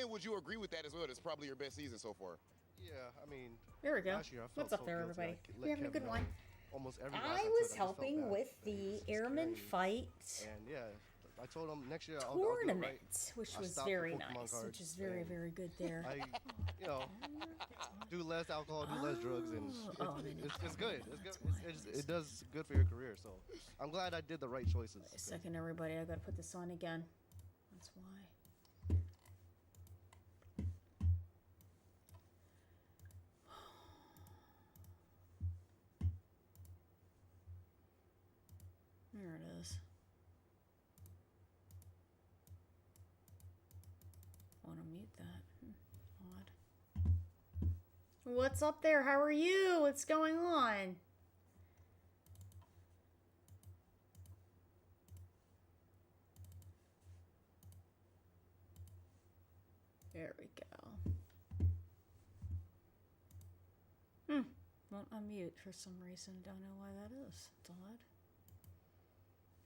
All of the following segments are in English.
would you agree with that as well? It's probably your best season so far. Yeah, I mean, There we go. last year I felt What's up so there, guilty. everybody? I let We're having a Kevin good one. know almost every loss I took, was just felt helping bad. with And the he was just Airman carrying me. Fight And yeah, I told him next year I'll do it right. tournament, which I was stopped the very Pokemon nice, which cards is very, and very good there. I, you know, do less alcohol, do less drugs, and it's good. It's good. It does good for your career. So I'm glad I did the right choices. Wait a second, everybody. I gotta put this on again. That's why. There it is. I want to mute that. Odd. What's up there? How are you? What's going on? There we go. Won't unmute for some reason. Don't know why that is. It's odd.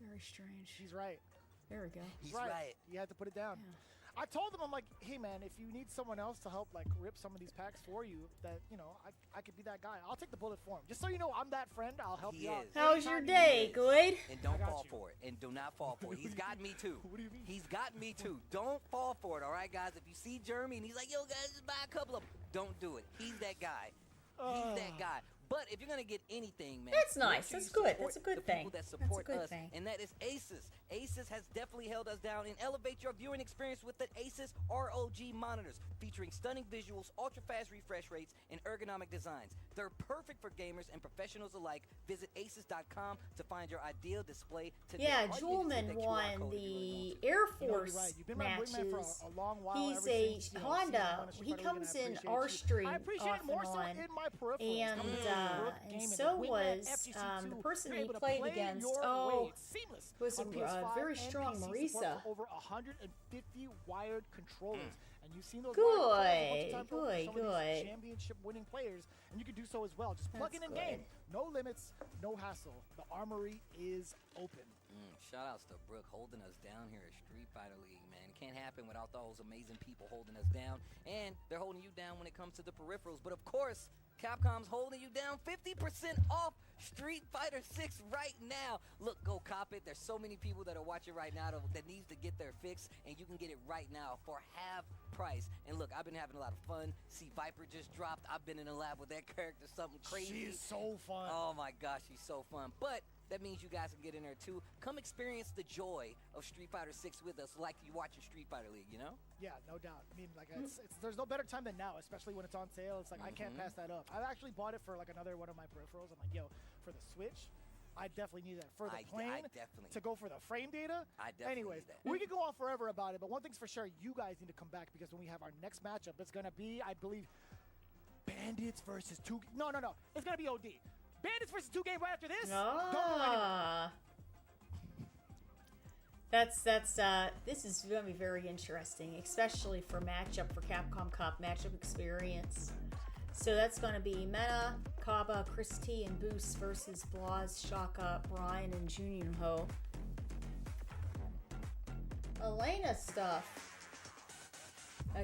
Very strange. He's right. There we go. He's right. You have to put it down. Yeah. I told him, I'm like, hey man, if you need someone else to help like rip some of these packs for you, that you know, I could be that guy. I'll take the bullet for him. Just so you know, I'm that friend. I'll help He you out. is. How's your Anytime you day? need it. Good? And don't got fall you. for it. And do not fall for it. He's got me too. What do you mean? He's got me too. Don't fall for it, all right, guys? If you see Jeremy and he's like, yo, guys, just buy a couple of them, don't do it. He's that guy. He's that guy. But if you're going to get anything, man, That's make nice. sure That's you good. support That's a good the thing. people that That's a support good us, thing. and that is Asus. Asus has definitely held us down and elevate your viewing experience with the Asus ROG monitors, featuring stunning visuals, ultra-fast refresh rates, and ergonomic designs. They're perfect for gamers and professionals alike. Visit asus.com to find your ideal display today. Yeah, All you need is Julman that QR won code if you really the want to. Air You know, you're Force right. You've been my wingman for matches. a long while. He's ever a since, you know, Honda. seeing you on Street He Fighter League, comes and I in appreciate our you. stream I appreciate off it more and so on. in my peripherals. And, Coming into the Rook and game and so the Wingman was FGC2, the person you're he able to played play against. your Oh, way. It's seamless was on a PS5 very and strong PC support Marisa. for over 150 wired controllers. And you've seen those Good, wired controllers a bunch of times for good, some of good. these championship-winning players, and you can do so as well. Just plug That's in game. good. No limits, no hassle. The armory is open. Shout outs to Brooke holding us down here at Street Fighter League, man. It can't happen without those amazing people holding us down. And they're holding you down when it comes to the peripherals. But of course, Capcom's holding you down 50% off Street Fighter 6 right now. Look, go cop it. There's so many people that are watching right now that needs to get their fix, and you can get it right now for half price. And look, I've been having a lot of fun. See, Viper just dropped. I've been in the lab with that character, something crazy. She is so fun. Oh my gosh, she's so fun. But that means you guys can get in there too. Come experience the joy of Street Fighter 6 with us like you watching Street Fighter League, you know? Yeah, no doubt. I mean, like, there's no better time than now, especially when it's on sale. It's like, I can't pass that up. I actually bought it for, like, another one of my peripherals. I'm like, yo, for the Switch, I definitely need that. For the plane, definitely. to go for the frame data. I definitely Anyways, need that. we could go on forever about it, but one thing's for sure, you guys need to come back, because when we have our next matchup, it's going to be, I believe, Bandits versus two. No. It's going to be OD. Bandits versus 2Game right after this. Don't go anywhere. Ah. This is going to be very interesting, especially for matchup for Capcom Cup matchup experience. So that's going to be Meta, Kaba, Chris T, and Boost versus Blaz, Shaka, Brian, and Junior Ho. Elena stuff.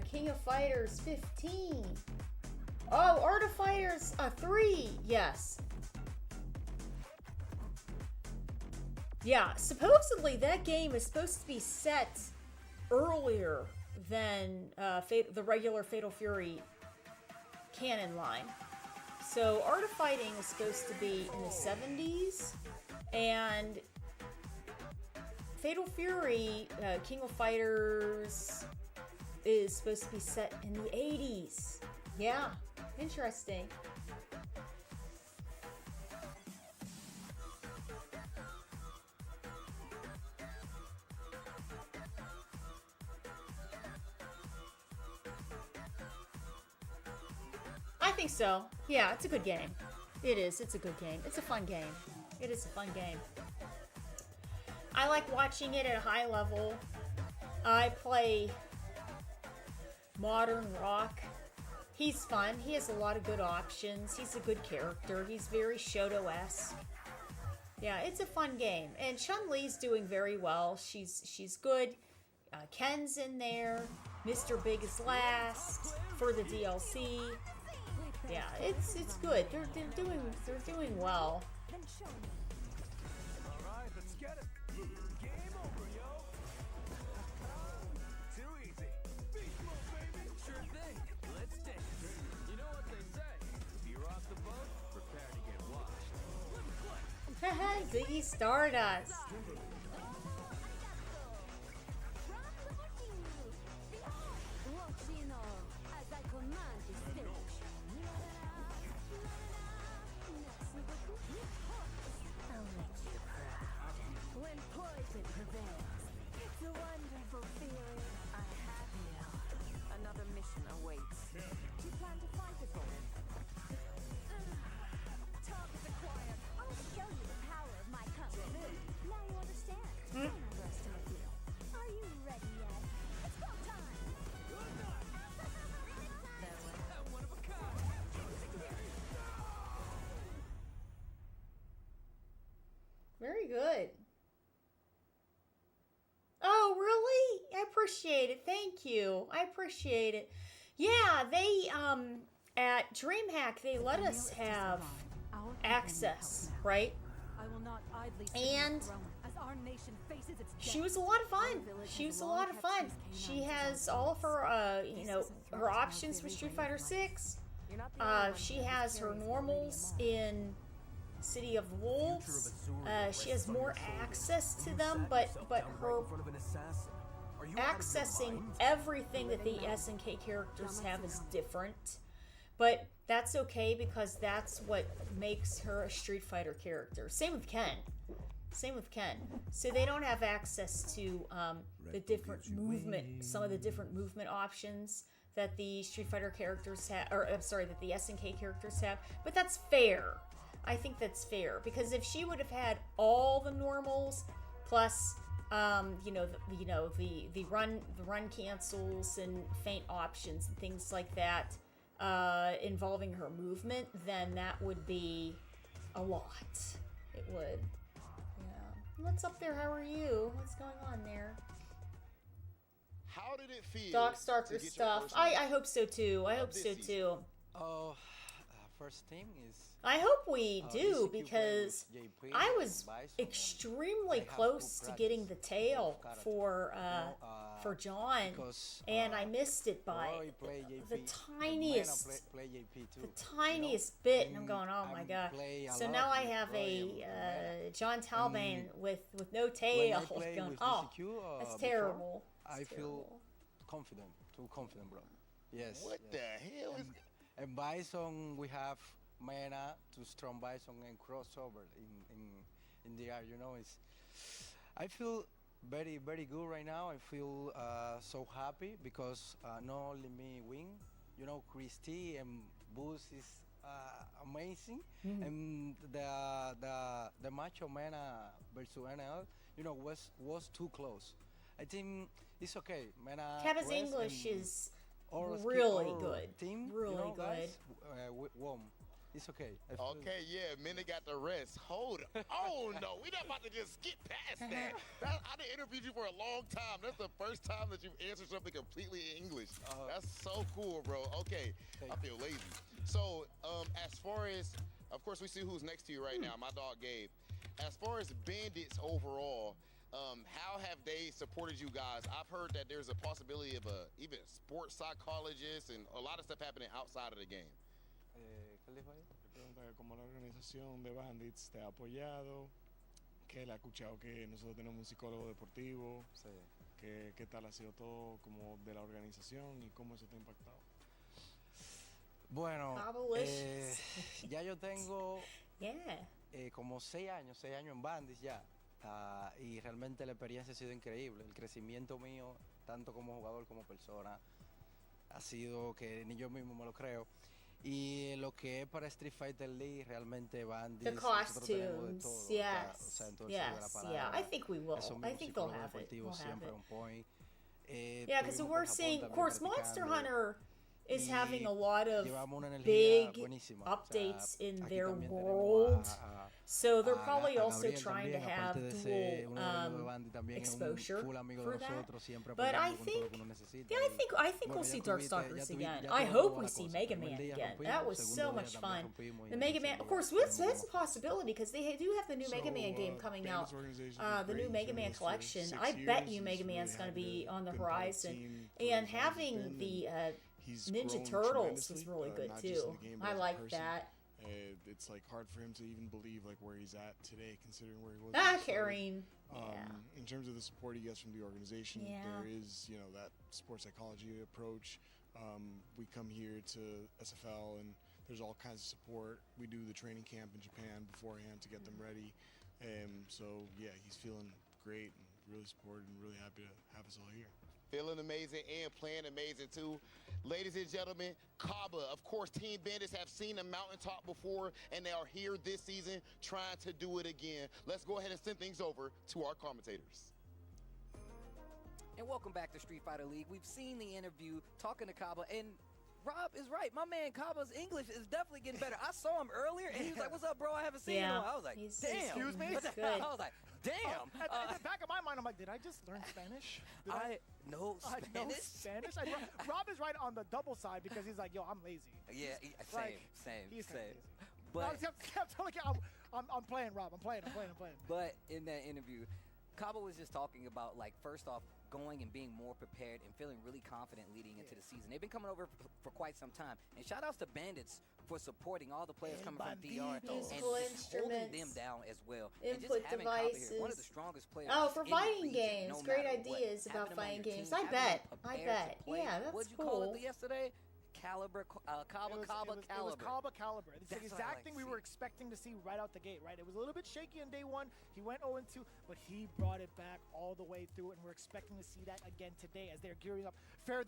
King of Fighters 15. Oh, Art of Fighters 3. Yes. Yeah, supposedly that game is supposed to be set earlier than the regular Fatal Fury canon line. So Art of Fighting is supposed to be in the 70s, and Fatal Fury, King of Fighters, is supposed to be set in the 80s. Yeah, interesting. I think so. Yeah, it's a good game. It is. It's a good game. It's a fun game. It is a fun game. I like watching it at a high level. I play Modern Rock. He's fun. He has a lot of good options. He's a good character. He's very Shoto-esque. Yeah, it's a fun game. And Chun-Li's doing very well. She's good. Ken's in there. Mr. Big is last for the DLC. Yeah, it's good. They're doing well. Alright, let's get it. Game over, yo. Too easy. Beast mode, baby. Sure thing. Let's dance. You know what they say. If you're off the boat, prepare to get washed. Let me play. Ziggy Stardust. When poison prevails, it's a wonderful feeling. I have you. Another mission awaits. Do you plan to fight us all? Talk is acquired. I'll show you the power of my company. Now you understand. Don't underestimate you. Are you ready yet? It's go time. One of a kind. Very good. Oh, really? I appreciate it. Thank you. I appreciate it. Yeah, they at DreamHack they let us have access, right? I will not idly And as our nation faces its she was a lot of fun. She was a lot of fun. She has all of her, her options for Street Fighter 6. She has her normals in City of Wolves. She has more access to them, but her accessing everything that the SNK characters have is different. But that's okay because that's what makes her a Street Fighter character. Same with Ken. So they don't have access to the different movement, some of the different movement options that the Street Fighter characters have, or I'm sorry, that the SNK characters have. But that's fair. I think that's fair because if she would have had all the normals plus, the run cancels and feint options and things like that, involving her movement, then that would be a lot. It would. Yeah. What's up there? How are you? What's going on there? How did it feel? Doc Starker stuff. I hope so too. I hope so too. Oh, first thing is. I hope we do because I was extremely close to getting the tail for John, and I missed it by the tiniest bit, and I'm going, oh my god! So now I have a John Talbane with no tail. Going, oh, that's terrible. I feel confident, too confident, bro. Yes. What the hell is? And Bison, we have Mena to Strong Bison and crossover in the air. I feel very, very good right now. I feel so happy because not only me win, Christy and Boost is amazing, and the match of Mena versus NL, was too close. I think it's okay. Mena. Keva's English is really good. Team, really good. Won. It's okay. Okay, yeah, Mena got the rest. Hold on, no, we're not about to just skip past that. I done interviewed you for a long time. That's the first time that you've answered something completely in English. That's so cool, bro. Okay, I feel lazy. So, as far as, of course, we see who's next to you right now. My dog Gabe. As far as Bandits overall, how have they supported you guys? I've heard that there's a possibility of even sports psychologists and a lot of stuff happening outside of the game. Pregunta que cómo la organización de Bandits te ha apoyado, que él ha escuchado que nosotros tenemos un psicólogo deportivo, sí. ¿Qué tal ha sido todo como de la organización y cómo eso te ha impactado? Bueno, ya yo tengo como 6 años en Bandits ya, y realmente la experiencia ha sido increíble. El crecimiento mío, tanto como jugador como persona, ha sido que ni yo mismo me lo creo. Y lo que es para Street Fighter League, realmente Bandits, the costumes, yes, I think we will. I think they'll have it. Yeah, because we're seeing, of course, Monster Hunter is having a lot of big updates in their world. So they're a probably a also Gabriel trying to también, have aparte de dual ser uno de los Bandit, también es un exposure full amigo for de that. nosotros, siempre But I apoyando con todo think, lo que uno necesita. yeah, I think we'll see Darkstalkers again. I hope we see Mega Man again. That was so much fun. The Mega Man, of course, that's a possibility because they do have the new Mega Man game coming out. The new Mega Man collection. I bet you Mega Man's going to be on the horizon. And having the Ninja Turtles was really good too. I like that. It's like hard for him to even believe like where he's at today, considering where he was. Kareem. In terms of the support he gets from the organization, there is that sports psychology approach. We come here to SFL and there's all kinds of support. We do the training camp in Japan beforehand to get them ready. So yeah, he's feeling great and really supported and really happy to have us all here. Feeling amazing and playing amazing too. Ladies and gentlemen, Kaba, of course, Team Bandits have seen the mountaintop before, and they are here this season trying to do it again. Let's go ahead and send things over to our commentators. And welcome back to Street Fighter League. We've seen the interview talking to Kaba, and Rob is right. My man Kaba's English is definitely getting better. I saw him earlier, and he was like, "What's up, bro? I haven't seen you." I was like, "Damn." Excuse me? I was like, "Damn." In the back of my mind, I'm like, did I just learn Spanish? I know Spanish. Spanish? Rob is right on the double side because he's like, yo, I'm lazy. Yeah, same. He's kind of lazy. But I'm playing, Rob. I'm playing. But in that interview, Kaba was just talking about, like, first off, going and being more prepared and feeling really confident leading into the season. They've been coming over for quite some time. And shout outs to Bandits for supporting all the players coming from DR and holding them down as well. Input and just having devices. Kaba here, one of the strongest players. Oh, for in the fighting region, games. no Great matter what. ideas about Having them on fighting your games. team, I having bet. them prepared to play. Yeah, that's What'd you cool. call it yesterday? Caliber, Caliber. It was Kaba Caliber. It's the That's what I exact like thing to we were see. expecting to see right out the gate, right? It was a little bit shaky on day one. He went 0-2, but he brought it back all the way through, and we're expecting to see that again today as they're gearing up for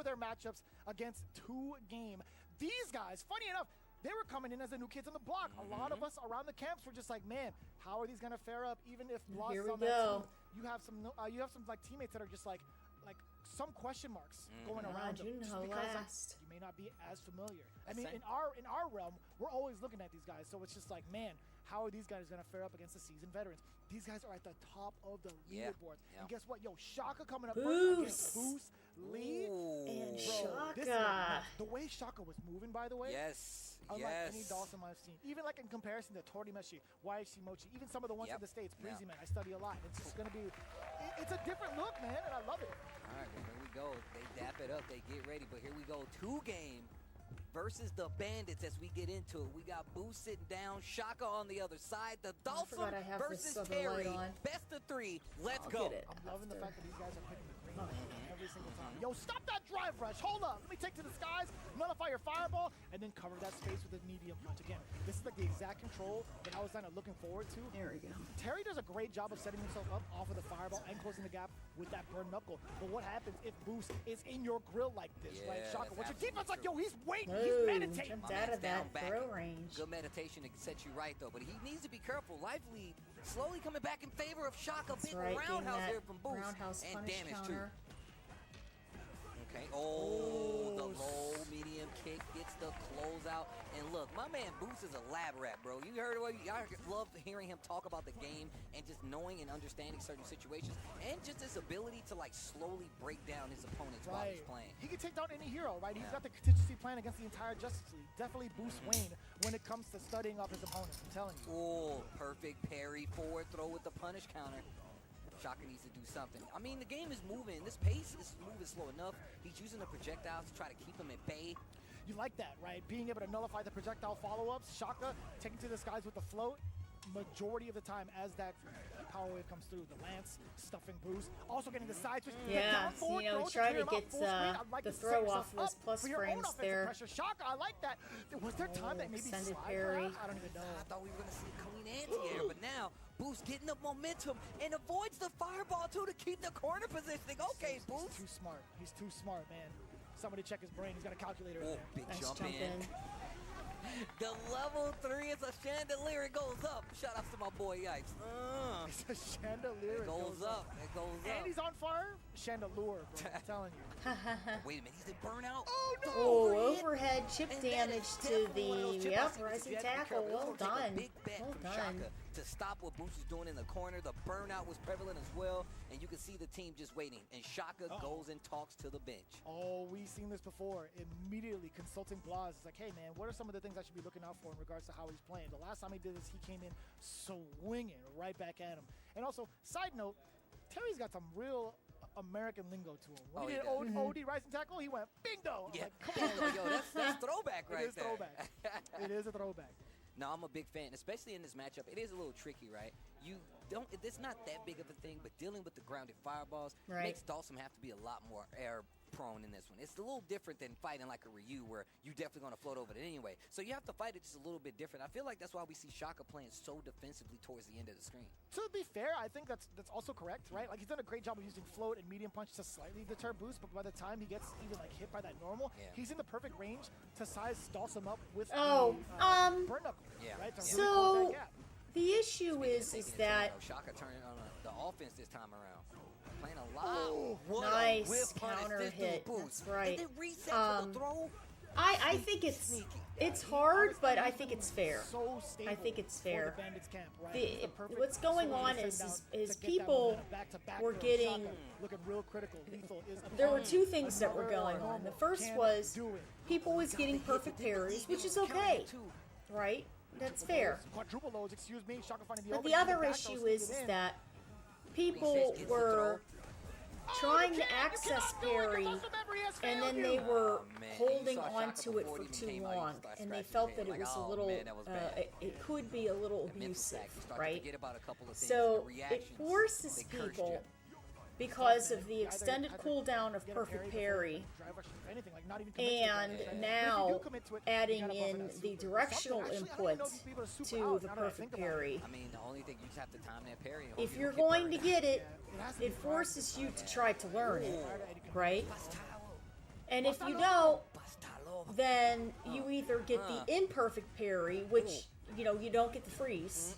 their matchups against 2Game. These guys, funny enough, they were coming in as the new kids on the block. A lot of us around the camps were just like, man, how are these gonna fare up? Even if Lost Here is we on that go. team, you have some like teammates that are just like some question marks going around them, just Junho because last. you may not be as familiar. I That's mean, it. in our realm, we're always looking at these guys, so it's just like, man, how are these guys gonna fare up against the seasoned veterans? These guys are at the top of the Yeah. leaderboards. Yeah. And guess what? Yo, Shaka coming up Boost. first against Boost Lee. And Bro, this Shaka. the way Shaka was moving, by the way, Yes. unlike any Dawson I've seen. Even like in comparison to Torimeshi, YFC Mochi, even some of the ones in the States, Breezy Man, I study a lot. It's just gonna be, it's a different look, man, and I love it. All right, well, here we go. They dap it up. They get ready. But here we go. 2Game versus the Bandits as we get into it. We got Boost sitting down, Shaka on the other side. The Dolphin forgot I have versus this other Terry. light on. Best of 3. Let's I'll go. get it. I'm loving the after. fact that these guys are picking the green every single time. Yo, stop that drive rush. Hold up. Let me take to the skies, nullify your fireball, and then cover that space with a medium punch. Again, this is like the exact control that I was kind of looking forward to. There we go. Terry does a great job of setting himself up off of the fireball and closing the gap with that burn knuckle. But what happens if Boost is in your grill like this, right? Yeah, Shaka, what's your that's defense like? Yo, he's waiting. Oh, He's meditating. jumped My out man's of that down back. throw range. Good meditation to set you right, though. But he needs to be careful. Life lead slowly coming back in favor of Shaka. That's Big right, getting roundhouse that here from Boost. roundhouse and punish damage, counter. too. Okay. Oh, the low medium kick gets the closeout. And look, my man Boost is a lab rat, bro. You heard what I love hearing him talk about the game and just knowing and understanding certain situations and just his ability to like slowly break down his opponents while he's playing. He can take down any hero, right? He's got the contingency plan against the entire Justice League. Definitely Boost Wayne when it comes to studying up his opponents, I'm telling you. Oh, perfect parry, forward throw with the punish counter. Shaka needs to do something. I mean, the game is moving. This pace is moving slow enough. He's using the projectiles to try to keep him at bay. You like that, right? Being able to nullify the projectile follow-ups. Shaka taking to the skies with the float majority of the time as that power wave comes through. The Lance, stuffing Boost. Also getting the side switch. The Yeah, down forward you know, throw to try clear to him out get full screen. I'd like the to set throw yourself off those up plus for your own frames offensive there. pressure. Shaka, I like that. Was there time that maybe extended slide parry. for that? I don't even know. I thought we were going to see a clean anti-air, but now Boost getting the momentum and avoids the fireball, too, to keep the corner positioning. Okay, He's Boost. too smart. He's too smart, man. Somebody check his brain. He's got a calculator in Oh, there. big Nice jump jump in. in. The level 3 is a chandelier. It goes up. Shout out to my boy Yikes. It's a chandelier. It goes up. It goes And up. he's on fire. Chandelier, bro. I'm telling you. Wait a minute. He's in burnout. Oh, no. Oh, overhead add chip damage to the rising tackle. Well done. Well done. To stop what Boost is doing in the corner. The burnout was prevalent as well, and you can see the team just waiting. And Shaka goes and talks to the bench. Oh, we've seen this before. Immediately consulting Blas. It's like, hey man, what are some of the things I should be looking out for in regards to how he's playing? The last time he did this, he came in swinging right back at him. And also, side note, Terry's got some real American lingo to him. When he did OD rising tackle, he went bingo. Yeah, like, come on. yo, that's throwback right It is there. throwback. It is a throwback. No, I'm a big fan, especially in this matchup. It is a little tricky, right? It's not that big of a thing, but dealing with the grounded fireballs makes Dawson have to be a lot more air prone in this one. It's a little different than fighting like a Ryu where you're definitely going to float over it anyway. So you have to fight it just a little bit different. I feel like that's why we see Shaka playing so defensively towards the end of the screen. To be fair, I think that's also correct, right? Like he's done a great job of using float and medium punch to slightly deter Boost, but by the time he gets even like hit by that normal, he's in the perfect range to size Dawson up with the burn knuckle, right? To really close that gap. The issue is that Shaka turning on the offense this time around. Playing a lot. Nice counter hit. That's right. I think it's hard, but I think it's fair. I think it's fair. What's going on is people were getting. There were two things that were going on. The first was people was getting perfect parries, which is okay, right? That's fair. But the other issue is that people were trying to access parry, and then they were holding on to it for too long, and they felt that it was a little, it could be a little abusive, right? So it forces people, because of the extended cooldown of perfect parry, and now adding in the directional input to the perfect parry. I mean, the only thing you just have to time that parry. If you're going to get it, it forces you to try to learn it, right? And if you don't, then you either get the imperfect parry, which, you know, you don't get the freeze,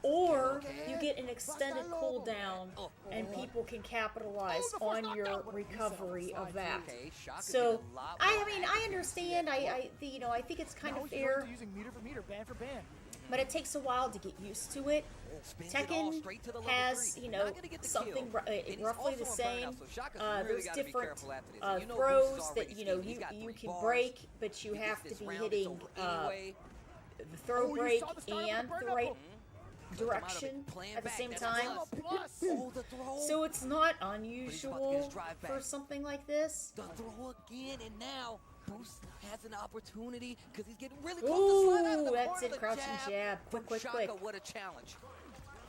or you get an extended cooldown and people can capitalize on your recovery of that. So, I mean, I understand. I think it's kind of fair, but it takes a while to get used to it. Tekken has, you know, something roughly the same. There's different throws that, you know, you can break, but you have to be hitting the throw break and the right direction at the same time. So it's not unusual for something like this. The throw again, and now Boost has an opportunity because he's getting really close to slide out of the corner. That's it, crouching jab. Quick. Shaka, what a challenge.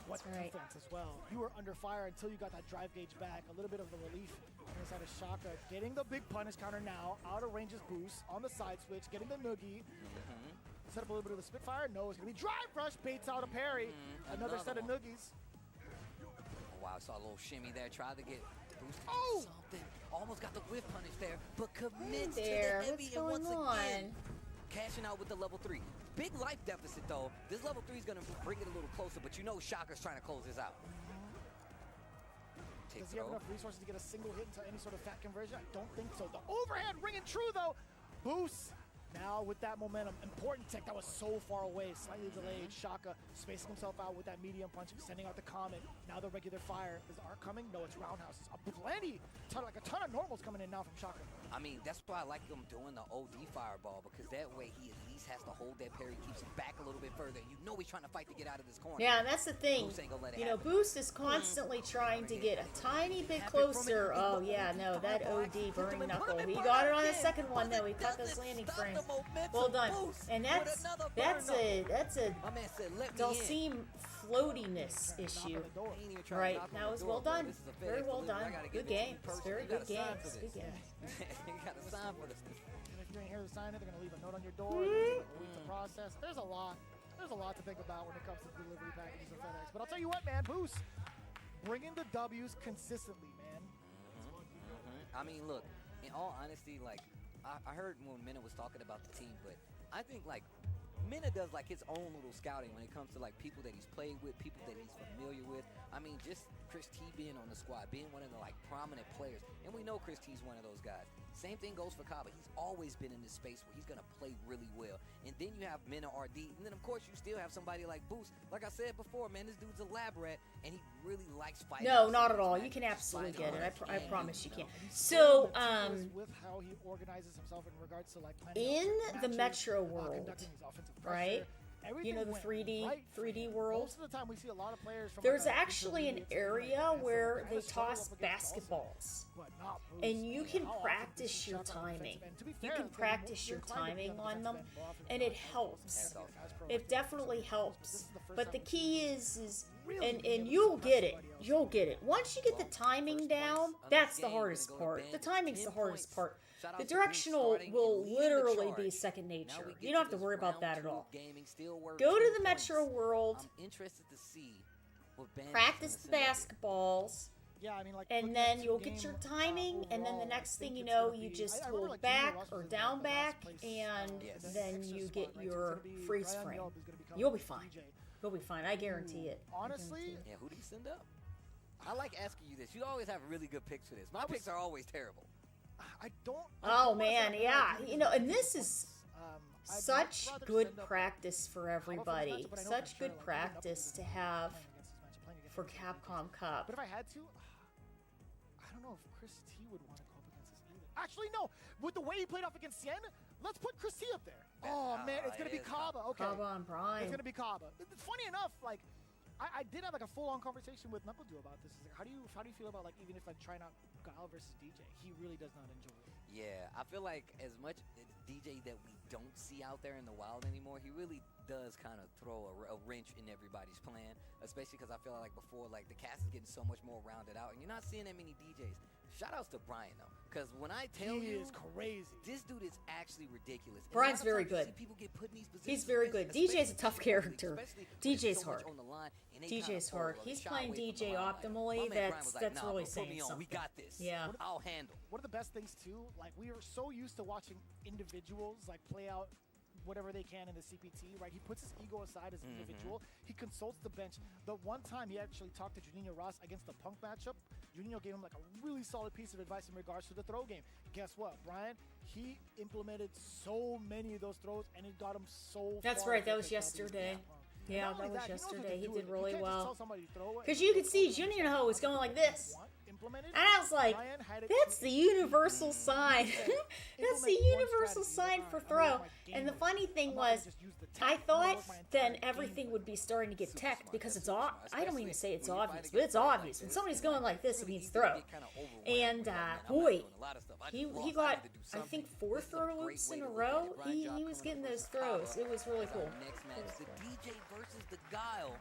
What defense as well. You were under fire until you got that drive gauge back. A little bit of the relief on the side of Shaka. Getting the big punish counter now. Out of range is Boost. On the side switch. Getting the noogie. Set up a little bit of the Spitfire. No, it's going to be drive rush. Baits out a parry. Another set of noogies. Oh, wow, I saw a little shimmy there. Tried to get Boost to do something. Almost got the whiff punish there, but commits to the heavy. And once again, cashing out with the level 3. Big life deficit, though. This level 3 is going to bring it a little closer, but you know Shaka's trying to close this out. Does he have enough resources to get a single hit into any sort of fat conversion? I don't think so. The overhand ringing true, though. Boost. Now with that momentum, important tech that was so far away, slightly delayed. Shaka spacing himself out with that medium punch, sending out the Comet. Now the regular fire. Is the arc coming? No, it's roundhouses. Like a ton of normals coming in now from Shaka. I mean, that's why I like him doing the OD fireball, because that way he at least has to hold that parry, keeps him back a little bit further. You know he's trying to fight to get out of this corner. Yeah, and that's the thing. You know, Boost is constantly trying to get a tiny bit closer. Oh yeah, no, that OD burning knuckle. He got it on the second one though. He caught those landing frames. Well done. And that's a Dhalsim floatiness issue. Right. That was well done. Very well done. Good games. Very good games. Good games. You got a sign for this. And if you ain't here to sign it, they're gonna leave a note on your door. It's a week to process. There's a lot to think about when it comes to delivery packages and FedEx. But I'll tell you what, man, Boost bringing the W's consistently, man. I mean, look, in all honesty, like I heard when Minna was talking about the team, but I think like Minna does like his own little scouting when it comes to like people that he's played with, people that he's familiar with. I mean, just Chris T being on the squad, being one of the like prominent players, and we know Chris T's one of those guys. Same thing goes for Kaba. He's always been in this space where he's going to play really well. And then you have Mena RD. And then, of course, you still have somebody like Boost. Like I said before, man, this dude's a lab rat, and he really likes fighting. No, not at all. You can absolutely get it. I promise you can. So, with how he organizes himself in regards to like in the Metro world, conducting his offensive right? pressure, You know, the everything 3D world. Most of the time, we see a lot of players from There's like a actually an intermediate area team, where and they so kind of toss struggle up against basketballs. but not Boost. And you can How often practice does he your shot on defensive timing. end? To be You fair, can it's practice your inclined to be timing on on them, defensive end more often and than it not. helps. As proactive It as definitely this helps. is the first But time the we've key seen is really and being able to you'll surpass get it. somebody else. You'll get it. Once you get the timing down, that's the hardest part. The timing's the hardest part. The directional will literally be second nature. You don't have to worry about that at all. Go to the Metro world, I'm interested to see what Bandit's practice the gonna send up. basketballs, Yeah, I mean, like, and looking at then this you'll game, get your timing, and then the overall, next I thing think you it's know, gonna you be- just I remember, hold like, Junior back Ross or was in, down like, the last back, place, and Yes. then Texas you spot, get right? So it's your gonna be freeze Brian frame. Yelp is gonna be coming You'll be with fine. DJ. You'll be fine. I guarantee it. I Honestly, guarantee it. Yeah, who do you send up? I like asking you this. You always have really good picks for this. My picks are always terrible. I don't. Oh I don't wanna man, say yeah. I'm You know, and this is I'd such much rather good send up practice for Kaba for this everybody. matchup, but I know Such for sure, good like, practice to have playing against this matchup, playing against for these good Capcom defenses. Cup. But if I had to, I don't know if Chris T would want to go up against this either. Actually, no. With the way he played off against Cien, let's put Chris T up there. Oh man, it's gonna be it is Kaba. Okay, Kaba and Brian. it's gonna be Kaba. Funny enough, like I did have like a full-on conversation with Knuckle Dew about this. It's like, how do you feel about like even if like trying out Guile versus DJ? He really does not enjoy it. Yeah, I feel like as much as DJ that we don't see out there in the wild anymore, he really does kind of throw a wrench in everybody's plan, especially because I feel like before, like the cast is getting so much more rounded out, and you're not seeing that many DJs. Shout outs to Brian though, because when I tell He you, is crazy. this dude is actually ridiculous. And a Brian's lot of very times you good. see people get put in these He's positions very like good. this, DJ's a especially tough in the league, character. especially when DJ's there's so much hard. on the line, and they DJ's kinda hard. fold or He's shy playing away from DJ the limelight. optimally. My man Brian That's was like, nah, really bro, put saying me on. We something. got this. Yeah. I'll handle. One of the best things too, like we are so used to watching individuals like play out whatever they can in the CPT, right? He puts his ego aside as an individual. He consults the bench. The one time he actually talked to Juninho Ross against the Punk matchup, Juninho gave him like a really solid piece of advice in regards to the throw game. Guess what, Brian? He implemented so many of those throws, and it got him so. That's far right, that to was pick up his yesterday. gap on. Yeah, Not that only was he knows what yesterday. to He do did with it. really You can't just well. tell somebody to throw it. Because you could see Juninho was going like this. Implemented. And I was like, Brian had it that's the universal sign. That's the Implement one universal strategy. sign Like, for I'm gonna throw. work my And the game funny plan. thing I'm not gonna was, just use the I tech. I'm gonna thought work my then entire game everything plan. would be starting to get Super teched smart. because That's it's super all. smart, I don't even especially say it's when you fight obvious, against but it's guys like obvious. When this. somebody's going like this, it Really means easy to throw. get kinda overwhelmed And with, like, man, I'm not boy, doing a lot of stuff. I he just lost. I got, need to do I something. think, This 4 is a throw great loops way in to a look at row. it. Brian He Job was coming getting up those versus throws. Kaba It was really is cool. our next match. The DJ versus the Guile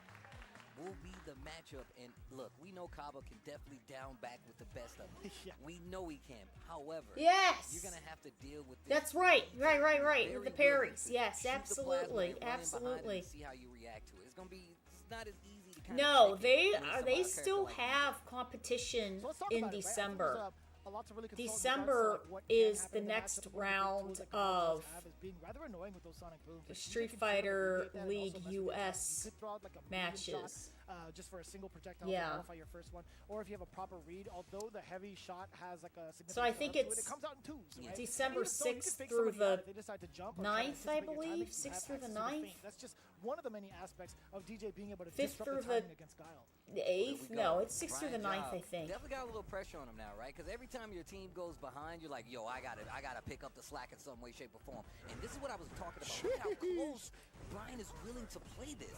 will be the matchup. And look, we know Kaba can definitely down back with the best of them. Yeah. We know he can. However, Yes. you're gonna have to deal with this. That's right. Right. Very With the willing parries. to Yes, shoot the plasma absolutely. and run in behind it Absolutely. and see how you react to it. It's gonna be. It's not as easy to kind No, of. they still have competition So let's talk in about it, right? I think December. there's a lot to really consult in regards to, December like, what can is happen the in next matchup, what are the big round tools that Kaba does of have as being rather annoying with those sonic booms. Like, Street you can Fighter create that and League also mess with your US timing. You could throw out, like, a medium shot, matches. just for a single projectile Yeah. to qualify your first one, or if you have a proper read. Although the heavy shot has like a significant So I think jump to it's it comes out in twos. Right? December Even so, you can 6th fake through somebody out the if they decide to jump or try to 9th, I anticipate your timing. believe. You 6th have through the access to 9th. feint. That's just one of the many aspects of DJ being able to 5th disrupt through the the timing against Guile. The 8th? No, it's 6th through the Brian 9th, I Job think. Definitely got a little pressure on him now, right? Because every time your team goes behind, you're like, yo, I gotta pick up the slack in some way, shape, or form. And this is what I was talking about. Look how close Brian is willing to play this.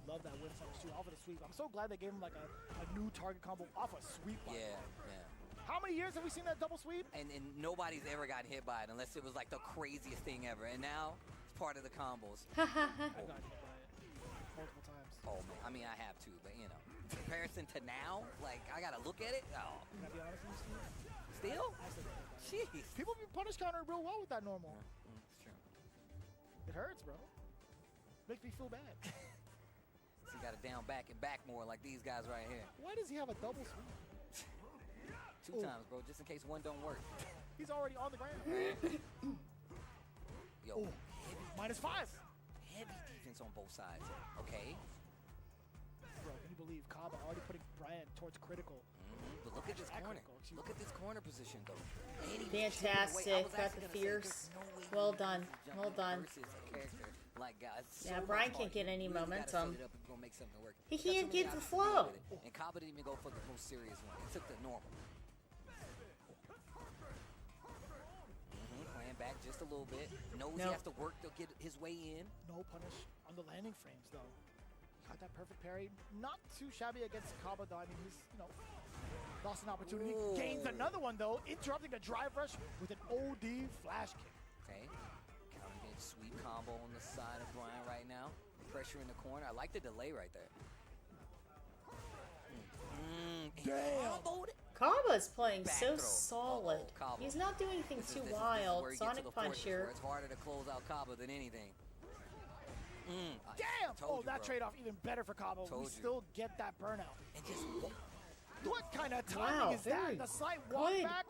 Love that whip touch too, off of the sweep. I'm so glad they gave him like a new target combo off a sweep. Like Yeah, that. yeah. How many years have we seen that double sweep? And nobody's ever gotten hit by it unless it was like the craziest thing ever. And now it's part of the combos. I got hit by it multiple times. Oh man, I mean I have too, but you know, comparison to now, like I gotta look at it. Oh, Can I be honest with you, Steve? still? I said that. Jeez. People be punish counter real well with that normal. It's true. It hurts, bro. Makes me feel bad. So you gotta down back and back more like these guys right here. Why does he have a double sweep? 2 times, bro, just in case one don't work. He's already on the ground. Yo, Oh, -5. heavy defense on both sides. Okay. Bro, can you believe Kaba already putting Brian towards critical? But look at this corner. Critical, to. Look at this corner position, though. And he was chipping away. I Fantastic. was Got actually the gonna say, fierce. there's no way Well he done. loses jumping Well done. versus a character like guys. Yeah, So Brian much can't hard. get You any really gotta momentum. set it up if you're gonna make something work. He Got can't so many get the options to deal flow. with it. And Kaba didn't even go for the most serious one. He took the normal. Playing back just a little bit. Knows he Nope. has to work to get his way in. No punish on the landing frames, though. Got that perfect parry. Not too shabby against Kaba, though. I mean, he's, lost an opportunity. Ooh. Gains another one, though. Interrupting the drive rush with an OD flash kick. Okay. Counting in sweep combo on the side of Brian right now. Pressure in the corner. I like the delay right there. Damn. Comboed it. Kaba's playing Back so throw. solid. Kaba. He's not doing anything This is- too this is wild. where you get to Sonic the punch fortress here. where it's harder to close out Kaba than anything. Damn! Told Oh, you, that bro. trade-off even better for Kaba. Told We you. still get that burnout. And just What kind of timing Wow, is very that? The slight walk good. back,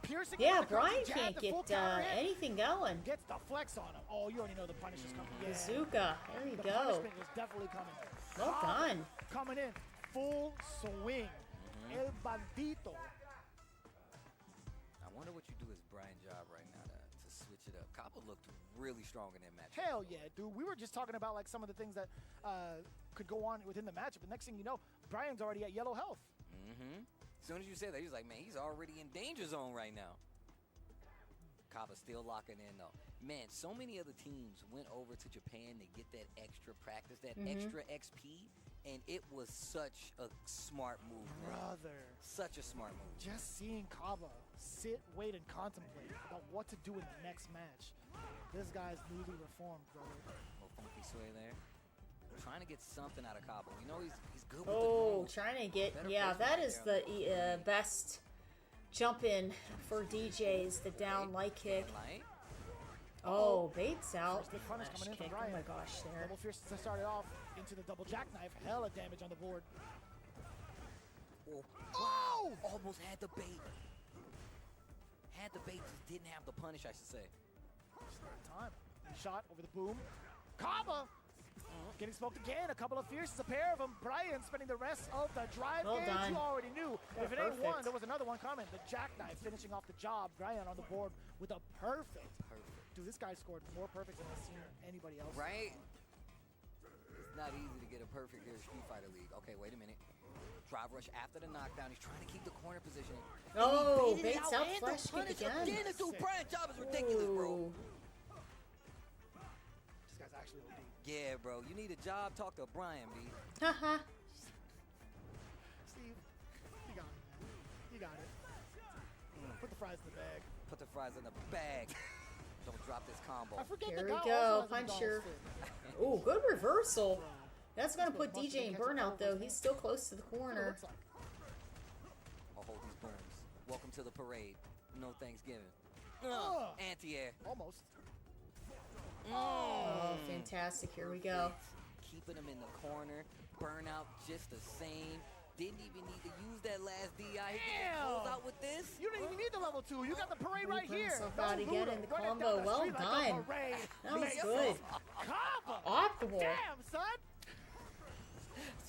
piercing. Yeah, into the Brian crouching jab, can't the get full counter hit, anything going. Gets the flex on him. Oh, you already know the punish is coming. Yeah. Bazooka. There you The go. punishment is definitely coming. Well Kaba done. Coming in, full swing. El Bandito. I wonder what you do as Brian job right now to switch it up. Kaba looked really strong in that match. Hell yeah, dude. We were just talking about like some of the things that could go on within the matchup. The next thing you know, Brian's already at yellow health. As soon as you said that, he was like, man, he's already in danger zone right now. Kaba still locking in, though. Man, so many other teams went over to Japan to get that extra practice, that extra XP, and it was such a smart move, man. Brother. Such a smart move. Just seeing Kaba sit, wait, and contemplate about what to do in the next match. This guy's newly reformed, brother. Little funky sway there. Trying to get something out of Kaba. We know he's good with the Oh, normal. trying to get, Better yeah, placement that right is there. the best jump in for DJs, the down light kick. Light. Oh, baits out. First big punish Flash coming in from kick. Oh Brian. my gosh, there. Double fierce to start it off into the double jackknife. Hella damage on the board. Oh, Oh! almost had the bait. Had the bait, just didn't have the punish, I should say. Time. Shot over the boom. Kaba! Getting smoked again. A couple of fierces, a pair of them. Brian spending the rest of the drive Well gauge. done. You already knew. What If it ain't one, perfect. there was another one coming. The jackknife finishing off the job. Brian on the board with a perfect. Dude, this guy scored more perfect than I've seen anybody else. Right? It's not easy to get a perfect here in Street Fighter League. Okay, wait a minute. Drive rush after the knockdown. He's trying to keep the corner position. Oh, And he baited it baits out and the flash kick punish again. Again, this dude Brian's job is ridiculous, bro. Ooh. This guy's actually OD. Yeah, bro. You need a job, talk to Brian, B. Haha. Steve, you got it, man. You got it. Put the fries in the bag. Put the fries in the bag. Don't drop this combo. I forget Here the we guy go, also has a puncher. McDonald's fit. Ooh, good reversal. That's gonna Mustard put DJ in ketchup all burnout over though. his He's hand. still close to the That's what it corner. looks like. I'll hold these booms. Welcome to the parade. No Thanksgiving. Ugh. Anti-air. Almost. Oh, fantastic. Here we go. Keeping him in the corner. Burnout just the same. Didn't even need to use that last DI. He can Damn. close out with this. You didn't even need the level 2. You got the parade right Put here. himself No out again Luda in the running combo. down the Well street like a done. parade. That was Man, good. Kaba. Optimal. Damn, son.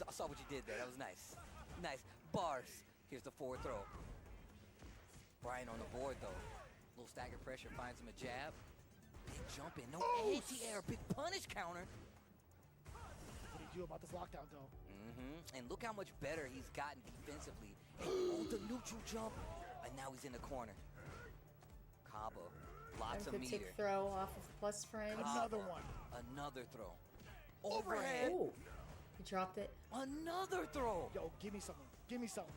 I saw what you did there. That was nice. Nice. Bars. Here's the forward throw. Brian on the board, though. Little stagger pressure. Finds him a jab. Big jump in. No anti-air. Big punish counter. What do you do about this lockdown, though? And look how much better he's gotten defensively. And oh, the neutral jump. And now he's in the corner. Kaba. Lots of Good meter. tick throw off of plus frame. Another Kaba. one. Another throw. Overhead. Ooh. He dropped it. Another throw. Yo, give me something. Give me something.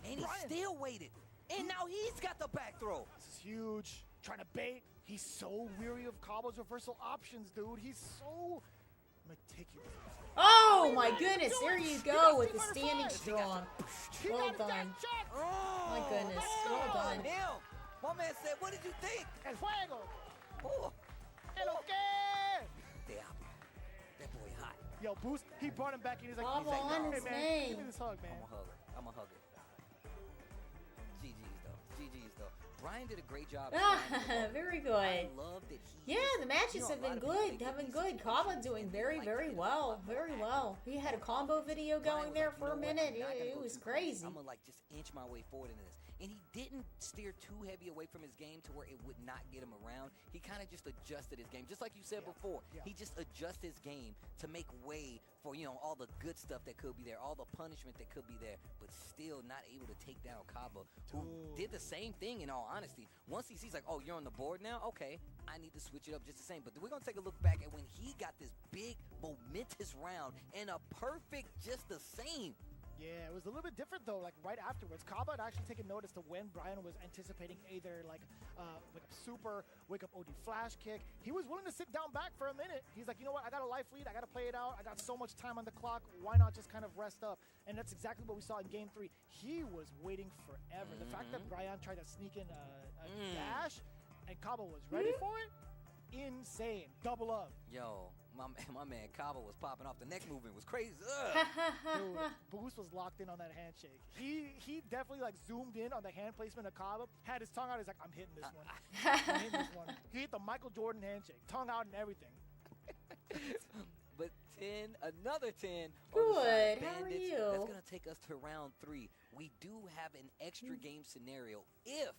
And he Brian. still waited. And now he's got the back throw. This is huge. Trying to bait. He's so weary of Kaba's reversal options, dude. He's so meticulous. Oh my goodness. There you go with the standing strong. He Well got his done. back check. Oh, My goodness. Well done. Him. My man said, what did you think? El fuego. Oh, El okay. diablo. That boy hot. Yo, Boost, he brought him back in. He's like, Kaba hey, on man, his give name. me this hug, man. I'm a hugger. GG's though. GG's though. Brian did a great job. Ah, very good. I love that he. Yeah, the matches You know, have a lot been of people, good. they get Have been these good. situations Kaba doing and they very, like to very get a well. lot more Very action. well. He had a combo video Brian going was there like, for a "You know what? minute. I'm not gonna It go was too crazy. I'm gonna like just inch my way forward into this. and he didn't steer too heavy away from his game to where it would not get him around. He kind of just adjusted his game, just like you said before. He just adjusts his game to make way for, you know, all the good stuff that could be there, all the punishment that could be there, but still not able to take down Kaba, who did the same thing in all honesty. Once he sees like, oh, you're on the board now? Okay, I need to switch it up just the same. But we're going to take a look back at when he got this big, momentous round and a perfect just the same. Yeah, it was a little bit different though. Like right afterwards, Kaba had actually taken notice to when Brian was anticipating either like a super wake up OD flash kick. He was willing to sit down back for a minute. He's like, you know what? I got a life lead. I got to play it out. I got so much time on the clock. Why not just kind of rest up? And that's exactly what we saw in Game 3. He was waiting forever. The fact that Brian tried to sneak in a dash and Kaba was ready for it, insane. Double up. Yo, my man Kaba was popping off. The next movement was crazy. Dude, Boost was locked in on that handshake. He definitely like zoomed in on the hand placement of Kaba, had his tongue out. He's like, I'm hitting this one. I'm hitting this one. He hit the Michael Jordan handshake, tongue out and everything. But 10, another 10. Good. How are you? That's gonna take us to round 3. We do have an extra game scenario. If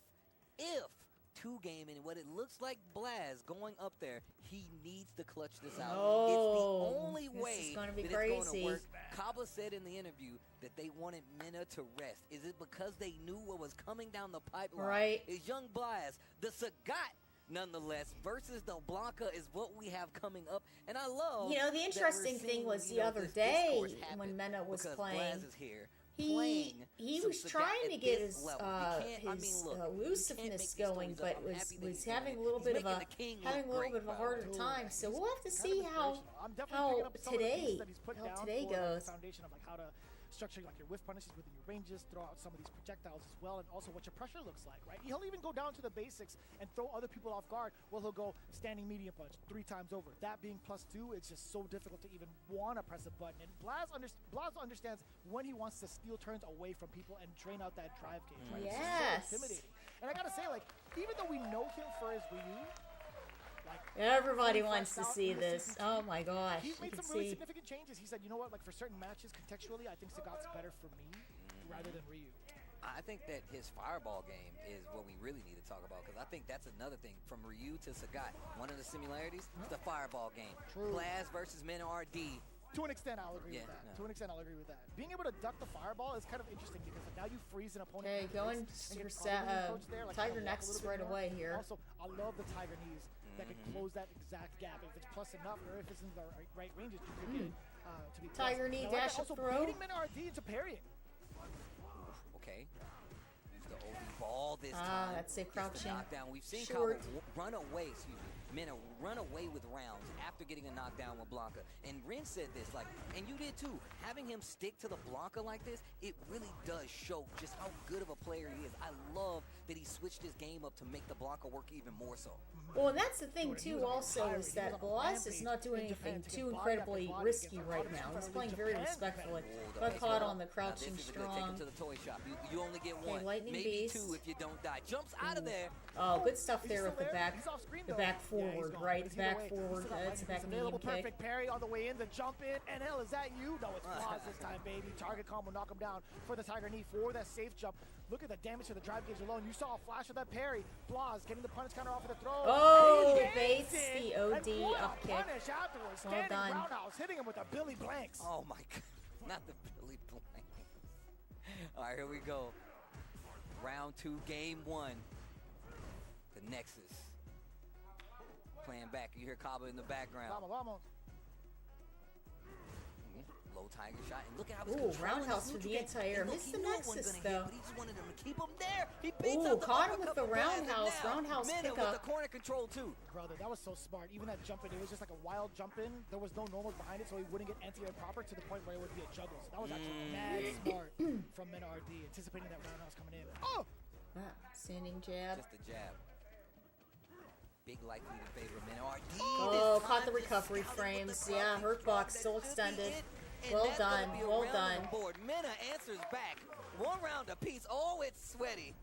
2-game, and what it looks like Blaz going up there, he needs to clutch this out. It's the only way that it's going to work. Kaba said in the interview that they wanted Mena to rest. Is it because they knew what was coming down the pipeline? Right. Is young Blaz, the Sagat, nonetheless, versus the Blanca is what we have coming up. And I love the interesting thing was the other day when Mena was playing. Blaz is here. He was trying to get his elusiveness going, but was having a little bit of a harder time. So we'll have to see how today goes. Foundation of like how to structure like your whiff punishes within your ranges, throw out some of these projectiles as well, and also what your pressure looks like, right? He'll even go down to the basics and throw other people off guard. Well, he'll go standing medium punch 3 times over. That being +2, it's just so difficult to even want to press a button. And Blaz understands when he wants to steal turns away from people and drain out that drive gauge, right? Yes. It's so intimidating. And I gotta say, like, even though we know him for his Ryu, everybody wants to see this. Oh my gosh. He's made some really significant changes. He said, you know what, like for certain matches, contextually, I think Sagat's better for me rather than Ryu. I think that his fireball game is what we really need to talk about, because I think that's another thing. From Ryu to Sagat, one of the similarities is the fireball game. True. Blaz versus Mena RD. To an extent, I'll agree with that. To an extent, I'll agree with that. Being able to duck the fireball is kind of interesting because now you freeze an opponent. Okay, going for Tiger Nexus right away here. Also, I love the Tiger knees that can close that exact gap. If it's plus enough or if it's in the right ranges, you can get it to be Tiger knee dash also throw. Beating Mena RD into parrying. Okay. Use the OB ball this time. That's a crouching. Knockdown. We've seen Kaba run away, Mena run away with rounds after getting a knockdown with Blanca. And Rin said this, like, and you did too, having him stick to the Blanca like this, it really does show just how good of a player he is. I love that he switched his game up to make the Blanca work even more so. Well, and that's the thing too also is that Blaz is not doing anything too incredibly risky right now. He's playing very respectfully. Got caught on the crouching strong. Take him to the toy shop. You only get one. Lightning maybe Beast. 2 if you don't die. Jumps out of there. Oh, good stuff there with the back forward, right? Back forward. That's a back medium kick. Perfect parry on the way in, the jump in. NL, is that you? No, it's Blaz this time, baby. Target combo knock him down for the Tiger knee for that safe jump. Look at the damage to the drive gauge alone. You saw a flash of that parry. Blaz getting the punish counter off of the throw. Oh, baits the OD up kick. Well done. Roundhouse, hitting him with a Billy Blanks. Oh my God, not the Billy Blanks. All right, here we go. Round 2, game 1. The Nexus. Playing back, you hear Kaba in the background. Vamos. Low Tiger shot, and look at how he's roundhouse for the anti-air. Missed the Nexus though. But he just wanted him to keep him there. He beats up caught him with the roundhouse. Roundhouse pickup. With the corner control too. Brother, that was so smart. Even that jump in, it was just like a wild jump in. There was no normals behind it, so he wouldn't get anti-air proper to the point where it would be a juggle. So that was actually mad smart from Mena RD, anticipating that roundhouse coming in. Oh! Standing jab. Just a jab. Big life lead in favor of Mena RD. Oh, caught the recovery frames. Yeah, hurt box still extended. Well done, well done. Mena answers back. 1 round apiece. Oh, it's sweaty.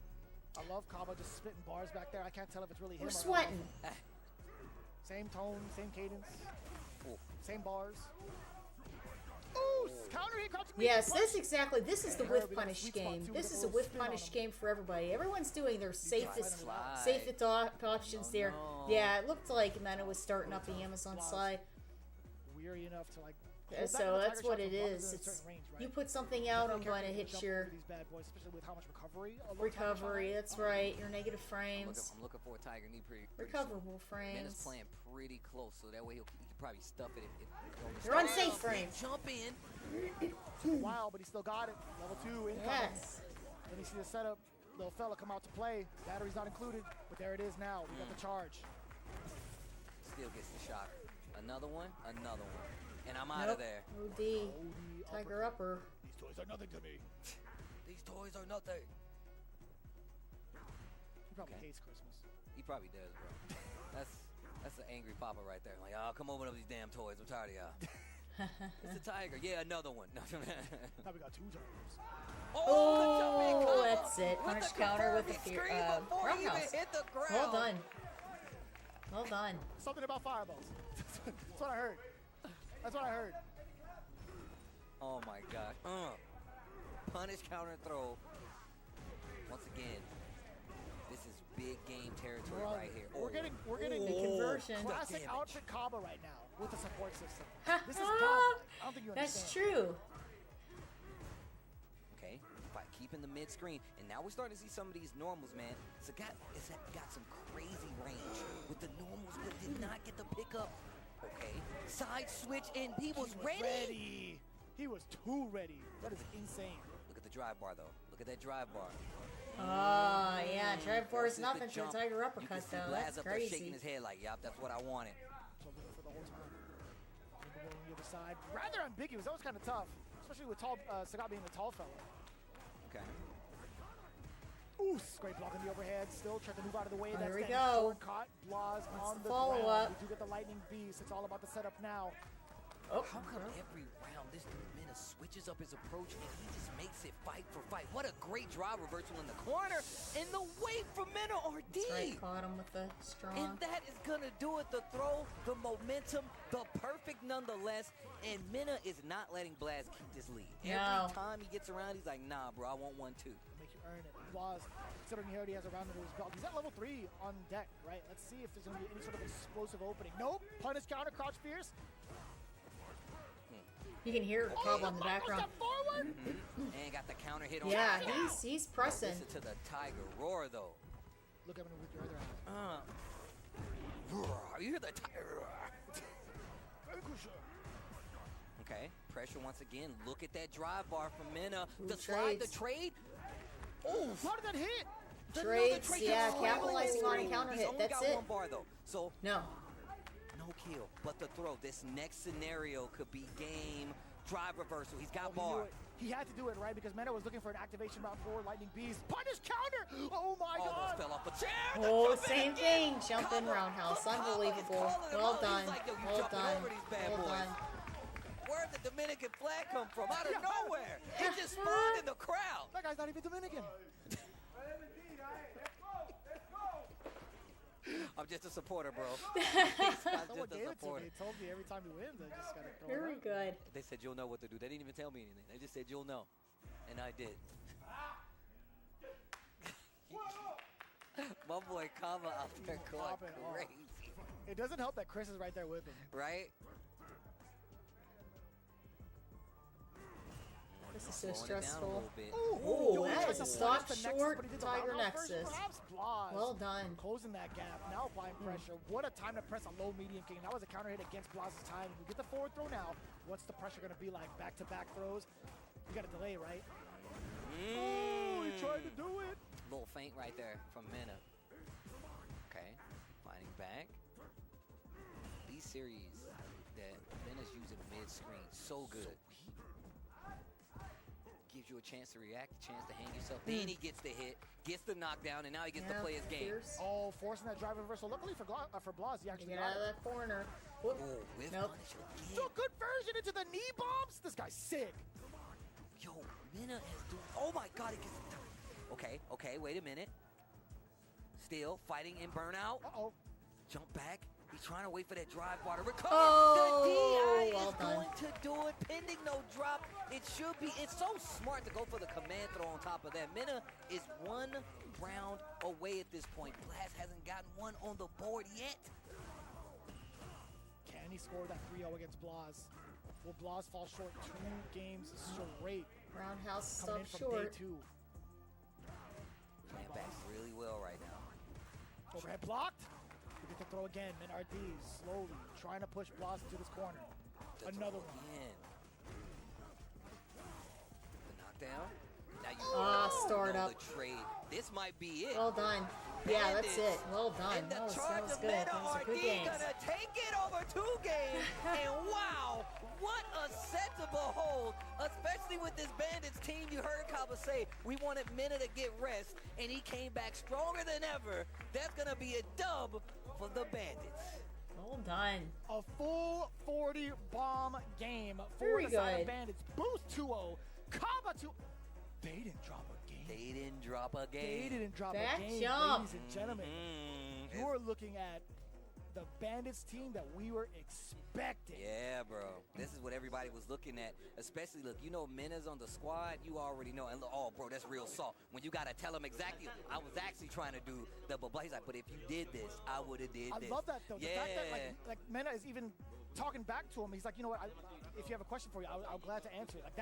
I love Kaba just spitting bars back there. I can't tell if it's really him. We're sweating. Same tone, same cadence, same bars. Ooh, Counter hit, crouching Yes, punch. this exactly. This is the Yeah, whiff we got a punish sweet spot, game. too, This with a is a little whiff spin on punish him. game for everybody. Everyone's doing their safest Slide. options Oh, there. no. Yeah, it looked like Mena was starting up the Amazon slide. Weary enough to like. Yeah, hold back so the that's Tiger what Shot it from Blanca is. within a It's, certain range, right? you put something out, I'm Definitely going to character hit can jump your over these bad boys, especially with how much recovery. a low Tiger Shot recovery. has. That's right. Your negative I'm frames. looking for a Tiger knee pretty soon. Recoverable Mena's frames. playing pretty close, so that way he can probably stuff it. They're unsafe frames. Jump in. Took a while, but he still got it. Level 2 incoming. Yes. Then you see the setup. Little fella come out to play. Battery's not included, but there it is now. We got the charge. Still gets the shock. Another one. And I'm out of Nope. there. OD. Tiger upper. These toys are nothing to me. These toys are nothing. He probably Okay. hates Christmas. He probably does, bro. That's an angry papa right there. Like, oh, come open up these damn toys. I'm tired of y'all. It's a tiger. Yeah, another one. Now we got 2 tigers. Oh, that's it. Punish the counter with the confirming fear, screen before he even roundhouse. hit the ground. Well done. Well done. Something about fireballs. That's what I heard. That's what I heard. Oh my gosh. Punish counter throw. Once again, this is big game territory Bro, right here. We're getting The conversion. classic damage. outfit Kaba right now with the support system. Ha This is ha. Kaba. I don't think you That's understand. true. Okay, keeping the mid screen, and now we're starting to see some of these normals, man. It's got some crazy range with the normals, but did not get the pickup. Okay, side switch, and he was ready. He was too ready. That is insane. Look at the drive bar though. Look at that drive bar. Oh, yeah. Drive force Forces the nothing to a jump. Tiger You can uppercut, see though. Blaz That's up there shaking crazy. his head like, yup, that's what I wanted. So looking for the whole time. Nimble on the other side. Rather ambiguous. That was kind of tough, especially with tall Sagat being a tall fella. Okay. Oof, great block on the overhead. Still trying to move out of the way. There That's we that go. short caught. Blaz on the the follow-up? ground. We do get the lightning beast. It's all about the setup now. Oh, How come every round this Mina switches up his approach and he just makes it fight for fight? What a great drive reversal in the corner, and the wait from Mina RD. right, caught him with the strong. And that is gonna do it. The throw, the momentum, the perfect nonetheless. And Mina is not letting Blaz keep this lead. No. Every time he gets around, he's like, nah, bro, I want one too. Make you earn it. Blaz, considering he already has a round under his belt. He's at level 3 on deck, right? Let's see if there's going to be any sort of explosive opening. Nope. Punish counter, crouch fierce. You can hear Kaba in the background. Step forward. And got the counter hit on Yeah, the he's pressing. Listen to the Tiger roar, though. Look at him with your other hand. Roar. You hear the Tiger roar. Okay, pressure once again. Look at that drive bar from Mina. The slide, the trades. trade. Oh, how did that hit? Trades, yeah, capitalizing on a counter He's hit. only That's got it. one bar though, so No. no kill. But the throw. This next scenario could be game. Drive reversal. He's got He knew bar. it. He had to do it, right? Because Mena was looking for an activation round 4, Lightning Beast. Punish counter! Oh my Almost god! fell off a chair. Oh, The same jump thing. in. Jump in Kaba. roundhouse. Kaba is Unbelievable. calling him Well out. done. He's like, yo, you Well jumping done. over these bad Well boys. done. Where'd the Dominican flag come from? Out of nowhere. It just spawned in the crowd. That guy's not even Dominican. I'm just a supporter, bro. I'm Someone just a gave it to me. supporter. He told me every time he wins, I just gotta throw Very it out. good. They said you'll know what to do. They didn't even tell me anything. They just said you'll know. And I did. My boy Kaba out there going Popping off. crazy. It doesn't help that Chris is right there with him. Right? This is so Slowing it down a stressful. little bit. Ooh, Yo, he that tried is to a punish stock the Nexus, short but he did the Tiger roundhouse version. Nexus. Perhaps Blaz Well done. closing that gap. Now applying pressure. What a time to press a low medium king. That was a counter hit against Blaz's time. We get the forward throw now. What's the pressure going to be like? Back-to-back throws. You got a delay, right? Oh, he tried to do it. Little feint right there from Mina. Okay, fighting back. These series that Mina's using mid-screen, so good. Gives you a chance to react, a chance to hang yourself. Then he gets the hit, gets the knockdown, and now he gets to play his game. Fierce. Oh, forcing that drive reversal. Luckily for Blaz, he actually Get got out of it. that corner. Whoop. Oh, with Nope. punish again. So good version into the knee bombs. This guy's sick. Yo, Mina is doing. Oh my God, it gets. Okay, wait a minute. Still fighting in burnout. Uh-oh. Jump back. He He's trying to wait for that drive water. Recover. Oh, the DI well is done. going to do it. Pending no drop. It should be. It's so smart to go for the command throw on top of that. Mena is 1 round away at this point. Blast hasn't gotten one on the board yet. Can he score that 3-0 against Blas? Will Blas fall short 2 games straight? Roundhouse Coming in stopped from short. day 2. Playing back really well right now. Overhead blocked. We get the throw again. Menard slowly trying to push Blas into this corner. The Another throw one. again. The knockdown. Now you Start know up. the trade. This might be it. Well done. Yeah, that's Bandits. it. Well done. And the That was charge of good. Mena That was a good RD game. gonna take it over 2 games. And wow, what a set to behold, especially with this Bandits team. You heard Kaba say, we wanted Mena to get rest, and he came back stronger than ever. That's gonna be a dub for the Bandits. Well done. A full 40 bomb game for Very the side good. of Bandits. Boost 2-0. Kaba 2. They didn't drop a game. They didn't drop a game. They didn't drop Back a game, jump. ladies and gentlemen. Mhm. You're looking at the Bandits team that we were expecting. Yeah, bro. This is what everybody was looking at. Especially, look, you know Mena's on the squad. You already know. And look, oh, bro, that's real salt. When you got to tell him exactly. I was actually trying to do the blah. He's like, but if you did this, I would have did I this. love that, though. The Yeah. fact that, like Mena is even talking back to him. He's like, you know what? If you have a question for you, I'm glad to answer it. Like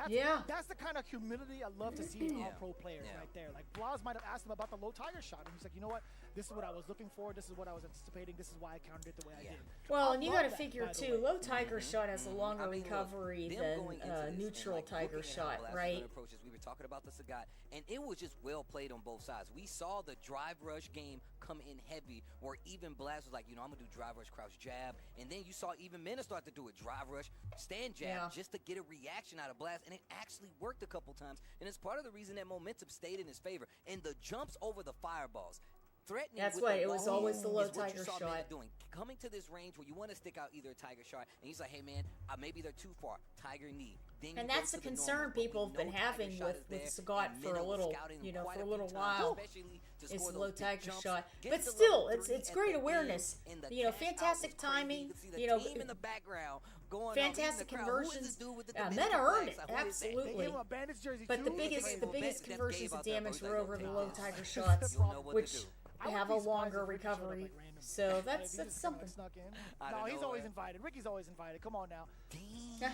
that's the kind of humility I love to see in all pro players right there. Like Blas might have asked him about the low tiger shot, and he's like, you know what? This is what I was looking for. This is what I was anticipating. This is why I countered it the way I did. Well, I and you love got to that, figure by the too, way. low tiger shot has a longer I mean, look, recovery them than going into this and, neutral like, tiger looking at how shot, Blast was right? gonna approach this, we were talking about the Sagat, and it was just well played on both sides. We saw the drive rush game come in heavy, where even Blast was like, you know, I'm gonna do drive rush, crouch jab, and then you saw even Mena start to do it, drive rush, stand jab, just to get a reaction out of Blast, and it actually worked a couple times, and it's part of the reason that momentum stayed in his favor. And the jumps over the fireballs. Threatening That's with why the it was long always the low is what tiger you saw Mena shot. doing. Coming to this range where you want to stick out either a tiger shot, and he's like, hey man, maybe they're too far. Tiger knee. Then And you go that's the to the concern normal, but we people have been know tiger having shot with is there, Sagat and for Mena a was little, scouting you know, quite for a few little times, while. especially to It's score the those low big tiger jumps, shot, get but the still, level it's 3 it's at great the end, awareness. and the You know, cash out was fantastic crazy. timing. You could see the You know, team in the background going off, fantastic even the crowd. Who is conversions. this dude with the Yeah, Dominican Mena earned flags? it, Like, who is that? They absolutely. gave him a Bandits jersey But the too. biggest Hey, the well, biggest Steph conversions gave of out that, damage bro. were He's over like, the "Take low this." tiger You shots, don't know what to which do. I have wouldn't a be surprised longer if Ricky showed up, recovery. like, randomly. So Like, that's he that's just kinda, something. Snuck in. Out No, of he's always nowhere. invited. Ricky's always invited. Come on now. Damn.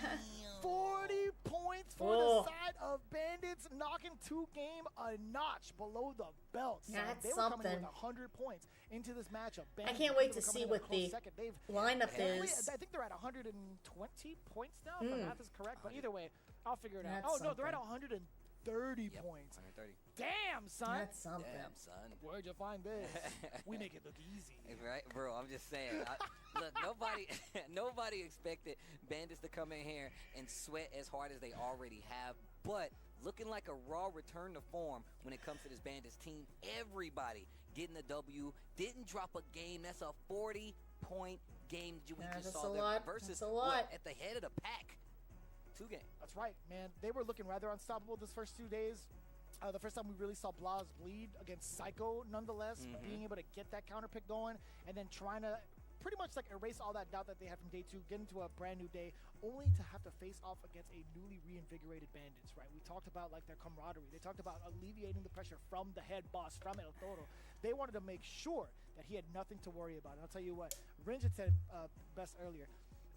40 points for Oh. the side of Bandits, knocking 2-game a notch below the belt. son. That's they were coming in something. with 100 points into this matchup. I Bandits can't were wait to coming see in a what close the second. They've lineup only- is. I think they're at 120 points now, if the math is correct. But either way, I'll figure it out. That's Oh, no, they're at something. 130 Yep, points. 130. Damn, son. That's something. Damn, son. Where'd you find this? We make it look easy. Right, bro. I'm just saying. Look, nobody expected Bandits to come in here and sweat as hard as they already have. But looking like a raw return to form when it comes to this Bandits team. Everybody getting a W. Didn't drop a game. That's a 40-point game that we just That's saw a there lot. versus That's a lot. what, at the head of the pack. 2 games. That's right, man. They were looking rather unstoppable this first 2 days. The first time we really saw Blas bleed against Psycho, nonetheless, being able to get that counter pick going and then trying to pretty much like erase all that doubt that they had from day 2, get into a brand new day, only to have to face off against a newly reinvigorated Bandits, right? We talked about like their camaraderie. They talked about alleviating the pressure from the head boss, from El Toro. They wanted to make sure that he had nothing to worry about. And I'll tell you what, Ringe had said best earlier.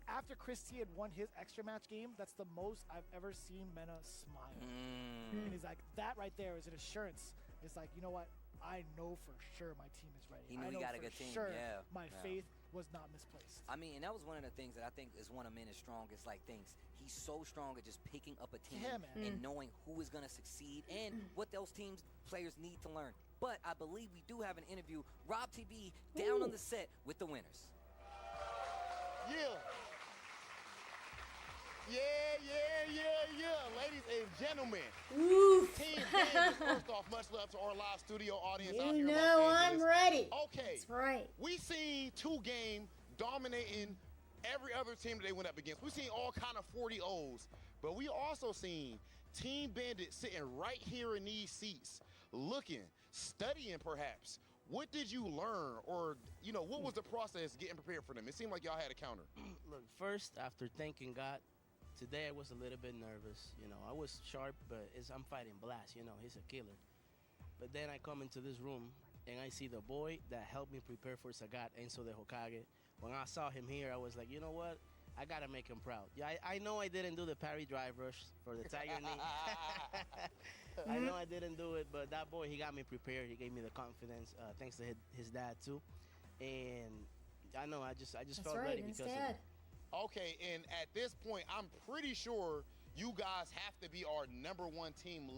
After Christie had won his extra match game, that's the most I've ever seen Mena smile. And he's like, that right there is an assurance. It's like, you know what? I know for sure my team is ready. He knew I he know got a for good team, sure yeah. my Yeah. faith was not misplaced. I mean, and that was one of the things that I think is one of Mena's strongest things. He's so strong at just picking up a team Yeah, man. and knowing who is going to succeed and what those teams players need to learn. But I believe we do have an interview. Rob TV down on the set with the winners. Yeah. Ladies and gentlemen, Oof. Team Bandits, first off, much love to our live studio audience out You here in know Los I'm Angeles. ready. Okay. That's right. We seen 2-game dominating every other team that they went up against. We seen all kind of 40-0s, but we also seen Team Bandit sitting right here in these seats, looking, studying perhaps, What did you learn, or what was the process getting prepared for them? It seemed like y'all had a counter. Look, first, after thanking God, today I was a little bit nervous. I was sharp, but I'm fighting Blast. He's a killer. But then I come into this room, and I see the boy that helped me prepare for Sagat, Enzo de Hokage. When I saw him here, I was like, you know what? I got to make him proud. Yeah, I know I didn't do the parry drive rush for the Tiger knee. I know I didn't do it, but that boy, he got me prepared. He gave me the confidence, thanks to his dad, too. And I know, I just felt ready because of it. Okay, and at this point, I'm pretty sure you guys have to be our #1 team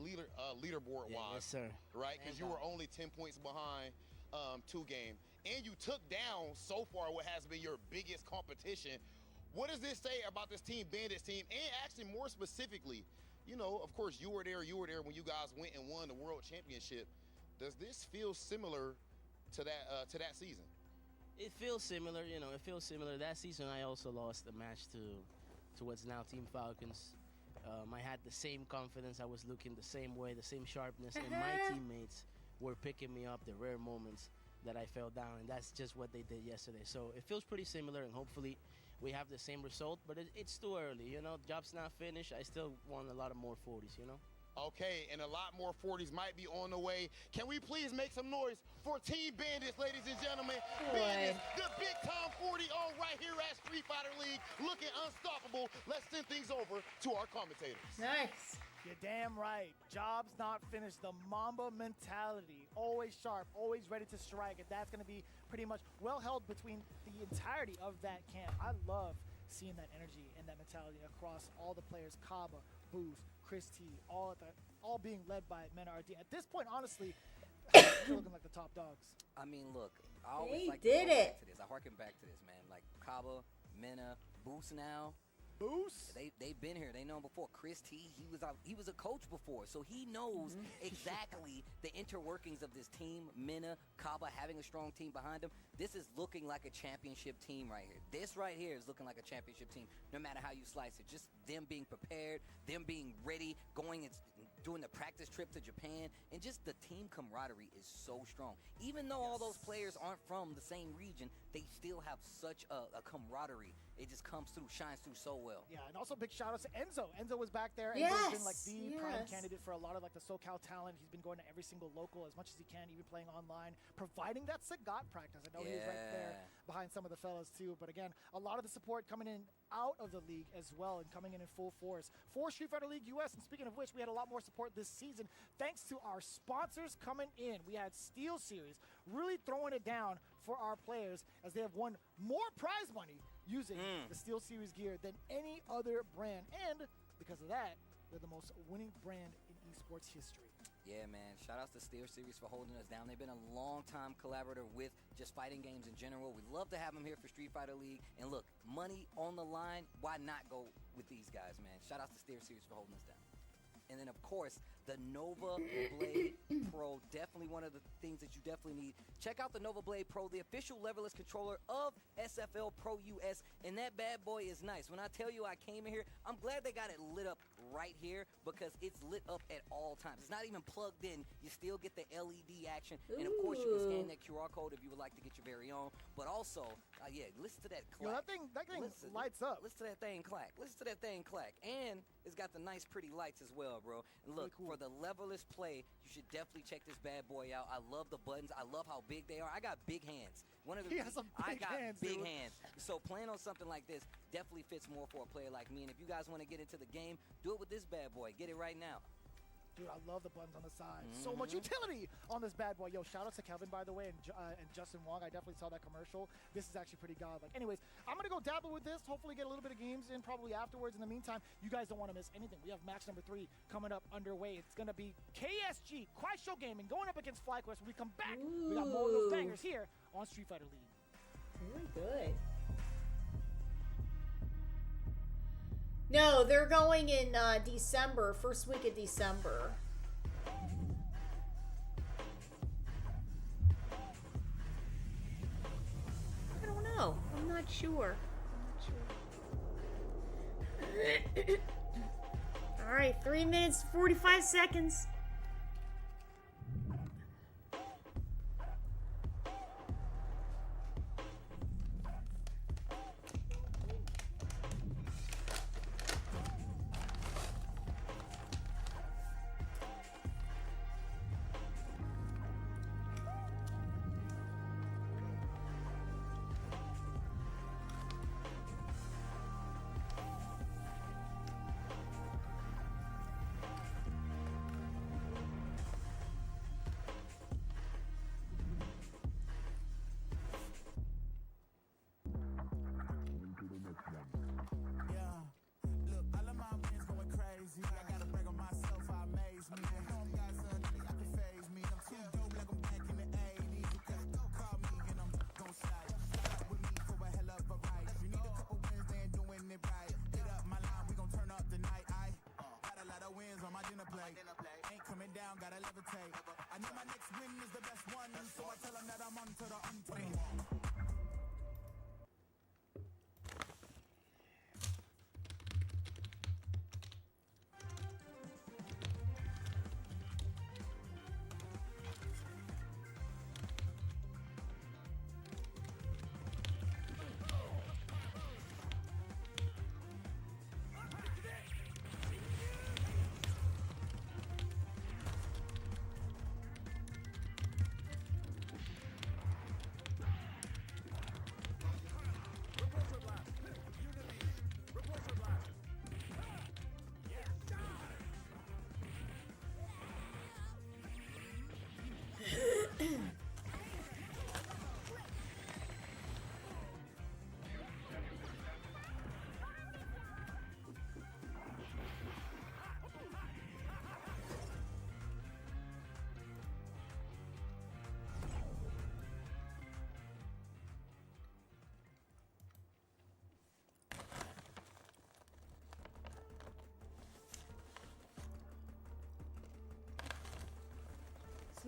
leaderboard-wise. Yes, sir. Right? Because you were only 10 points behind 2Game. And you took down, so far, what has been your biggest competition. What does this say about this Team Bandits team? And actually, more specifically, of course, you were there when you guys went and won the World Championship. Does this feel similar to that season? It feels similar, it feels similar. That season, I also lost a match to what's now Team Falcons. I had the same confidence. I was looking the same way, the same sharpness, and my teammates were picking me up the rare moments that I fell down, and that's just what they did yesterday. So it feels pretty similar, and hopefully we have the same result, but it's too early, Job's not finished. I still want a lot of more 40s, Okay, and a lot more 40s might be on the way. Can we please make some noise for Team Bandits, ladies and gentlemen? Bandits, the big-time 40 on right here at Street Fighter League, looking unstoppable. Let's send things over to our commentators. Nice. You're damn right. Job's not finished. The Mamba mentality. Always sharp, always ready to strike. And that's going to be pretty much well held between the entirety of that camp. I love seeing that energy and that mentality across all the players. Kaba, Booth, Chris T, all being led by Men RD. At this point, honestly, they're looking like the top dogs. I mean, look, I always They like did to go it. back to this. I harken back to this, man. Like Kaba, Mena, Boost now. Boost? They've been here. They know him before. Chris T, he was a coach before, so he knows exactly the interworkings of this team. Mena, Kaba having a strong team behind them. This is looking like a championship team right here. This right here is looking like a championship team, no matter how you slice it. Just them being prepared, them being ready, going and doing the practice trip to Japan, and just the team camaraderie is so strong. Even though all those players aren't from the same region, they still have such a camaraderie. It just comes through, shines through so well. Yeah, and also big shout out to Enzo. Enzo was back there. Yes, Enzo's been like the prime yes. candidate for a lot of like the SoCal talent. He's been going to every single local as much as he can, even playing online, providing that Sagat practice. I know he was right there behind some of the fellas too. But again, a lot of the support coming in out of the league as well and coming in full force for Street Fighter League US. And speaking of which, we had a lot more support this season thanks to our sponsors coming in. We had Steel Series really throwing it down for our players as they have won more prize money using the Steel Series gear than any other brand. And because of that, they're the most winning brand in esports history. Yeah, man. Shout outs to Steel Series for holding us down. They've been a long-time collaborator with just fighting games in general. We love to have them here for Street Fighter League. And look, money on the line, why not go with these guys, man? Shout outs to Steel Series for holding us down. And then, of course, the Nova Blade Pro, definitely one of the things that you definitely need. Check out the Nova Blade Pro, the official leverless controller of SFL Pro US, and that bad boy is nice. When I tell you I came in here, I'm glad they got it lit up right here because it's lit up at all times. It's not even plugged in. You still get the LED action, and of course, you can scan that QR code if you would like to get your very own. But also, yeah, listen to that clack. Yo, that thing lights up. Listen to that thing clack. Listen to that thing clack. And it's got the nice, pretty lights as well, bro. And look, for the levelless play, you should definitely check this bad boy out. I love the buttons. I love how big they are. I got big hands. He has some big hands, big dude. hands. So playing on something like this definitely fits more for a player like me. And if you guys want to get into the game, do it with this bad boy. Get it right now. Dude, I love the buttons on the side. So much utility on this bad boy. Yo, shout out to Kelvin, by the way, and Justin Wong. I definitely saw that commercial. This is actually pretty godlike. Anyways, I'm going to go dabble with this, hopefully get a little bit of games in probably afterwards. In the meantime, you guys don't want to miss anything. We have match number 3 coming up underway. It's going to be KSG, Quaisho Gaming, going up against FlyQuest. When we come back, we got more of those bangers here on Street Fighter League. Really good. No, they're going in December, first week of December. I don't know. I'm not sure. All right, 3 minutes, 45 seconds.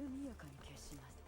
速やかに消します。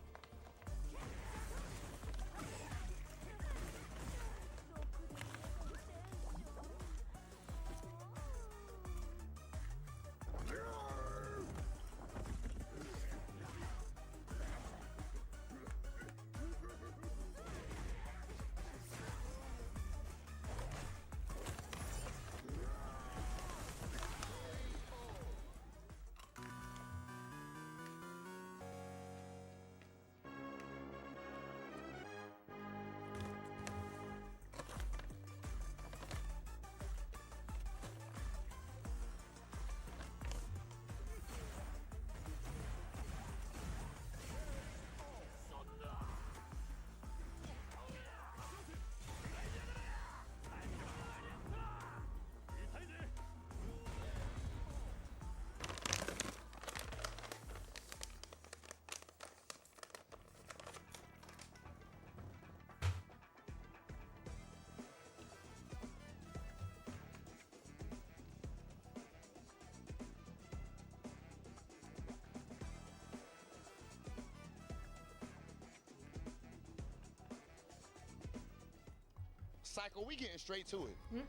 Psycho, we getting straight to it.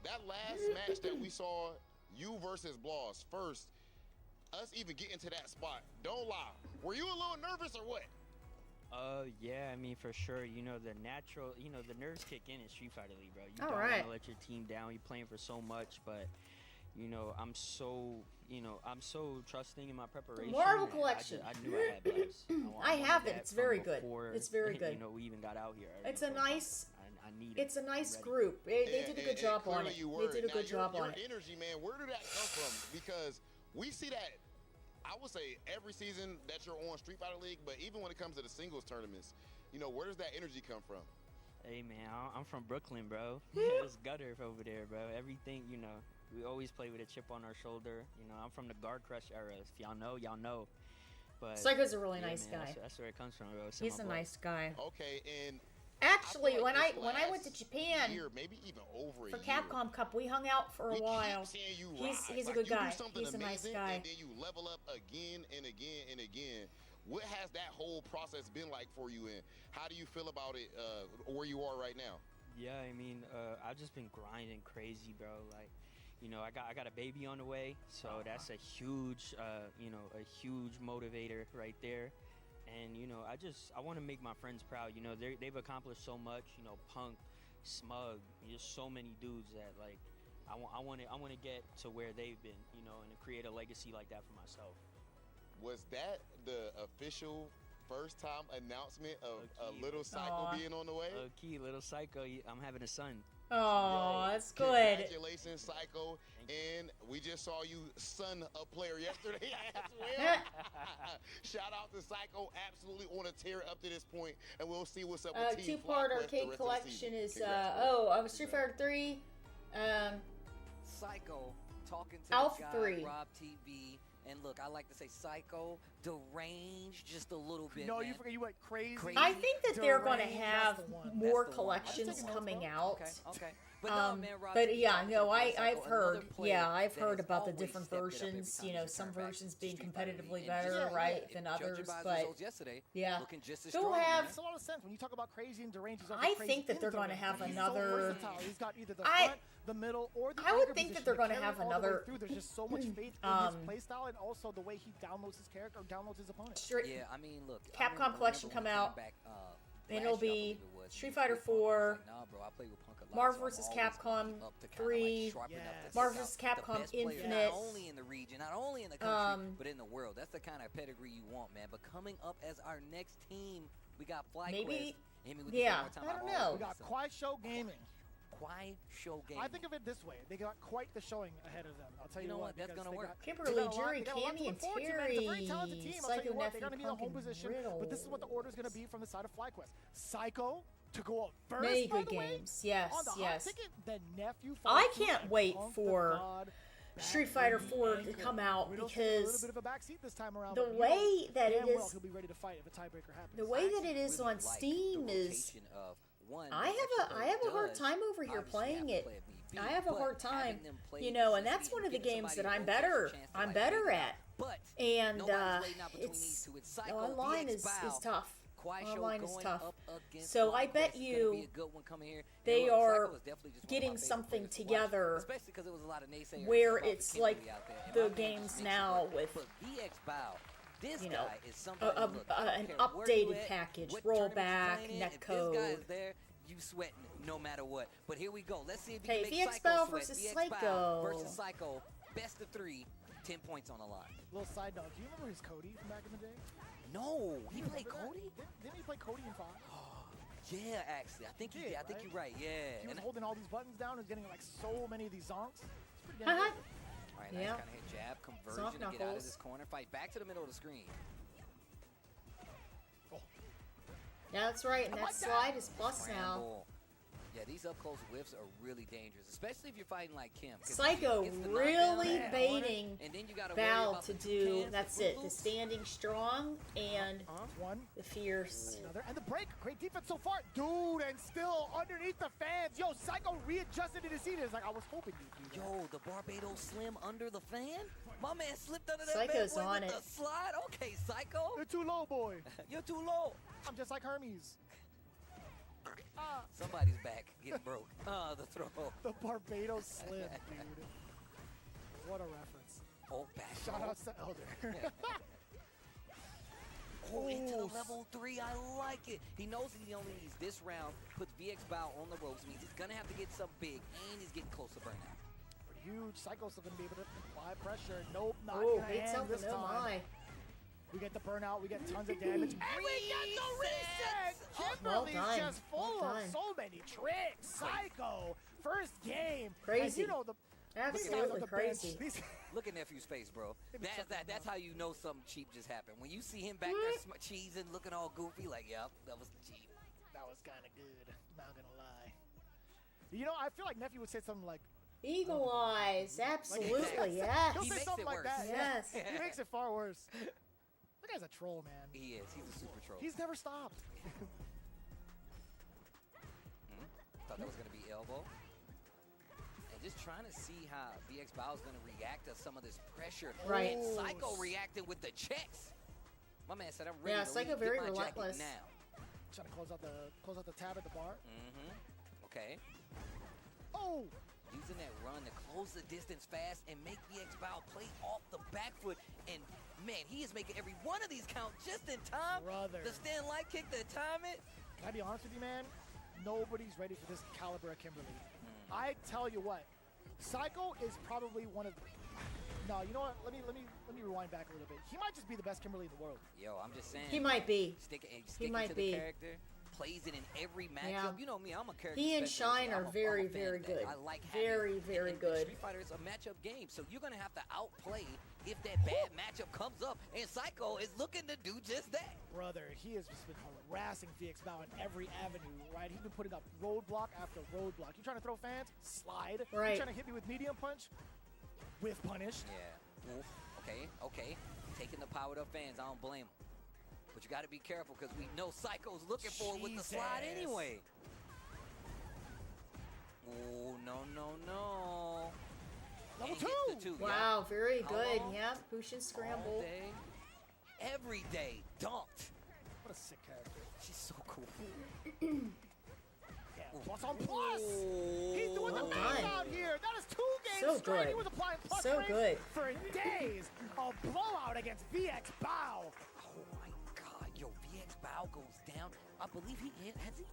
That last match that we saw, you versus Bloss, first, us even getting to that spot, don't lie. Were you a little nervous or what? Yeah, I mean, for sure. You know, the nerves kick in Street Fighter League, bro. You All don't right. want to let your team down. You're playing for so much, but, you know, I'm so trusting in my preparation. Marvel and Collection. I knew I had Blast. I have wanted it. that It's very from good. before, It's very good. You know, we even got out here. It's a nice. I need it. It's a nice I'm ready. group. They did a good job on clearly it. you They were. did a Now, good job on it. Your energy, man, where did that come from? Because we see that, I would say, every season that you're on Street Fighter League, but even when it comes to the singles tournaments, you know, where does that energy come from? Hey, man, I'm from Brooklyn, bro. It's gutter over there, bro. Everything, you know, we always play with a chip on our shoulder. You know, I'm from the Guard Crush era. If y'all know, y'all know. But Psycho's a really yeah, nice man, guy. That's where it comes from, bro. It's in He's my a blood. nice guy. Okay, and Actually, I feel like when I went to this Japan year, maybe even over for a year, Capcom Cup, we hung out for a we while. keep seeing you He's rise. a Like, good you do guy. something He's a nice amazing, guy. and then you level up again and again and again. What has that whole process been like for you, and how do you feel about it where you are right now? Yeah, I mean, I've just been grinding crazy, bro. Like, you know, I got a baby on the way, so that's a huge, you know, a huge motivator right there. And you know, I want to make my friends proud. You know, they've accomplished so much. You know, Punk, Smug, just so many dudes that like, I want to get to where they've been. You know, and to create a legacy like that for myself. Was that the official first time announcement of Low-key. a little Psycho Aw. being on the way? Key, little Psycho, I'm having a son. Oh, that's good. Congratulations, Psycho. And we just saw you son a player yesterday as well. Shout out to Psycho, absolutely on a tear up to this point, and we'll see what's up with Team Two-part FlyQuest the arcade rest of the collection season. is Congrats. Street Fighter 3, Psycho talking to Alpha the guy, 3. Rob TV. And look, I like to say Psycho, deranged just a little bit. No, man. you forget you went crazy. I think that they're going to Deranged, have that's the one. more That's the one. collections I'm taking coming notes, out. Okay. But no, man, Rob but TV yeah, talking to no, the player, I've Psycho, heard, another player yeah, I've that heard has about the always different stepped it up every versions. time You he's know, some returned back versions to being Street Fighter competitively League. And better, just- right, yeah, than judging others. by his But results yesterday, yeah, looking just as Still strong, have- man. Makes a lot of sense when you talk about crazy and deranged. He's also I crazy think that in they're going to deranged. have He's another. So versatile. He's got either the I- front, the middle, or the I would anchor think that position. they're He gonna carries have all the way another- through. There's just so much faith in his play style and also the way he downloads his character or downloads his opponent. Yeah, I mean, look. Capcom Collection come out, and it'll be Street Fighter 4, Marvel vs. Capcom 3, Marvel vs. Capcom Infinite. Not only in the region, not only in the country, but in the world. That's the kind of pedigree you want, man. But coming up as our next team, we got FlyQuest. Maybe, Hit me with the yeah, one more time. I don't I've always know. We got listened. Quiet Show Gaming. Quiet Show Gaming. I think of it this way: they got quite the showing ahead of them. I'll tell you, You know what? because That's gonna they work. got- Kimberly, they got a lot- Jury, they got a lot to Cammy, look and forward to, man. It's a very talented Terry, team. I'll tell you Psycho what, they're Nephew, going to be in the home Pumpkin position, Riddle. but this is what the order is going to be from the side of FlyQuest. Psycho to go up first. Many by good the way, games. Yes, on the hot yes. ticket, then Nephew. I follows suit, can't and wait Punk the for God Street back Fighter in the 4 to ankle. come out Riddle's taking a little because bit of a backseat this time around, the but you way know that it damn well is- he'll be ready to fight if a tiebreaker happens. the way that it is Really on like Steam the is. rotation of one I that have a player hard does time over here obviously playing have to it. play at VP, I have a but hard time, having them play you know, and CC that's one of the giving games that somebody I'm a rotation better. chance to, I'm like, better figure at. out But And nobody's waiting out between these it's two. It's the Psycho, online VX is Bao. tough. Kuaishou Online is going tough. up against So I FlyQuest. bet It's gonna you be a good one coming here. they And look, are Psycho is definitely just one of my getting favorite something players to watch, together especially because there was a lot of naysayers where about the it's Kimberly like out there. And the my man games just makes it now work. with, But VX Bao, this you guy know, is somebody. Look, I don't an care where you updated at, package, what tournament you rollback, playing in, net if this guy code. is there, you sweating no matter what. But here we go. Let's see if you Okay, can make VX Psycho Bao sweat. versus VX Psycho. Bao versus Psycho. Best of 3, 10 points on the line. Little side note, do you remember his Cody from back in the day? No, he You played remember that? Cody? Didn't he play Cody in 5? Yeah, actually, I think He did, I think right? you're right. Yeah. He was And holding all these buttons down and getting like so many of these zonks. It's pretty damn Uh-huh. good. all right, nice Yeah. kind of hit jab, conversion Soft to get out of knuckles. this corner. Fight back to the middle of the screen. Yeah, that's right. And I that like that. slide is plus now. Scramble. Yeah, these up close whiffs are really dangerous, especially if you're fighting like Kim. 'cause if Psycho she gets the really knockdown in that corner, baiting and then you gotta worry Bao about to the do, toucans, that's the it, the Fruit standing strong and One. the fierce. Another. And the break. Great defense so far. Dude, and still underneath the fans. Yo, Psycho readjusted in his seat. It's like, I was hoping you'd do that. Yo, the Barbados Slim under the fan? My man slipped under that Psycho's bad boy on with it. the slide. Okay, Psycho. You're too low, boy. You're too low. I'm just like Hermes. Somebody's back getting broke. The throw. The Barbados Slim, dude. What a reference. Oh, back Shout row. outs to Elder. Oh, into the Oh, level 3. I like it. He knows he only needs this round. Puts VX Bao on the ropes. Means he's going to have to get something big. And he's getting close to burnout. Pretty huge. Psycho's still going to be able to apply pressure. Nope, not Oh, gonna big hand something, this oh time. my. We get the burnout. We get tons of damage. And we get the reset! Well Kimberly's done. just full Well of done. so many tricks. Psycho. First game. And Crazy. you know, the Absolutely the crazy. bench, these- Look at Nephew's face, bro. Give me something, That's how you know something cheap just happened. When you see him back there cheesing, looking all goofy, like, yep, that was cheap. that was kind of good. Not going to lie. You know, I feel like Nephew would say something like, Eagle eyes, absolutely, yes. He'll He say makes something it like worse. that. Yes. Yeah. He makes it far worse. That guy's a troll, man. He is. He's a super troll. He's never stopped. Thought that was going to be elbow. And just trying to see how VX Bao is going to react to some of this pressure. Right. And Psycho reacting with the checks. My man said, I'm ready Yeah, to Psycho leave. very Get my jacket relentless. now. Trying to close out the tab at the bar. Okay. Oh! Using that run to close the distance fast and make VX Bao play off the back foot. And man, he is making every one of these count just in time. Brother. The stand light kick, the time it. Can I be honest with you, man? Nobody's ready for this caliber of Kimberly. I tell you what, Psycho is probably one of the... No, you know what? Let me rewind back a little bit. He might just be the best Kimberly in the world. Yo, I'm just saying. He might be. Sticking might to be. the character. Plays it in every matchup. Yeah. You know me, I'm a character. He and specialist. Shine I'm are a- I'm a very, fan very of that. good. I like Very, very and good. Street Fighter is a matchup game, so you're gonna have to outplay if that bad matchup comes up. And Psycho is looking to do just that. Brother, he has just been harassing VX Bao in every avenue, right? He's been putting up roadblock after roadblock. You trying to throw fans? Slide. Right. You trying to hit me with medium punch? With punish. Yeah. Oof. Okay. Taking the power to fans, I don't blame him. But you got to be careful because we know Psycho's looking for it with the slide Jesus. anyway. Oh, no. Level And gets two. the yeah. Wow, very How good. long? Yeah, push and All scramble. day, every day, dunked. What a sick character. She's so cool. Yeah, plus on plus. He's doing the Well math done. out here. That is 2 games So straight. good. He was applying plus So rates good. for days. A blowout against VX Bao. Oh my God, yo, VX Bao goes down. I believe he hasn't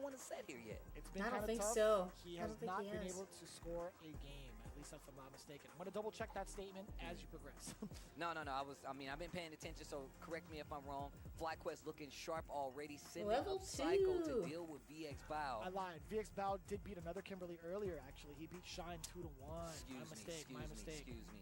won a set here yet. It's been I don't kinda think tough. so. He I has don't think not he been has. able to score a game, at least if I'm not mistaken. I'm going to double check that statement as you progress. No. I've been paying attention, so correct me if I'm wrong. FlyQuest looking sharp already, sending Level up Psycho to 2. deal with VX Bao. I lied. VX Bao did beat another Kimberly earlier, actually. He beat Shine 2-1. My mistake. Excuse me.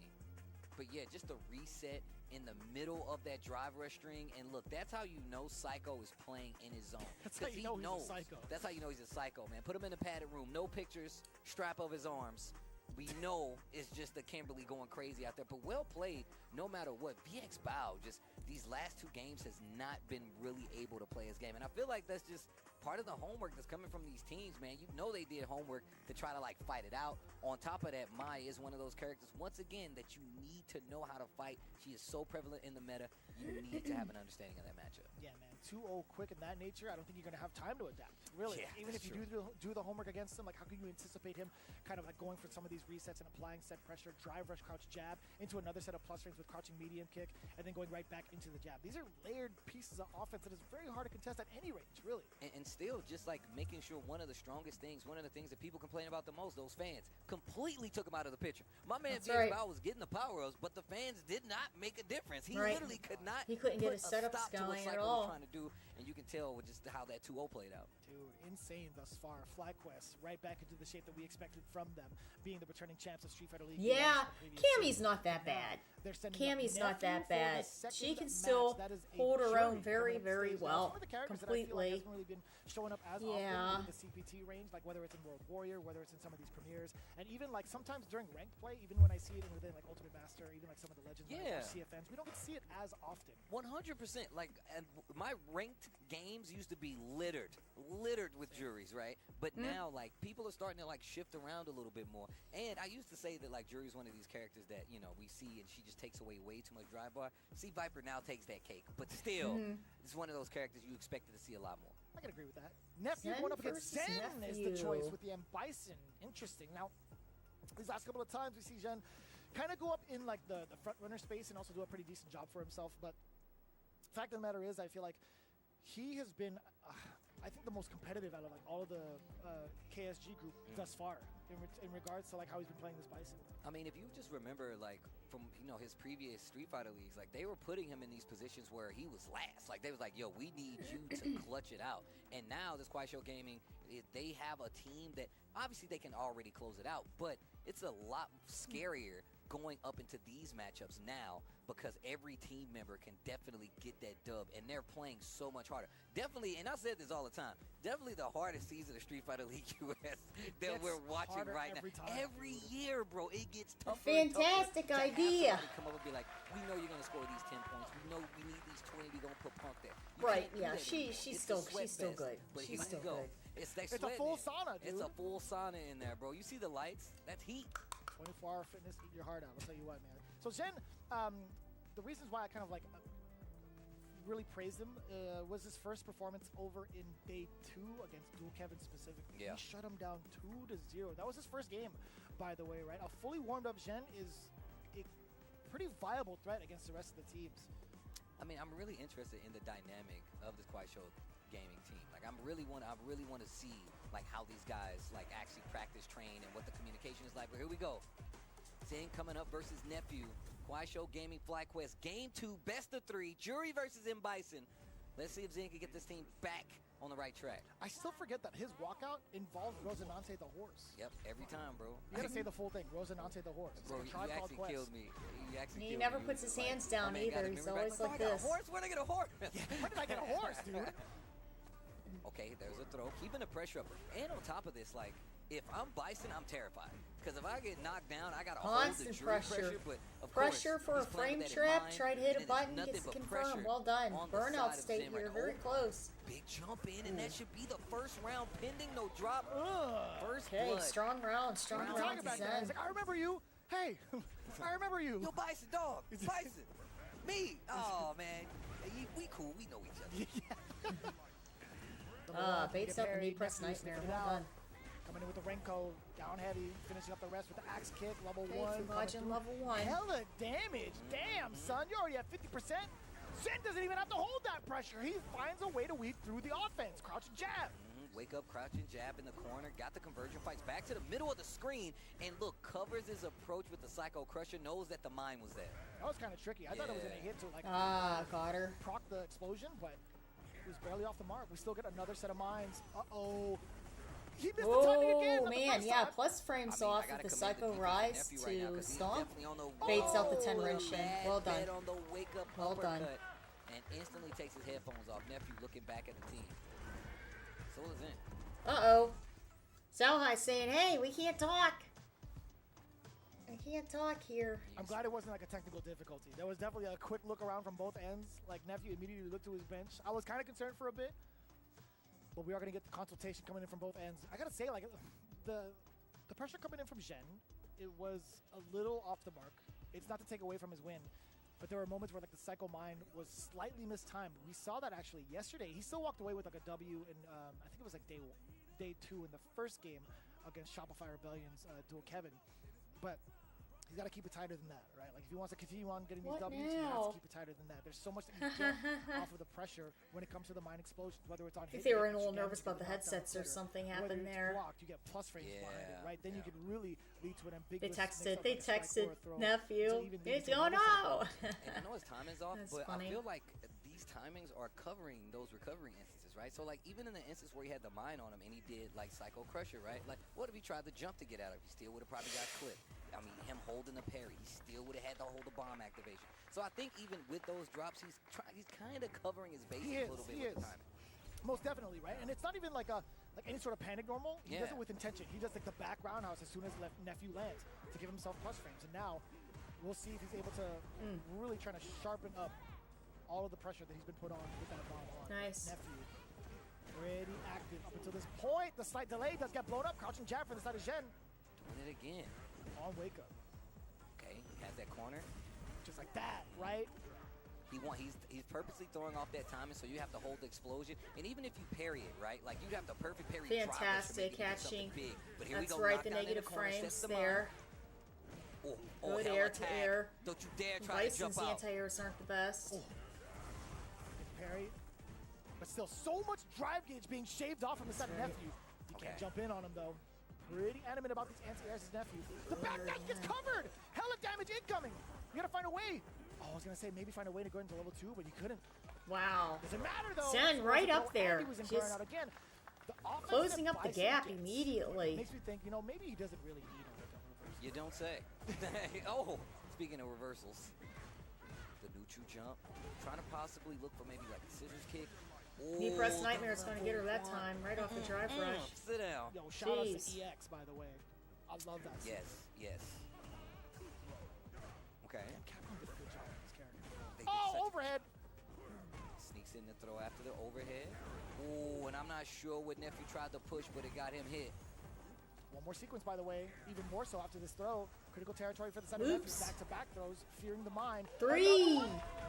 But yeah, just the reset in the middle of that drive rush string. And look, that's how you know Psycho is playing in his zone. That's how 'Cause you he know he's a knows. psycho. That's how you know he's a psycho, man. Put him in a padded room. No pictures. Strap of his arms. We know it's just the Kimberly going crazy out there. But well played, no matter what. VX Bao just these last 2 games has not been really able to play his game. And I feel like that's just part of the homework that's coming from these teams, man, you know they did homework to try to, like, fight it out. On top of that, Mai is one of those characters, once again, that you need to know how to fight. She is so prevalent in the meta. You need to have an understanding of that matchup. Yeah, man. 2-0 quick in that nature, I don't think you're going to have time to adapt, really. Yeah, Even if you do the homework against him, like, how can you anticipate him kind of, like, going for some of these resets and applying set pressure, drive, rush, crouch, jab, into another set of plus frames with crouching medium kick, and then going right back into the jab. These are layered pieces of offense that is very hard to contest at any range, really. And still, just, like, making sure one of the strongest things, one of the things that people complain about the most, those fans, completely took him out of the picture. My man Big Bow was getting the power-ups, but the fans did not make a difference. He literally could not He couldn't get his put a setups stop to what going at Psycho was all. trying to do, and you can tell with just how that 2-0 played out. Dude, insane thus far. FlyQuest right back into the shape that we expected from them, being the returning champs of Street Fighter League. Yeah, US the previous Cammy's season. not that bad. They're sending Cammy's up not that Nephew for the bad. second She can match. still That is a hold her own jury very, coming up very stage. Now, well. it's one of the characters that I feel like Completely. hasn't really been showing up as Yeah. often in the CPT range, like whether it's in World Warrior, whether it's in some of these premieres, and even like sometimes during ranked play, even when I see it within like Ultimate Master, even like some of the Legends Yeah. or CFNs, we don't get to see it as often. 100%. Like, and my ranked games used to be littered with juries, right? But now, like, people are starting to, like, shift around a little bit more. And I used to say that, like, Jury's one of these characters that, you know, we see and she just takes away way too much drive bar. See, Viper now takes that cake. But still, it's one of those characters you expected to see a lot more. I can agree with that. Nephew Zen going up against versus Zen is the Nephew. choice with the M. Bison. Interesting. Now, these last couple of times we see Zen kind of go up in like the front runner space and also do a pretty decent job for himself. But fact of the matter is, I feel like he has been, I think, the most competitive out of like all of the KSG group thus far in regards to like how he's been playing this Bison. I mean, if you just remember, like, from, you know, his previous Street Fighter leagues, like, they were putting him in these positions where he was last. Like, they was like, yo, we need you to clutch it out. And now this Kuaishou Gaming, they have a team that, obviously they can already close it out, but it's a lot scarier going up into these matchups now because every team member can definitely get that dub, and they're playing so much harder. Definitely, and I said this all the time, definitely the hardest season of Street Fighter League US that we're watching right now. Every year, bro, it gets tougher. Fantastic and tougher idea. To have somebody come up and be like, we know you're gonna score these 10 points. We know we need these 20. We gonna put Punk there. You Right, can't do yeah, that anymore. she's It's the still sweat fest, good. But She's here still you go. good. It's that It's a sweat full in. sauna, dude. It's a full sauna in there, bro. You see the lights? That's heat. 24-hour fitness, eat your heart out. I'll tell you what, man. So Zen, the reasons why I kind of like really praised him was his first performance over in day 2 against Dual Kevin specifically. Yeah. He shut him down 2-0. That was his first game, by the way, right? A fully warmed up Zen is a pretty viable threat against the rest of the teams. I mean, I'm really interested in the dynamic of this Kuaishou Gaming team. Like, I really want to see like how these guys like actually practice, train, and what the communication is like. But here we go. Zen coming up versus Nephew. Kuaishou Gaming FlyQuest Game 2, best of 3. Jury versus M. Bison. Let's see if Zen can get this team back on the right track. I still forget that his walkout involved Rosinante the horse. Yep, every time, bro. You gotta say the full thing, Rosinante the horse. It's Bro, like a you Tribe Called actually Quest. killed me. You actually He killed never me. puts his Like, hands down my man got either. a He's memory always back. like Oh, I got a this. horse? Where'd I get a horse? When did I get a horse, dude? Okay, there's a throw. Keeping the pressure up. And on top of this, like, if I'm Bison, I'm terrified. Because if I get knocked down, I got to hold the Constant jury pressure. But of Pressure course, for a he's playing frame with that in trap. mind, Try to hit and a it is button. nothing Gets but confirmed. pressure Well done. on the Burnout side of state Zen here. right Very now. close. Big jump in, and that should be the first round pending. No drop. First Okay, blood. strong round. Strong What are you round talking to about, guys? Zen. Like, I remember you. Hey, I remember you. Yo, Bison, dog. Bison. Me. Oh, man. We cool. We know each other. Baits up and he pressed Nightmare. Well done. Coming in with the Renko, down heavy, finishing up the rest with the axe kick, level Okay, 1. Fubajin level 1. Hella damage. Damn, son, you're already at 50%. Zen doesn't even have to hold that pressure. He finds a way to weave through the offense. Crouch and jab. Wake up, crouch and jab in the corner. Got the conversion, fights back to the middle of the screen, and look, covers his approach with the Psycho Crusher, knows that the mine was there. That was kind of tricky. I thought it was going to hit to like got her. proc the explosion, but it was barely off the mark. We still get another set of mines. Uh-oh. He missed the timing again. Oh not the man, first yeah, time. plus frames I mean, I off gotta with the commend Psycho defense of Rise Nephew right now, to 'cause he's stomp. definitely on the Baits out the 10 a ring shin. bad Well done. bet on the wake up Well done. uppercut, and instantly takes his headphones off. Nephew looking back at the team. So is Zen. Uh-oh. Zauhai saying, hey, we can't talk. I can't talk here. I'm glad it wasn't like a technical difficulty. There was definitely a quick look around from both ends. Like, Nephew immediately looked to his bench. I was kind of concerned for a bit. but we are going to get the consultation coming in from both ends. I got to say, like, the pressure coming in from Zhen, it was a little off the mark. It's not to take away from his win, but there were moments where, like, the Psycho Mine was slightly mistimed. We saw that actually yesterday. He still walked away with, like, a W in, I think it was, like, day 2 in the first game against Shopify Rebellion's dual Kevin. But he's got to keep it tighter than that, right? Like, if he wants to continue on getting these W's, he has to keep it tighter than that. There's so much that you get off of the pressure when it comes to the mine explosions, whether it's on I think they were a little nervous about the headsets or something happened there. Blocked, you get plus frames behind it, right? Then you can really lead to an ambiguous. They texted nephew. It's oh no. And I know his timing's off, but funny. I feel like these timings are covering those recovery instances, right? So like even in the instance where he had the mine on him and he did like Psycho Crusher, right? Like what if he tried to jump to get out of it? He still would have probably got clipped. I mean, him holding the parry, he still would have had to hold the bomb activation. So I think even with those drops, he's kind of covering his bases a little bit with the timing. Most definitely, right? And it's not even like any sort of panic normal. He does it with intention. He does like the back roundhouse as soon as nephew lands to give himself plus frames. And now we'll see if he's able to really trying to sharpen up all of the pressure that he's been put on with that bomb on. Nice. Nephew pretty active up until this point. The slight delay does get blown up. Crouching jab for the side of Zhen. Doing it again. On wake up. Okay, he has that corner. Just like that, right? He's purposely throwing off that timing, so you have to hold the explosion. And even if you parry it, right? Like you have the perfect parry. Fantastic catching. Big. But here That's we go, right. The knockdown negative in the corner, frames the there. Good hell air attack. to air. Don't you dare try to jump Bison's out. anti-airs aren't the best. Parry. But still, so much drive gauge being shaved off from the side of nephew. You can't jump in on him though. Pretty adamant about these anti-airs, his nephew. The back dash gets covered! Hella damage incoming! You gotta find a way. Oh, I was gonna say maybe find a way to go into level 2, but you couldn't. Wow. Doesn't matter though. Zhen right up there. Just Again. The Closing up the gap immediately. Makes me think, maybe he doesn't really need a reversal. You don't say. Oh, speaking of reversals, the neutral jump. Trying to possibly look for maybe like a scissors kick. Knee press nightmare is going to get her that time, right off the drive rush. Sit down. Yo, shout out to EX, by the way. I love that. Yes. Okay. Capcom did a good job with this character. Overhead. Sneaks in the throw after the overhead. Oh, and I'm not sure what nephew tried to push, but it got him hit. One more sequence, by the way. Even more so after this throw. Critical territory for the side of nephew. Back-to-back throws, fearing the mine. 3.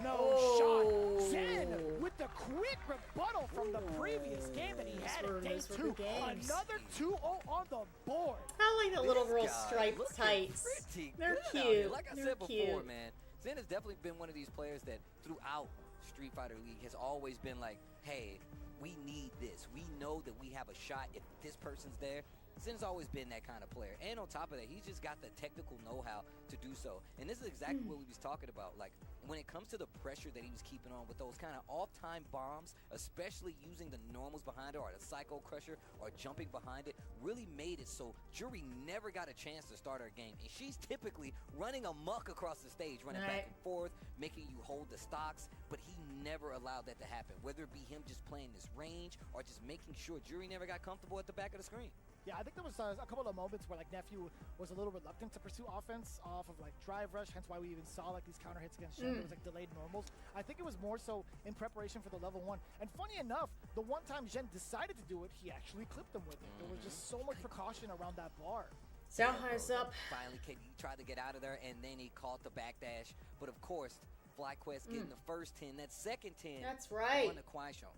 No shot. Zhen with the quick rebuttal from the previous game that he had in day 2. Another 2-0 on the board. I like the little roll stripe tights. They're cute. Like I said before, man, Zhen has definitely been one of these players that throughout Street Fighter League has always been like, hey, we need this. We know that we have a shot if this person's there. Zhen's always been that kind of player. And on top of that, he's just got the technical know-how to do so. And this is exactly what we was talking about. Like, when it comes to the pressure that he was keeping on with those kind of off-time bombs, especially using the normals behind it or the Psycho Crusher or jumping behind it, really made it so Juri never got a chance to start her game. And she's typically running amok across the stage, running back and forth, making you hold the stocks, but he never allowed that to happen, whether it be him just playing this range or just making sure Juri never got comfortable at the back of the screen. Yeah, I think there was a couple of moments where like nephew was a little reluctant to pursue offense off of like drive rush, hence why we even saw like these counter hits against Zhen. It was like delayed normals. I think it was more so in preparation for the level 1. And funny enough, the one time Zhen decided to do it, he actually clipped him with it. There was just so much precaution around that bar. Xiaohai's up. Finally, he tried to get out of there, and then he caught the backdash. But of course, FlyQuest getting the first 10, that second 10. That's right. On the Kuaishou.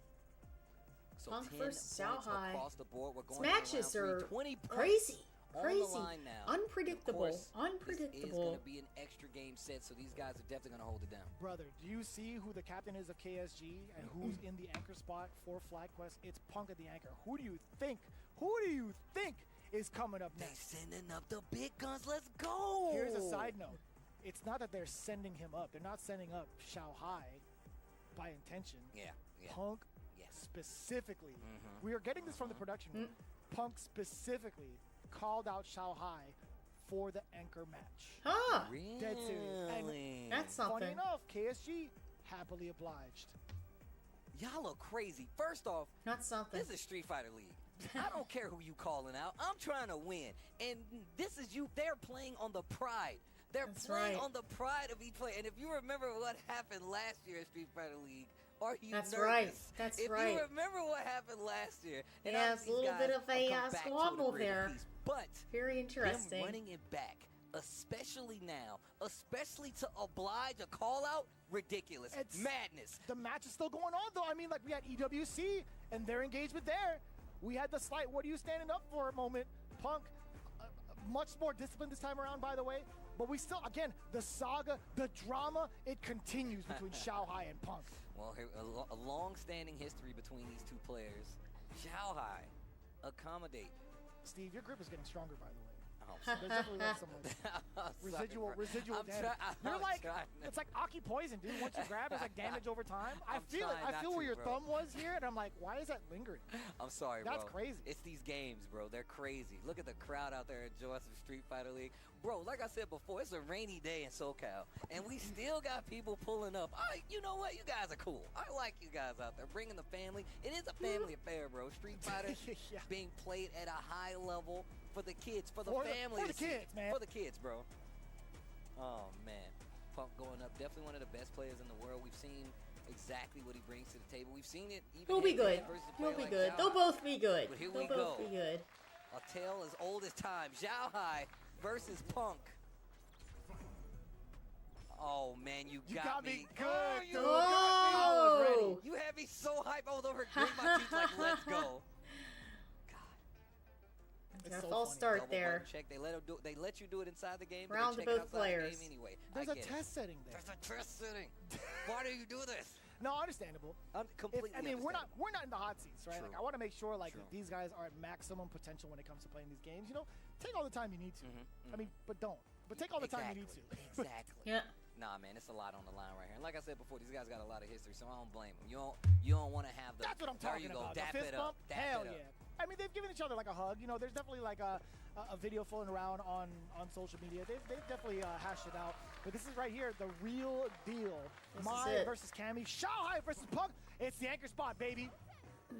So Punk 10 versus points Xiaohai. across the board. We're going matches to round 3, are 20 crazy. on Crazy. the line now. Unpredictable. Of course, Unpredictable. This is going to be an extra game set, so these guys are definitely going to hold it down. Brother, do you see who the captain is of KSG and who's in the anchor spot for FlyQuest? It's Punk at the anchor. Who do you think is coming up next? They sending up the big guns. Let's go. Here's a side note. It's not that they're sending him up. They're not sending up Xiaohai by intention. Yeah. Punk specifically. We are getting this from the production room. Punk specifically called out Xiaohai for the anchor match. Huh. Really? Dead serious. And that's something. Funny enough, KSG happily obliged. Y'all look crazy. First off, not something. This is Street Fighter League. I don't care who you calling out. I'm trying to win. And this is you. They're playing on the pride. They're playing on the pride of each player. And if you remember what happened last year at Street Fighter League are you That's nervous? right. That's if right. you remember what happened last year, and Yeah, obviously it's a little these bit guys of a, will come back to squabble degree of there. peace, but Very interesting. them running it back, especially now, especially to oblige a call out, ridiculous. It's madness. The match is still going on, though. I mean, like, we had EWC and their engagement there. We had the slight, what are you standing up for moment. Punk, much more disciplined this time around, by the way. But we still, again, the saga, the drama, it continues between Xiaohai and Punk. Well, a long-standing history between these two players. Xiaohai, accommodate. Steve, your grip is getting stronger, by the way. Oh, There's definitely like some residual damage. You're like, it's like Aki poison, dude. Once you grab, it's like damage over time. I feel it. I feel where your thumb was here, and I'm like, why is that lingering? I'm sorry, bro. That's crazy. It's these games, bro. They're crazy. Look at the crowd out there enjoying some Street Fighter League. Bro, like I said before, it's a rainy day in SoCal, and we still got people pulling up. You know what? You guys are cool. I like you guys out there bringing the family. It is a family affair, bro. Street Fighter being played at a high level for the kids, for the family. For the kids, man. For the kids, bro. Oh, man. Punk going up. Definitely one of the best players in the world. We've seen exactly what he brings to the table. We've seen it even He'll be good. versus a He'll player be like good. Xiao They'll Hai. both be good. But here They'll we both go. be good. A tale as old as time. Xiaohai versus Punk. Oh, man, you got me good. You Oh. got me. I was ready. You had me so hyped. I was over here gritting my teeth like, let's go. Got a so false funny. start Double there. button check. They let you do it inside the game. Round but to they check both it outside players. The game anyway. There's I a get it. test setting there. There's a test setting. Why do you do this? No, understandable. Completely. I mean, we're not in the hot seats, right? True. Like, I want to make sure like True. these guys are at maximum potential when it comes to playing these games. You know, take all the time you need to. I mean, but don't. But take all the time you need to. Exactly. Yeah. Nah, man, it's a lot on the line right here. And like I said before, these guys got a lot of history, so I don't blame them. You don't want to have the. That's what I'm there talking you go. about. Dap The fist it up. bump? Dap Hell it up. yeah. I mean, they've given each other like a hug. You know, there's definitely like a video floating around on social media. They've definitely hashed it out. But this is right here, the real deal. This is Mai it. versus Cammy. Xiaohai versus Punk. It's the anchor spot, baby. All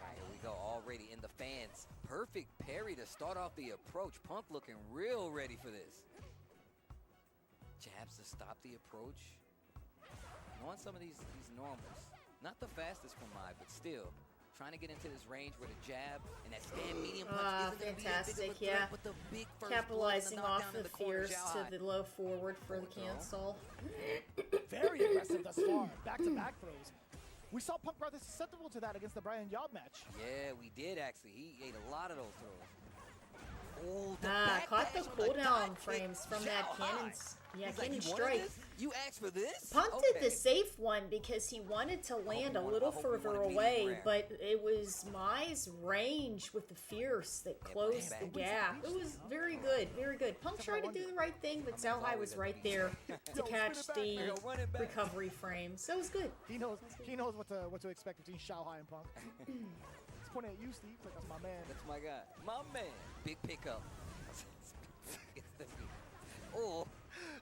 right, here we go. Already in the fans. Perfect parry to start off the approach. Punk looking real ready for this. Jabs to stop the approach. On some of these normals. Not the fastest from Mai, but still. Trying to get into this range where the jab and that stand medium punch isn't going to be that big of a Fantastic, threat, yeah. but the big first Capitalizing blow and the off knockdown in the the corner, fears to Xiaohai. the low forward for the There we go. cancel. Very aggressive thus far. Back-to-back throws. We saw Punk rather susceptible to that against the Brian Yob match. Yeah, we did actually. He ate a lot of those throws. Oh, the Caught the backdash on the cooldown dive frames kick. from that Xiaohai. cannon. Yeah, He's like, cannon "You wanted strike. this? You asked for this? Punk Okay. did the safe one because he wanted to land a little further away, but it was Mai's range with the fierce that closed the gap. It was very good, very good. Punk tried to do the right thing, but Xiaohai was right there to catch the recovery frame, so it was good. He knows what to expect between Xiaohai and Punk. He's pointing at you, Steve. Like, that's my man. That's my guy. My man. Big pickup. Oh.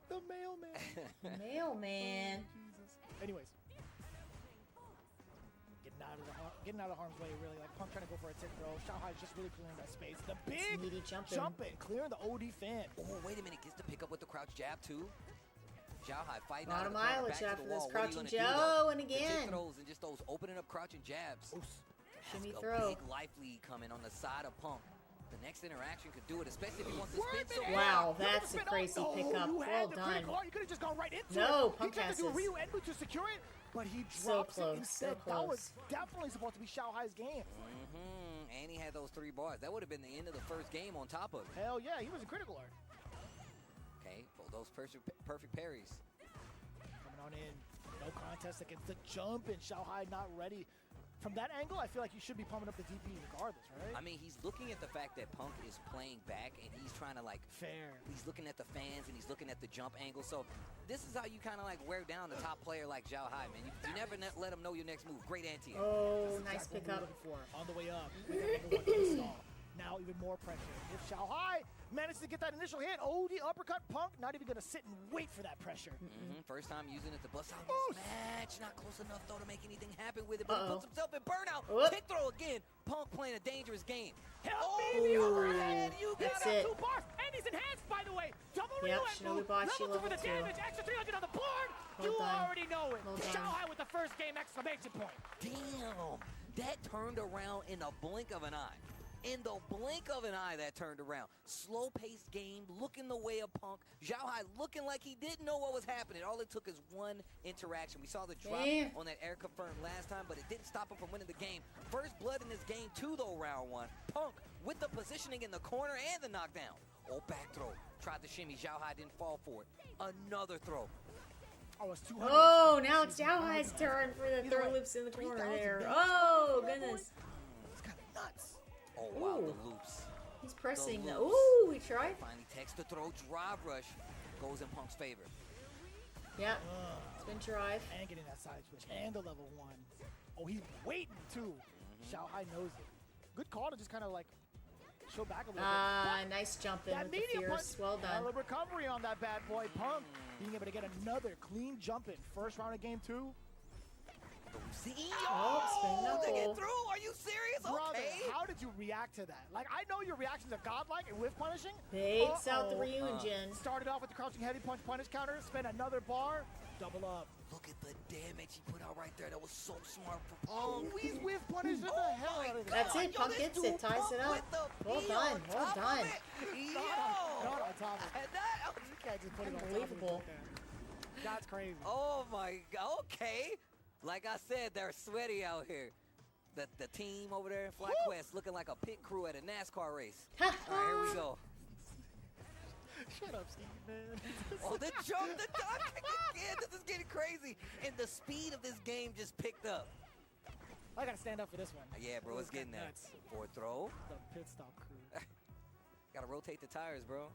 The mailman. Mailman. Jesus. Anyways. Getting out of harm's way, really. Like, Punk trying to go for a tip throw. Xiaohai's just really clearing that space. The big Meaty jumping. clearing the OD fan. Oh, wait a minute. Gets to pick up with the crouch jab, too. Xiaohai fighting Lot out of of the corner, mileage back to after the this wall. What are you crouching gonna do, Joe, though? and The tip again. throws and just those opening up crouching jabs. Shimmy That's throw. A big life lead coming on the side of Punk. The next interaction could do it, especially if he wants to spin so Wow, hard. that's a crazy pickup. Well done. You could have just gone right into No, it. Punk He tried has to do his- Ryu Enbu to secure it, but he So drops close, it instead. so That was close. definitely supposed to be Xiaohai's game. And he had those 3 bars. That would have been the end of the first game on top of it. Hell yeah, he was in critical art. Okay, well, those perfect parries. Coming on in, no contest against the jump, and Xiaohai not ready. From that angle, I feel like you should be pumping up the DP regardless, right? I mean, he's looking at the fact that Punk is playing back, and he's trying to, like... Fair. He's looking at the fans, and he's looking at the jump angle. So this is how you kind of, like, wear down the top player like Xiaohai, man. You never let him know your next move. Great anti. Oh, That's nice exactly what we pickup. were looking for. On the way up. With that number 1 install. Now even more pressure. If Xiaohai manages to get that initial hit, OD uppercut, Punk not even going to sit and wait for that pressure. First time using it to bust out this match. Not close enough, though, to make anything happen with it. But he puts himself in burnout. Whoop. Kick throw again. Punk playing a dangerous game. Help me, the overhead. You got That's out it. 2 bars. And he's enhanced, by the way. boy. Double Yep, Ryu Shinobi Bashi level 2 for the level 2. damage. Extra 300 on the board. Well You done. already know it. Well done. Shanghai with the first game exclamation point. Damn, that turned around in the blink of an eye. In the blink of an eye, that turned around. Slow-paced game, looking the way of Punk. Zhao Hai looking like he didn't know what was happening. All it took is one interaction. We saw the drop Damn. on that air confirm last time, but it didn't stop him from winning the game. First blood in this game, too, though, round one. Punk with the positioning in the corner and the knockdown. Oh, back throw. Tried the shimmy. Zhao Hai didn't fall for it. Another throw. Oh, it's 200. Oh, now it's Zhao Hai's turn for the throw loops in the corner there. Oh, goodness. It's kind of nuts. Oh, wow, Ooh. the loops. He's pressing the. loops. Ooh, he tried. Finally takes the throw. Drive rush goes in Punk's favor. Yep. Spin drive. And getting that side switch. And the level 1. Oh, he's waiting, too. Shanghai knows it. Good call to just kind of like show back a little bit. Nice jump in That with the medium fierce. punch. Well done. Hell of recovery on that bad boy. Punk being able to get another clean jump in. First round of game 2. See? Oh, spin to knuckle. get through? Are you serious? Brother, Okay. how did you react to that? Like, I know your reactions are godlike and whiff punishing. Baits out the Uh-oh. Ryujin. Started off with the crouching heavy punch punish counter, spent another bar, double up. Look at the damage he put out right there. That was so smart for Oh, Punk. he's whiff punishing the hell out of it. That's it. Yo, Punk this gets dude it. Ties Punk it up. with the Well P done. on Well top of done. it. Not on top of it. And that, You can't just put it on top of it Unbelievable. like that. That's crazy. oh my God. Okay. Like I said, they're sweaty out here. The team over there in FlyQuest looking like a pit crew at a NASCAR race. All right, here we go. Shut up, Steve, man. Oh, the jump, the dunk kick again. This is getting crazy. And the speed of this game just picked up. I gotta stand up for this one. Yeah, bro, it's This getting got there. nuts. Forward throw. The pit stop crew. Gotta rotate the tires, bro.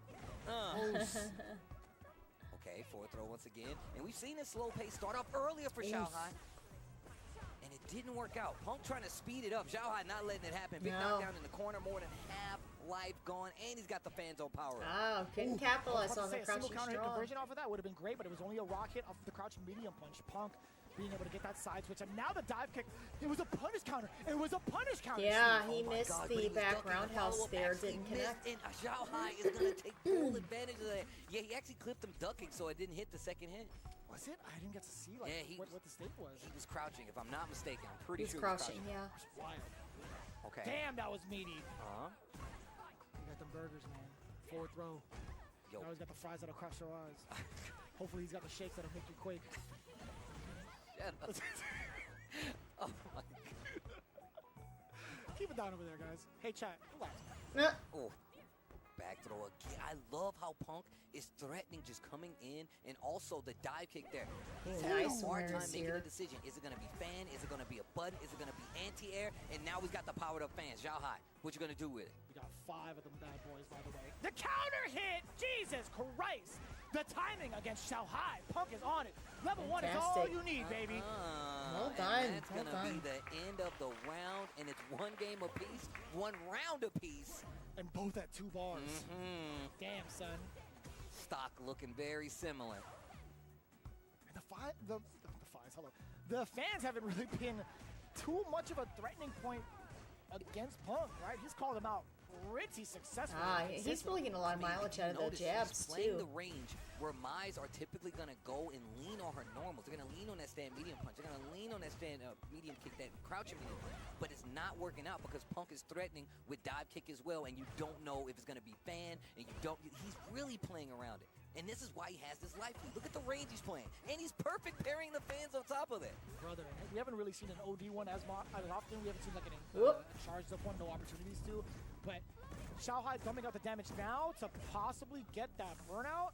Okay, forward throw once again. And we've seen this slow pace start off earlier for Zhao Hai. And it didn't work out. Punk trying to speed it up. Zhao Hai not letting it happen. Big No. knockdown in the corner, more than half life gone. And he's got the fans on power. Oh, couldn't I capitalize was about on to the say, a single crouching counter hit strong. conversion off of that would have been great, but it was only a rock hit off the crouching medium punch. Punk being able to get that side switch, and now the dive kick. It was a punish counter. It was a punish counter. Yeah, Steve. he Oh my missed God, but the he was back ducking. The roundhouse follow-up there. actually Didn't missed, connect. And Zhao Hai is going to take full advantage of that. Yeah, he actually clipped him ducking, so it didn't hit the second hit. Was it? I didn't get to see like Yeah, what the state was. He was crouching, if I'm not mistaken. I'm pretty He's sure crouching, he was yeah. Wild. Okay. Damn, that was meaty. Uh-huh. You got them burgers, man. Forward throw. Yo. Now he's got the fries that'll crush your eyes. Hopefully he's got the shakes that'll make you quake. Shut up. Oh, my God. Keep it down over there, guys. Hey, chat. Relax. Oh, back throw again. I love how Punk is threatening, just coming in, and also the dive kick there. He's having Nice a hard time awareness making here. a decision. Is it going to be fan? Is it going to be a button? Is it going to be anti-air? And now he's got the powered up fans. Zhao Hai, what you going to do with it? We got 5 of them bad boys, by the way. The counter hit! Jesus Christ! The timing against Zhao Hai. Punk is on it. Level 1 is all Fantastic. you need, baby. Well And done, that's well going to be done. the end of the round, and it's one game apiece, one round apiece. And both at 2 bars. Mm-hmm. Damn, son. Stock looking very similar. And the fives, hello. The fans haven't really been too much of a threatening point against Punk, right? He's called them out pretty successfully. He's really getting a lot of mileage out of the Notice jabs, he's playing too. the range where Mize are typically going to go and lean on her normals. They're going to lean on that stand medium punch. They're going to lean on that stand medium kick, that crouching medium punch. But it's not working out because Punk is threatening with dive kick as well, and you don't know if it's going to be fan, and you don't. He's really playing around it. And this is why he has this life lead. Look at the range he's playing. And he's perfect pairing the fans on top of it. Brother, we haven't really seen an OD one as often. We haven't seen like a charged up one, no opportunities to. But Zhao Hai dumping out the damage now to possibly get that burnout.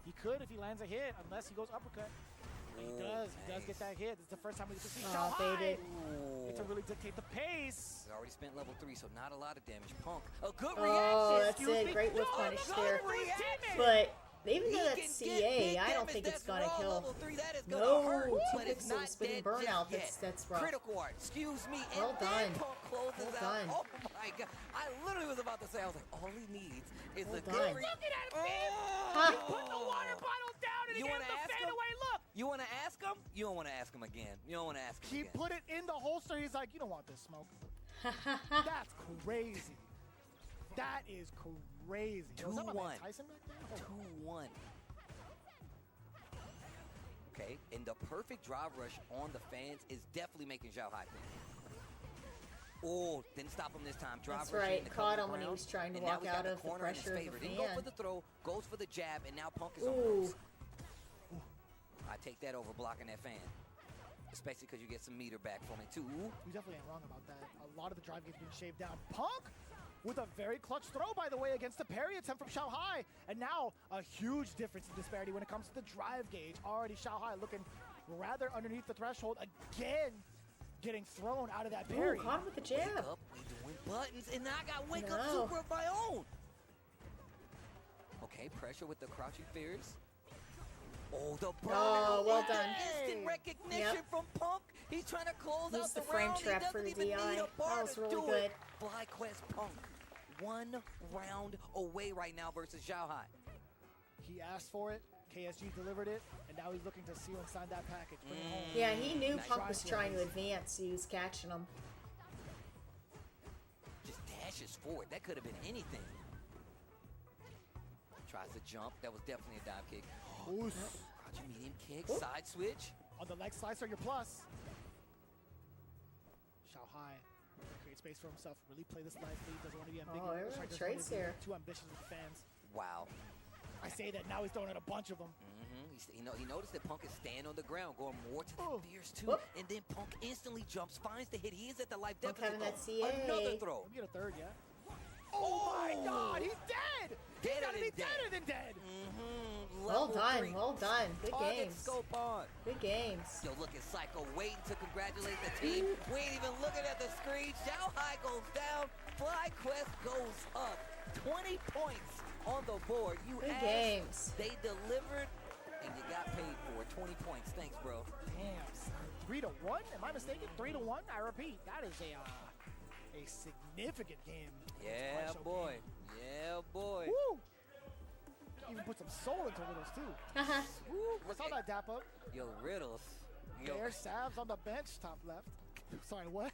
He could if he lands a hit, unless he goes uppercut. But he does get that hit. This is the first time we get to see Zhao Hai. baited. Get to really dictate the pace. He's already spent level 3, so not a lot of damage. Punk, a good Oh, reaction. that's it. Great whip punish there. reaction. But even though He that's can get CA, big I don't damage. think it's That's gonna raw kill. level 3. That is gonna No, hurt, 2 but it's pixels not spinning dead burnout. just That's yet. rough. Critical art, excuse me. Well and then done. Punk closes Well out. done. Oh my God! I literally was about to say, I was like, all he needs is Well a done. good. Look at that, man. Oh. He put the water bottle down and he You gave wanna the ask fan him? away look. You want to ask him? You don't want to ask him again. You don't want to ask him He again. put it in the holster. He's like, you don't want this smoke. That's crazy. That is crazy. Was that my man 2-1. Tyson back there? 2-1. Okay, and the perfect drive rush on the fans is definitely making Zhao Hai think. Oh, didn't stop him this time. Drive That's rush right. in the Caught cover him when he ground, was trying to and now walk he's got out of the corner in his pressure of favor. the Didn't go fan. for the throw, goes for the jab, and now Punk is on Ooh. ropes. I take that over blocking that fan. Especially because you get some meter back from it, too. You definitely ain't wrong about that. A lot of the drive game's being shaved down. Punk with a very clutch throw, by the way, against the parry attempt from Xiao Hai. And now a huge difference in disparity when it comes to the drive gauge. Already Xiao Hai looking rather underneath the threshold. Again, getting thrown out of that parry. Ooh, caught him with the jab. Wake up, we doing buttons, and now I got wake up No. super of my own. Okay, pressure with the crouching fears. Oh, the burn. Oh, well done. Instant recognition Yep. from Punk. He's trying to close out Used the the frame round. trap He for doesn't the even DI. need a bar That was to really do good. it. FlyQuest Punk. 1 round away right now versus Zhao Hai. He asked for it. KSG delivered it. And now he's looking to seal and sign that package. Bring it home. Yeah, he knew Nice. Punk was trying to advance. He was catching him. Just dashes forward. That could have been anything. Tries to jump. That was definitely a dive kick. Oof. Crouching medium kick. Oop. Side switch. On the leg slicer, your plus. Xiao Hai create space for himself. Really play this lively. Doesn't want to be ambiguous. Oh, there Right, were doesn't trades wanna be here. Too ambitious with the fans. Wow. I say that now he's throwing out a bunch of them. He noticed that Punk is staying on the ground, going more to the Oh. fierce too. Whoop. And then Punk instantly jumps, finds the hit. He is at the life Punk deficit. having that though. CA. Another throw. Let me get a third, yeah? Oh my God, he's dead! He's Deader gotta be than dead. deader than dead! Well done. Well done. Good Target games. scope on. Good games. Yo, look at Psycho waiting to congratulate the team. We ain't even looking at the screen. Zhao Hai goes down. FlyQuest goes up. 20 points on the board. You Good asked, games. They delivered, and you got paid for it. 20 points. Thanks, bro. Damn, son. 3-1? Am I mistaken? 3-1? I repeat, that is a significant game. Yeah, Special boy. game. Yeah, boy. Woo! Even put some soul into Riddles, too. Woo! I saw that dap up. Yo, Riddles. Yo, There, Savs on the bench, top left. Sorry, what?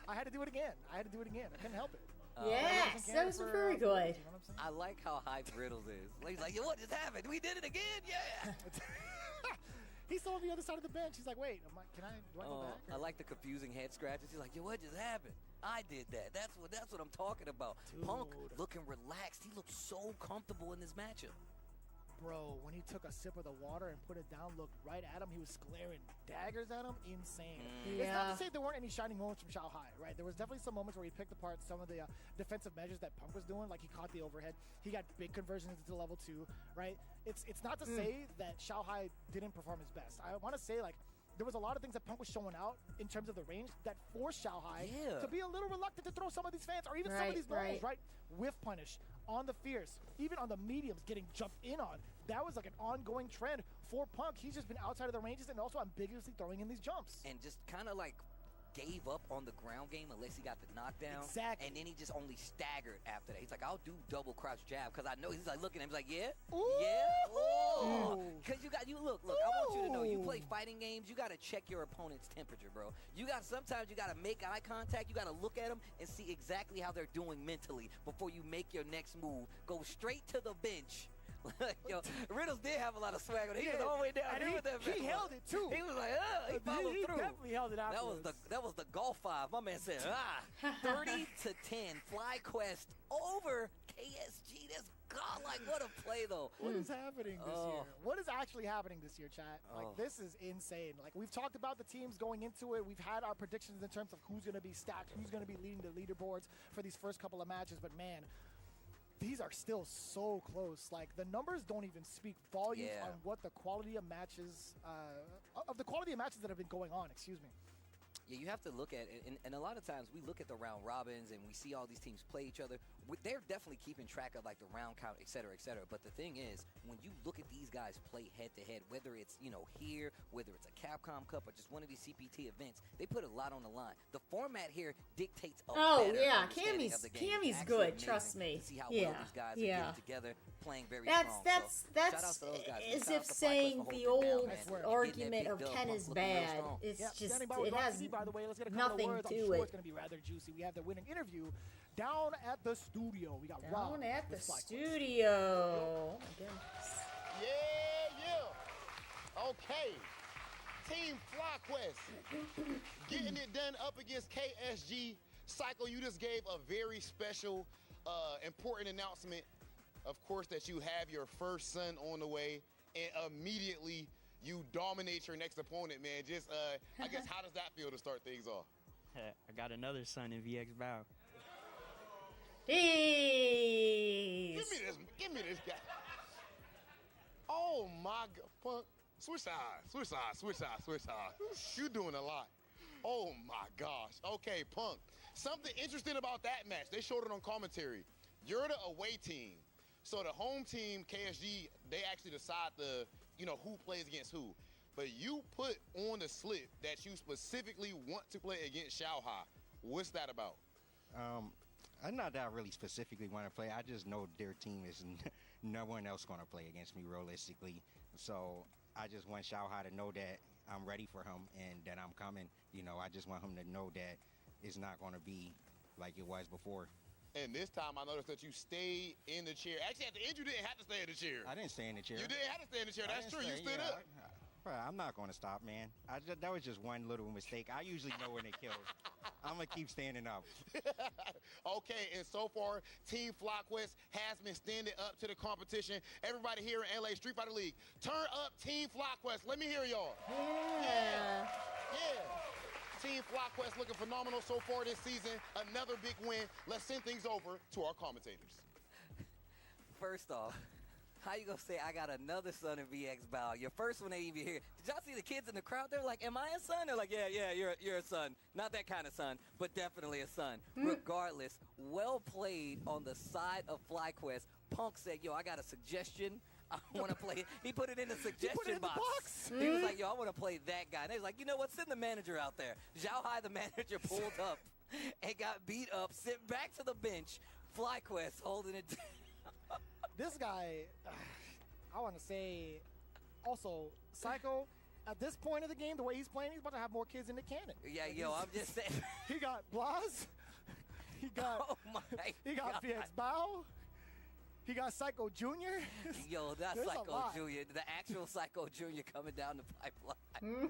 I had to do it again. I couldn't help it. Yes, those were very good. You know what I'm saying? I like how hyped Riddles is. He's like, yo, what just happened? We did it again? Yeah. He's still on the other side of the bench. He's like, wait, do I go back? I like the confusing head scratches. He's like, yo, what just happened? I did that. That's what I'm talking about. Punk Dude. looking relaxed. He looked so comfortable in this matchup. Bro, when he took a sip of the water and put it down, looked right at him, he was glaring daggers at him. Insane. It's not Yeah. to say there weren't any shining moments from Xiao Hai, right? There was definitely some moments where he picked apart some of the defensive measures that Punk was doing, like he caught the overhead. He got big conversions into level 2, right? It's not to say that Xiao Hai didn't perform his best. I want to say, like, there was a lot of things that Punk was showing out in terms of the range that forced Xiao Hai Yeah. to be a little reluctant to throw some of these fans or even some Right, of these normals, right. right? Whiff punish on the fierce, even on the mediums getting jumped in on. That was like an ongoing trend for Punk. He's just been outside of the ranges and also ambiguously throwing in these jumps. And just kind of like gave up on the ground game unless he got the knockdown. Exactly. And then he just only staggered after that. He's like, I'll do double crouch jab because I know he's like looking at him. He's like, yeah, Ooh. yeah. Oh, Ooh. because you look. I want you to know, you play Ooh. fighting games. You got to check your opponent's temperature, bro. Sometimes you got to make eye contact. You got to look at them and see exactly how they're doing mentally before you make your next move. Go straight to the bench. Yo, Riddles did have a lot of swag on it. He was all the way down And there with that he bench. held it too. He was like, he followed He through. definitely held it afterwards. That was the golf 5. My man said, 30-10. FlyQuest over KSG. That's godlike. What a play, though. What is happening this Oh. year? What is actually happening this year, chat? Like, Oh. this is insane. Like, we've talked about the teams going into it. We've had our predictions in terms of who's going to be stacked, who's going to be leading the leaderboards for these first couple of matches. But, man, these are still so close. Like, the numbers don't even speak volumes Yeah. on what the quality of matches, that have been going on, excuse me. Yeah, you have to look at it, and a lot of times we look at the round robins and we see all these teams play each other. They're definitely keeping track of like the round count, et cetera, et cetera. But the thing is, when you look at these guys play head to head, whether it's here, whether it's a Capcom Cup or just one of these CPT events, they put a lot on the line. The format here dictates a Oh, better yeah, understanding of the game. Cammy's It's good, actually trust amazing me. to see how Yeah, well these guys are yeah. getting together, playing very That's strong. that's So, shout outs that's to those guys. as Shout if outs to saying FlyQuest for the holding it down, old man. And getting that argument big of dub. Ken Punk is looking real bad. strong. It's Yep, just standing by with it Rock has TV, by the way. Let's get a couple nothing of words. I'm to sure it. it's going to be rather juicy. We have the winning interview down at the studio. We got Rob. Down at the with FlyQuest. studio. Oh my goodness. Yeah. Okay. Team FlyQuest getting it done up against KSG. Psycho, you just gave a very special, important announcement. Of course, that you have your first son on the way, and immediately you dominate your next opponent, man. Just, I guess, how does that feel to start things off? I got another son in VX Bow. Jeez. Give me this guy. Oh my God, Punk. Switch sides. You doing a lot. Oh my gosh. Okay, Punk. Something interesting about that match. They showed it on commentary. You're the away team. So the home team, KSG, they actually decide who plays against who. But you put on the slip that you specifically want to play against Xiaohai. What's that about? I'm not that I really specifically want to play. I just know their team is no one else going to play against me realistically. So I just want Xiaohai to know that I'm ready for him and that I'm coming. I just want him to know that it's not going to be like it was before. And this time I noticed that you stayed in the chair. Actually, at the end, you didn't have to stay in the chair. I didn't stay in the chair. You didn't have to stay in the chair. That's true. You stood up. Bro, I'm not going to stop, man. That was just one little mistake. I usually know when it kills. I'm going to keep standing up. Okay, and so far, Team FlyQuest has been standing up to the competition. Everybody here in LA Street Fighter League, turn up Team FlyQuest. Let me hear y'all. Yeah. Team FlyQuest looking phenomenal so far this season. Another big win. Let's send things over to our commentators. First off, how you gonna say I got another son in VX Bow? Your first one ain't even here. Did y'all see the kids in the crowd? They're like, am I a son? They're like, yeah, you're a son. Not that kind of son, but definitely a son. Regardless, well played on the side of FlyQuest. Punk said, yo, I got a suggestion. I want to play. He put it in the suggestion box. He was like, yo, I want to play that guy. And they was like, you know what? Send the manager out there. Xiaohai, the manager, pulled up and got beat up, sent back to the bench. FlyQuest holding it down. This guy, I want to say, also, Psycho, at this point of the game, the way he's playing, he's about to have more kids in the cannon. Yeah, yo, I'm just saying. He got Blas. He got VX Bow. He got Psycho Jr. Yo, that's Psycho Jr. The actual Psycho Jr. coming down the pipeline.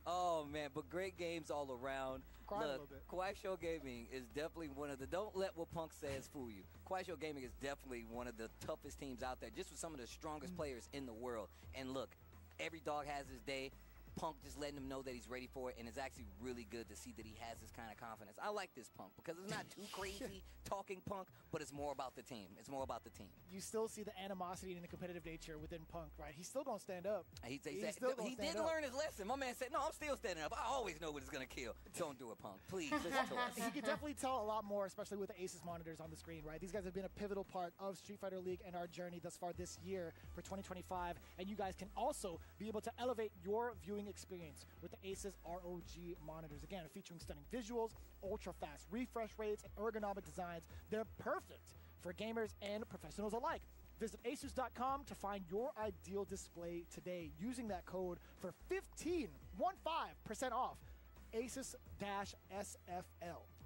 Oh, man, but great games all around. Look, Kuaishou Gaming is definitely one of the, don't let what Punk says fool you. Kuaishou Gaming is definitely one of the toughest teams out there, just with some of the strongest players in the world. And look, every dog has his day. Punk just letting him know that he's ready for it, and it's actually really good to see that he has this kind of confidence. I like this Punk because it's not too crazy talking Punk, but it's more about the team. It's more about the team. You still see the animosity and the competitive nature within Punk, right? He's still going to stand up. He didn't learn his lesson. My man said, no, I'm still standing up. I always know what it's going to kill. Don't do it, Punk. Please, listen to us. You can definitely tell a lot more, especially with the Asus monitors on the screen, right? These guys have been a pivotal part of Street Fighter League and our journey thus far this year for 2025, and you guys can also be able to elevate your viewing experience with the Asus ROG monitors. Again, featuring stunning visuals, ultra-fast refresh rates, and ergonomic designs. They're perfect for gamers and professionals alike. Visit asus.com to find your ideal display today using that code for 15% off Asus-SFL.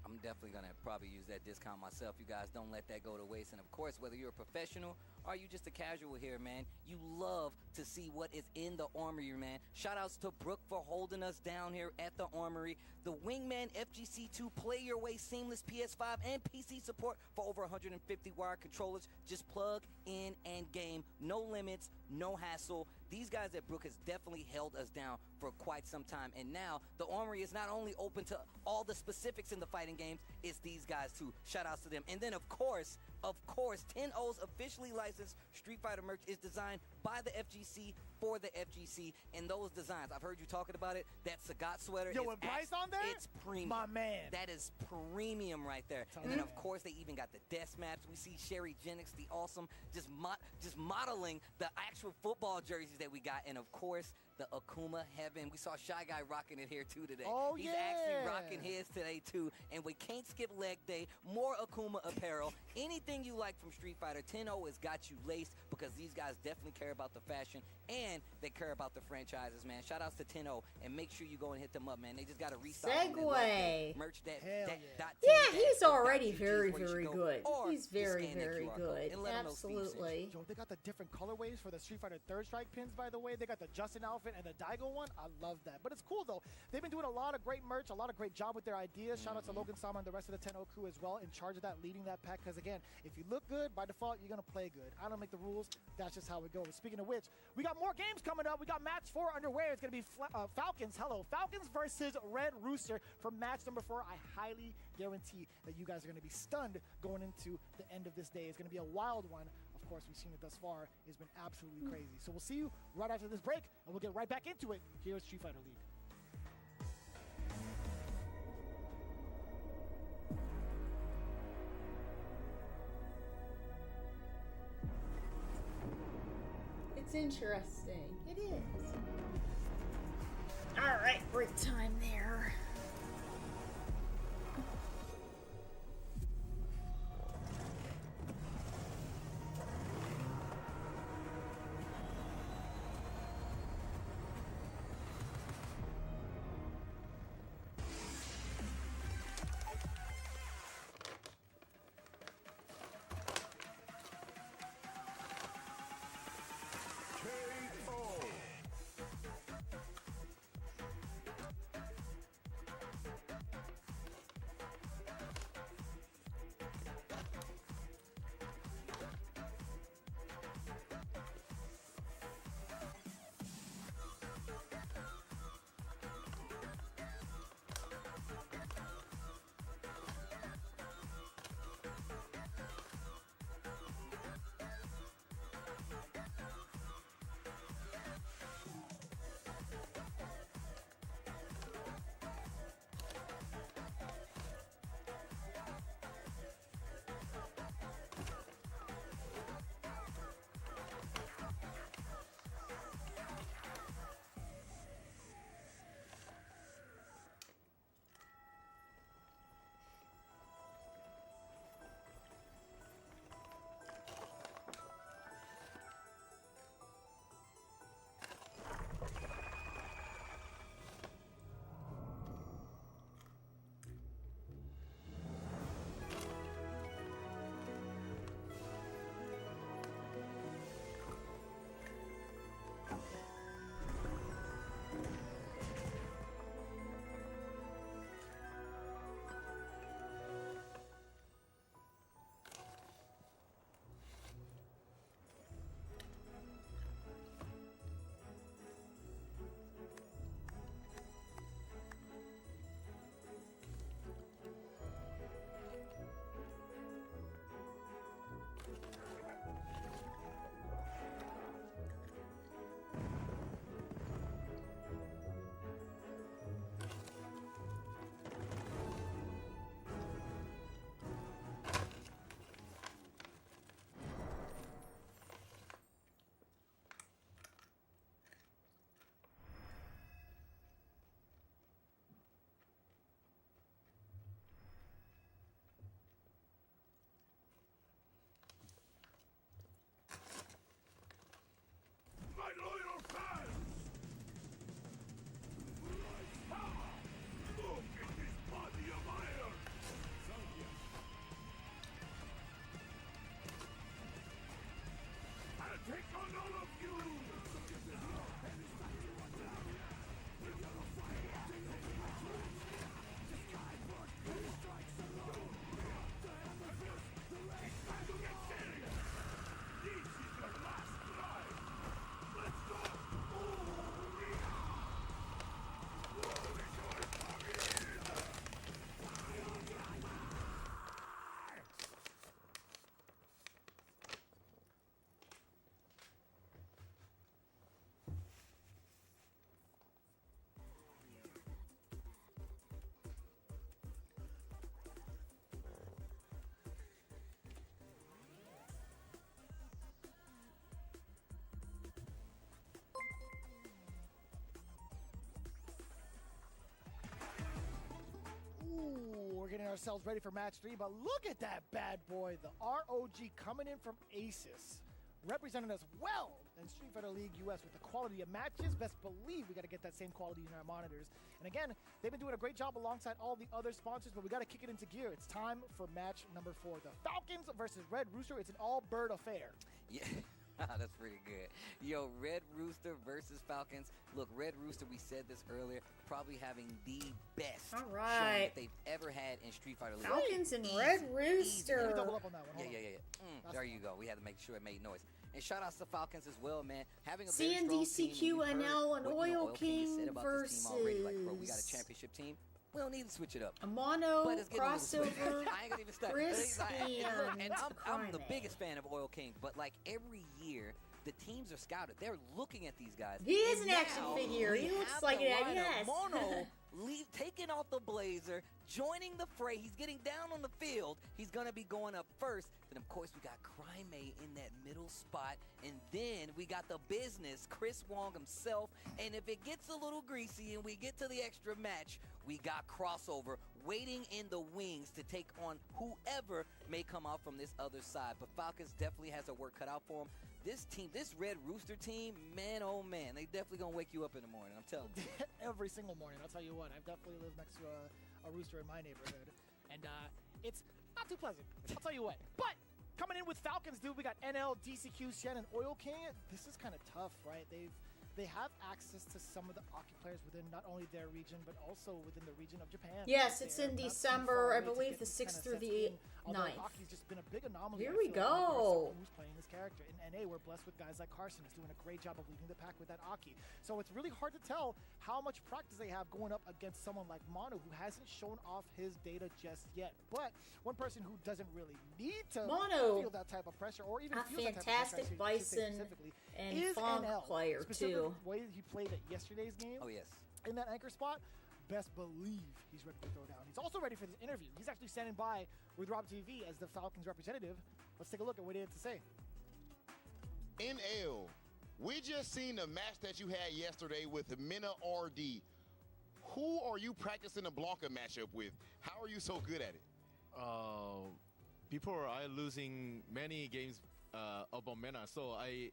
I'm definitely going to probably use that discount myself. You guys don't let that go to waste. And of course, whether you're a professional or you just a casual here, man, you love to see what is in the armory, man. Shout outs to Brooke for holding us down here at the armory. The Wingman FGC2 play your way seamless PS5 and PC support for over 150 wired controllers. Just plug in and game. No limits, no hassle. These guys at Brooke has definitely held us down for quite some time. And now the armory is not only open to all the specifics in the fighting games, it's these guys too. Shout outs to them. And then of course, 10-O's officially licensed Street Fighter merch is designed by the FGC for the FGC. And those designs, I've heard you talking about it, that Sagat sweater. Yo, with Bryce on there? It's premium. My man. That is premium right there. And then, of course, they even got the death maps. We see Sherry Jennings, the awesome, just modeling the actual football jerseys that we got. And, of course, the Akuma Heaven. We saw Shy Guy rocking it here too today. Oh, He's yeah. actually rocking his today too. And we can't skip leg day. More Akuma apparel. Anything you like from Street Fighter, 10-0 has got you laced because these guys definitely care about the fashion and they care about the franchises, man. Shout outs to 10-0 and make sure you go and hit them up, man. They just got to restock Segue. merch that. Yeah, he's already very, very good. He's very, very good. Absolutely. Yo, they got the different colorways for the Street Fighter Third Strike pins, by the way. They got the Justin outfit and the Daigo one. I love that. But it's cool, though. They've been doing a lot of great merch, a lot of great job with their ideas. Shout out to Logan Sama and the rest of the 10-0 crew as well, in charge of that, leading that pack. Because, again, if you look good, by default, you're going to play good. I don't make the rules. That's just how it goes. Speaking of which, we got more games coming up. We got match 4 underway. It's going to be Falcons. Falcons versus Red Rooster for match number 4. I highly guarantee that you guys are going to be stunned going into the end of this day. It's going to be a wild one. Of course, we've seen it thus far. It's been absolutely crazy. So we'll see you right after this break, and we'll get right back into it here at Street Fighter League. It's interesting. It is. All right, break time there. getting ourselves ready for match 3, but look at that bad boy, the ROG coming in from Asus, representing us well in Street Fighter League US with the quality of matches. Best believe we got to get that same quality in our monitors. And again, they've been doing a great job alongside all the other sponsors, but we got to kick it into gear. It's time for match number 4, the Falcons versus Red Rooster. It's an all-bird affair. Yeah. That's pretty good. Yo, Red Rooster versus Falcons. Look, Red Rooster, we said this earlier, probably having the best showing that they've ever had in Street Fighter League. Falcons and Red Rooster. Let me double up on that one. Yeah. There you go. We had to make sure it made noise. And shout outs to Falcons as well, man. Having a very strong team. CNDCQNL and Oil King versus. Like, bro, we got a championship team. We don't need to switch it up. A mono crossover. I ain't gonna even start. Chris and I'm the biggest fan of Oil King, but like every year, the teams are scouted. They're looking at these guys. He is an action figure. He looks like an action. Yes. Mono taking off the blazer, joining the fray. He's getting down on the field. He's gonna be going up first. Then of course we got Crime in that middle spot, and then we got the business, Chris Wong himself. And if it gets a little greasy and we get to the extra match, we got Crossover waiting in the wings to take on whoever may come out from this other side. But Falcons definitely has a work cut out for him. This team, this Red Rooster team, man, oh man, they definitely gonna wake you up in the morning, I'm telling you. Every single morning, I'll tell you what, I've definitely lived next to a rooster in my neighborhood, and it's not too pleasant, I'll tell you what. But coming in with Falcons, dude, we got NL, DCQ, Shen, and Oil King. This is kind of tough, right? They have access to some of the Aki players within not only their region, but also within the region of Japan. Yes, it's in December, I believe the 6th through the 9th. Aki's just been a big anomaly. Here we go. Who's playing this character. In NA, we're blessed with guys like Carson, who's doing a great job of leading the pack with that Aki. So it's really hard to tell how much practice they have going up against someone like Mono, who hasn't shown off his data just yet. But one person who doesn't really need to feel that type of pressure, or even feel that type of pressure, Bison and Funk player too. The way he played at yesterday's game. Oh yes. In that anchor spot, best believe he's ready to throw down. He's also ready for this interview. He's actually standing by with Rob TV as the Falcons representative. Let's take a look at what he had to say. NL, we just seen the match that you had yesterday with Mina RD. Who are you practicing the Blanca matchup with? How are you so good at it? Before I losing many games about Mena, so I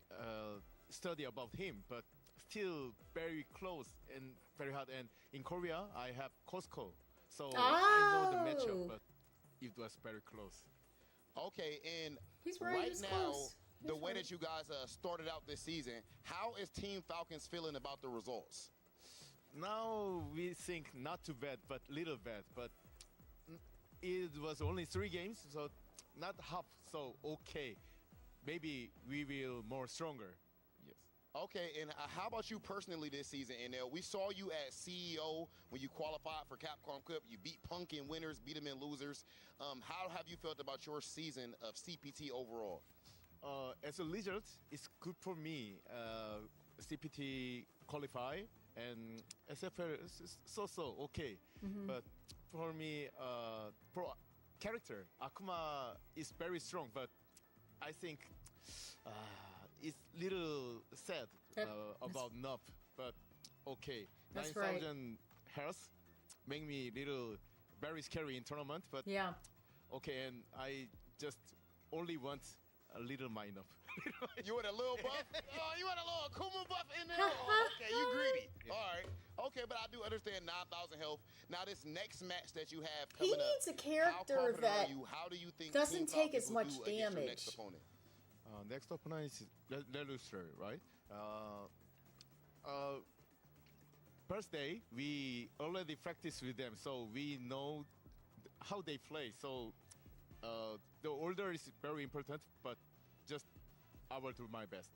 study about him, but still very close and very hard. And in Korea, I have Costco, so I know the matchup, but it was very close. Okay, and right now, the way that you guys started out this season, how is Team Falcons feeling about the results? Now we think not too bad, but little bad. But it was only 3 games, so not half. So okay, maybe we will more stronger. Yes. Okay, and how about you personally this season, NL? We saw you at CEO when you qualified for Capcom Cup. You beat Punk in winners, beat them in losers. How have you felt about your season of CPT overall? As a result, it's good for me. CPT qualify and SFL is so okay. But for me, pro character Akuma is very strong, but I think it's little sad about Nup. But okay, 9,000 health make me little very scary in tournament. But yeah, okay, and I just only want a little mind up. You want a little buff? Oh, you want a little Akuma buff in there? Oh, okay, you greedy. Yeah. All right. Okay, but I do understand 9,000 health. Now, this next match that you have coming up, he needs a character that how do you think doesn't take as much damage. Next opponent? Next opponent is Lelustre, right? First day, we already practiced with them, so we know how they play. So the order is very important, but just I will do my best.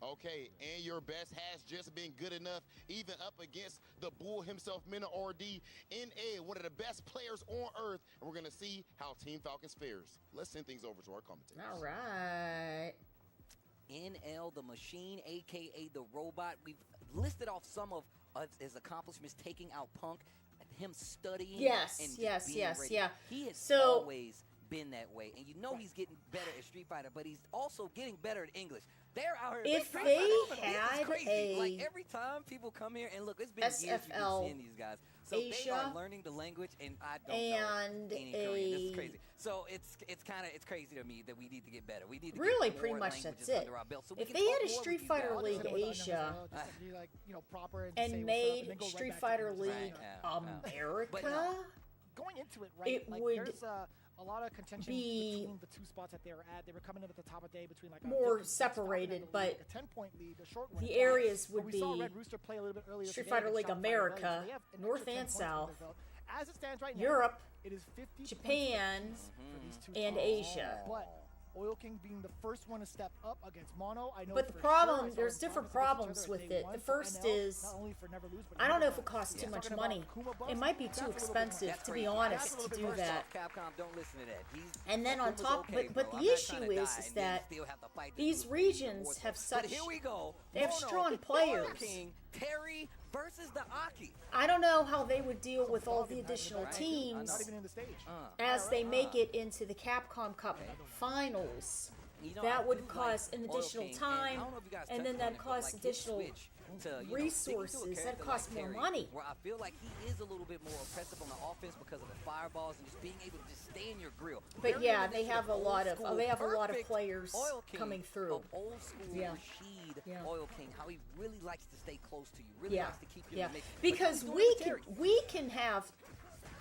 Okay, and your best has just been good enough, even up against the bull himself, Mina RD, NA, one of the best players on earth. And we're going to see how Team Falcons fares. Let's send things over to our commentators. All right. NL, the machine, a.k.a. the robot. We've listed off some of his accomplishments, taking out Punk, him studying. Yes, and yes. Yeah. He has always been that way, and you know he's getting better at Street Fighter, but he's also getting better at English. They're out here. If they had like every time people come here, and look, it's been years we've been seeing these guys. So they Asia, are learning the language, and I don't and know any Korean. This is crazy. So it's crazy to me that we need to get better. We need to really get pretty more much that's languages it. under our belt so we If can they talk had a more with Street you Fighter guys. League Asia and made Street Fighter League America, going into it, right? it like, would there's a lot of contention be between the two spots that they were at. They were coming in at the top of the day between like more 50 separated, spot, but a 10-point lead, a short one. the areas But would we saw be Red Rooster play a little bit earlier Street today Fighter against League Shop Fighter Belly, so America, they have an North extra 10 and points under South, their belt. As it stands right now, Europe, it is 50 Japan, for these two and teams. Asia. But Oil King being the first one to step up against Mono, I know. But the for problem, sure, I saw there's them different practice against each problems other with day it. one The for first NL, is, not only for Never Lose, but I don't know if Never it costs Lose. too much Talking about money. Kuma Bucks, It might be that's too a little bit expensive, much. to be That's honest, crazy. to do First that. off, Capcom, don't listen to that. And then on Kuma's top, okay, but bro. the I'm not issue trying to die is and then that still have to fight these this regions have But such, here we go. they have Mono, strong Oil players. King, Terry versus the Aki. I don't know how they would deal with all the additional Right? teams Not even in the stage. as they make it into the Capcom Cup finals. You know, I That do would like cost an Oil additional King, and time, I don't know if you guys and touched then on that it, but, costs like, his additional switch to, you know, resources. sticking to a That character costs like more Terry, money. Where I feel like he is a little bit more oppressive on the offense because of the fireballs and just being able to just stay in your grill. But Very yeah, they reminiscent have a old lot of school, they have a lot of perfect players Oil King coming through. Of old school Yeah. Rashid Yeah. Oil King, how he really likes to stay close to you, really Yeah, likes to keep you yeah. in the mix. But Because he's doing we it to can Terry.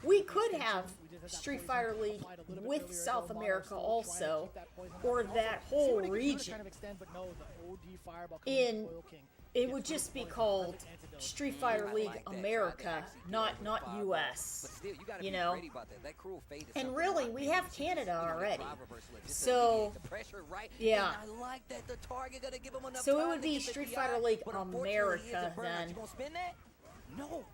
we could have Street Fighter League with South America also, or that whole region. In it would just be called Street Fighter League America, not US. But still, you gotta You be know. ready about that. That cruel fate is And something really, like we that. have It's Canada just, you know, that already. drive reversal just to So, alleviate the pressure, right? yeah. And I like that the target gonna give him enough So it time would to be get the Street DI, Fighter League but unfortunately, he is a America burnout. then. You gonna spin that? No.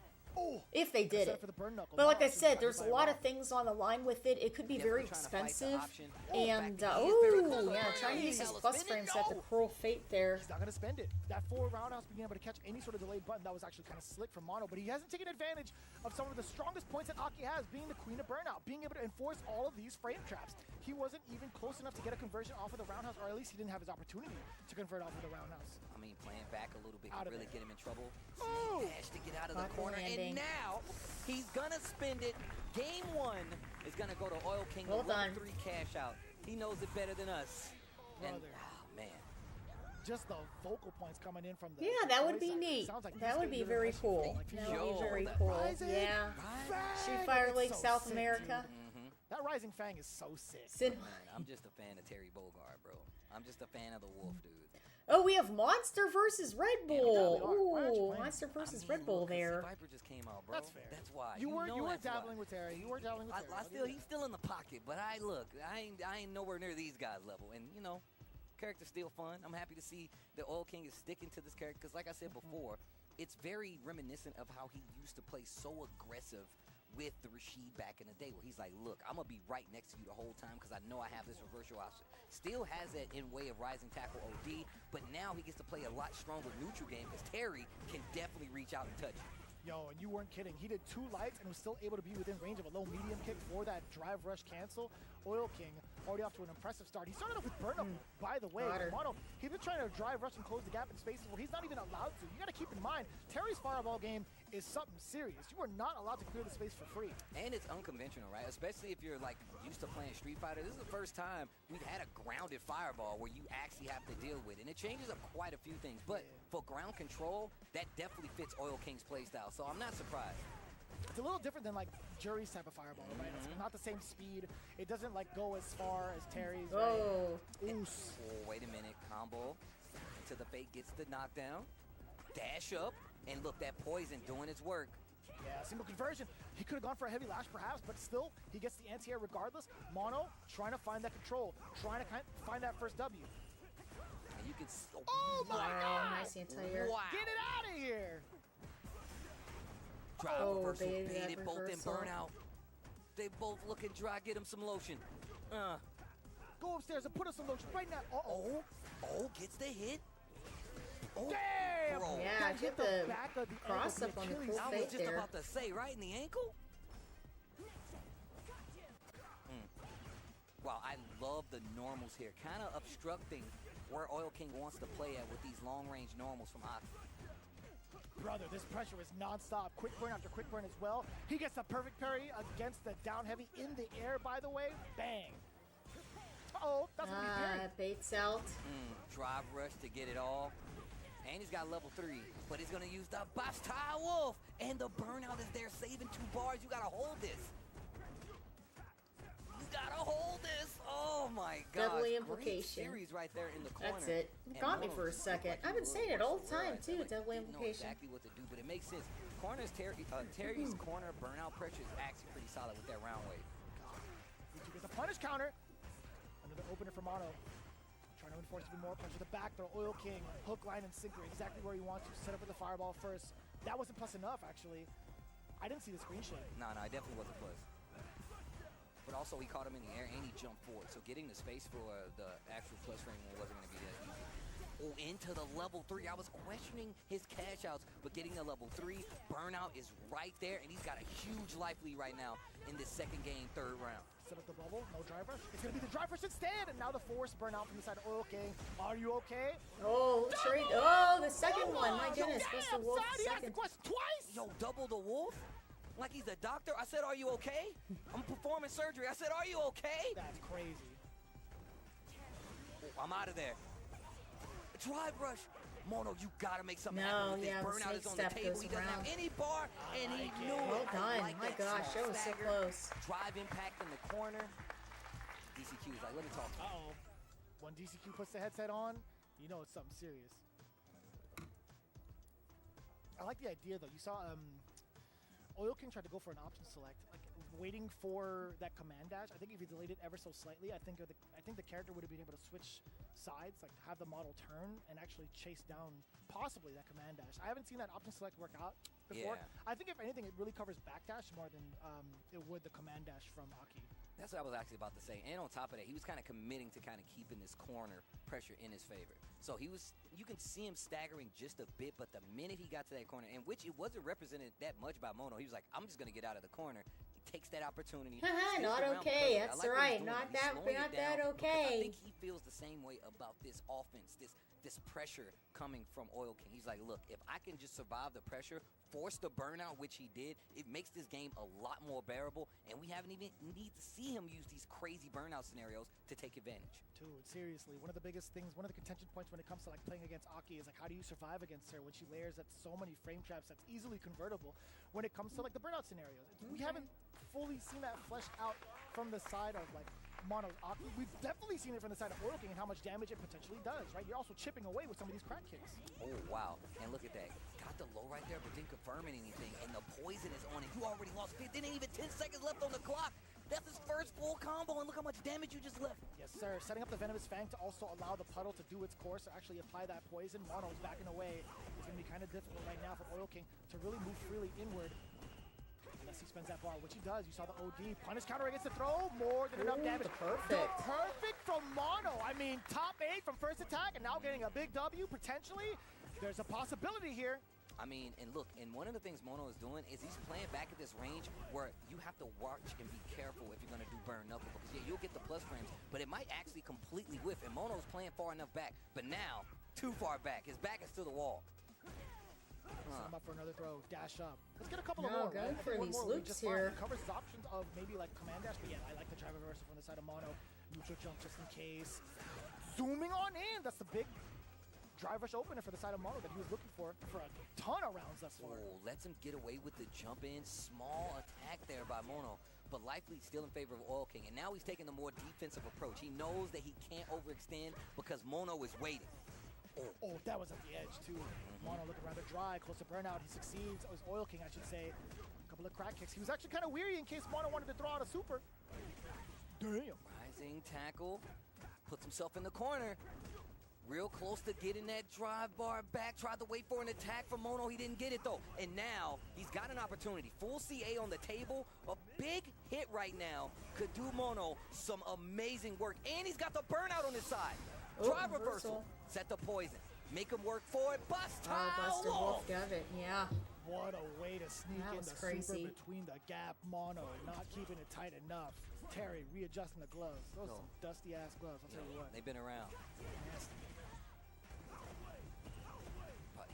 If they did Except it. for the burn knuckle. But like I Wow, said, Street there's a Fighter lot League. of things on the line with it. It could be very Definitely trying to fight the expensive. option. And, back to he is very ooh, close. yeah, trying to use his Hella plus spin it. frames at the No. cruel fate there. He's not going to spend it. That full roundhouse being able to catch any sort of delayed button, that was actually kind of slick from Mono, but he hasn't taken advantage of some of the strongest points that Aki has, being the queen of burnout, being able to enforce all of these frame traps. He wasn't even close enough to get a conversion off of the roundhouse, or at least he didn't have his opportunity to convert off of the roundhouse. I mean, playing back a little bit Out could of really it. get him in trouble. Ooh. Dash to get out of the Buckle corner, landing. and now he's gonna spend it. Game one is gonna go to Oil King. Well the level done. 3 cash out. He knows it better than us. And Brother. man, Just the vocal points coming in from the Yeah, that would voice be actor. neat. Sounds like That he's would be getting very really cool. like, That would Yo, be very that cool. Rising Yeah. right? Street Fang, Fighter it's League so South sick, America. dude. That Rising Fang is so sick. Sin- Man, I'm just a fan of Terry Bogard, bro. I'm just a fan of the Wolf, dude. Oh, we have Monster versus Red Bull. Why aren't you Ooh, playing? Monster versus I Red mean, Bull look, 'cause there. Viper just came out, bro. That's fair. That's why. You were know that's why. dabbling with Terry. You were dabbling with Terry. I I'll give still, you he's still in the pocket, but I ain't nowhere near these guys' level. And you know, character's still fun. I'm happy to see that Oil King is sticking to this character because, like I said before, it's very reminiscent of how he used to play so aggressive with the Rashid back in the day, where he's like, look, I'm gonna be right next to you the whole time because I know I have this reversal option. Still has that in way of rising tackle OD, but now he gets to play a lot stronger neutral game because Terry can definitely reach out and touch you. Yo, and you weren't kidding. He did 2 lights and was still able to be within range of a low medium kick for that drive rush cancel. Oil King already off to an impressive start. He started off with burn up, by the way. Got her. Mono, he's been trying to drive rush and close the gap in spaces where he's not even allowed to. You got to keep in mind, Terry's fireball game is something serious. You are not allowed to clear the space for free. And it's unconventional, right? Especially if you're like used to playing Street Fighter. This is the first time we've had a grounded fireball where you actually have to deal with it. And it changes up quite a few things. But for ground control, that definitely fits Oil King's playstyle. So I'm not surprised. It's a little different than like Jury's type of fireball, right? It's not the same speed. It doesn't like go as far as Terry's. Oh. Right? Oh, wait a minute. Combo into the fake, gets the knockdown. Dash up. And look, that poison doing its work. Yeah, single conversion. He could have gone for a heavy lash perhaps, but still, he gets the anti-air regardless. Mono trying to find that control, trying to find that first W. And you can... Oh my Wow, God! nice anti-air. Wow. Get it out of here! Drive Oh, reversal, baited that baited both in reversal. burnout. They both looking dry. Get him some lotion. Go upstairs and put us some lotion right now. Uh-oh. Oh, gets the hit. Oh, Damn! bro. Yeah, Gotta get the the back of the cross ankle, up on the Achilles. cruel I was fate just there. about to say, right in the ankle? Wow, I love the normals here. Kind of obstructing where Oil King wants to play at with these long-range normals from Aki. brother, this pressure is non-stop. Quick burn after quick burn as well. He gets the perfect parry against the down heavy in the air, by the way. Bang. Uh-oh, that's going to be parried. Baits out. Drive rush to get it all. And he's got level 3, but he's going to use the Bastille Wolf. And the burnout is there, saving 2 bars. You got to hold this. You got to hold this. Oh, my God. Deadly Implication. Series right there in the corner. That's it. It got me for a second. I've been saying it all the time, too. Deadly Implication. Know exactly what to do, but it makes sense. Terry's corner burnout pressure is actually pretty solid with that round wave. Did you get the punish counter? Another opener for Mono. Trying to enforce even more pressure. The back throw, Oil King, hook, line, and sinker. Exactly where you want to. Set up with the fireball first. That wasn't plus enough, actually. I didn't see the screen shake. No, it definitely wasn't plus. But also, he caught him in the air, and he jumped forward. So getting the space for the actual plus frame wasn't going to be that easy. Oh, into the level 3. I was questioning his cash outs, but getting the level 3, burnout is right there, and he's got a huge life lead right now in this second game, 3rd round. Set up the bubble, no drive rush. It's going to be the drive rush instead, and now the force burnout from the side of Oil King. Are you okay? Oh, trade. Oh, the second one. My goodness. Buster Wolf second. Twice? Yo, double the wolf? Like he's a doctor? I said, are you okay? I'm performing surgery. I said, are you okay? That's crazy. Oh, I'm out of there. Drive rush. Mono, you gotta make something No, happen with this. yeah, the Burnout is snake on the step table. goes He doesn't have around. any bar, and he knew it. Well done. Like My that gosh, small that was so stagger. close. Drive impact in the corner. DCQ's like, let me talk to you. Uh-oh. When DCQ puts the headset on, you know it's something serious. I like the idea, though. You saw Oil King tried to go for an option select, like waiting for that command dash. I think if he delayed it ever so slightly, I think the character would have been able to switch sides, like have the model turn and actually chase down possibly that command dash. I haven't seen that option select work out before. Yeah. I think if anything, it really covers backdash more than it would the command dash from Aki. That's what I was actually about to say. And on top of that, he was kind of committing to kind of keeping this corner pressure in his favor. So you can see him staggering just a bit, but the minute he got to that corner, in which it wasn't represented that much by Mono, he was like, I'm just going to get out of the corner. He takes that opportunity. Not okay. That's right. Not that okay. I think he feels the same way about this offense, this pressure coming from Oil King. He's like, look, if I can just survive the pressure, force the burnout, which he did, it makes this game a lot more bearable, and we haven't even need to see him use these crazy burnout scenarios to take advantage. Dude, seriously, one of the biggest things, one of the contention points when it comes to like playing against Aki is like, how do you survive against her when she layers at so many frame traps that's easily convertible when it comes to like the burnout scenarios? We haven't fully seen that fleshed out from the side of like Mono's Aki. We've definitely seen it from the side of Oil King and how much damage it potentially does, right? You're also chipping away with some of these crack kicks. Oh, wow. And look at that. Got the low right there, but didn't confirm anything. And the poison is on it. You already lost. Didn't even 10 seconds left on the clock. That's his first full combo, and look how much damage you just left. Yes, sir. Setting up the Venomous Fang to also allow the puddle to do its course, to actually apply that poison. Mono's backing away. It's going to be kind of difficult right now for Oil King to really move freely inward. Unless he spends that bar, which he does. You saw the OD. Punish counter against the throw. More than enough damage. Perfect. The perfect from Mono. I mean, top 8 from first attack, and now getting a big W, potentially. There's a possibility here. I mean, and look, and one of the things Mono is doing is he's playing back at this range where you have to watch and be careful if you're going to do burn knuckle, because yeah, you'll get the plus frames, but it might actually completely whiff, and Mono's playing far enough back, but now, too far back. His back is to the wall. Set him up for another throw, dash up. Let's get a couple of No, more. going right? for One these more would be loops just fine. here. It covers his options of maybe like command dash, but yeah, I like the drive reversal from the side of Mono. Neutral jump just in case. Zooming on in. That's the big drive rush opener for the side of Mono that he was looking for a ton of rounds thus far. Oh, lets him get away with the jump in. Small attack there by Mono, but likely still in favor of Oil King. And now he's taking a more defensive approach. He knows that he can't overextend because Mono is waiting. Oh, that was at the edge too. Mono looking rather dry, close to burnout. He succeeds. Oh, his Oil King, I should say. A couple of crack kicks. He was actually kind of weary in case Mono wanted to throw out a super. Damn. Rising tackle. Puts himself in the corner. Real close to getting that drive bar back. Tried to wait for an attack from Mono. He didn't get it though. And now he's got an opportunity. Full CA on the table. A big hit right now could do Mono some amazing work. And he's got the burnout on his side. Drive reversal. Set the poison. Make him work for it. Bastille Buster Wolf got it. Yeah. What a way to sneak That in was the crazy. super between the gap. Mono not keeping it tight enough. Terry readjusting the gloves. Those are some dusty ass gloves, I'll tell you what. They've been around. Nasty.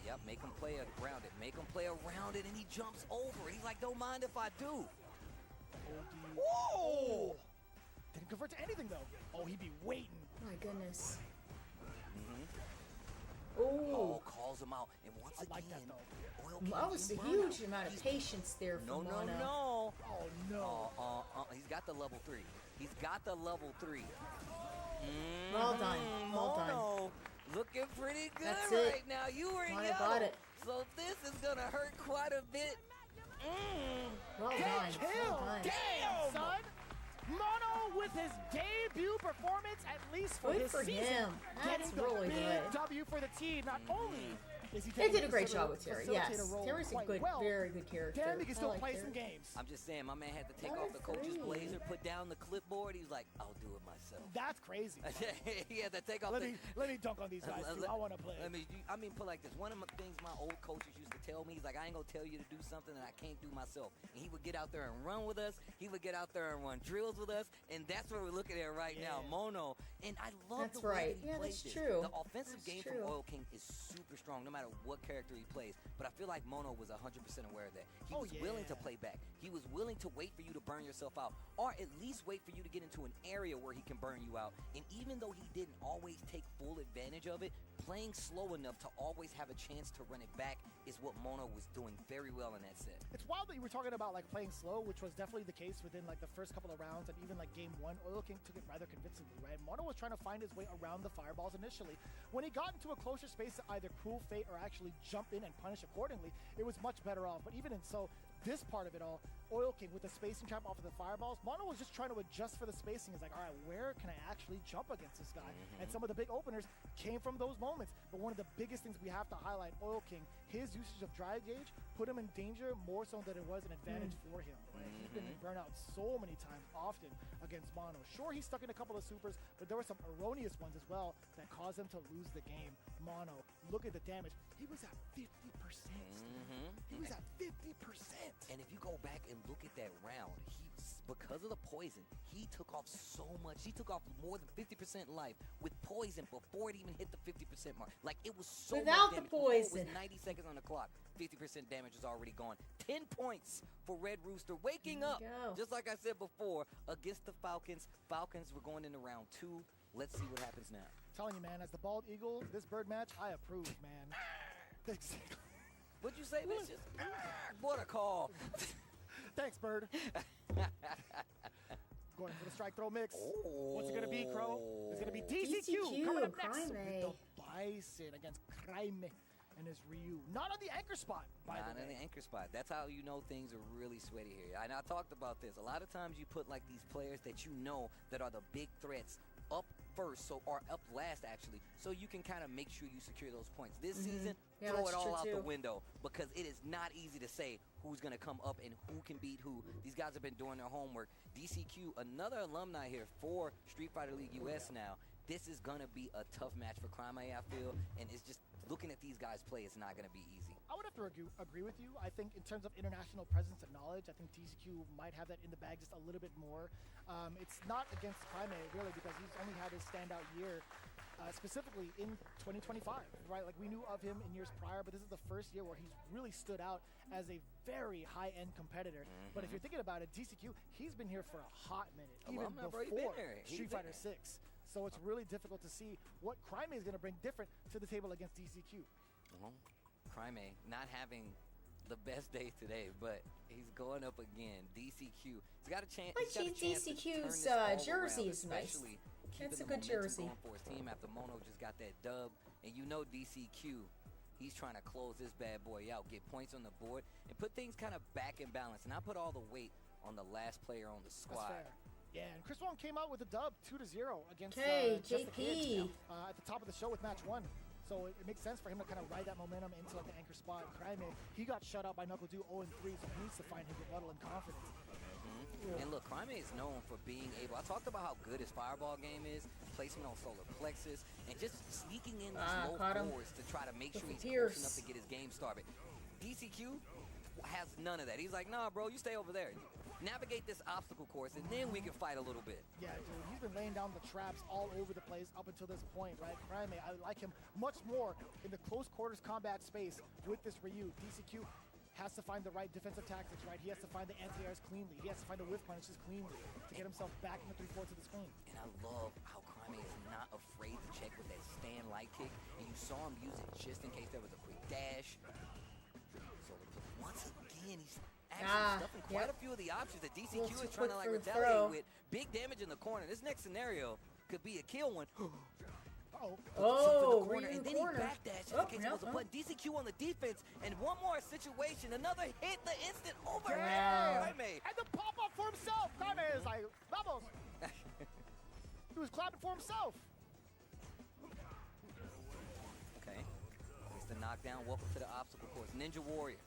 Yep, Make him play around it. Make him play around it, and he jumps over it. He's like, don't mind if I do. Whoa! Didn't convert to anything, though. Oh, he'd be waiting. My goodness. Oh, calls him out. And once again, like that, though. Oil That was a huge amount of patience there from Mono. No. Oh, no. He's got the level 3. He's got the level 3. Well done. Well done. Mono, looking pretty good That's it. right now. You were in I yellow. got it. So this is going to hurt quite a bit. Well Get done. killed. Well done. Damn, son. Mono with his debut performance, at least for Good his for season, him. That's getting the really big good. W for the team. Not only is he They taking did a great the job with Terry. Yes, facilitator role Terry's a quite good, well, very good character. Tammy can still I like play Terry. some games. I'm just saying, my man had to take off the coach's blazer, put down the clipboard. He was like, I'll do it myself. That's crazy. He had to take off Let me dunk on these guys too. I want to play. Put like this. One of the things my old coaches used to tell me, he's like, I ain't gonna tell you to do something that I can't do myself. And he would get out there and run with us. He would get out there and run drills with us. And that's what we're looking at right now, Mono. And I love That's the way right. that he Yeah, plays that's this. true. The offensive That's game true. from Oil King is super strong, no matter what character he plays. But I feel like Mono was 100% aware of that. He was willing to play back. He was willing to wait for you to burn yourself out, or at least wait for you to get into an area where he can burn you out. And even though he didn't always take full advantage of it, playing slow enough to always have a chance to run it back is what Mono was doing very well in that set. It's wild that you were talking about like playing slow, which was definitely the case within like the first couple of rounds, and even like game 1, Oil King took it rather convincingly, right? Mono was trying to find his way around the fireballs initially. When he got into a closer space to either Cruel Fate or actually jump in and punish accordingly, it was much better off. But even in so, this part of it all, Oil King with the spacing trap off of the fireballs, Mono was just trying to adjust for the spacing. He's like, all right, where can I actually jump against this guy? And some of the big openers came from those moments. But one of the biggest things we have to highlight, Oil King, his usage of Dry Gauge put him in danger more so than it was an advantage for him. Right? He's been burnt out so many times, often against Mono. Sure, he's stuck in a couple of supers, but there were some erroneous ones as well that caused him to lose the game. Mono, look at the damage. He was at 50%. He was at 50%. And if you go back and look at that round, because of the poison, he took off so much. He took off more than 50% life with poison before it even hit the 50% mark. Like, it was so Without much the damage. Before poison. it was 90 seconds on the clock. 50% damage is already gone. 10 points for Red Rooster, waking up, just like I said before, against the Falcons. Falcons were going into round 2. Let's see what happens now. Telling you, man, as the bald eagle, this bird match, I approve, man. What'd you say, bitches? What a call. Thanks, Bird. Going for the strike throw mix. What's it going to be, Crow? It's going to be DCQ coming up next with the Bison against Kraime and his Ryu. Not on the anchor spot, by the way. Not on the anchor spot. That's how you know things are really sweaty here. And I talked about this. A lot of times you put like these players that you know that are the big threats up first, or up last actually, so you can kind of make sure you secure those points. This season, throw it all out the window, because it is not easy to say who's going to come up and who can beat who. These guys have been doing their homework. DCQ, another alumni here for Street Fighter League US now. This is going to be a tough match for Kraime, I feel, and it's just looking at these guys play, it's not going to be easy. I would have to agree with you. I think in terms of international presence and knowledge, I think DCQ might have that in the bag just a little bit more. It's not against Kraime, really, because he's only had his standout year specifically in 2025, right? Like, we knew of him in years prior, but this is the first year where he's really stood out as a very high-end competitor. But if you're thinking about it, DCQ, he's been here for a hot minute, even before Street Fighter 6. So it's really difficult to see what Kraime is going to bring different to the table against DCQ. Kraime not having the best day today, but he's going up again. DCQ. He's got a chance. DCQ's jersey is nice. It's a good jersey. Going for his team after Mono just got that dub, and you know DCQ, he's trying to close this bad boy out, get points on the board, and put things kind of back in balance. And I put all the weight on the last player on the squad. That's fair. Yeah, and Chris Wong came out with a dub, 2-0 against JP at the top of the show with match 1. So it makes sense for him to kind of ride that momentum into like the anchor spot. Kraime, he got shut out by Knuckle Dew 0-3, so he needs to find his rebuttal and confidence. And look, Kraime is known for being able, I talked about how good his fireball game is, placement on solar plexus, and just sneaking in these low forwards to try to make sure he's close enough to get his game started. DCQ has none of that. He's like, nah, bro, you stay over there. navigate this obstacle course, and then we can fight a little bit. Yeah, dude, he's been laying down the traps all over the place up until this point, right? Cryme, I like him much more in the close quarters combat space with this Ryu. DCQ has to find the right defensive tactics, right? He has to find the anti-airs cleanly. He has to find the whiff punishes cleanly to get himself back in the 3/4 of the screen. And I love how Cryme is not afraid to check with that stand light kick, and you saw him use it just in case there was a quick dash. So once again, he's actually stuffing quite a few of the options that DCQ is trying to like retaliate with. Big damage in the corner. This next scenario could be a kill one. Oh, corner, and then he backdashed in case it was a button. DCQ on the defense, and one more situation, another hit, the instant overhead. And the pop-up for himself. Cryme is like, vamos. He was clapping for himself. Okay, it's the knockdown. Welcome to the obstacle course. Ninja Warrior.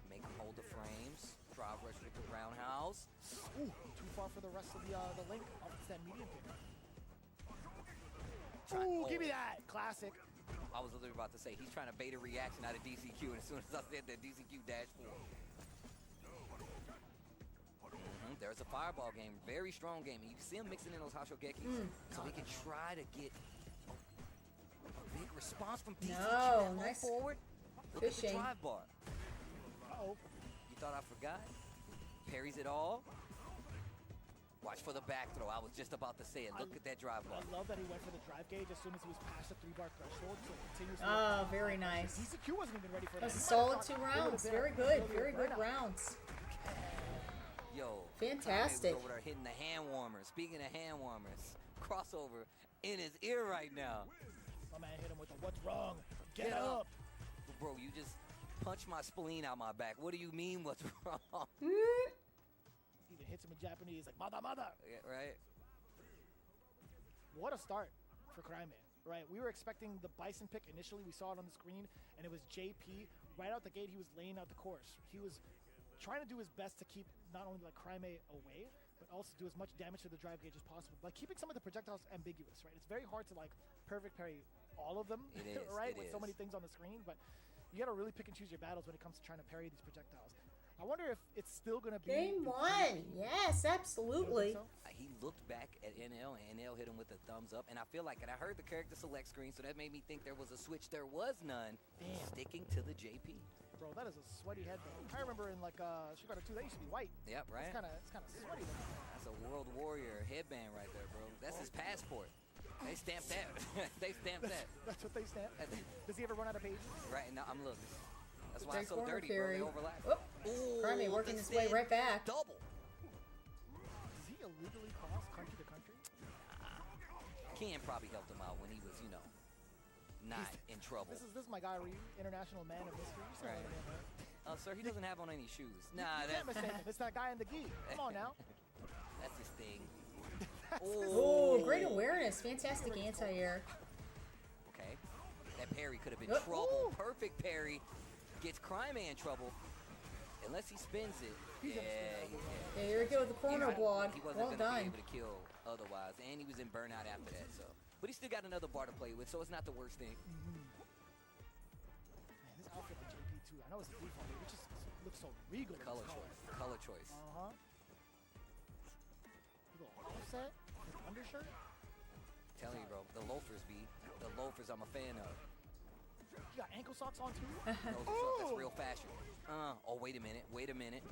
Make him hold the frames. Drive rush with the roundhouse. Ooh, too far for the rest of the link. It's that medium kick. Ooh, give me that. Classic. I was literally about to say, he's trying to bait a reaction out of DCQ, and as soon as I said that, DCQ dashed forward. There's a fireball game, very strong game. And you can see him mixing in those Hashogekis, so he can try to get a big response from DCQ. No, nice forward. Look at the drive bar. Uh-oh. You thought I forgot? Parries it all. Watch for the back throw. I was just about to say it. Look at that drive bar. I love that he went for the drive gauge as soon as he was past the 3-bar threshold. So continuously. Oh, very nice. DCQ wasn't even ready for that. That was a solid 2 rounds. Very good. Very good rounds. Yo, fantastic. Over there hitting the hand warmers. Speaking of hand warmers, crossover in his ear right now. My man hit him with the "What's wrong? Get up." Bro, you just punched my spleen out my back. What do you mean? What's wrong? Even hits him in Japanese like "mother." Yeah, right. What a start for Cryme, right? We were expecting the Bison pick initially. We saw it on the screen, and it was JP. Right out the gate, he was laying out the course. He was trying to do his best to keep not only like Cryme away, but also do as much damage to the drive gauge as possible. Like keeping some of the projectiles ambiguous, right? It's very hard to like perfect parry all of them, right? With so many things on the screen, but you gotta really pick and choose your battles when it comes to trying to parry these projectiles. I wonder if it's still gonna be Game 1. Yes, absolutely. He looked back at NL, and NL hit him with a thumbs up, and I feel like, and I heard the character select screen, so that made me think there was a switch. There was none. Damn. Sticking to the JP. Bro, that is a sweaty head though. I remember in like Street Fighter 2, that used to be white. Yep, right. It's kind of sweaty. That's a World Warrior headband right there, bro. That's his passport. They stamped that. They stamped that. That's what they stamped. Does he ever run out of pages? Right now, I'm looking. That's why it's so dirty, bro. They overlap. Cryme working his way right back. Double. Does he illegally cross country to country? Ken probably helped him out when he was, you know, not in trouble. This is my guy, Ryu, international man of mystery. Right. Sir, he doesn't have on any shoes. Nah, that's it's that guy in the gi. Come on now. That's his thing. Oh, great awareness. Fantastic anti-air. Okay. That parry could have been trouble. Perfect parry. Gets Cryme in trouble. Unless he spins it. Yeah, here we go with the corner blog. He wasn't going to be able to kill otherwise. And he was in burnout after that. So, but he still got another bar to play with, so it's not the worst thing. Man, this outfit of JP too. I know it's a default, but it just looks so regal. Color choice. Color choice. Little offset, undershirt. Telling you, bro, the loafers be the loafers I'm a fan of. You got ankle socks on too? That's real fashion. Oh, wait a minute.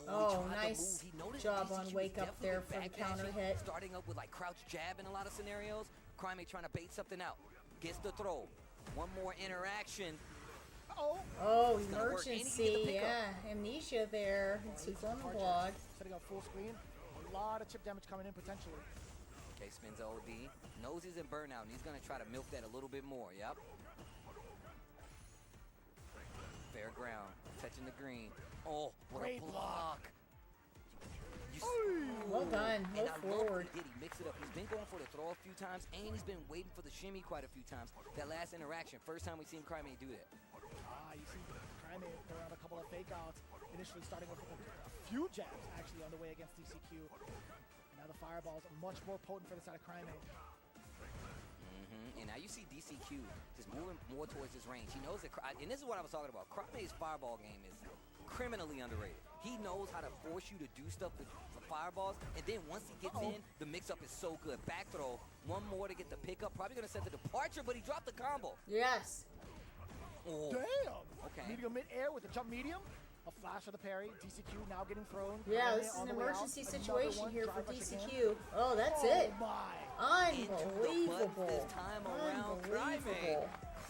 Oh, nice job on Wake Up there for the counter hit. Starting up with like crouch jab in a lot of scenarios. Cryme trying to bait something out. Gets the throw. One more interaction. Oh, emergency. Yeah, amnesia there. It's on the blog. Setting up full screen. A lot of chip damage coming in potentially. Okay, spins OD. Knows he's in burnout, and he's going to try to milk that a little bit more. Yep. Fair ground. Touching the green. Oh, what a block. Well done. Go forward. He mix it up. He's been going for the throw a few times, and he's been waiting for the shimmy quite a few times. That last interaction, first time we seen Cryme do that. You see Cryme around a couple of fake outs, initially starting with a few jabs actually on the way against DCQ. Now the fireballs are much more potent for the side of Cryme. And now you see DCQ just moving more towards his range. He knows that, and this is what I was talking about. Cryme's fireball game is criminally underrated. He knows how to force you to do stuff with fireballs, and then once he gets in, the mix-up is so good. Back throw, one more to get the pickup. Probably going to set the departure, but he dropped the combo. Yes. Oh. Damn. Okay. Medium mid-air with the jump medium. A flash of the parry. DCQ now getting thrown. Yeah, this is an emergency situation here for DCQ. Oh, that's it. Unbelievable. This time around, Unbelievable.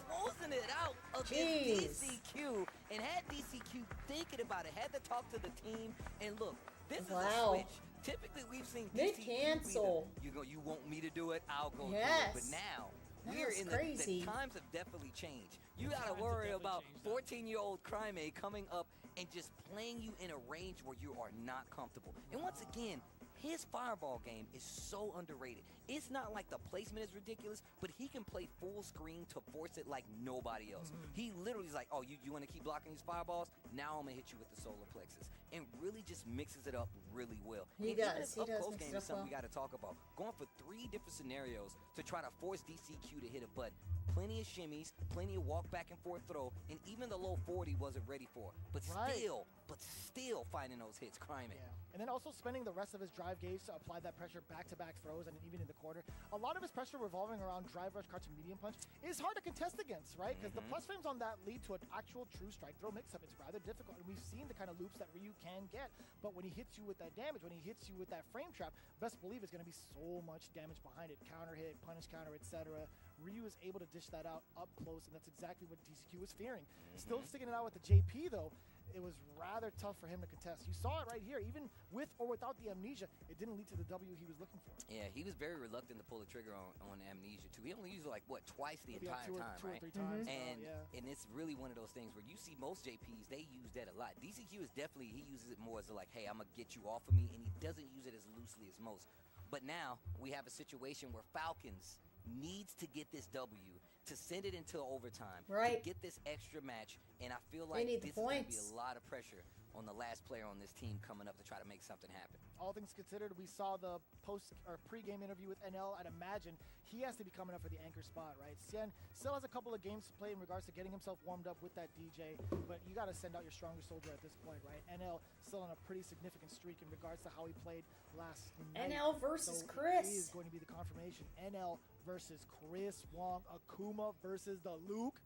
closing it out against DCQ. And had DCQ thinking about it, had to talk to the team. And look, this is a switch. Typically, we've seen DCQ Mid-cancel. You want me to do it? I'll go do it. Yes. But now, That's we're in crazy. the times have definitely changed. You got to worry about 14-year-old Crimea coming up and just playing you in a range where you are not comfortable. And once again, his fireball game is so underrated. It's not like the placement is ridiculous, but he can play full screen to force it like nobody else. He literally is like, oh, you want to keep blocking these fireballs? Now I'm going to hit you with the solar plexus. And really just mixes it up really well. He and does. Even his He does up-close mix game it is up something well. we got to talk about. Going for 3 different scenarios to try to force DCQ to hit a button. Plenty of shimmies, plenty of walk back and forth throw, and even the low 40 wasn't ready for. But still finding those hits, Crimea. And then also spending the rest of his drive gauge to apply that pressure back-to-back throws and even in the corner. A lot of his pressure revolving around drive rush, crouch, and medium punch is hard to contest against, right? Because the plus frames on that lead to an actual true strike throw mix-up. It's rather difficult, and we've seen the kind of loops that Ryu can get. But when he hits you with that damage, when he hits you with that frame trap, best believe it's going to be so much damage behind it. Counter hit, punish counter, etc. Ryu is able to dish that out up close, and that's exactly what DCQ was fearing. Still sticking it out with the JP, though. It was rather tough for him to contest. You saw it right here. Even with or without the amnesia, it didn't lead to the W he was looking for. Yeah, he was very reluctant to pull the trigger on Amnesia, too. He only used it, like, what, twice the Maybe entire time, two right? or 3 times. And it's really one of those things where you see most JPs, they use that a lot. DCQ is definitely, he uses it more as a, like, hey, I'm going to get you off of me, and he doesn't use it as loosely as most. But now we have a situation where Falcons needs to get this W to send it into overtime, to get this extra match, and I feel like this is going to be a lot of pressure on the last player on this team coming up to try to make something happen. All things considered, we saw the post or pre-game interview with NL. I'd imagine he has to be coming up for the anchor spot, right? Cien still has a couple of games to play in regards to getting himself warmed up with that DJ, but you got to send out your strongest soldier at this point, right? NL still on a pretty significant streak in regards to how he played last night. NL versus so Chris. He is going to be the confirmation. NL versus Chris Wong, Akuma versus the Luke.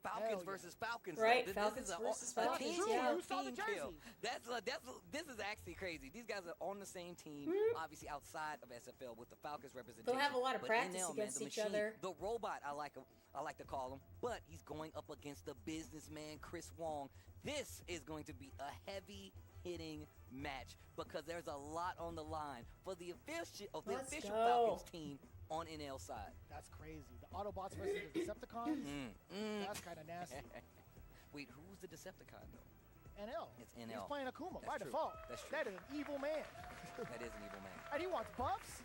Falcons versus Falcons. Right, This Falcons is versus a Falcons. team Yeah. kill, team kill. This is actually crazy. These guys are on the same team, obviously outside of SFL with the Falcons representation. They'll have a lot of But practice NL, against the each machine, other. The robot, I like to call him, but he's going up against the businessman Chris Wong. This is going to be a heavy hitting match because there's a lot on the line for the official Falcons team on NL side. That's crazy. The Autobots versus the Decepticons. That's kind of nasty. Wait, who's the Decepticon though? NL. It's NL. He's playing Akuma That's by true. default. That's true. That is an evil man. That is an evil man. And he wants buffs.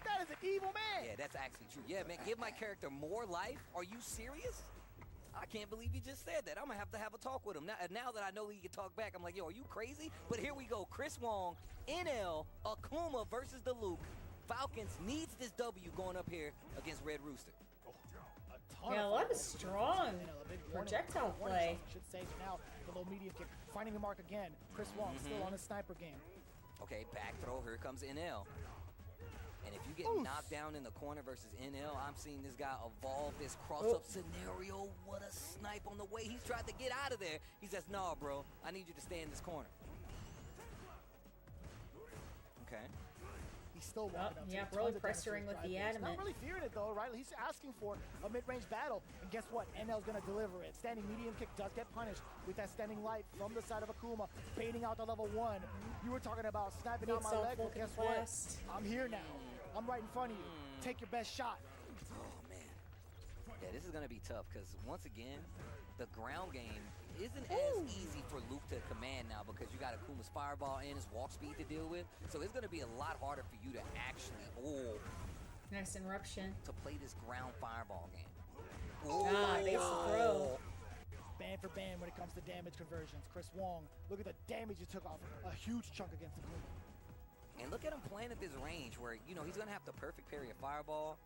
That is an evil man. Yeah, that's actually true. Yeah, man, give my character more life. Are you serious? I can't believe you just said that. I'm going to have a talk with him. Now that I know he can talk back, I'm like, yo, are you crazy? But here we go. Chris Wong, NL, Akuma versus the Luke. Falcons needs this W going up here against Red Rooster. Yeah, a lot of strong projectile play. Should say now the low medium kick, finding the mark again. Chris Wong still on his sniper game. Okay, back throw. Here comes NL. And if you get knocked down in the corner versus NL, I'm seeing this guy evolve this cross-up scenario. What a snipe on the way. He's tried to get out of there. He says, nah, bro, I need you to stay in this corner. Okay. He's still walking up. Yeah, really pressuring with the adamant. Not really fearing it though, right? He's asking for a mid-range battle, and guess what? NL's gonna deliver it. Standing medium kick does get punished with that standing light from the side of Akuma, baiting out the level 1. You were talking about snapping out my leg, well, guess what? I'm here now. I'm right in front of you. Take your best shot. Oh man, yeah, this is gonna be tough because once again, the ground game isn't as easy for Luke to command now because you got Akuma's fireball and his walk speed to deal with. So it's gonna be a lot harder for you to actually Nice interruption. to play this ground fireball game. Base throw. Band for band when it comes to damage conversions. Chris Wong, look at the damage he took off a huge chunk against Akuma. And look at him playing at this range where, you know, he's gonna have to perfect parry a fireball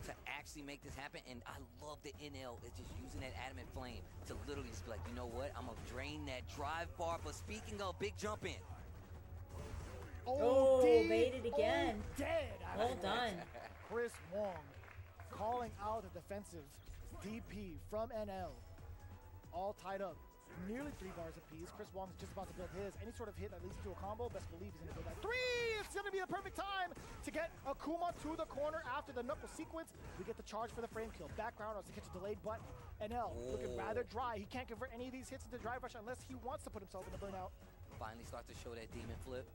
to actually actually make this happen. And I love that NL is just using that adamant flame to literally just be like, you know what? I'm going to drain that drive bar. But speaking of big jump in. Oh, baited again. Dead. Well done. Chris Wong calling out a defensive DP from NL. All tied up. Nearly 3 bars apiece. Chris Wong's just about to build his. Any sort of hit that leads to a combo, best believe he's going to build that 3. It's going to be the perfect time to get Akuma to the corner after the knuckle sequence. We get the charge for the frame kill. Background also catch a delayed, but NL looking rather dry. He can't convert any of these hits into drive rush unless he wants to put himself in the burnout. Finally starts to show that demon flip.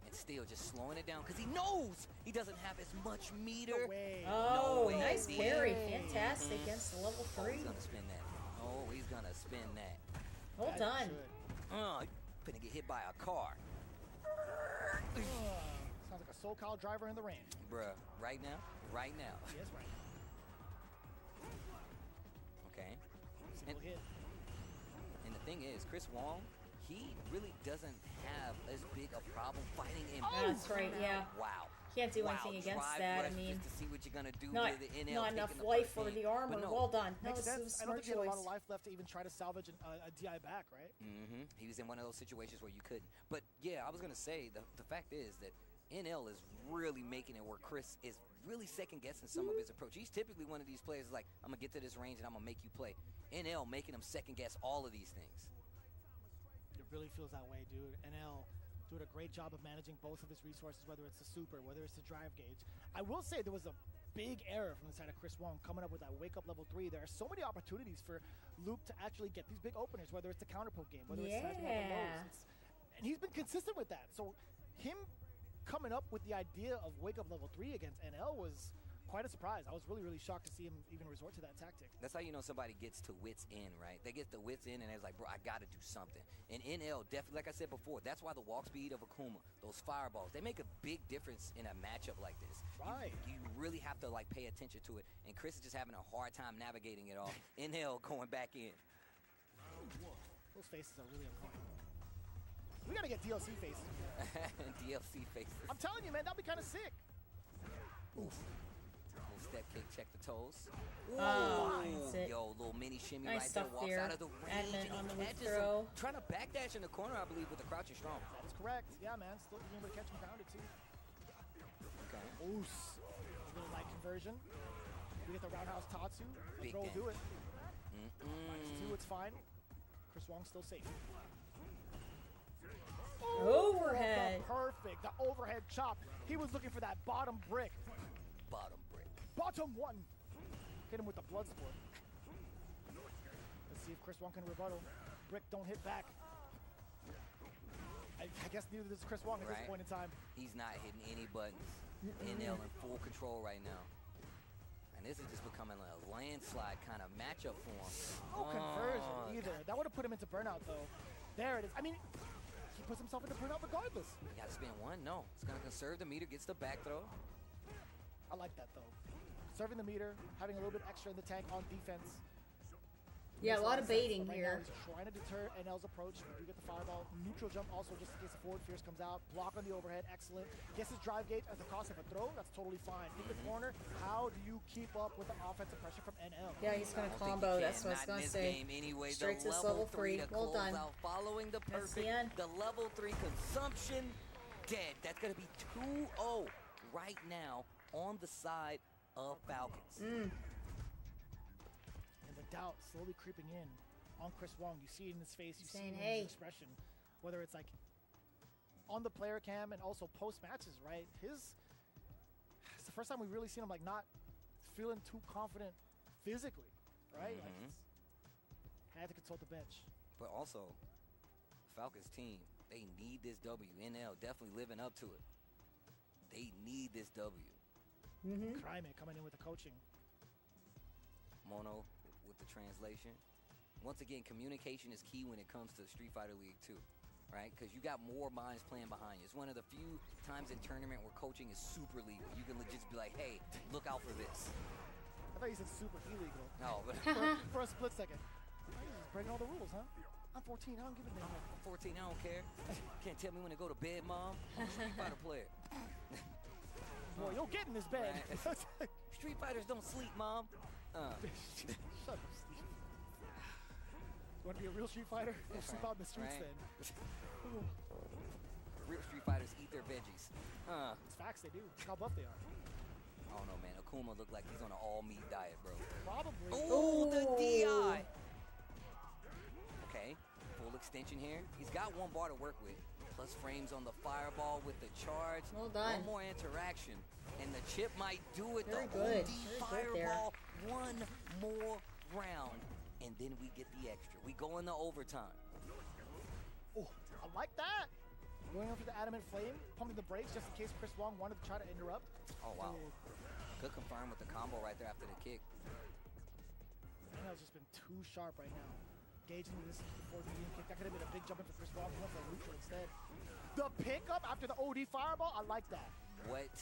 And still just slowing it down because he knows he doesn't have as much meter. Oh, nice parry. Fantastic against the level 3. He's going to spin that. Oh, he's going to spin that. Well done. Finna get hit by a car. Sounds like a SoCal driver in the rain. Bruh, right now? Right now. Yes, right. Okay. Single hit. And the thing is, Chris Wong, he really doesn't have as big a problem fighting in. That's right, yeah. Wow. Can't do anything against that. I mean, just to see what you're gonna do not, with the NL not enough taking the life first for hit. the armor. But no, Well done. No, Makes this sense. was a I don't smart think he had a lot of choice. life left to even try to salvage a DI back, right? He was in one of those situations where you couldn't. But yeah, I was gonna say the fact is that NL is really making it where Chris is really second guessing some of his approach. He's typically one of these players like, I'm gonna get to this range and I'm gonna make you play. NL making him second guess all of these things. It really feels that way, dude. NL doing a great job of managing both of his resources, whether it's the super, whether it's the drive gauge. I will say there was a big error from the side of Chris Wong coming up with that wake up level 3. There are so many opportunities for Luke to actually get these big openers, whether it's the counter poke game, whether it's sniping at the lows. And he's been consistent with that. So him coming up with the idea of wake up level 3 against NL was quite a surprise. I was really, really shocked to see him even resort to that tactic. That's how you know somebody gets to wits end, right? They get the wits end and they're like, bro, I gotta do something. And NL, definitely, like I said before, that's why the walk speed of Akuma, those fireballs, they make a big difference in a matchup like this. Right. You really have to like pay attention to it. And Chris is just having a hard time navigating it all. NL going back in. Those faces are really uncomfortable. We gotta get DLC faces. DLC faces. I'm telling you, man, that'd be kind of sick. Oof. Step kick, check the toes. That's it. Yo, little mini shimmy Nice right stuff there. Walks there. out of the range. Admin And on the he catches throw. him. Trying to backdash in the corner, I believe, with the crouching strong. That is correct. Yeah, man. Still being able to catch him grounded, too. Okay. Oos. A little light conversion. We get the roundhouse Tatsu. Big Throw will do it. Mm-mm. -2, it's fine. Chris Wong's still safe. Overhead. Perfect. The overhead chop. He was looking for that bottom brick. Bottom brick. Bottom 1. Hit him with the blood sport. Let's see if Chris Wong can rebuttal. Brick don't hit back. I guess neither does Chris Wong at this point in time. He's not hitting any buttons. NL in full control right now. And this is just becoming a landslide kind of matchup for him. No conversion either. That would have put him into burnout, though. There it is. I mean, he puts himself into burnout regardless. You got to spin one? No. It's going to conserve the meter, gets the back throw. I like that, though. Serving the meter, having a little bit extra in the tank on defense. Yeah, a lot of baiting right here. Now, he's trying to deter NL's approach. We do get the fireball. Neutral jump also just in case the forward fierce comes out. Block on the overhead, excellent. Gets his drive gauge at the cost of a throw. That's totally fine. In the corner, how do you keep up with the offensive pressure from NL? Yeah, he's going to combo. That's what I was going to say. Anyway, straight to this level 3. Well done. Out, following the perfect. The level 3 consumption dead. That's going to be 2-0 right now on the side of Falcons. And the doubt slowly creeping in on Chris Wong. You see it in his face. You see it in his expression. Whether it's like on the player cam and also post matches, right? It's the first time we've really seen him like not feeling too confident physically, right? Like had to consult the bench. But also, Falcons team, they need this W. NL definitely living up to it. They need this W. Crime coming in with the coaching. Mono with the translation. Once again, communication is key when it comes to Street Fighter League 2, right? Because you got more minds playing behind you. It's one of the few times in tournament where coaching is super legal. You can just be like, hey, look out for this. I thought you said super illegal. No, but for a split second. You're just breaking all the rules, huh? I'm 14, I don't give a damn. I'm 14, I don't care. Can't tell me when to go to bed, Mom. I'm a Street Fighter player. boy, you'll get in this bed. Right. Street Fighters don't sleep, Mom. Shut up, Steve. You want to be a real Street Fighter? We'll sleep out in the streets then. Real Street Fighters eat their veggies. It's facts, they do. Look how buff they are. I don't know, man. Akuma looked like he's on an all-meat diet, bro. Probably. Oh, the DI. Okay, full extension here. He's got one bar to work with. Plus frames on the fireball with the charge. Well done. One more interaction, and the chip might do it. Very The good. OD Very good there. fireball. One more round, and then we get the extra. We go into overtime. Oh, I like that. Going over the adamant flame, pumping the brakes just in case Chris Wong wanted to try to interrupt. Oh, wow. Ooh. Could confirm with the combo right there after the kick. NL's just been too sharp right now. Gauging this before the medium kick. That could have been a big jump in for Chris Wong. He went for a neutral instead. The pickup after the OD fireball, I like that. What?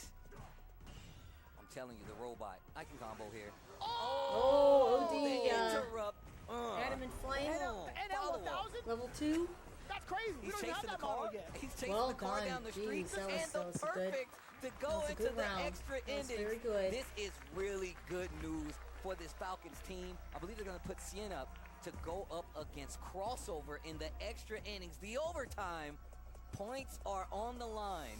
I'm telling you, the robot. I can combo here. Oh, OD. The interrupt. Adamant Flame. NL 1000? Level 2. That's crazy. We He's don't even have chasing the that model car. yet. He's chasing Well the car done. down the street. Jeez, that was- and that was the good. perfect to That go was a into good the round. extra That was ending. very good. This is really good news for this Falcons team. I believe they're going to put Cien up to go up against Crossover in the extra innings. The overtime points are on the line.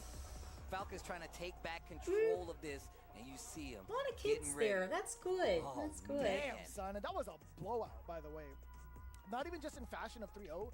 Falcons trying to take back control of this, and you see him. A lot of kids getting ready. there. That's good. Oh, That's good. Damn, son. And that was a blowout, by the way. Not even just in fashion of 3-0,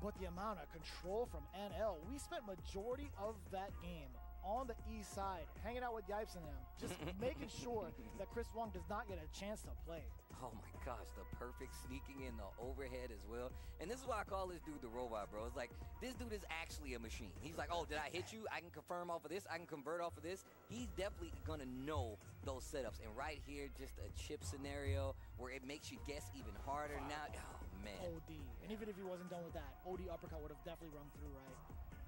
but the amount of control from NL. We spent majority of that game on the east side, hanging out with Yipes and them, just making sure that Chris Wong does not get a chance to play. Oh my gosh, the perfect sneaking in the overhead as well. And this is why I call this dude the robot, bro. It's like, this dude is actually a machine. He's like, oh, did I hit you? I can confirm off of this. I can convert off of this. He's definitely gonna know those setups. And right here, just a chip scenario where it makes you guess even harder. Now, oh man. OD. And even if he wasn't done with that, OD uppercut would have definitely run through, right?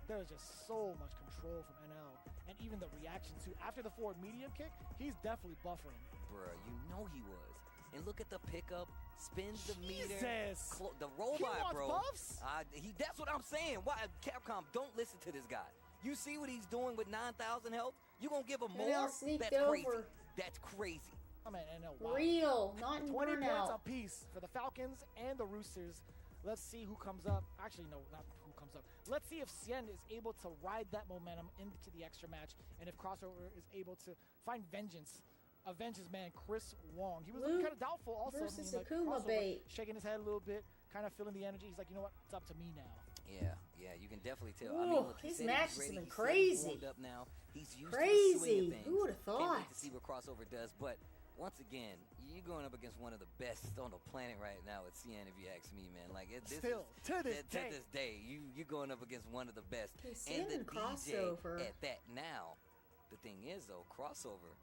There was just so much control from NL. And even the reaction to, after the forward medium kick, he's definitely buffering. Bruh, you know he was. And look at the pickup, spins the meter. Jesus. The robot, wants bro. buffs? That's what I'm saying. Why, Capcom, don't listen to this guy. You see what he's doing with 9,000 health? You gonna give him more? sneaked That's crazy. over. That's crazy. I mean, NL, wow. Real, not in 20 points burnout. apiece for the Falcons and the Roosters. Let's see who comes up. Actually, no, not who comes up. Let's see if Cien is able to ride that momentum into the extra match, and if Crossover is able to find vengeance. Avenge his man, Chris Wong. He was looking kind of doubtful also. versus like, Akuma Crossover, bait. shaking his head a little bit, kind of feeling the energy. He's like, you know what? It's up to me now. Yeah, you can definitely tell. I Ooh, mean, look, he these said matches he's have ready. been He said he's crazy. warmed up now. He's used Crazy. to the swing of things. Who would've Can't wait thought? to see what Crossover does. But once again, you're going up against one of the best on the planet right now with Cien, if you ask me, man. Like Still, to this day, you're going up against one of the best. Okay, And Cien the and DJ Crossover. at that now. The thing is, though, Crossover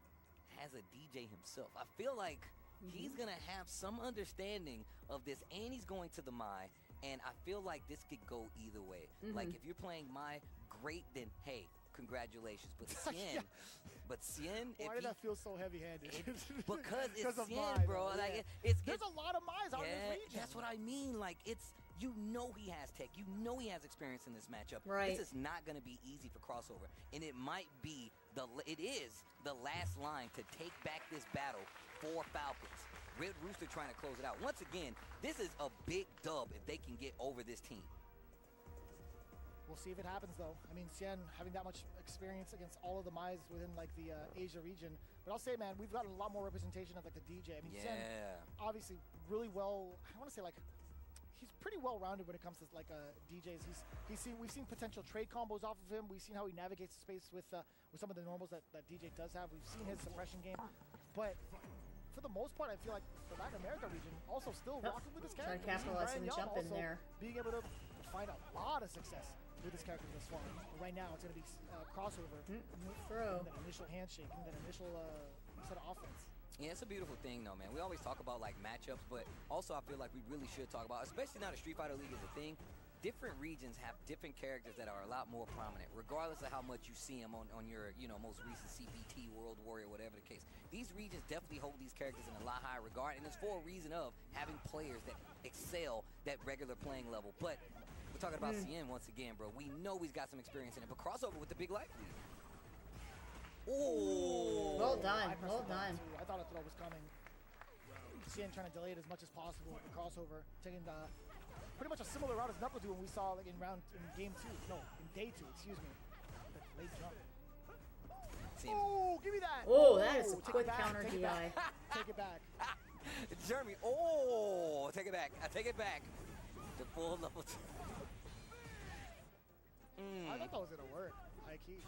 has a DJ himself. I feel like he's going to have some understanding of this, and he's going to the Mai, and I feel like this could go either way. Like, if you're playing Mai, great, then, hey, congratulations. But Cien, Why did I feel so heavy-handed? because it's of Cien, Mai, bro. though, Like, yeah. it's There's a lot of Mai's out in yeah, this region. that's what I mean. Like, you know he has tech. You know he has experience in this matchup. Right. This is not going to be easy for Crossover. And it might be, it is the last line to take back this battle for Falcons. Red Rooster trying to close it out. Once again, this is a big dub if they can get over this team. We'll see if it happens, though. I mean, Cien having that much experience against all of the Mai's within, like, the Asia region. But I'll say, man, we've got a lot more representation of, like, the DJ. I mean, Cien, obviously, really well, I want to say, like, he's pretty well-rounded when it comes to, like, DJs. We've seen potential trade combos off of him. We've seen how he navigates the space with some of the normals that DJ does have. We've seen his suppression game. But for the most part, I feel like the Latin America region also still rocking with this character. Trying to capitalize Brian and Young jump in also there. being able to find a lot of success with this character thus far. But right now, it's going to be Crossover. Throw. And that initial handshake and that initial set of offense. Yeah, it's a beautiful thing, though, man. We always talk about, like, matchups, but also I feel like we really should talk about, especially now the Street Fighter League is a thing, different regions have different characters that are a lot more prominent, regardless of how much you see them on your, most recent CPT, World Warrior, whatever the case. These regions definitely hold these characters in a lot higher regard, and it's for a reason of having players that excel that regular playing level. But we're talking about Cien once again, bro. We know he's got some experience in it, but Crossover with the big life lead. Ooh. Well done. I missed Well the button, done. too. I thought a throw was coming. Cien trying to delay it as much as possible with the crossover, taking pretty much a similar route as Knuckle do when we saw like in game 2. No, in day 2, excuse me. The late jump. Oh, give me that! Oh, that is a Take it quick back, counter take it DI. back. Take it back. Jeremy, oh, take it back. I take it back. The full level 2. I thought that was gonna work. High key.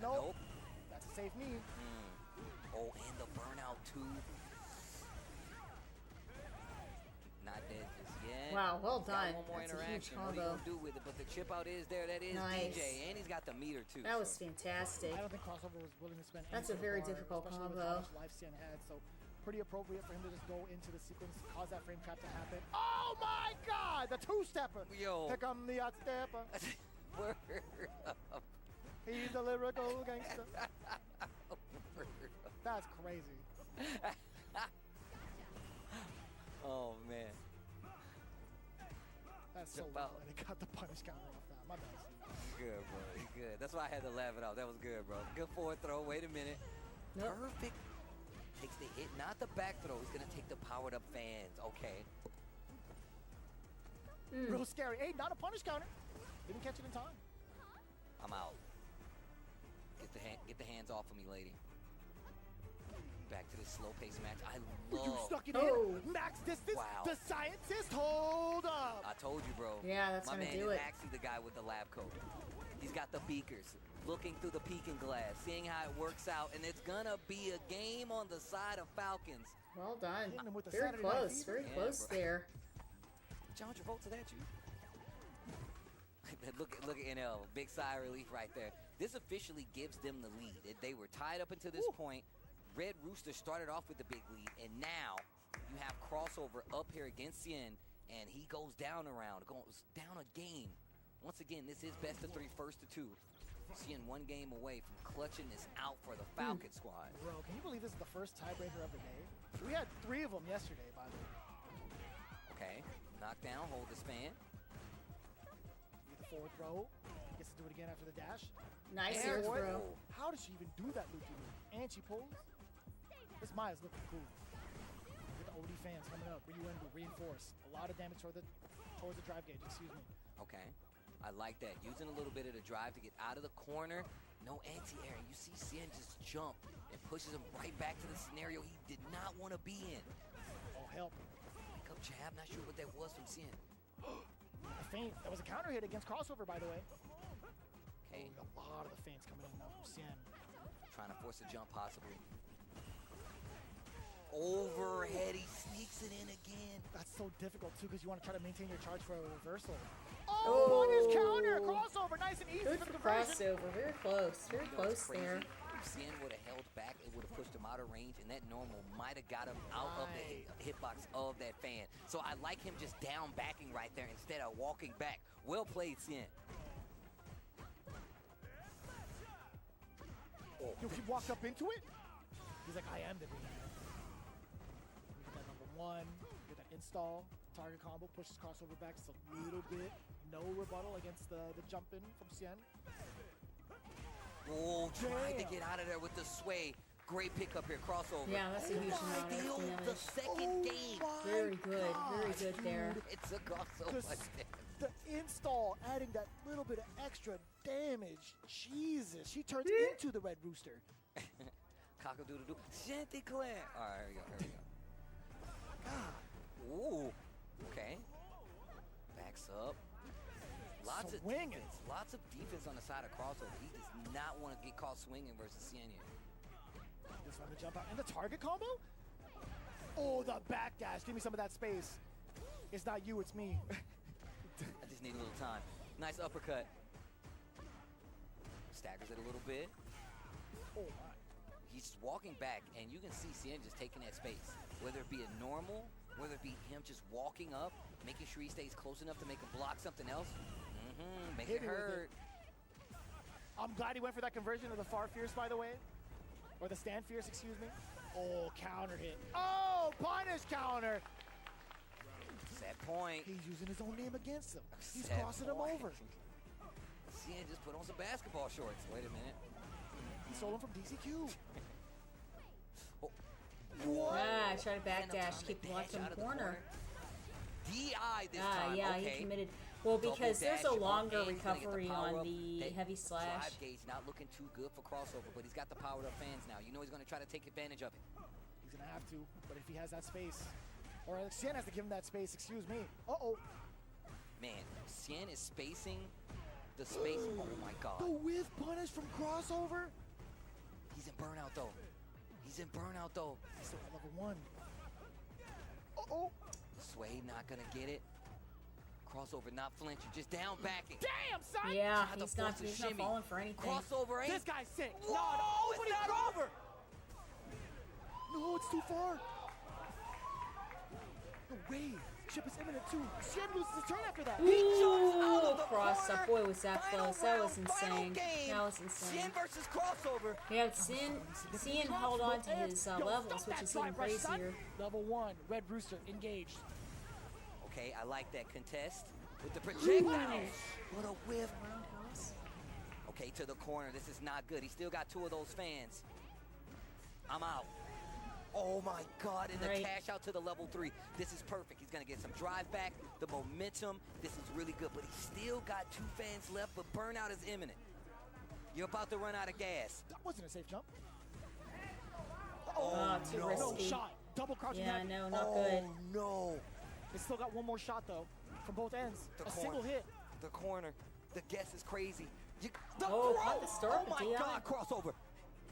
Nope. That's a safe knee. Oh, and the burnout too. Not dead just yet. Wow, well He's got done. one more That's a huge interaction. What are you combo. gonna do with it? But the chip out is there. That is Nice. DJ, and he's got the meter too. That was so. fantastic. I don't think crossover was willing to spend. That's a any very bar, difficult especially with combo. how much life Cien had. So pretty appropriate for him to just go into the sequence, cause that frame trap to happen. Oh my God! The two-stepper. Yo. Here come the stepper. Word up. He's a lyrical gangster. That's crazy. Oh man. That's so wild. And he got the punish counter off that. My bad. Good, bro. He's good. That's why I had to laugh it off. That was good, bro. Good forward throw. Wait a minute. Nope. Perfect. Takes the hit, not the back throw. He's gonna take the powered up fans. Okay. Real scary. Hey, not a punish counter. Didn't catch it in time. I'm out. Get the hands off of me, lady. Back to this slow pace match. I love. You stuck it in. Max distance. Wow. The scientist. Hold up. I told you, bro. Yeah, that's My gonna man do is it. actually the guy with the lab coat. He's got the beakers, looking through the peeking glass, seeing how it works out, and it's gonna be a game on the side of Falcons. Well done. Hitting him with the Very Saturday Night close. Fever. Very Yeah, close bro. there. John Travolta, that you? look at NL. Big sigh of relief right there. This officially gives them the lead. They were tied up until this point. Red Rooster started off with the big lead, and now you have crossover up here against Cien, and he goes down goes down a game. Once again, this is best of 3, first to 2. Cien 1 game away from clutching this out for the Falcon squad. Bro, can you believe this is the first tiebreaker of the day? We had 3 of them yesterday, by the way. Okay, knockdown, hold the span. The forward throw. Gets to do it again after the dash. Nice And air what? throw. How does she even do that loopy loop? And she pulls. This Maya's looking cool. With the OD fans coming up. Reinforce. A lot of damage towards the drive gauge, excuse me. Okay, I like that. Using a little bit of the drive to get out of the corner. No anti-air. You see Cien just jump and pushes him right back to the scenario he did not want to be in. Oh, help. Pick up jab. Not sure what that was from Cien. A feint. That was a counter hit against crossover, by the way. Okay, A lot of the feints coming in now from Cien. trying to force a jump possibly. Overhead, he sneaks it in again. That's so difficult, too, because you want to try to maintain your charge for a reversal. Oh, punish counter! Crossover, nice and easy Good for the for conversion. crossover. Very close. Very You know what's close there. If Cien would have held back, it would have pushed him out of range, and that normal might have got him out of the hitbox of that fan. So I like him just down backing right there instead of walking back. Well played, Cien. Yo, he walked up into it. He's like, I am the beast. We get that number 1. Get that install. Target combo. Pushes crossover back just a little bit. No rebuttal against the jump in from Cien. Oh, tried to get out of there with the sway. Great pickup here, crossover. Yeah, that's a huge amount of The damage. second game. Very good. Very good there. It took off so The much damage. The install, adding that little bit of extra damage. Jesus, she turns into the Red Rooster. Cock-a-doodle-doo. Chanticleer. All right, here we go. God. Ooh. Okay. Backs up. Lots of Swinging. defense. Lots of defense on the side of crossover. He does not want to get caught swinging versus Cien here. This one to jump out. And the target combo? Oh, the backdash. Give me some of that space. It's not you, it's me. I just need a little time. Nice uppercut. Staggers it a little bit. Oh, my. He's just walking back, and you can see Cien just taking that space. Whether it be a normal, whether it be him just walking up, making sure he stays close enough to make him block something else. Make Hit it me with hurt. I'm glad he went for that conversion of the Far Fierce, by the way. Or the Stand Fierce, excuse me. Oh, counter hit. Oh, punish counter. Set point. He's using his own name against him. He's Set crossing point. him over. Cien just put on some basketball shorts. Wait a minute. stolen from DCQ. Ah, try to backdash, keep watching the corner. DI this time. Yeah, okay. he committed. Well, because there's a Double dash. longer Okay, he's gonna get the recovery power on up. the That heavy slash. Drive gauge not looking too good for crossover, but he's got the powered up fans now. You know he's going to try to take advantage of it. He's going to have to, but if he has that space, or Cien has to give him that space, excuse me. Uh-oh. Man, Cien is spacing the space. Oh my God. The whiff punish from crossover. He's in burnout though. He's in burnout though. He's still at level 1. Uh-oh. Sway not going to get it. Crossover not flinching, just down backing. Damn, son! Yeah, Tried to he's not force a shimmy. falling for anything. Crossover ain't. This guy's sick. Whoa, No, it's it's not not over. No, it's too far. No way. Chip is imminent too. Cien loses his turn after that. Ooh, cross up. Boy, was that close. That was insane. That was insane. Cien versus crossover. Yeah, Cien held on to his levels, which is even crazier. Level 1, Red Rooster engaged. Okay, I like that contest with the projectiles. What a whiff. Okay, to the corner. This is not good. He still got 2 of those fans. I'm out. Oh my God, and the cash out to the level 3. This is perfect. He's gonna get some drive back, the momentum. This is really good, but he's still got 2 fans left, but burnout is imminent. You're about to run out of gas. That wasn't a safe jump. Too no. risky. No shot. Double crouching Yeah, head. no, not good. Oh no. They still got one more shot though, from both ends. The a corner. single hit. The corner. The guess is crazy. The Oh, throw. cut the start, Oh my DI. God, crossover.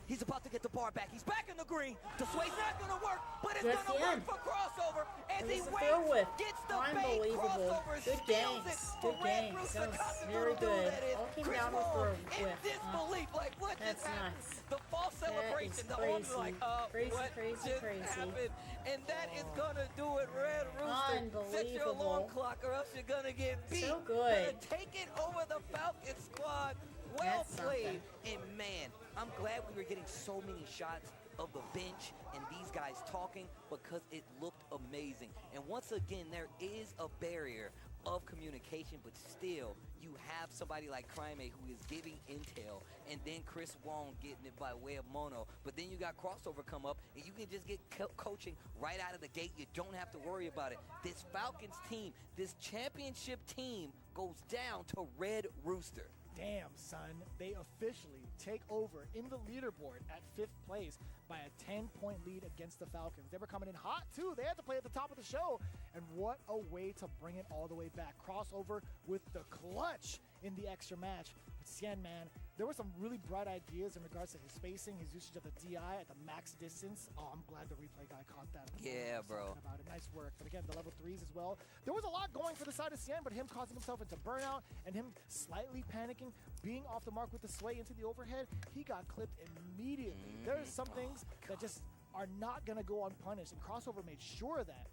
He's about to get the bar back. He's back in the green. The sway's not gonna work, but it's That's gonna the work end. for crossover. As And he it's a waits, throw whip. gets the bait. Unbelievable. Crossover Good steals games. it Good for Red games. Rooster. That was Cotton very Doodle, good. that is. All came Chris down with Wong throw in whip. disbelief, like what That's just happened? nuts. The false That celebration. is The owner's crazy. like, Crazy, what crazy, just crazy. happened? And that is gonna do it, Red Rooster. Set your alarm Unbelievable. clock, or else you're gonna get beat. So good. Gonna take it over the Falcon squad. Well That's played. something. And man, I'm glad we were getting so many shots of the bench and these guys talking, because it looked amazing. And once again, there is a barrier of communication, but still, you have somebody like Crime who is giving intel, and then Chris Wong getting it by way of Mono. But then you got crossover come up, and you can just get coaching right out of the gate. You don't have to worry about it. This Falcons team, this championship team, goes down to Red Rooster. Damn, son. They officially take over in the leaderboard at 5th place by a 10-point lead against the Falcons. They were coming in hot, too. They had to play at the top of the show. And what a way to bring it all the way back. Crossover with the clutch in the extra match. But Cien, man, there were some really bright ideas in regards to his spacing, his usage of the DI at the max distance. Oh, I'm glad the replay guy caught that. Yeah, bro. About it. Nice work. But again, the level 3s as well. There was a lot going for the side of Cien, but him causing himself into burnout and him slightly panicking, being off the mark with the sway into the overhead, he got clipped immediately. There's some things that just are not going to go unpunished, and Crossover made sure of that.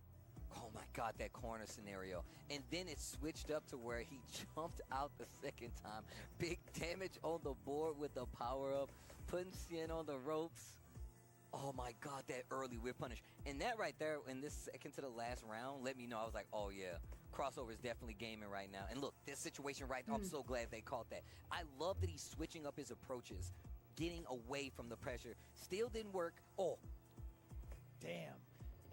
Oh my God, that corner scenario. And then it switched up to where he jumped out the second time. Big damage on the board with the power-up, putting Cien on the ropes. Oh my God, that early whip punish. And that right there in this second to the last round let me know. I was like, oh yeah, Crossover is definitely gaming right now. And look, this situation right now, I'm so glad they caught that. I love that he's switching up his approaches, getting away from the pressure. Still didn't work. Oh. Damn.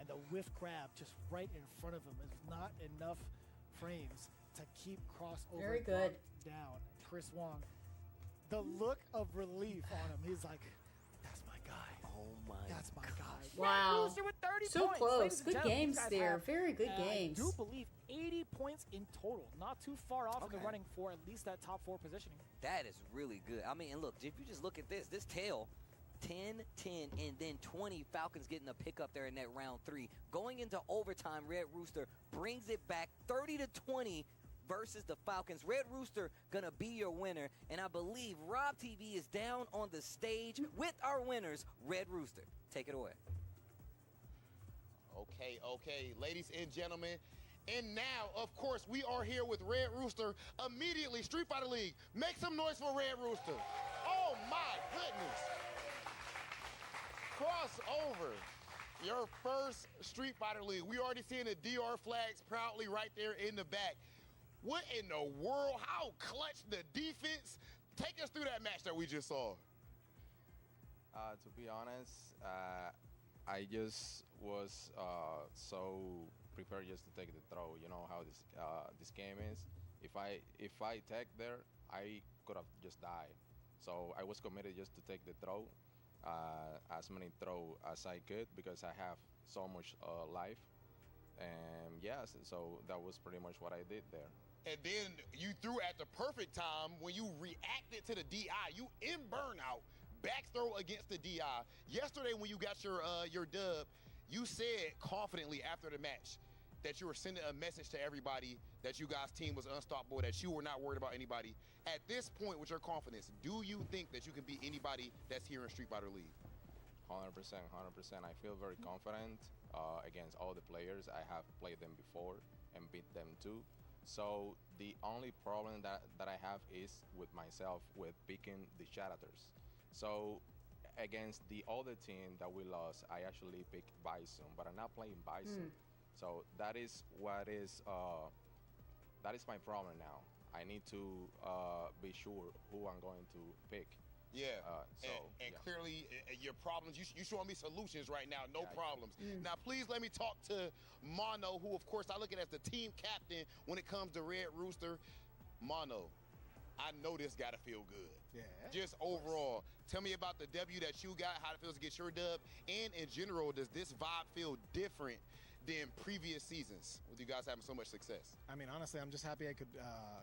And the whiff grab just right in front of him is not enough frames to keep Crossover Very good. down. Chris Wong, the look of relief on him. He's like, that's my guy. Oh my That's my guy. Wow. Red Rooster with 30 So points. close. Ladies and Good gentlemen, games these guys there. have, Very good games. I do believe 80 points in total. Not too far off in the Okay. running for at least that top 4 positioning. That is really good. I mean, and look, if you just look at this tail, 10, 10, and then 20, Falcons getting a pickup there in that round 3. Going into overtime, Red Rooster brings it back 30-20 versus the Falcons. Red Rooster gonna be your winner, and I believe Rob TV is down on the stage with our winners, Red Rooster. Take it away. Okay, ladies and gentlemen. And now, of course, we are here with Red Rooster. Immediately, Street Fighter League, make some noise for Red Rooster. Oh my goodness. Crossover, your first Street Fighter League. We already seeing the DR flags proudly right there in the back. What in the world? How clutch the defense? Take us through that match that we just saw. To be honest, I just was so prepared just to take the throw. You know how this game is. If I take there, I could have just died. So I was committed just to take the throw, as many throw as I could because I have so much life. And yes, so that was pretty much what I did there. And then you threw at the perfect time when you reacted to the DI. You in burnout, back throw against the DI. Yesterday when you got your dub, you said confidently after the match that you were sending a message to everybody that you guys' team was unstoppable, that you were not worried about anybody. At this point with your confidence, do you think that you can beat anybody that's here in Street Fighter League? 100%, 100%. I feel very confident against all the players. I have played them before and beat them too. So the only problem that I have is with myself with picking the Shatters. So against the other team that we lost, I actually picked Bison, but I'm not playing Bison. So that is what is my problem now. I need to be sure who I'm going to pick. Yeah, yeah. clearly your problems, you showing me solutions right now, no problems. Now, please let me talk to Mono, who, of course, I look at as the team captain when it comes to Red Rooster. Mono, I know this got to feel good. Yeah. Just overall, tell me about the W that you got, how it feels to get your dub, and in general, does this vibe feel different than previous seasons with you guys having so much success? I mean, honestly, I'm just happy I could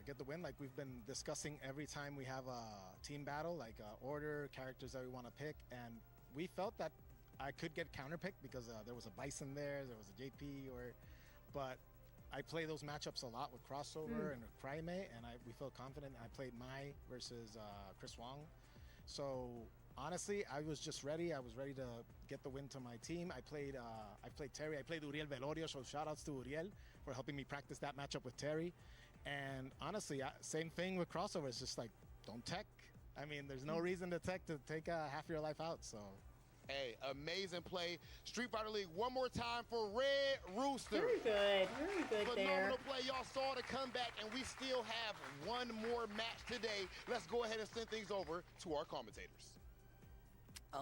get the win. Like we've been discussing every time we have a team battle, like order, characters that we want to pick, and we felt that I could get counterpicked because there was a Bison there was a JP, but I play those matchups a lot with Crossover and with Crimate, and we feel confident. I played Mai versus Chris Wong, so honestly, I was just ready. I was ready to get the win to my team. I played Terry. I played Uriel Velorio, so shout-outs to Uriel for helping me practice that matchup with Terry. And honestly, same thing with Crossover. It's just like, don't tech. I mean, there's no reason to tech to take half your life out, so. Hey, amazing play. Street Fighter League, one more time for Red Rooster. Very good there. Phenomenal play. Y'all saw the comeback, and we still have one more match today. Let's go ahead and send things over to our commentators.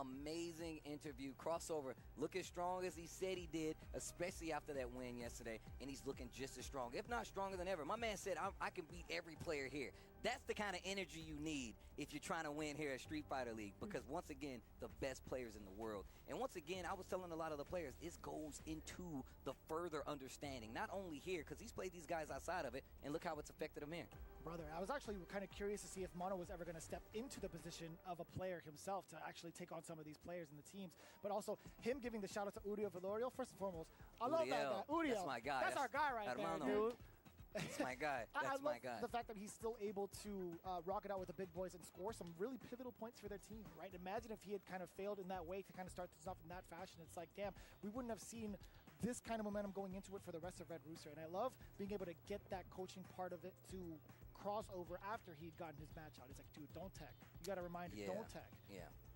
Amazing interview. Crossover look as strong as he said he did, especially after that win yesterday, and he's looking just as strong, if not stronger than ever. My man said, I can beat every player here. That's the kind of energy you need if you're trying to win here at Street Fighter League, because once again, the best players in the world. And once again, I was telling a lot of the players, this goes into the further understanding, not only here, because he's played these guys outside of it, and look how it's affected him here. Brother, I was actually kind of curious to see if Mono was ever going to step into the position of a player himself to actually take on some of these players in the teams, but also him giving the shout out to Uriel Velorio. First and foremost, I love that guy. Uriel, that's my guy. That's our guy right there, dude. That's my guy. That's I my guy. love the fact that he's still able to rock it out with the big boys and score some really pivotal points for their team, right? Imagine if he had kind of failed in that way to kind of start this off in that fashion. It's like, damn, we wouldn't have seen this kind of momentum going into it for the rest of Red Rooster. And I love being able to get that coaching part of it to cross over after he'd gotten his match out. He's like, dude, don't tech. You got to remind him, don't tech.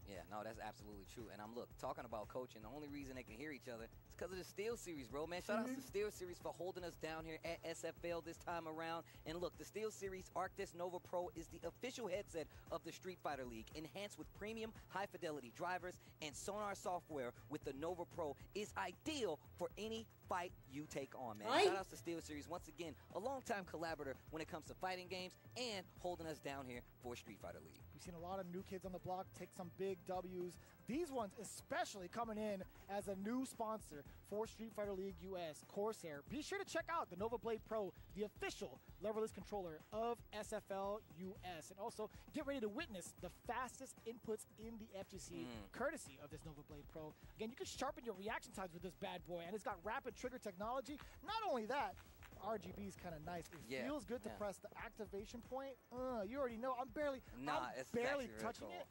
Yeah, no, that's absolutely true. And I'm talking about coaching. The only reason they can hear each other is because of the Steel Series, bro. Man, shout out to Steel Series for holding us down here at SFL this time around. And look, the Steel Series Arctis Nova Pro is the official headset of the Street Fighter League, enhanced with premium high-fidelity drivers and sonar software. With the Nova Pro is ideal for any fight you take on, man. Shout out to Steel Series once again, a longtime collaborator when it comes to fighting games and holding us down here for Street Fighter League. We've seen a lot of new kids on the block take some big W's. These ones especially coming in as a new sponsor for Street Fighter League US, Corsair. Be sure to check out the Nova Blade Pro, the official leverless controller of SFL US. And also get ready to witness the fastest inputs in the FGC, courtesy of this Nova Blade Pro. Again, you can sharpen your reaction times with this bad boy, and it's got rapid trigger technology. Not only that, RGB is kind of nice. It feels good to press the activation point. You already know. I'm barely touching it.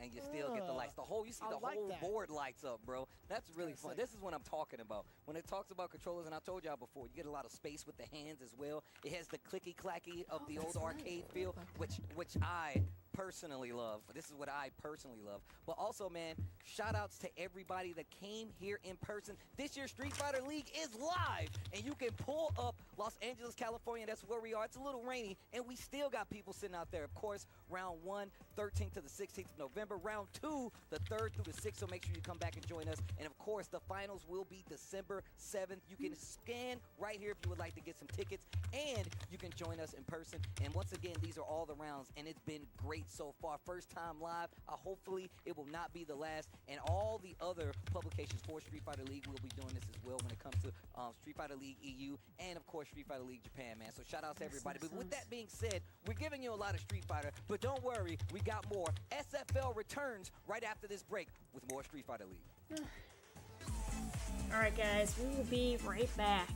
And you still get the lights. You see the whole board lights up, bro. That's really fun. This is what I'm talking about. When it talks about controllers, and I told y'all before, you get a lot of space with the hands as well. It has the clicky-clacky of the old arcade feel, which I personally love. This is what I personally love. But also, man, shout outs to everybody that came here in person. This year's Street Fighter League is live, and you can pull up Los Angeles, California. That's where we are. It's a little rainy, and we still got people sitting out there. Of course, round 1, 13th to the 16th of November. Round 2, the 3rd through the 6th, so make sure you come back and join us. And of course, the finals will be December 7th. You can scan right here if you would like to get some tickets, and you can join us in person. And once again, these are all the rounds, and it's been great so far. First time live. Hopefully, it will not be the last. And all the other publications for Street Fighter League will be doing this as well when it comes to Street Fighter League EU and, of course, Street Fighter League Japan, man. So shout out to everybody. But with that being said, we're giving you a lot of Street Fighter, but don't worry, we got more. SFL returns right after this break with more Street Fighter League. All right, guys, we will be right back.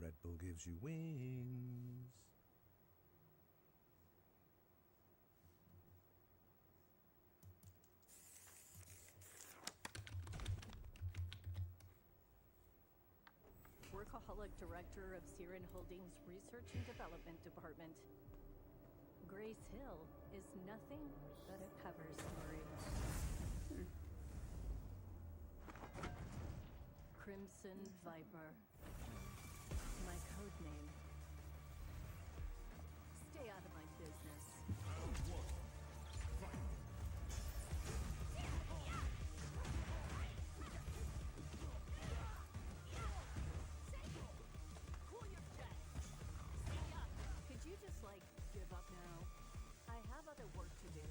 Red Bull gives you wings. Workaholic Director of Siren Holdings Research and Development Department. Grace Hill is nothing but a cover story. Crimson Viper. My code name. Stay out of my business. Could you just, like, give up now? I have other work to do.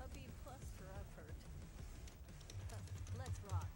A B plus for effort. Let's rock.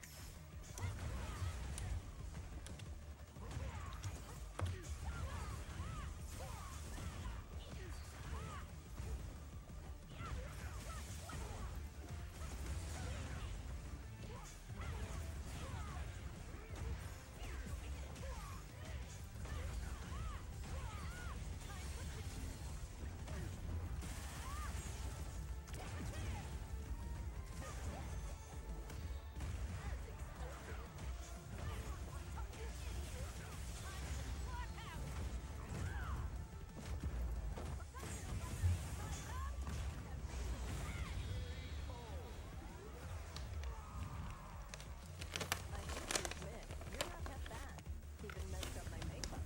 I hate to admit, you're not that bad. Even messed up my makeup.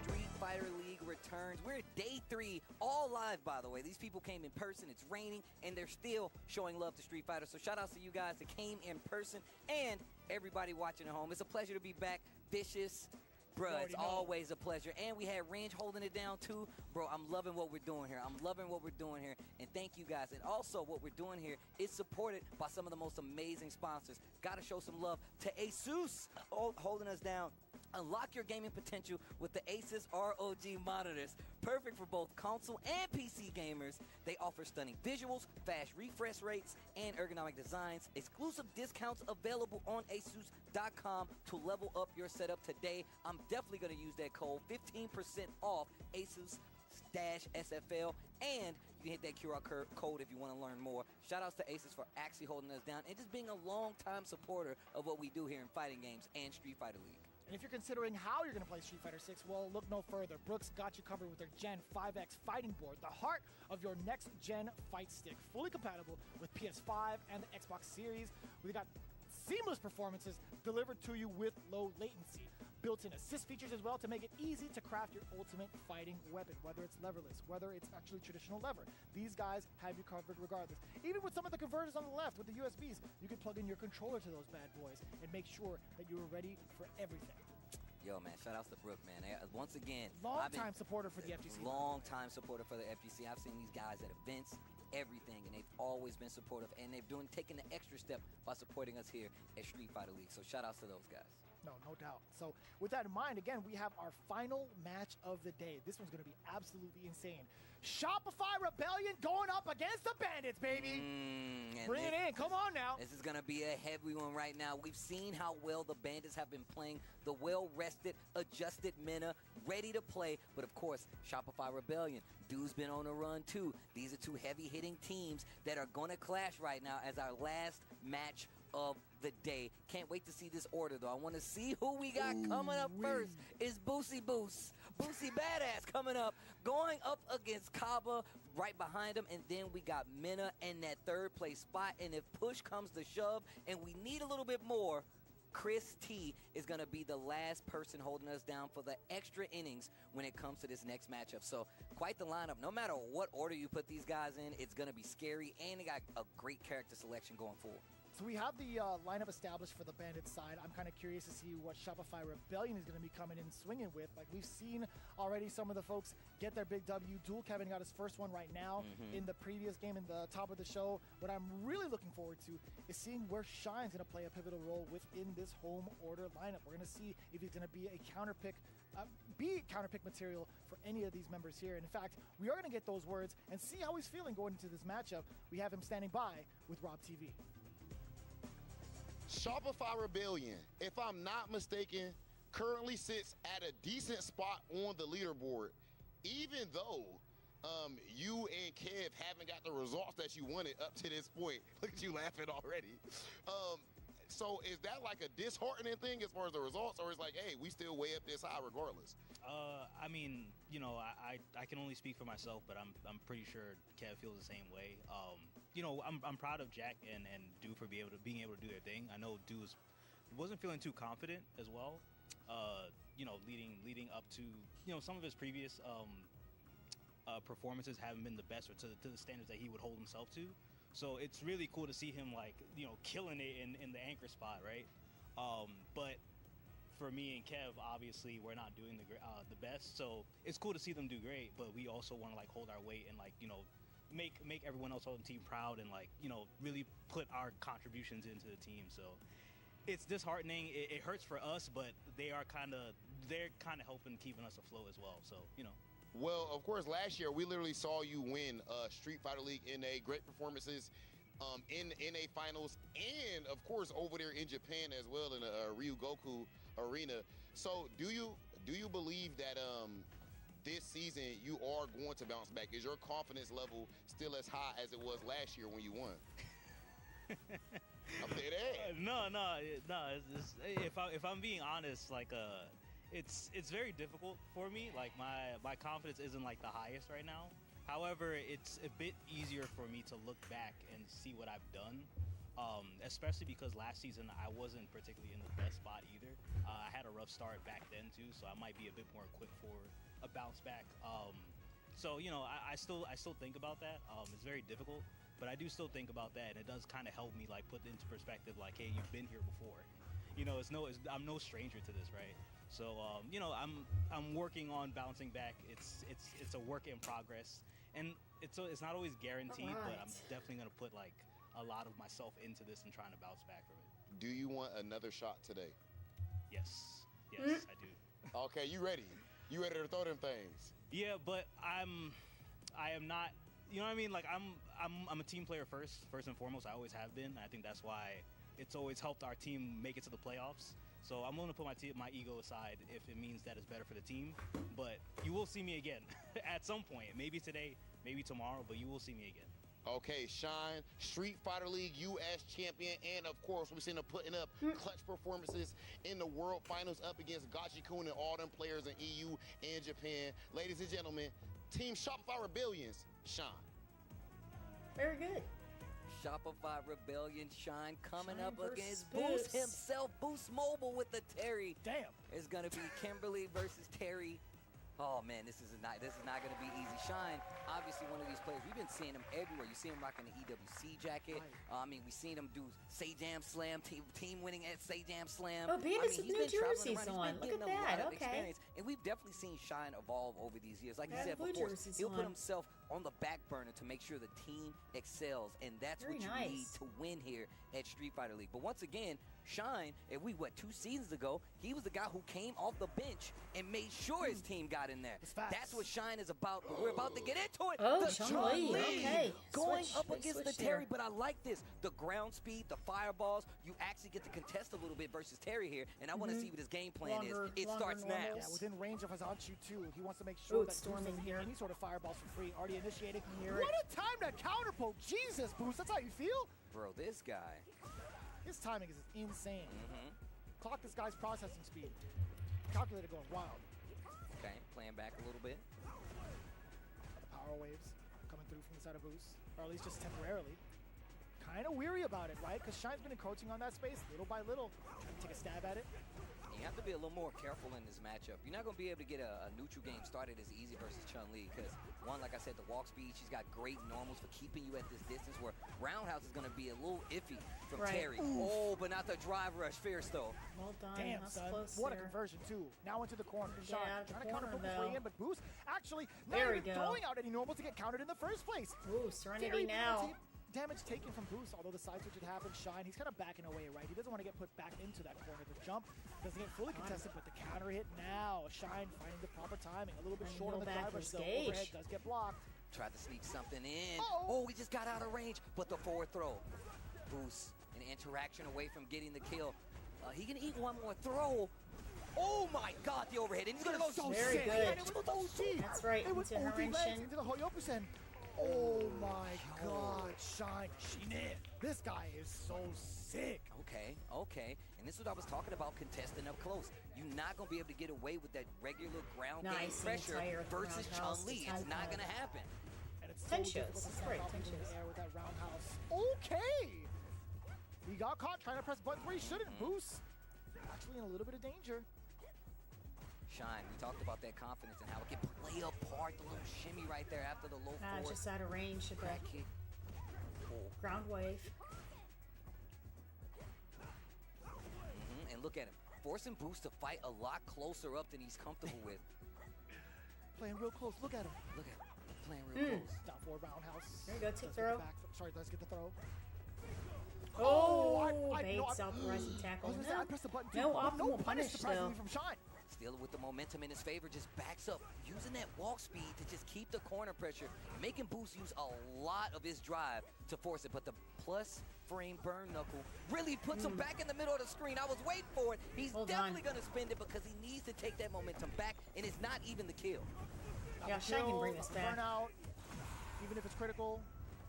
Street Fighter League returns. We're day 3, all live, by the way. These people came in person. It's raining, and they're still showing love to Street Fighter. So shout outs to you guys that came in person and everybody watching at home. It's a pleasure to be back. Vicious. Bro, it's always a pleasure. And we had Range holding it down, too. Bro, I'm loving what we're doing here. And thank you, guys. And also, what we're doing here is supported by some of the most amazing sponsors. Got to show some love to ASUS holding us down. Unlock your gaming potential with the Asus ROG monitors. Perfect for both console and PC gamers. They offer stunning visuals, fast refresh rates, and ergonomic designs. Exclusive discounts available on asus.com to level up your setup today. I'm definitely going to use that code, 15% off Asus-SFL. And you can hit that QR code if you want to learn more. Shout outs to Asus for actually holding us down and just being a long-time supporter of what we do here in fighting games and Street Fighter League. And if you're considering how you're going to play Street Fighter 6, well, look no further. Brooks got you covered with their Gen 5X fighting board, the heart of your next-gen fight stick. Fully compatible with PS5 and the Xbox Series. We got seamless performances delivered to you with low latency. Built-in assist features as well to make it easy to craft your ultimate fighting weapon, whether it's leverless, whether it's actually traditional lever. These guys have you covered regardless. Even with some of the converters on the left with the USBs, you can plug in your controller to those bad boys and make sure that you're ready for everything. Yo, man, shout outs to Brooke, man. Once again, Long-time supporter for the FGC. Long-time supporter for the FGC. I've seen these guys at events, everything, and they've always been supportive, and they've taken the extra step by supporting us here at Street Fighter League. So shout outs to those guys. No doubt. So with that in mind, again, we have our final match of the day. This one's going to be absolutely insane. Shopify Rebellion going up against the Bandits, baby. Bring it in. Come on now. This is going to be a heavy one right now. We've seen how well the Bandits have been playing. The well-rested, adjusted Mena, ready to play. But, of course, Shopify Rebellion. Dude's been on a run, too. These are two heavy-hitting teams that are going to clash right now as our last match of the day. Can't wait to see this order, though. I want to see who we got coming up first. Is Boosie Badass coming up, going up against Kaba right behind him, and then we got Mena in that third place spot, and if push comes to shove and we need a little bit more, Chris T is going to be the last person holding us down for the extra innings when it comes to this next matchup. So quite the lineup. No matter what order you put these guys in, it's going to be scary, and they got a great character selection going forward. So we have the lineup established for the Bandits side. I'm kind of curious to see what Shopify Rebellion is going to be coming in swinging with. Like, we've seen already some of the folks get their big W. Dual Kevin got his first one right now in the previous game in the top of the show. What I'm really looking forward to is seeing where Shine's going to play a pivotal role within this home order lineup. We're going to see if he's going to be a counterpick material for any of these members here. And in fact, we are going to get those words and see how he's feeling going into this matchup. We have him standing by with Rob TV. Shopify Rebellion, if I'm not mistaken, currently sits at a decent spot on the leaderboard, even though you and Kev haven't got the results that you wanted up to this point. Look at you laughing already. So is that like a disheartening thing as far as the results, or is like, hey, we still way up this high regardless? I mean, you know, I can only speak for myself, but I'm pretty sure Kev feels the same way. You know, I'm proud of Jack and Do for being able to do their thing. I know Do wasn't feeling too confident as well. You know, leading up to, you know, some of his previous performances haven't been the best or to the standards that he would hold himself to. So it's really cool to see him, like, you know, killing it in the anchor spot, right? But for me and Kev, obviously, we're not doing the best. So it's cool to see them do great, but we also want to, like, hold our weight and, like, you know, make everyone else on the team proud and, like, you know, really put our contributions into the team. So it's disheartening. It hurts for us, but they're kind of helping keeping us afloat as well. So, you know. Well, of course, last year we literally saw you win Street Fighter League in a great performances in NA finals, and of course over there in Japan as well in the Ryogoku arena. So do you believe that this season you are going to bounce back? Is your confidence level still as high as it was last year when you won? I'm saying that. No. If I'm being honest, like it's very difficult for me. Like my confidence isn't like the highest right now. However, it's a bit easier for me to look back and see what I've done especially because last season I wasn't particularly in the best spot either. I had a rough start back then too, so I might be a bit more equipped for a bounce back. So you know, I still think about that. It's very difficult, but I do still think about that, and it does kind of help me like put into perspective, like, hey, you've been here before. You know, I'm no stranger to this, right? So you know, I'm working on bouncing back. It's a work in progress, and it's not always guaranteed, but I'm definitely gonna put like a lot of myself into this and trying to bounce back from it. Do you want another shot today? Yes, I do. Okay, you ready? You ready to throw them things? Yeah, but I am not. You know what I mean? Like I'm a team player first and foremost. I always have been. I think that's why it's always helped our team make it to the playoffs. So I'm willing to put my ego aside if it means that it's better for the team. But you will see me again at some point. Maybe today, maybe tomorrow, but you will see me again. Okay, Shine, Street Fighter League US champion, and of course, we've seen him putting up clutch performances in the World Finals up against Gachi-kun and all them players in EU and Japan. Ladies and gentlemen, Team Shopify Rebellions, Shine. Very good. Shopify Rebellion Shine coming Shine up versus against Boost Boost. himself. Boost Mobile with the Terry. Damn. It's gonna be Kimberly versus Terry. Oh man, this is not gonna be easy. Shine, obviously one of these players. We've been seeing him everywhere. You see him rocking the EWC jacket. I mean, we've seen him do Say Jam Slam, team winning at Say Jam Slam. Oh, Bandits he's with New been traveling Jersey's around. on. He's been Look getting at a that. lot of Okay. experience. And we've definitely seen Shine evolve over these years. Like you said Blue before, Jersey's he'll put on. himself on the back burner to make sure the team excels, and that's Very what you nice. need to win here at Street Fighter League. But once again, Shine, and 2 seasons ago, he was the guy who came off the bench and made sure his team got in there. That's what Shine is about. But we're about to get into it. Oh, the Chun-Li, okay. Going Switch. up They against the switched Terry, there. but I like this. The ground speed, the fireballs, you actually get to contest a little bit versus Terry here, and I want to see what his game plan is. It starts now. Yeah, within range of Hazanchu too. He wants to make sure that Boost storming doesn't here. get any sort of fireballs for free. Already initiated. Hear What a time to counter poke. Jesus, Boost. That's how you feel? Bro, this guy. His timing is insane. Clock this guy's processing speed. Calculator going wild. Okay, playing back a little bit. Power waves coming through from the side of Boost, or at least just temporarily. Kind of weary about it, right? Because Shine's been encroaching on that space little by little. Trying to take a stab at it. You have to be a little more careful in this matchup. You're not going to be able to get a neutral game started as easy versus Chun-Li because, one, like I said, the walk speed, she's got great normals for keeping you at this distance, where Roundhouse is going to be a little iffy from Terry. Oof. Oh, but not the drive rush. Fierce, though. Well done. Damn, That's son. close What a there. conversion, too. Now into the corner. Get Shine out of the trying to counter corner, poke his way though. in, but Boost actually not There we even go. throwing out any normals to get countered in the first place. Ooh, Serenity Very now. limited damage taken from Boost, although the side switch had happened. Shine, he's kind of backing away, right? He doesn't want to get put back into that corner. The jump doesn't get fully contested, but the counter hit now. Shine finding the proper timing. A little bit And short on he'll the back driver, his so gauge. overhead does get blocked. Tried to sneak something in. Uh-oh. Oh, we just got out of range, but the forward throw. Boost, an interaction away from getting the kill. He can eat one more throw. Oh my God, the overhead, and he's gonna go so Very sick. good. And it was OG. That's right, It was into OG Harenchen. legs into the Hoyokusen. Oh my God, Shine. This guy is so sick. Okay. And this is what I was talking about, contesting up close. You're not going to be able to get away with that regular ground game Nice, pressure entire versus roundhouse Chun-Li. to It's not time going to happen. And it's 10 so shows. difficult to That's stand great, up 10 into the shows. air with that roundhouse. Okay. He got caught trying to press buttons where he shouldn't. Boost. Actually in a little bit of danger. Shine, we talked about that confidence and how it can play a part, the little shimmy right there after the low forward. Just out of range of that Crack kick. Oh. ground wave. And look at him, forcing Boost to fight a lot closer up than he's comfortable with. Playing real close. Look at him. Look at him, playing real close. Down for a roundhouse. There you go, take Does get throw. the back sorry, let's get the throw. Oh, I baits out the rising tackle. I was gonna say, I pressed the button too. No but optimal punish, surprisingly, though. from Shine. Still with the momentum in his favor, just backs up, using that walk speed to just keep the corner pressure, making Boost use a lot of his drive to force it, but the plus frame burn knuckle really puts him back in the middle of the screen. I was waiting for it. He's definitely going to spend it because he needs to take that momentum back, and it's not even the kill. Yeah, Shine can bring us back. Burnout, even if it's critical,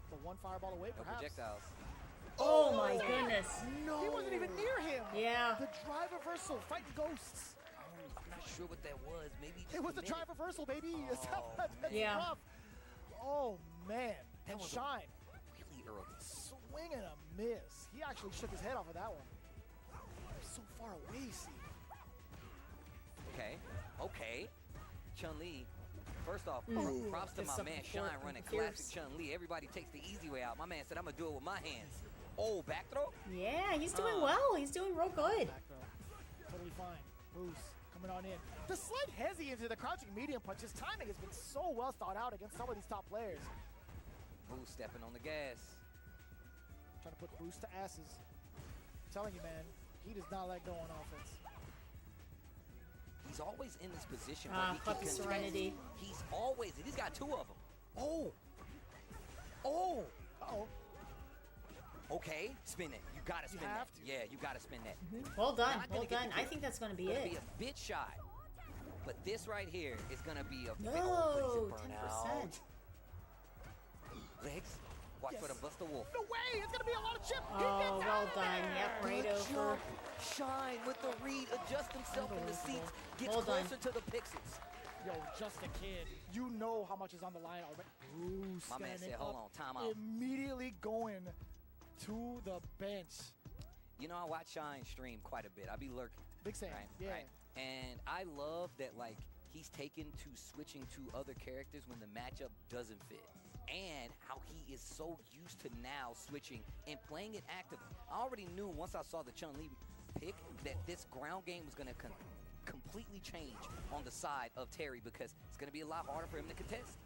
but one fireball away, No perhaps. projectiles. Oh my goodness. No. He wasn't even near him. Yeah. The drive reversal, fighting ghosts. I'm not sure what that was. Maybe just It was a the drive minute. reversal, baby. That's Yeah. rough. Oh, man. That And was Shine. Really early. swing and a miss. He actually shook his head off of that one. He's so far away, see. Okay. Chun-Li. First off, props to my man Shine running classic Chun-Li. Everybody takes the easy way out. My man said, I'm going to do it with my hands. Oh, back throw? Yeah, he's doing well. He's doing real good. Back throw. Totally fine. Boost coming on in. The slight hesi into the crouching medium punch. His timing has been so well thought out against some of these top players. Boost stepping on the gas. Trying to put Boost to asses. I'm telling you, man, he does not let go on offense. He's always in this position where he can contest. Serenity. He's got 2 of them. Oh. Uh-oh. Okay, spin it. You gotta spin that. Yeah, you gotta spin that. Well done. Well done. I think that's going to be it. Be a bit shy. But this right here is going to be a No, burnout. 10%. Legs. Watch for the Buster Wolf. No way! It's going to be a lot of chip. Oh, well done. Yep, right over. Shine with the read. Adjust himself in the seats. Gets closer to the pixels. Yo, just a kid. You know how much is on the line already. Bruce My man said, hold on, time out. Immediately going to the bench. You know, I watch Shine stream quite a bit. I be lurking. Big Sam, yeah. Right? And I love that, like, he's taken to switching to other characters when the matchup doesn't fit. And how he is so used to now switching and playing it actively. I already knew once I saw the Chun-Li pick that this ground game was going to completely change on the side of Terry because it's going to be a lot harder for him to contest.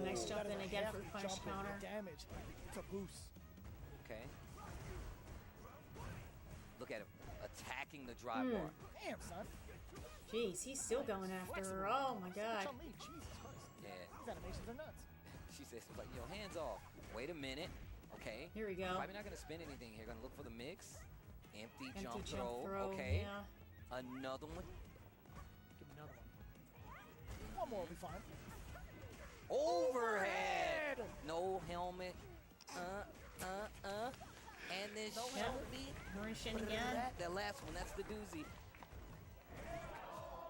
Nice jump in again for the punish counter. Damage to Boost. Okay. Look at him attacking the drive bar. Damn, son. Jeez, he's still going after her. Oh my god. Chun-Li, Jesus Christ. Yeah. These animations are nuts. She says, like, yo, hands off. Wait a minute. Okay. Here we go. Probably not going to spin anything here. Going to look for the mix. Empty jump throw. Okay. Yeah. Another one. Give me another one. One more will be fine. Overhead. No helmet. And then Shelby. Nourishing again. That last one, that's the doozy.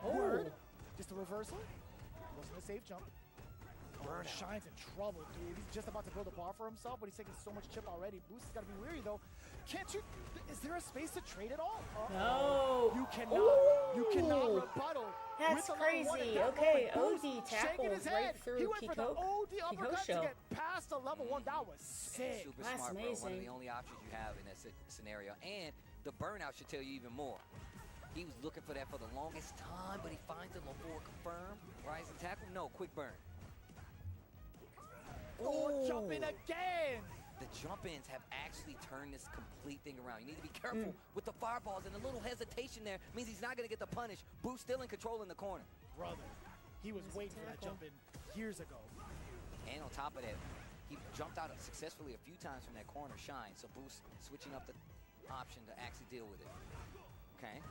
Word. Just a reversal. Wasn't a safe jump. Shine's in trouble, dude. He's just about to build a bar for himself, but he's taking so much chip already. Boost has got to be weary, though. Can't you? Is there a space to trade at all? No. You cannot. You cannot rebuttal. That's crazy. Okay, OD tackles right through He went for the OD uppercut to Kikosho. get past the level 1. That was sick. Super That's smart, amazing. bro. One of the only options you have in that scenario. And the burnout should tell you even more. He was looking for that for the longest time, but he finds it before confirm. Rising tackle? No, quick burn. Jump in again. The jump ins have actually turned this complete thing around. You need to be careful with the fireballs, and a little hesitation there means he's not going to get the punish. Boost still in control in the corner. Brother, he was waiting for that jump in years ago. And on top of that, he jumped out successfully a few times from that corner. Shine, so Boost switching up the option to actually deal with it. Okay.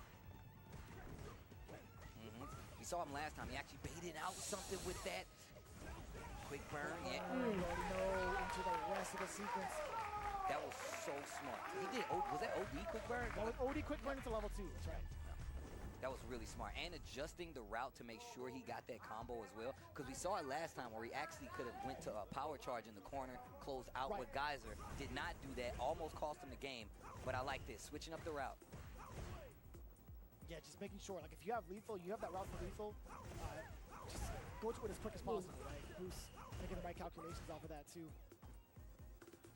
We saw him last time. He actually baited out something with that. Quick burn, yeah. You already know into the rest of the sequence. That was so smart. He did. Was that OD quick burn? That was OD quick burn into level 2. That's right. That was really smart. And adjusting the route to make sure he got that combo as well. Because we saw it last time where he actually could have went to a power charge in the corner, closed out with Geyser. Did not do that. Almost cost him the game. But I like this. Switching up the route. Yeah, just making sure. Like, if you have lethal, you have that route for lethal, just go to it as quick as possible, right? Bruce making the right calculations off of that, too.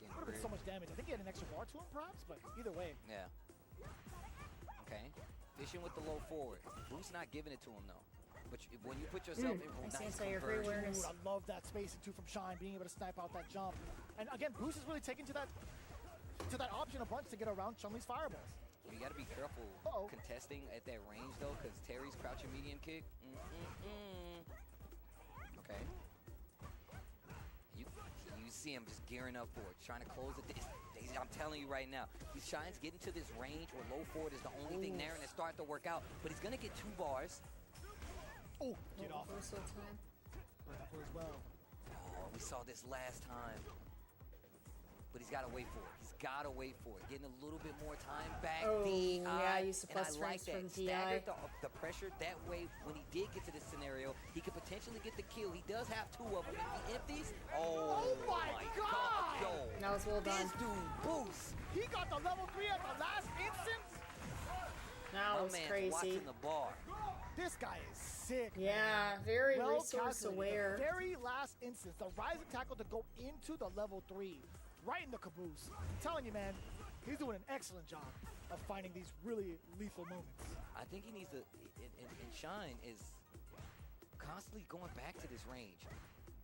Would have been so much damage. I think he had an extra bar to him, perhaps, but either way. Yeah. Okay. Fishing with the low forward. Bruce not giving it to him, though. But when you put yourself in nice conversion. Dude, I love that spacing, too, from Shine, being able to snipe out that jump. And, again, Bruce is really taking to that option a bunch to get around Chun-Li's fireballs. You got to be careful contesting at that range, though, because Terry's crouching medium kick. Okay. You see him just gearing up for it, trying to close it. I'm telling you right now, these Shines getting to this range where low forward is the only thing there, and it's starting to work out. But he's going to get 2 bars. Oh, get off. Reversal time. As well. Oh, we saw this last time. But he's got to wait for it. He's got to wait for it. Getting a little bit more time back. Oh, yeah, use the And I plus like frames that. from DI. Staggered the pressure. That way, when he did get to this scenario, he could potentially get the kill. He does have 2 of them. If he empties, oh my God. Yo, That was well done. this dude boosts. He got the level 3 at the last instant. That My was man's crazy. watching the bar. This guy is sick. Yeah, man. very Well resource calculated. aware. The very last instance, the rising tackle to go into the level 3, right in the caboose. I'm telling you, man, he's doing an excellent job of finding these really lethal moments. I think he needs to, and Shine is constantly going back to this range.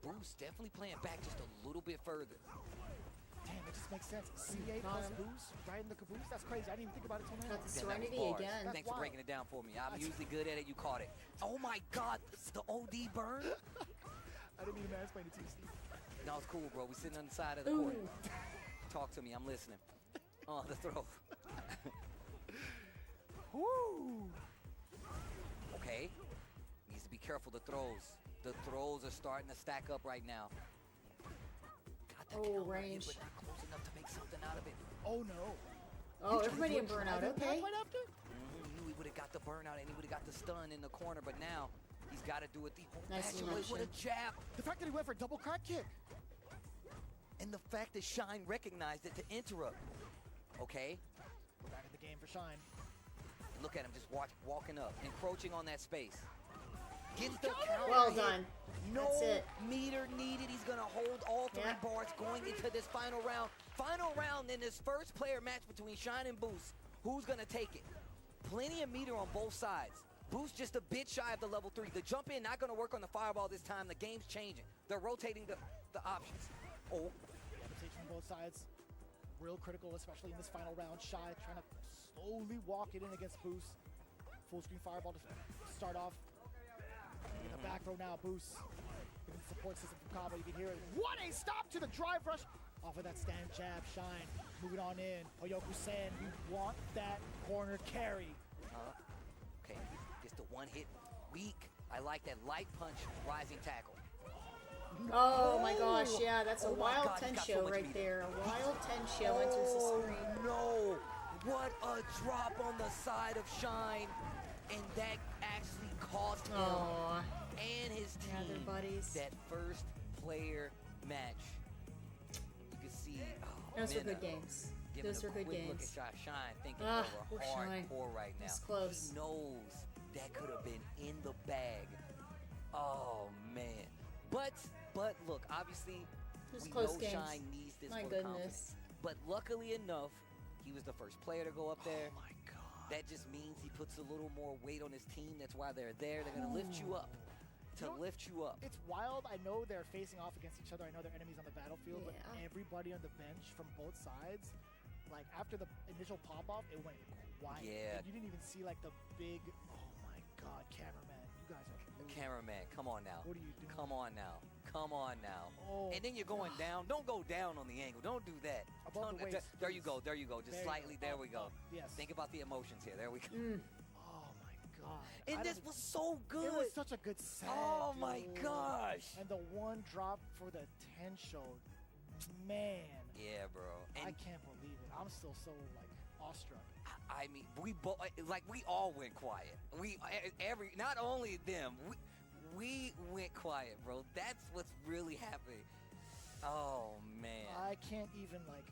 Bruce definitely playing back just a little bit further. Damn, it just makes sense. CA plus boost right in the caboose. That's crazy. I didn't even think about it till now. Got the Yeah, that was Serenity bars. again. That's Thanks for wild. breaking it down for me. I'm usually good at it. You caught it. Oh my God, the OD burn. I didn't mean to mansplain it to you, Steve. No, it's cool, bro. We sitting on the side of the court. Talk to me. I'm listening. Oh, the throw. Woo! Okay. Needs to be careful the throws. The throws are starting to stack up right now. Got the kill right here, range. but not close enough to make something out of it. Oh no. Oh, He's trying to everybody do in a burnout. drive impact Okay. Right after? He knew he would have got the burnout and he would have got the stun in the corner, but now he's got to do it the whole Nice match away with a reaction. jab. The fact that he went for a double crack kick. And the fact that Shine recognized it to interrupt. Okay. We're back in the game for Shine. And look at him just walking up, encroaching on that space. Gets the counter Well hit. done. No That's it. meter needed. He's going to hold all 3 Yeah. bars going into this final round. Final round in this first player match between Shine and Boost. Who's going to take it? Plenty of meter on both sides. Boost just a bit shy of the level 3. The jump in not going to work on the fireball this time. The game's changing. They're rotating the options. Oh. Adaptation on both sides. Real critical, especially in this final round. Shy trying to slowly walk it in against Boost. Full screen fireball to start off. In the back row now, Boost. Getting the support system from Kaba. You can hear it. What a stop to the drive rush. Off of that stand jab, Shine. Moving on in. Hoyoku-san, you want that corner carry. Okay. Just the one hit. Weak. I like that light punch rising tackle. Oh my gosh, yeah, that's a Oh my wild God, he's got so Tensho much right meter. there. A wild Tensho enters the screen. No! What a drop on the side of Shine. And that actually cost him Aw. and his team Yeah, they're buddies. that first player match. You can see Those were Minna good games. giving Those a were good quick games. Look at Shine thinking Ah, over poor Shine. hardcore right now. It's close. He knows that could have been in the bag. Oh man. But look, obviously It was we close know games. Shine needs this My for goodness. confidence. But luckily enough, he was the first player to go up there. Oh my God. That just means he puts a little more weight on his team. That's why they're there. They're gonna lift you up. To You know, lift you up. It's wild. I know they're facing off against each other. I know they're enemies on the battlefield, but Yeah. everybody on the bench from both sides, like after the initial pop-off, it went quiet. Yeah. And you didn't even see like the big, oh my God, cameraman. You guys are brutal. Cameraman, come on now. What are you doing? Come on now. Come on now. Oh. And then you're going down. Don't go down on the angle. Don't do that. Above the Don't- waist, there you go. There you go. Just There you slightly. go. There Up, we go. up. Yes. Think about the emotions here. There we go. Oh my God. And I this don't- was so good. It was such a good set. Oh my dude. gosh. And the one drop for the 10 show, man. Yeah, bro. I And can't believe it. I'm still so like awestruck. I mean, we all went quiet. Not only them, we went quiet, bro. That's what's really happening. Oh man. I can't even like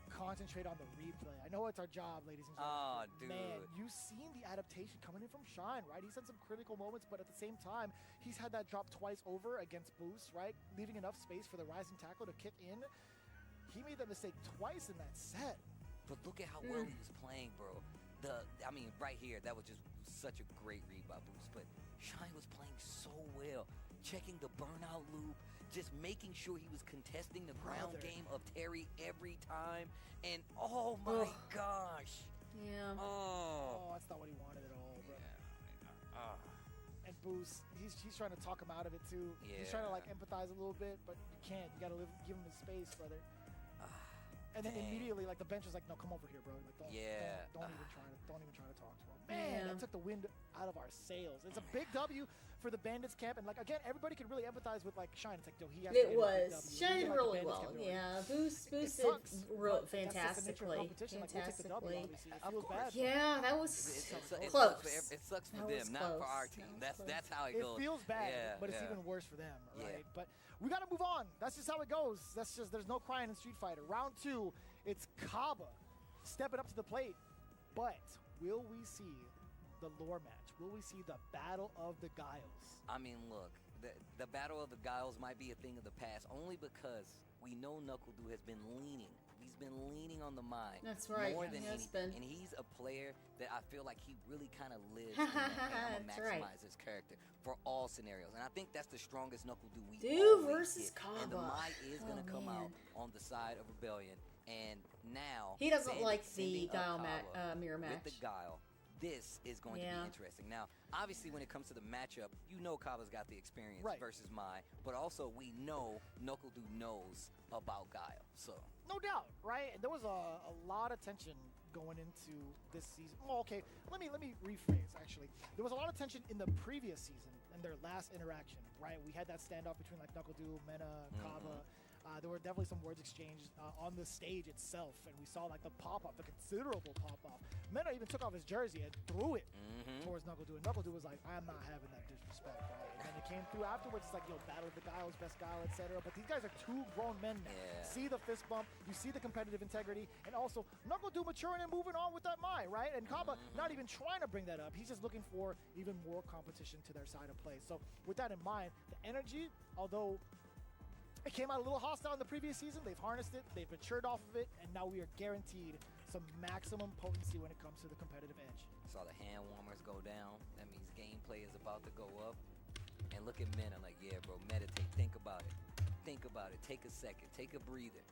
concentrate on the replay. I know it's our job, ladies and Oh, gentlemen. dude. Man, you've seen the adaptation coming in from Shine, right? He's had some critical moments, but at the same time, he's had that drop twice over against Boost, right? Leaving enough space for the rising tackle to kick in. He made that mistake twice in that set. But look at how well he was playing, bro. I mean, right here, that was just such a great read by Boost. But Shine was playing so well, checking the burnout loop, just making sure he was contesting the ground Brother. game of Terry every time. And oh my gosh. Yeah. Oh. That's not what he wanted at all, bro. Ah. And Boost, he's trying to talk him out of it too. He's trying to like empathize a little bit, but you can't. You gotta give him his space, brother. And then Dang. immediately, like the bench was like, "No, come over here, bro. Like, don't even try to talk to him." Man, that took the wind out of our sails. It's a big W for the Bandits camp, and like again, everybody can really empathize with like Shine. It's like, yo, he has It to was Shine Shine really well. Yeah, Boost did fantastically. Fantastically. Yeah, that was close. It sucks for them, not for our team. That's how it goes. It feels bad, but it's even worse for them, right? But we got to move on. That's just how it goes. That's just, there's no crying in Street Fighter. Round 2, it's Kaba stepping up to the plate. But will we see the lore match? Will we see the Battle of the Guiles? I mean, look, the Battle of the Guiles might be a thing of the past only because we know NuckleDu has been leaning. He's been leaning on the mind. That's right. More than anything. And he's a player that I feel like he really kind of lives in that maximize his character for all scenarios. And I think that's the strongest NuckleDu we versus Kaba. And the Mai is going to come out on the side of Rebellion. And now he doesn't like the Guile mirror match. With the Guile, this is going to be interesting. Now, obviously, when it comes to the matchup, you know Kaba's got the experience versus Mai, but also we know NuckleDu knows about Guile. So no doubt, right? There was a lot of tension going into this season. Well, okay, let me rephrase. Actually, there was a lot of tension in the previous season and their last interaction, right? We had that standoff between like NuckleDu, Mena, Kaba. There were definitely some words exchanged on the stage itself, and we saw like the pop-off, the considerable pop-off. Mena even took off his jersey and threw it towards NuckleDu, and NuckleDu was like, I'm not having that disrespect, right? And it came through afterwards, it's like, yo, Battle of the Guiles, best Guile, etc. But these guys are two grown men now. See the fist bump, you see the competitive integrity, and also NuckleDu maturing and moving on with that Mai, right? And Kaba not even trying to bring that up. He's just looking for even more competition to their side of play. So with that in mind, the energy, although it came out a little hostile in the previous season, they've harnessed it, they've matured off of it, and now we are guaranteed some maximum potency when it comes to the competitive edge. Saw the hand warmers go down. That means gameplay is about to go up. And look at Mena, like, yeah, bro, meditate, think about it. Think about it, take a second, take a breather.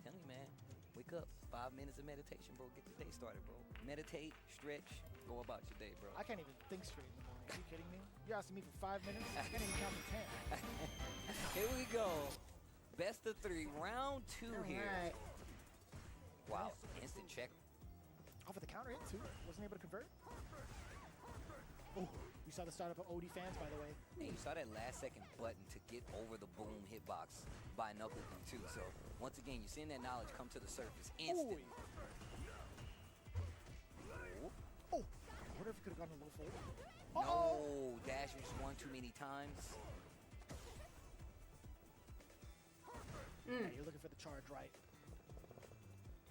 Tell me, man, wake up. 5 minutes of meditation, bro, get your day started, bro. Meditate, stretch, go about your day, bro. I can't even think straight in the morning. Are you kidding me? You're asking me for 5 minutes? I can't even count to 10. Here we go. Best of 3, round 2 here. Right. Wow, instant check. Off of the counter hit too. Wasn't able to convert. Oh, you saw the startup of OD fans, by the way. And you saw that last second button to get over the boom hitbox by NuckleDu too. So once again, you're seeing that knowledge come to the surface instant. Oh, I wonder if he could have gotten a little forward. No, dashers one too many times. Yeah, you're looking for the charge, right?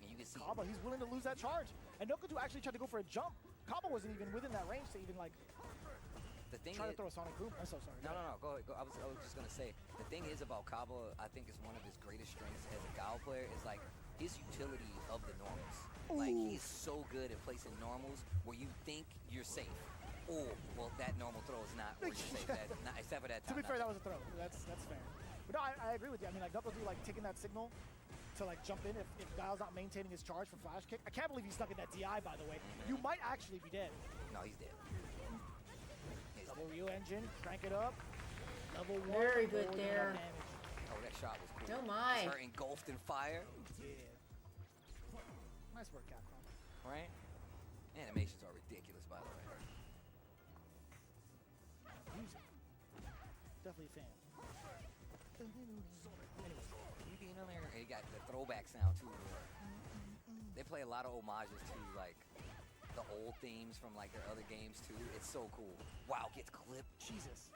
And you can see Kaba, he's willing to lose that charge. And NuckleDu actually tried to go for a jump. Kaba wasn't even within that range to even like try to throw a Sonic Boom. I'm so sorry. No, go ahead. I was just gonna say, the thing is about Kaba, I think is one of his greatest strengths as a Guile player is like his utility of the normals. Like he's so good at placing normals where you think you're safe. Oh, well that normal throw is not where you're safe. Except for that time. To be fair, that was a throw. That's fair. But no, I agree with you. I mean, like NuckleDu like taking that signal to like jump in if Guile's not maintaining his charge for flash kick. I can't believe he's stuck in that DI, by the way. You might actually be dead. No, he's dead. Double Ryu engine, crank it up. Level 1. Very good there. Oh, that shot was cool. Oh my. Her engulfed in fire. Yeah. Nice work, Capcom. Right? Animations are ridiculous, by the way. Music. Definitely a fan. Anyways, you being on there, and you got the throwback sound too. They play a lot of homages to like the old themes from like their other games too. It's so cool. Wow, gets clipped. Jesus.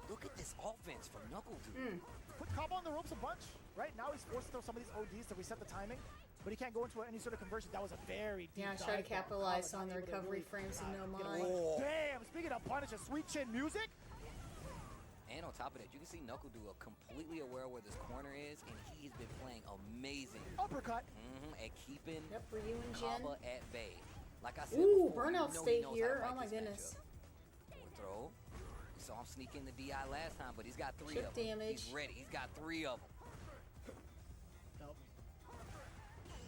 Look at this offense from NuckleDu. Put Kaba on the ropes a bunch, right? Now he's forced to throw some of these ODs to reset the timing, but he can't go into any sort of conversion. That was a very deep dive. Try to capitalize on the recovery frames and no mind. Damn, speaking of punish, a sweet chin music. And on top of that, you can see NuckleDu completely aware where this corner is, and he's been playing amazing. Uppercut. At keeping Ryu and Jin Kaba at bay. Like I said Ooh, before, burnout you know stay he knows here. how to Oh my fight this goodness. matchup. Forward throw. We saw him sneak in the DI last time, but he's got 3 Chip of them. damage. He's ready. He's got 3 of them. Nope.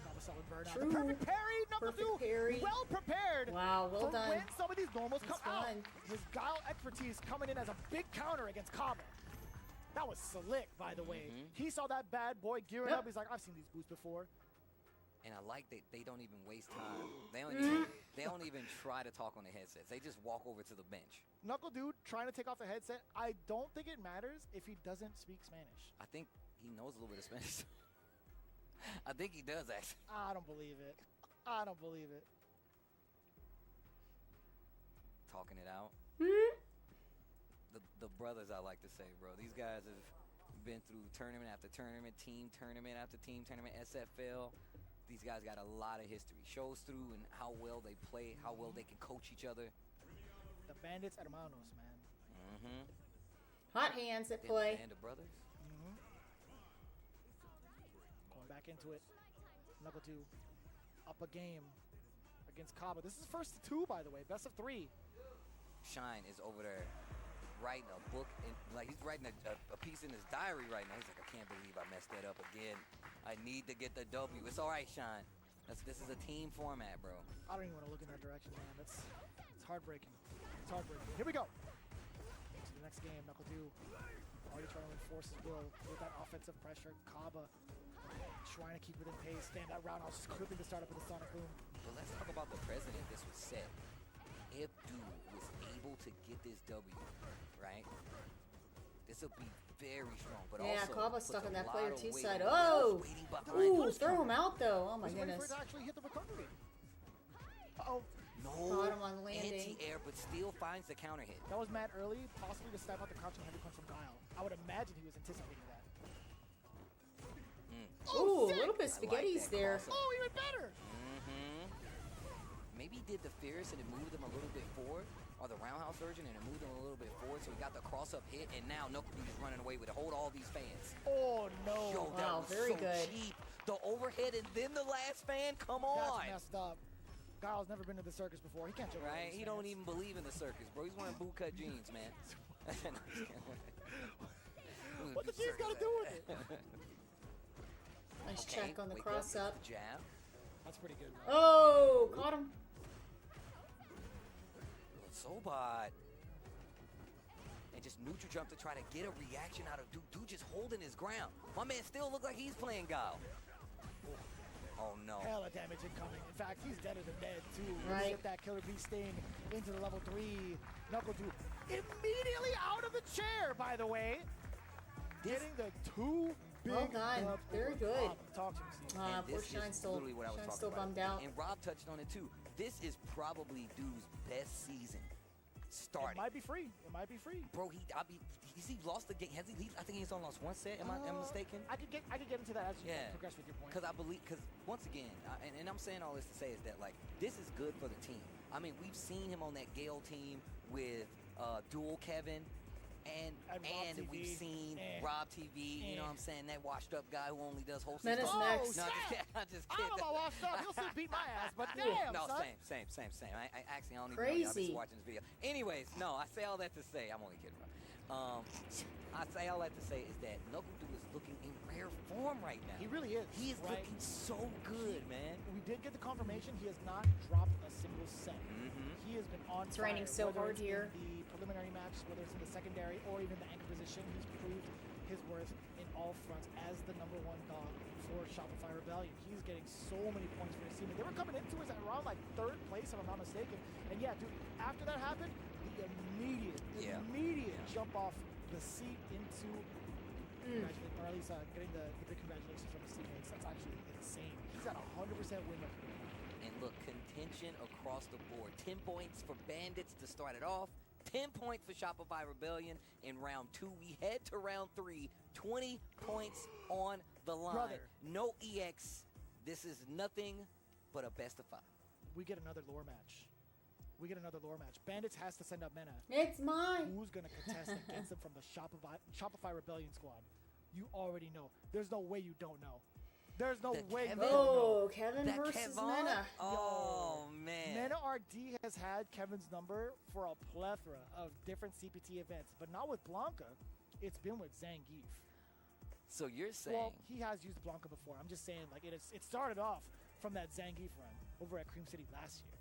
Kaba solid burnout. True. The perfect parry, NuckleDu. Parry. Well prepared. Wow, well for done. when some of these normals come out. fun. His Guile expertise coming in as a big counter against Kaba. That was slick, by the way. He saw that bad boy gearing up. He's like, I've seen these boosts before. And I like that they don't even waste time. They don't even try to talk on the headsets. They just walk over to the bench. Knuckle Dude trying to take off the headset. I don't think it matters if he doesn't speak Spanish. I think he knows a little bit of Spanish. I think he does, actually. I don't believe it. I don't believe it. Talking it out. The brothers, I like to say, bro. These guys have been through tournament after tournament, team tournament after team tournament, SFL. These guys got a lot of history. Shows through and how well they play, how well they can coach each other. The Bandits hermanos, man. Mm-hmm. Hot hands at play. And the brothers. Mm-hmm. Going back into it. Knuckle 2 up a game against Kaba. This is first to 2, by the way. Best of 3. Shine is over there writing a book, like he's writing a piece in his diary right now. He's like, I can't believe I messed that up again. I need to get the W. It's all right, Shine. This is a team format, bro. I don't even want to look in that direction, man. It's heartbreaking. It's heartbreaking. Here we go. To the next game, Knuckle 2 already trying to enforce his will with that offensive pressure. Kaba trying to keep within pace. Stand that roundhouse, just clipping the startup with the Sonic Boom. But let's talk about the president. This was set. If Dude was able to get this W, right, this will be very strong. But yeah, also Kaba's stuck on that player 2 side. Oh! Ooh, throw him out though. Oh my goodness. For it to actually hit the recovery. Uh-oh. No. Caught him on landing. Anti-air, but still finds the counter hit. That was mad early, possibly to stab out the crouching heavy punch from Guile. I would imagine he was anticipating that. Ooh, a little bit of spaghetti's there. Oh, even better. Mm-hmm. Maybe he did the fierce and it moved him a little bit forward, or the roundhouse version and it moved him a little bit forward, so he got the cross-up hit, and now Knuckle Dude is running away with it. Hold all these fans. Oh, no. Yo, that was very so good. cheap. The overhead and then the last fan, come on. That's messed up. Guile's never been to the circus before. He can't joke. Right? He don't even believe in the circus, bro. He's wearing bootcut jeans, man. What the jeans got to do with it? Nice check on the cross-up. Jab. That's pretty good. Man. Oh, caught him. Sobot. And just neutral jump to try to get a reaction out of Dude. Dude just holding his ground. My man still look like he's playing Guile. Oh no. Hella damage incoming. In fact, he's deader than dead too. Right. Get that Killer Bee Sting into the level 3. Knuckle Dude immediately out of the chair, by the way. Getting the 2 big well done. Very good. Talk to me, Poor Shine's still bummed out. And Rob touched on it too. This is probably Dude's best season starting. It might be free. It might be free. Bro, he lost the game. Has he? I think he's only lost one set. Am I mistaken? I could get into that as you progress with your point. Because once again, and I'm saying all this to say is that like this is good for the team. I mean, we've seen him on that Gale team with Dual Kevin. And we've seen Rob TV, you know what I'm saying, that washed up guy who only does wholesale Menace stuff. next. No, I'm just kidding. I don't know about washed up. He'll still beat my ass, but damn, no, son. same. I actually don't even Crazy. know y'all be watching this video. Anyways, no, I say all that to say, I'm only kidding. I say all that to say is that Knuckle Dude is looking in rare form right now. He really is. He is looking so good, man. We did get the confirmation he has not dropped a single set. He has been on It's raining so whether hard it's here. in the preliminary match, whether it's in the secondary or even the anchor position. He's proved his worth in all fronts as the #1 dog for Shopify Rebellion. He's getting so many points for his team. They were coming into us at around like 3rd place, if I'm not mistaken. And yeah, dude, after that happened, the immediate jump off the seat into or at least getting the big congratulations from his teammates. That's actually insane. He's got 100% win rate. And look, contention across the board. 10 points for Bandits to start it off. 10 points for Shopify Rebellion in round 2. We head to round 3. 20 points on the line. Brother. No EX. This is nothing but a best of 5. We get another lore match. Bandits has to send up Mena. It's mine. Who's going to contest against them from the Shopify Rebellion squad? You already know. There's no way you don't know. There's no way you don't know. Kevin versus Mena. Oh, man. Mena RD has had Kevin's number for a plethora of different CPT events, but not with Blanca. It's been with Zangief. So you're saying... Well, he has used Blanca before. I'm just saying, like, it started off from that Zangief run over at Cream City last year.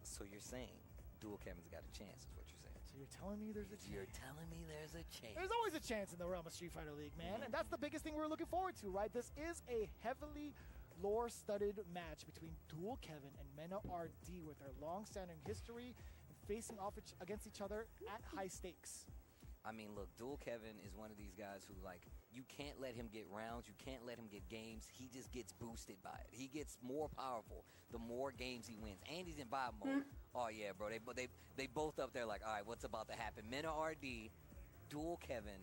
So you're saying Dual Kevin's got a chance, is what you're saying. So you're telling me there's a chance? You're telling me there's a chance. There's always a chance in the realm of Street Fighter League, man. And that's the biggest thing we're looking forward to, right? This is a heavily lore-studded match between Dual Kevin and Mena RD with their long-standing history and facing off against each other at high stakes. I mean, look, Dual Kevin is one of these guys who, like, you can't let him get rounds, you can't let him get games. He just gets boosted by it. He gets more powerful the more games he wins. And he's in vibe mode. Oh, yeah, bro. They both up there like, all right, what's about to happen? Mena RD, Dual Kevin,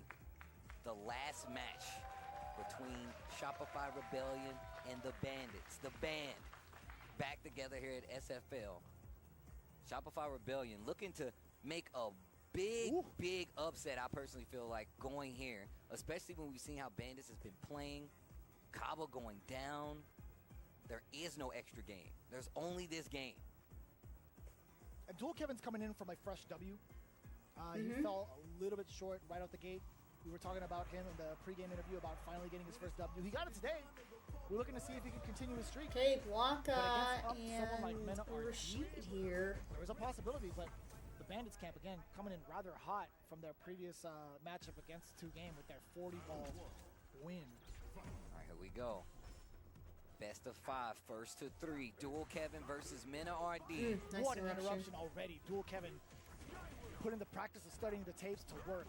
the last match between Shopify Rebellion and the Bandits. The band back together here at SFL. Shopify Rebellion looking to make a big upset, I personally feel like, going here, especially when we've seen how Bandits has been playing. Kaba going down. There is no extra game. There's only this game. And Dual Kevin's coming in from a fresh W. He fell a little bit short right out the gate. We were talking about him in the pregame interview about finally getting his first W. He got it today. We're looking to see if he can continue his streak. Okay, Blanca someone like Mena Rashid here. There was a possibility, but the Bandits camp, again, coming in rather hot from their previous matchup against 2Game with their 40-ball win. All right, here we go. Best of 5, first to 3. Dual Kevin versus Mena RD. Nice what an interruption already. Dual Kevin putting the practice of studying the tapes to work.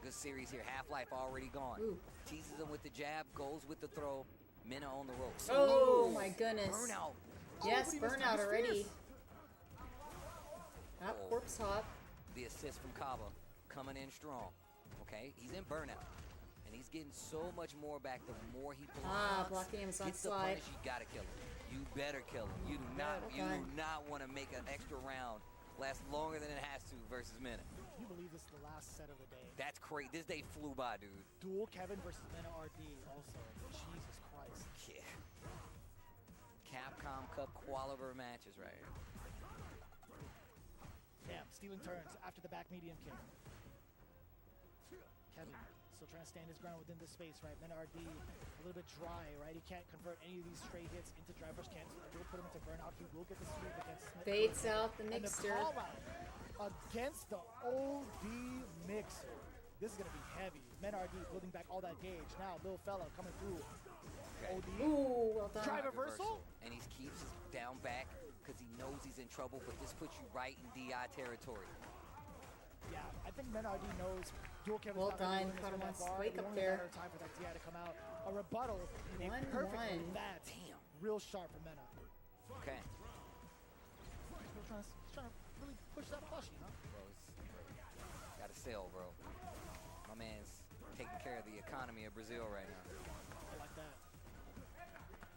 Good series here. Half-Life already gone. Teases him with the jab, goes with the throw. Mena on the ropes. Oh my goodness. Burnout. Yes, burnout already. Corpse hop. The assist from Kaba coming in strong. Okay, he's in burnout. And he's getting so much more back the more he blocks. Blocking him is on Gets the slide. punish, you gotta kill him. You better kill him. You do not want to make an extra round last longer than it has to versus Mena. Can you believe this is the last set of the day? That's crazy. This day flew by, dude. Dual Kevin versus Mena RD also. Jesus Christ. Yeah. Capcom Cup qualifier matches right here. Damn, stealing turns after the back medium kick. Kevin still trying to stand his ground within this space, right? Mena RD a little bit dry, right? He can't convert any of these straight hits into drive rush cancel. It will put him into burnout. He will get the sweep against Smith. Baits out the And mixer. the call out against the OD mixer. This is going to be heavy. Mena RD building back all that gauge. Now, Lil Fella coming through. OD. Ooh, well done. Drive reversal. And he keeps his down back because he knows he's in trouble, but this puts you right in DI territory. Yeah, I think Mena RD knows Dual Kevin's Well not gonna done. win this Caught him from on that bar. wake It's up only a there. matter of time for that DI to come out. A rebuttal. They 1-1. that. Damn. Real sharp for Mena. Okay. He's trying to really push that plushie, huh? Bro, gotta sell, bro. My man's taking care of the economy of Brazil right now. I like that.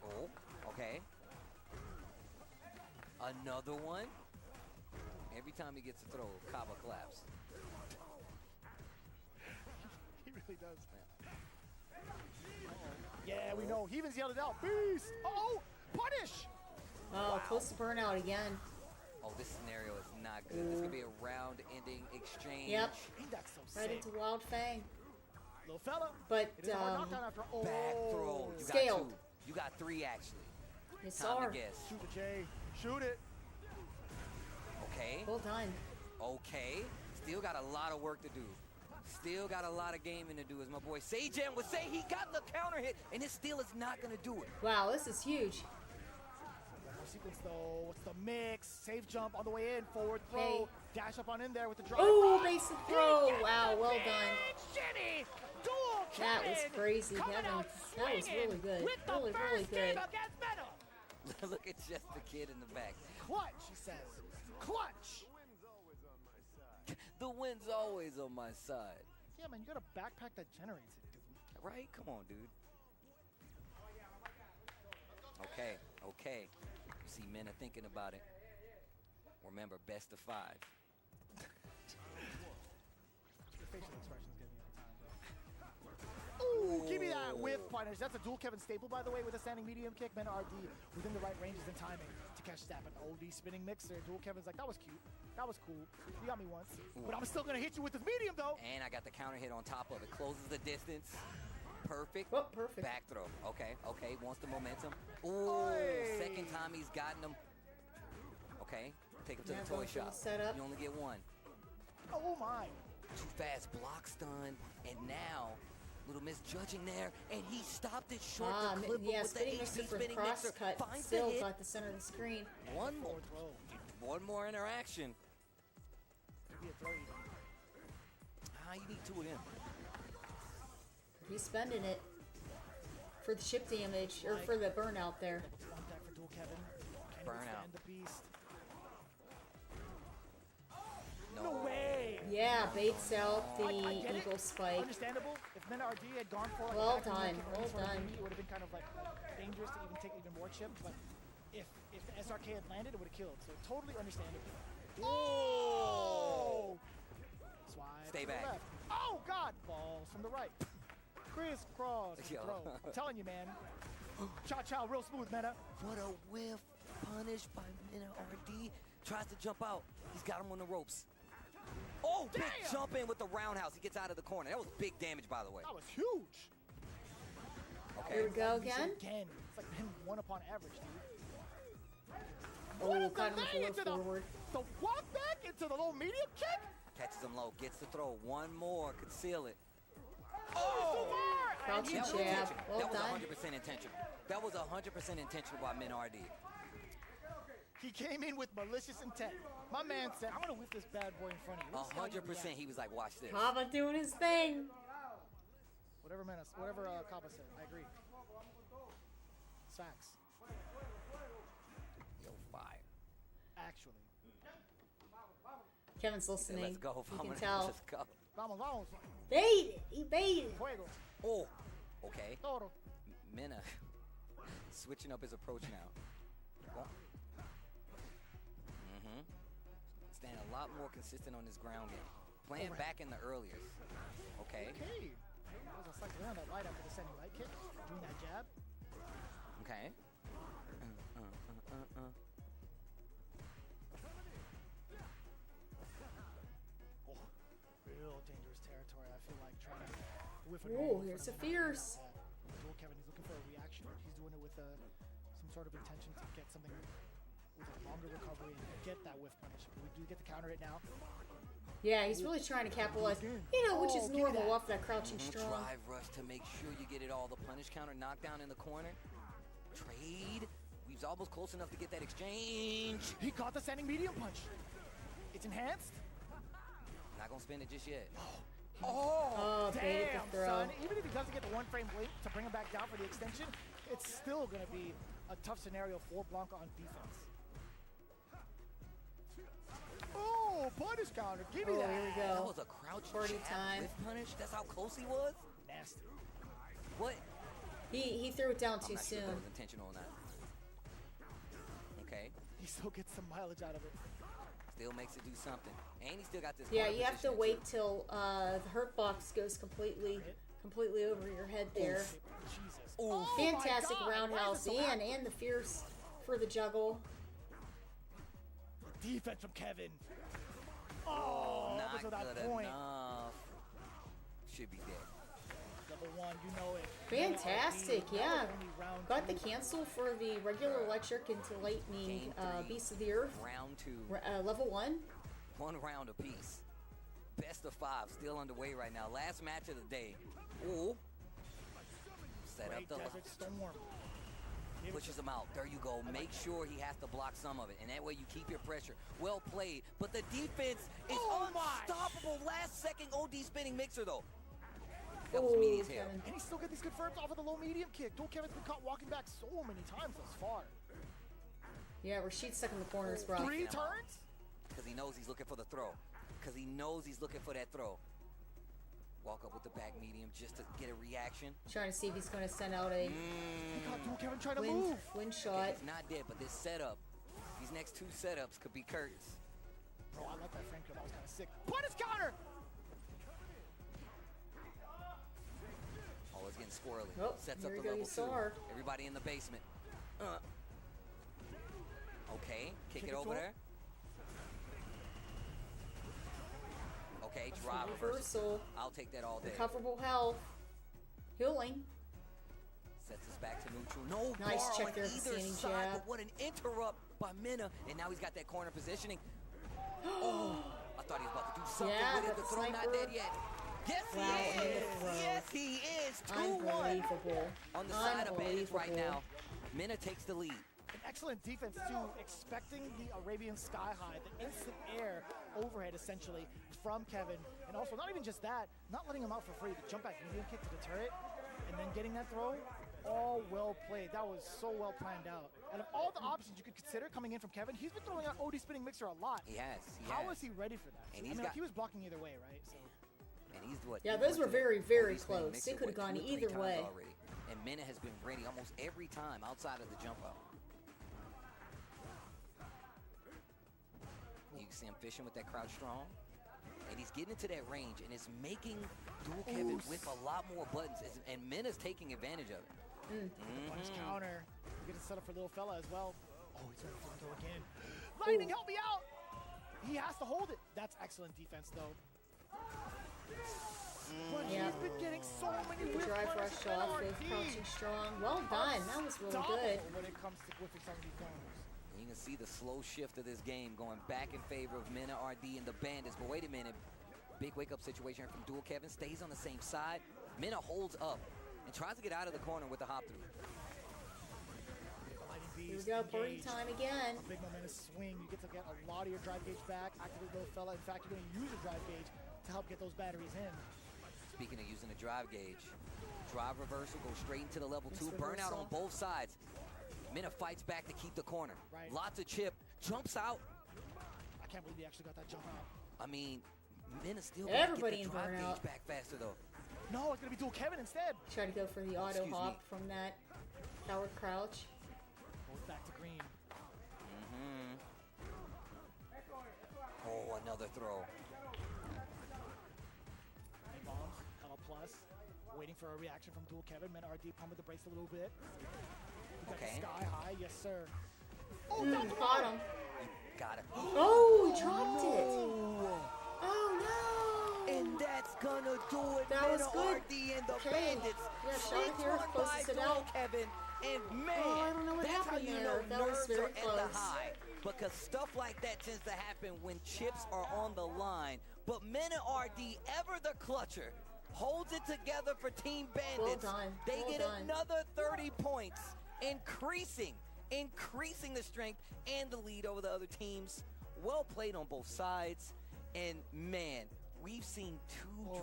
Oh, okay. Another one. Every time he gets a throw, Kaba collapse. He really does. Yeah, we know. He even yelled it out. Beast! Oh, punish! Oh, close to burnout again. Oh, this scenario is not good. This could be a round-ending exchange. Yep. That's so Right sick. into Wild Fang. Little fella. But It is a hard knockdown after Back throw. You Scaled. got 2. You got 3, actually. Yes, Time sir. to guess. Shoot the J. Shoot it. Okay. Well done. Okay. Still got a lot of work to do. Still got a lot of gaming to do, as my boy Sajan would say. He got the counter hit, and it still is not going to do it. Wow, this is huge. One more sequence though. What's the mix? Safe jump on the way in. Forward throw. Hey. Dash up on in there with the drive. Oh, basic throw. Wow, well done. Shitty. Dual That was Kevin crazy, coming Kevin. out That was swinging really good. with the Really, really first game good. against Mena. Look at just the kid in the back. Clutch, he says. Clutch. The win's always on my side. Yeah, man, you got a backpack that generates it, dude. Right? Come on, dude. Okay, okay. You see Mena thinking about it. Remember, best of 5. Your facial expression's gonna be on time, bro. Ooh, give me that whip punish. That's a Dual Kevin staple, by the way, with a standing medium kick. Mena RD within the right ranges and timing to catch that. But OD spinning mixer. Dual Kevin's like, that was cute. That was cool. You got me once. But I'm still gonna hit you with this medium, though. And I got the counter hit on top of it. Closes the distance. Perfect. Oh, perfect. Back throw. Okay, okay. Wants the momentum. Ooh, Oy. second time he's gotten him. Okay, take him to Yeah, the toy going for the shop. setup. You only get 1. Oh my. Too fast block stun. And now Little misjudging there, and he stopped it short. The clip yeah, with the spinning HP mixer for spinning cross mixer. cut. Finds Still the hit. got the center of the screen. One more interaction. You need two of them. He's spending it for the chip damage, or for the burnout there. Burnout. No way! Yeah, baits out the I get Eagle it. Spike. Understandable. If Mena RD had gone for like Well a back done, kick well for an done. enemy, it would have been kind of like dangerous to even take even more chip. But if the SRK had landed, it would have killed. So totally understandable. Oh! Swipe. Stay to the back. left. Oh God! Balls from the right. Crisscross Yo. throw. I'm telling you, man. Cha-cha, real smooth, Mena. What a whiff. Punished by Mena RD. Tries to jump out. He's got him on the ropes. Oh, big jump in with the roundhouse. He gets out of the corner. That was big damage, by the way. That was huge. Okay. Here we go again. It's like him one upon average, dude. Oh, got him Lay with the low forward. The walk back into the low medium kick. Catches him low. Gets the throw. One more. Conceal it. Oh! Crouching That was jab. intentional. Well That was done. 100% intentional. That was 100% intentional by Mena RD. He came in with malicious intent. My man said, I'm going to whip this bad boy in front of you. Let's see how you 100%. react." He was like, watch this. Kava doing his thing. Whatever Kaba said, I agree. It's facts. Yo, fire. Actually. Kevin's listening. Let's go. You can Vamos, tell. Let's go. Vamos, vamos. Bait! He baited. Fuego. Oh, okay. Toro. Mena switching up his approach now. Staying a lot more consistent on his ground game. Playing back in the earliest. Okay. Okay. It was like on that light after the sending light kick. Doing that jab. Okay. Oh, real dangerous territory. I feel like trying to whiff a Ooh, normal here's for a the fierce. Dual Kevin is looking for a reaction. He's doing it with some sort of intention to get something with a longer recovery and get that whiff punish. But we do get to counter it now. Yeah, he's really trying to capitalize. You know, which is Oh, give me normal that. off that crouching strong. Drive rush to make sure you get it all. The punish counter knockdown in the corner. Trade. Weaves almost close enough to get that exchange. He caught the sending medium punch. It's enhanced. Not gonna spin it just yet. Oh, baited damn, the throw. son. Even if he doesn't get the one frame blink to bring him back down for the extension, it's still going to be a tough scenario for Blanca on defense. Oh, punish counter. Give me Oh, that. here we go. That was a crouch Party jab time. with punish. That's how close he was. Nasty. What? He threw it down I'm too not sure if soon. that was intentional or not. Okay. He still gets some mileage out of it. Still makes it do something. And he still got this. Yeah, corner you have to positioning, wait too. till the hurt box goes completely over your head there. Jesus. Oof. Fantastic my God, roundhouse why is it so active? and the fierce for the juggle. Defense from Kevin. Oh, that was Not without good point. enough. Should be dead. Number one, you know it. Fantastic, That yeah. was only round Got the two. cancel for the regular electric into lightning Game three, Beast of the Earth. Round two. Level 1. 1 round apiece. Best of 5 still underway right now. Last match of the day. Ooh. Set up Great the Desert Storm. pushes him out. There you go. Make sure he has to block some of it, and that way you keep your pressure. Well played, but the defense is unstoppable. Last second OD spinning mixer though. That was meaty as hell. And he still get these confirms off of the low medium kick. Dual Kevin's been caught walking back so many times thus far. Yeah, Rashid's stuck in the corners, bro. 3 turns? Because he knows he's looking for the throw. Because he knows he's looking for that throw. Walk up with the back medium just to get a reaction. Trying to see if he's going to send out a He caught Dual Kevin trying to move. wind Okay, shot. he's not dead, but this setup, these next 2 setups could be curtains. Bro, I like that frame kill. That was kind of sick. Punish counter! Oh, it's getting squirrely. Oh, Sets up here the we go, level 2. Yusar. Everybody in the basement. Okay, kick Kick it it over to him. there. Okay, That's drive the reversal. reversal. I'll take that all day. Recoverable health. Healing. Sets us back to neutral. No Nice bar check on there with the either standing side, jab. but what an interrupt by Mena. And now he's got that corner positioning. Oh, I thought he was about to do something Yeah, with it. got The the throw not sniper. dead yet. Yes, he is. Yes, he is. 2-1 Unbelievable. on the side of Bandits right now. Mena takes the lead. An excellent defense, too, expecting the Arabian Sky High, the instant air overhead, essentially, from Kevin. And also, not even just that, not letting him out for free. The jump back medium kick to the turret, and then getting that throw, all well played. That was so well planned out. And of all the options you could consider coming in from Kevin, he's been throwing out OD spinning mixer a lot. He has. How is he ready for that? And I mean, like, he was blocking either way, right? So. And he's what? Yeah, those were very, very close. It could have gone either way. Already. And Mena has been ready almost every time outside of the jump out. You can see him fishing with that crouch strong. And he's getting into that range, and it's making Dual Kevin with a lot more buttons. And Mena's taking advantage of it. Punish counter. You get to set up for little fella as well. Oh, he's going to go again. Lightning, help me out! He has to hold it. That's excellent defense, though. But he's been getting so many whip Drive punishes rush off with with crouching strong. Well done. That was really good. When it comes to whipping some of these corners. And you can see the slow shift of this game going back in favor of Mena RD and the Bandits. But wait a minute. Big wake-up situation from Dual Kevin. Stays on the same side. Mena holds up and tries to get out of the corner with the hop through. Here we go, party time again. A big momentous swing. You get to get a lot of your drive gauge back. Activate little fella. In fact, you're going to use your drive gauge to help get those batteries in. Speaking of using the drive gauge, drive reversal goes straight into the level 2. Burnout on both sides. Mena fights back to keep the corner. Right. Lots of chip. Jumps out. I can't believe he actually got that jump out. I mean, Mena still Everybody get in the drive Burnout. gauge back faster though. No, it's going to be Dual Kevin instead. Try to go for the auto Excuse hop me. from that coward crouch. Goes back to green. Oh, another throw. Bombs, Hella Plus. Waiting for a reaction from Dual Kevin. Men RD pumping the brakes a little bit. We got Okay. Sky High, yes sir. Oh, down the Caught him. Got it. Oh, he dropped it. Oh no. And that's gonna do it. That was Mena good. RD and the Okay. Bandits. Yeah, shot Sneaks here, one by closes it Dual out. Kevin. And man, Oh, I don't know what that's how happened you there. know That was nerves very are at the close. high. Because stuff like that tends to happen when chips are on the line. But Mena RD, ever the clutcher, holds it together for Team Bandits. Well done. They Well get done. another 30 points, increasing the strength and the lead over the other teams. Well played on both sides. And man, we've seen two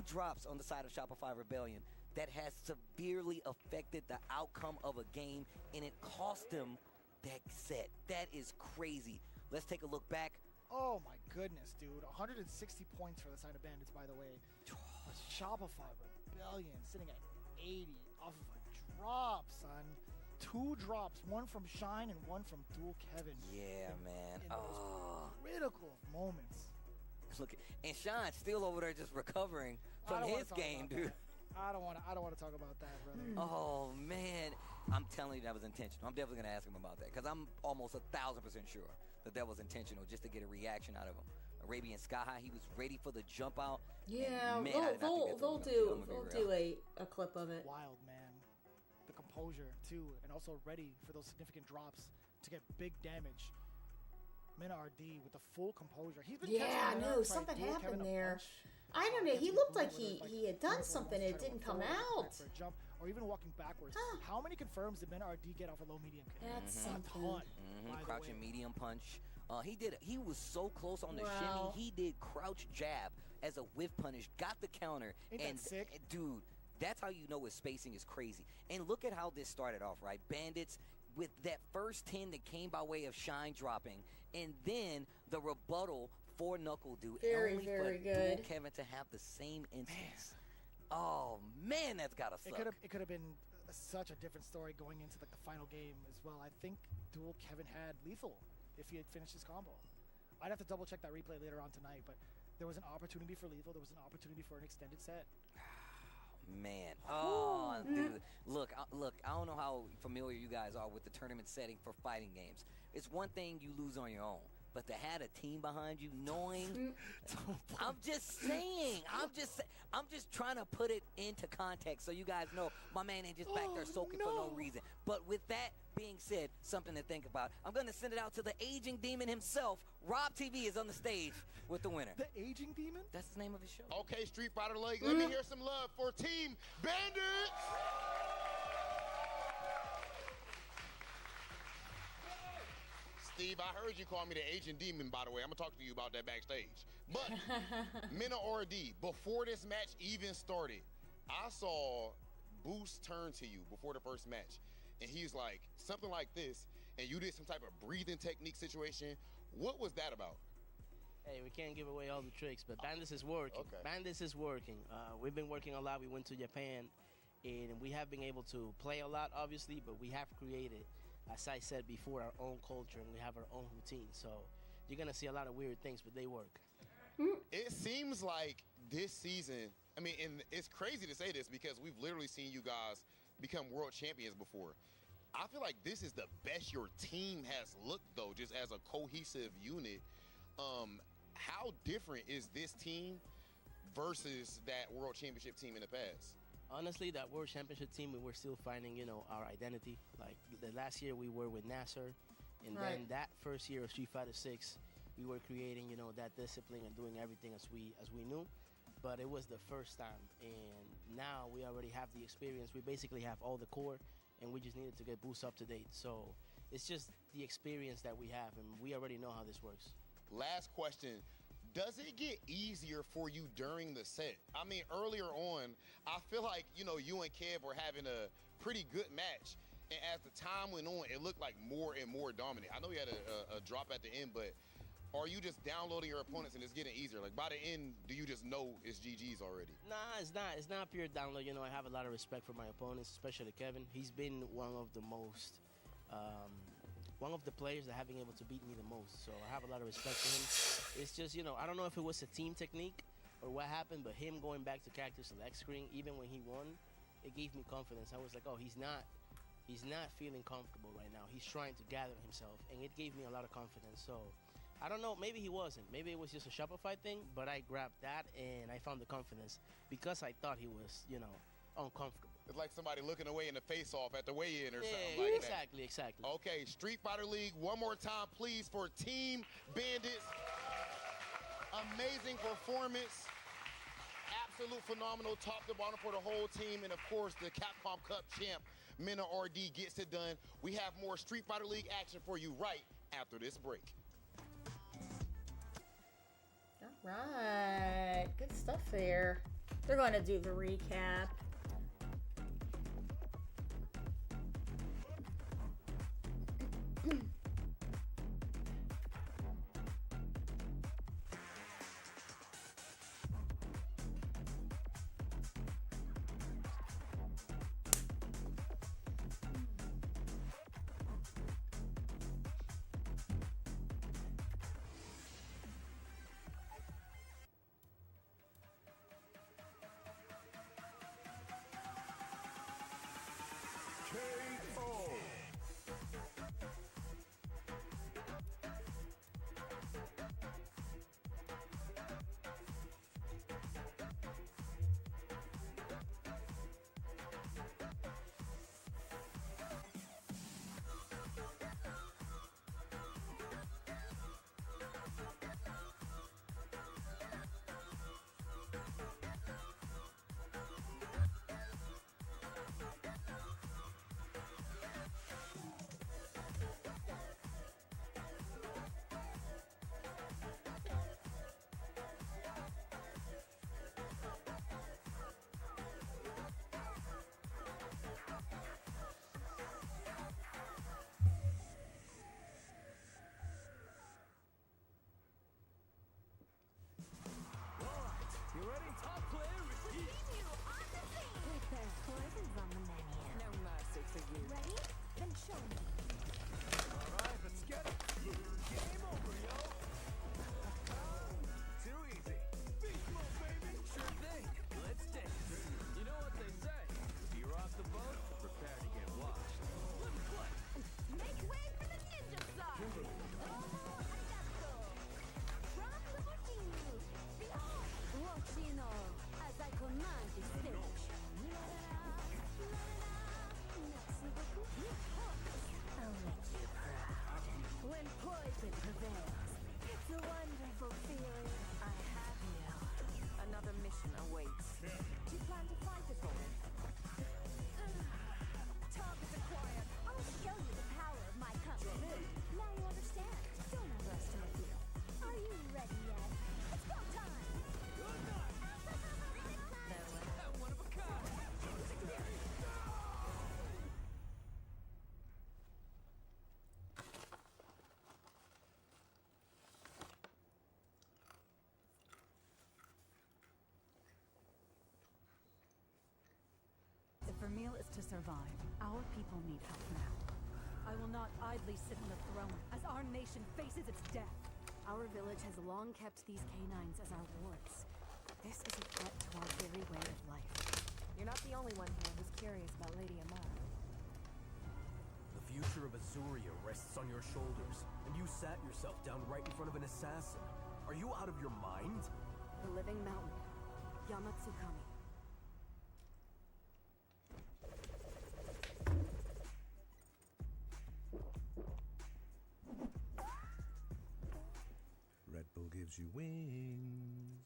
drops on the side of Shopify Rebellion that has severely affected the outcome of a game, and it cost them that set. That is crazy. Let's take a look back. Oh my goodness, dude. 160 points for the side of Bandits, by the way. Shopify Rebellion sitting at 80 off of a drop, son. 2 drops, one from Shine and one from Dual Kevin. Yeah, man. In those critical moments. Look, and Sean's still over there just recovering I from don't wanna his talk game, about dude. that. I don't want to talk about that, brother. Oh man, I'm telling you that was intentional. I'm definitely gonna ask him about that because I'm almost 1,000% sure that was intentional, just to get a reaction out of him. Arabian Sky High, he was ready for the jump out. Yeah, and man, I did not think that was they'll gonna kill him, do a clip of it. Wild, man. The composure, too, and also ready for those significant drops to get big damage. Mena RD with the full composure. He's been catching no, something happened there. I don't know. He looked like he had done something and it didn't come out. For a jump, or even walking backwards. How many confirms did Mena RD get off a low medium kick? That's something. A ton. by the Crouching way. medium punch. He was so close on the Wow. shimmy. He did crouch jab as a whiff punish, got the counter, Ain't that and sick? dude, that's how you know his spacing is crazy. And look at how this started off, right? Bandits with that first 10 that came by way of Shine dropping, and then the rebuttal for Knuckle Dude. Very, only very for good. Dual Kevin to have the same instance. Oh man, that's gotta suck. It could have been such a different story going into the final game as well. I think Dual Kevin had lethal if he had finished his combo. I'd have to double check that replay later on tonight, but there was an opportunity for lethal. There was an opportunity for an extended set. Man, oh, dude, look, I don't know how familiar you guys are with the tournament setting for fighting games. It's one thing you lose on your own, But to have a team behind you, knowing, I'm just saying, I'm just trying to put it into context so you guys know my man ain't just back there soaking for no reason. But with that being said, something to think about. I'm going to send it out to the aging demon himself. Rob TV is on the stage with the winner. The aging demon? That's the name of his show. Okay, Street Fighter League, let me hear some love for Team Bandits. Steve, I heard you call me the aging demon, by the way. I'm going to talk to you about that backstage. But, Mena RD, before this match even started, I saw Boost turn to you before the first match. And he's like, something like this, and you did some type of breathing technique situation. What was that about? Hey, we can't give away all the tricks, but Bandits is working. Okay. Bandits is working. We've been working a lot. We went to Japan, and we have been able to play a lot, obviously, but we have created, as I said before, our own culture, and we have our own routine. So you're going to see a lot of weird things, but they work. It seems like this season, I mean, and it's crazy to say this because we've literally seen you guys become world champions before. I feel like this is the best your team has looked, though, just as a cohesive unit. How different is this team versus that world championship team in the past? Honestly, that world championship team, we were still finding, our identity. Like the last year we were with Nasser, and then that first year of Street Fighter 6, we were creating, that discipline and doing everything as we knew. But it was the first time, and now we already have the experience. We basically have all the core, and we just needed to get Boost up to date. So it's just the experience that we have, and we already know how this works. Last question. Does it get easier for you during the set? I mean, earlier on, I feel like, you and Kev were having a pretty good match. And as the time went on, it looked like more and more dominant. I know you had a drop at the end, but are you just downloading your opponents and it's getting easier? Like, by the end, do you just know it's GG's already? Nah, it's not. It's not pure download. I have a lot of respect for my opponents, especially Kevin. He's been one of the most, one of the players that have been able to beat me the most. So I have a lot of respect for him. It's just, I don't know if it was a team technique or what happened, but him going back to character select screen, even when he won, it gave me confidence. I was like, oh, he's not feeling comfortable right now. He's trying to gather himself, and it gave me a lot of confidence. So I don't know, maybe he wasn't. Maybe it was just a Shopify thing, but I grabbed that and I found the confidence because I thought he was, uncomfortable. It's like somebody looking away in the face-off at the weigh-in or something like that. Exactly. Okay, Street Fighter League, one more time, please, for Team Bandits. Amazing performance. Absolute phenomenal, top to bottom for the whole team. And, of course, the Capcom Cup champ, Mena RD, gets it done. We have more Street Fighter League action for you right after this break. All right. Good stuff there. They're going to do the recap. mission awaits. Do you plan to fight the Golden? Target acquired. I'll show you the power of my company. Now you understand. Don't underestimate me. Are you ready yet? It's go time! One of a kind. If Vermeil is to survive, our people need help now. I will not idly sit on the throne as our nation faces its death. Our village has long kept these canines as our wards. This is a threat to our very way of life. You're not the only one here who's curious about Lady Amara. The future of Azuria rests on your shoulders, and you sat yourself down right in front of an assassin. Are you out of your mind? The living mountain, Yamatsukami. Red Bull gives you wings.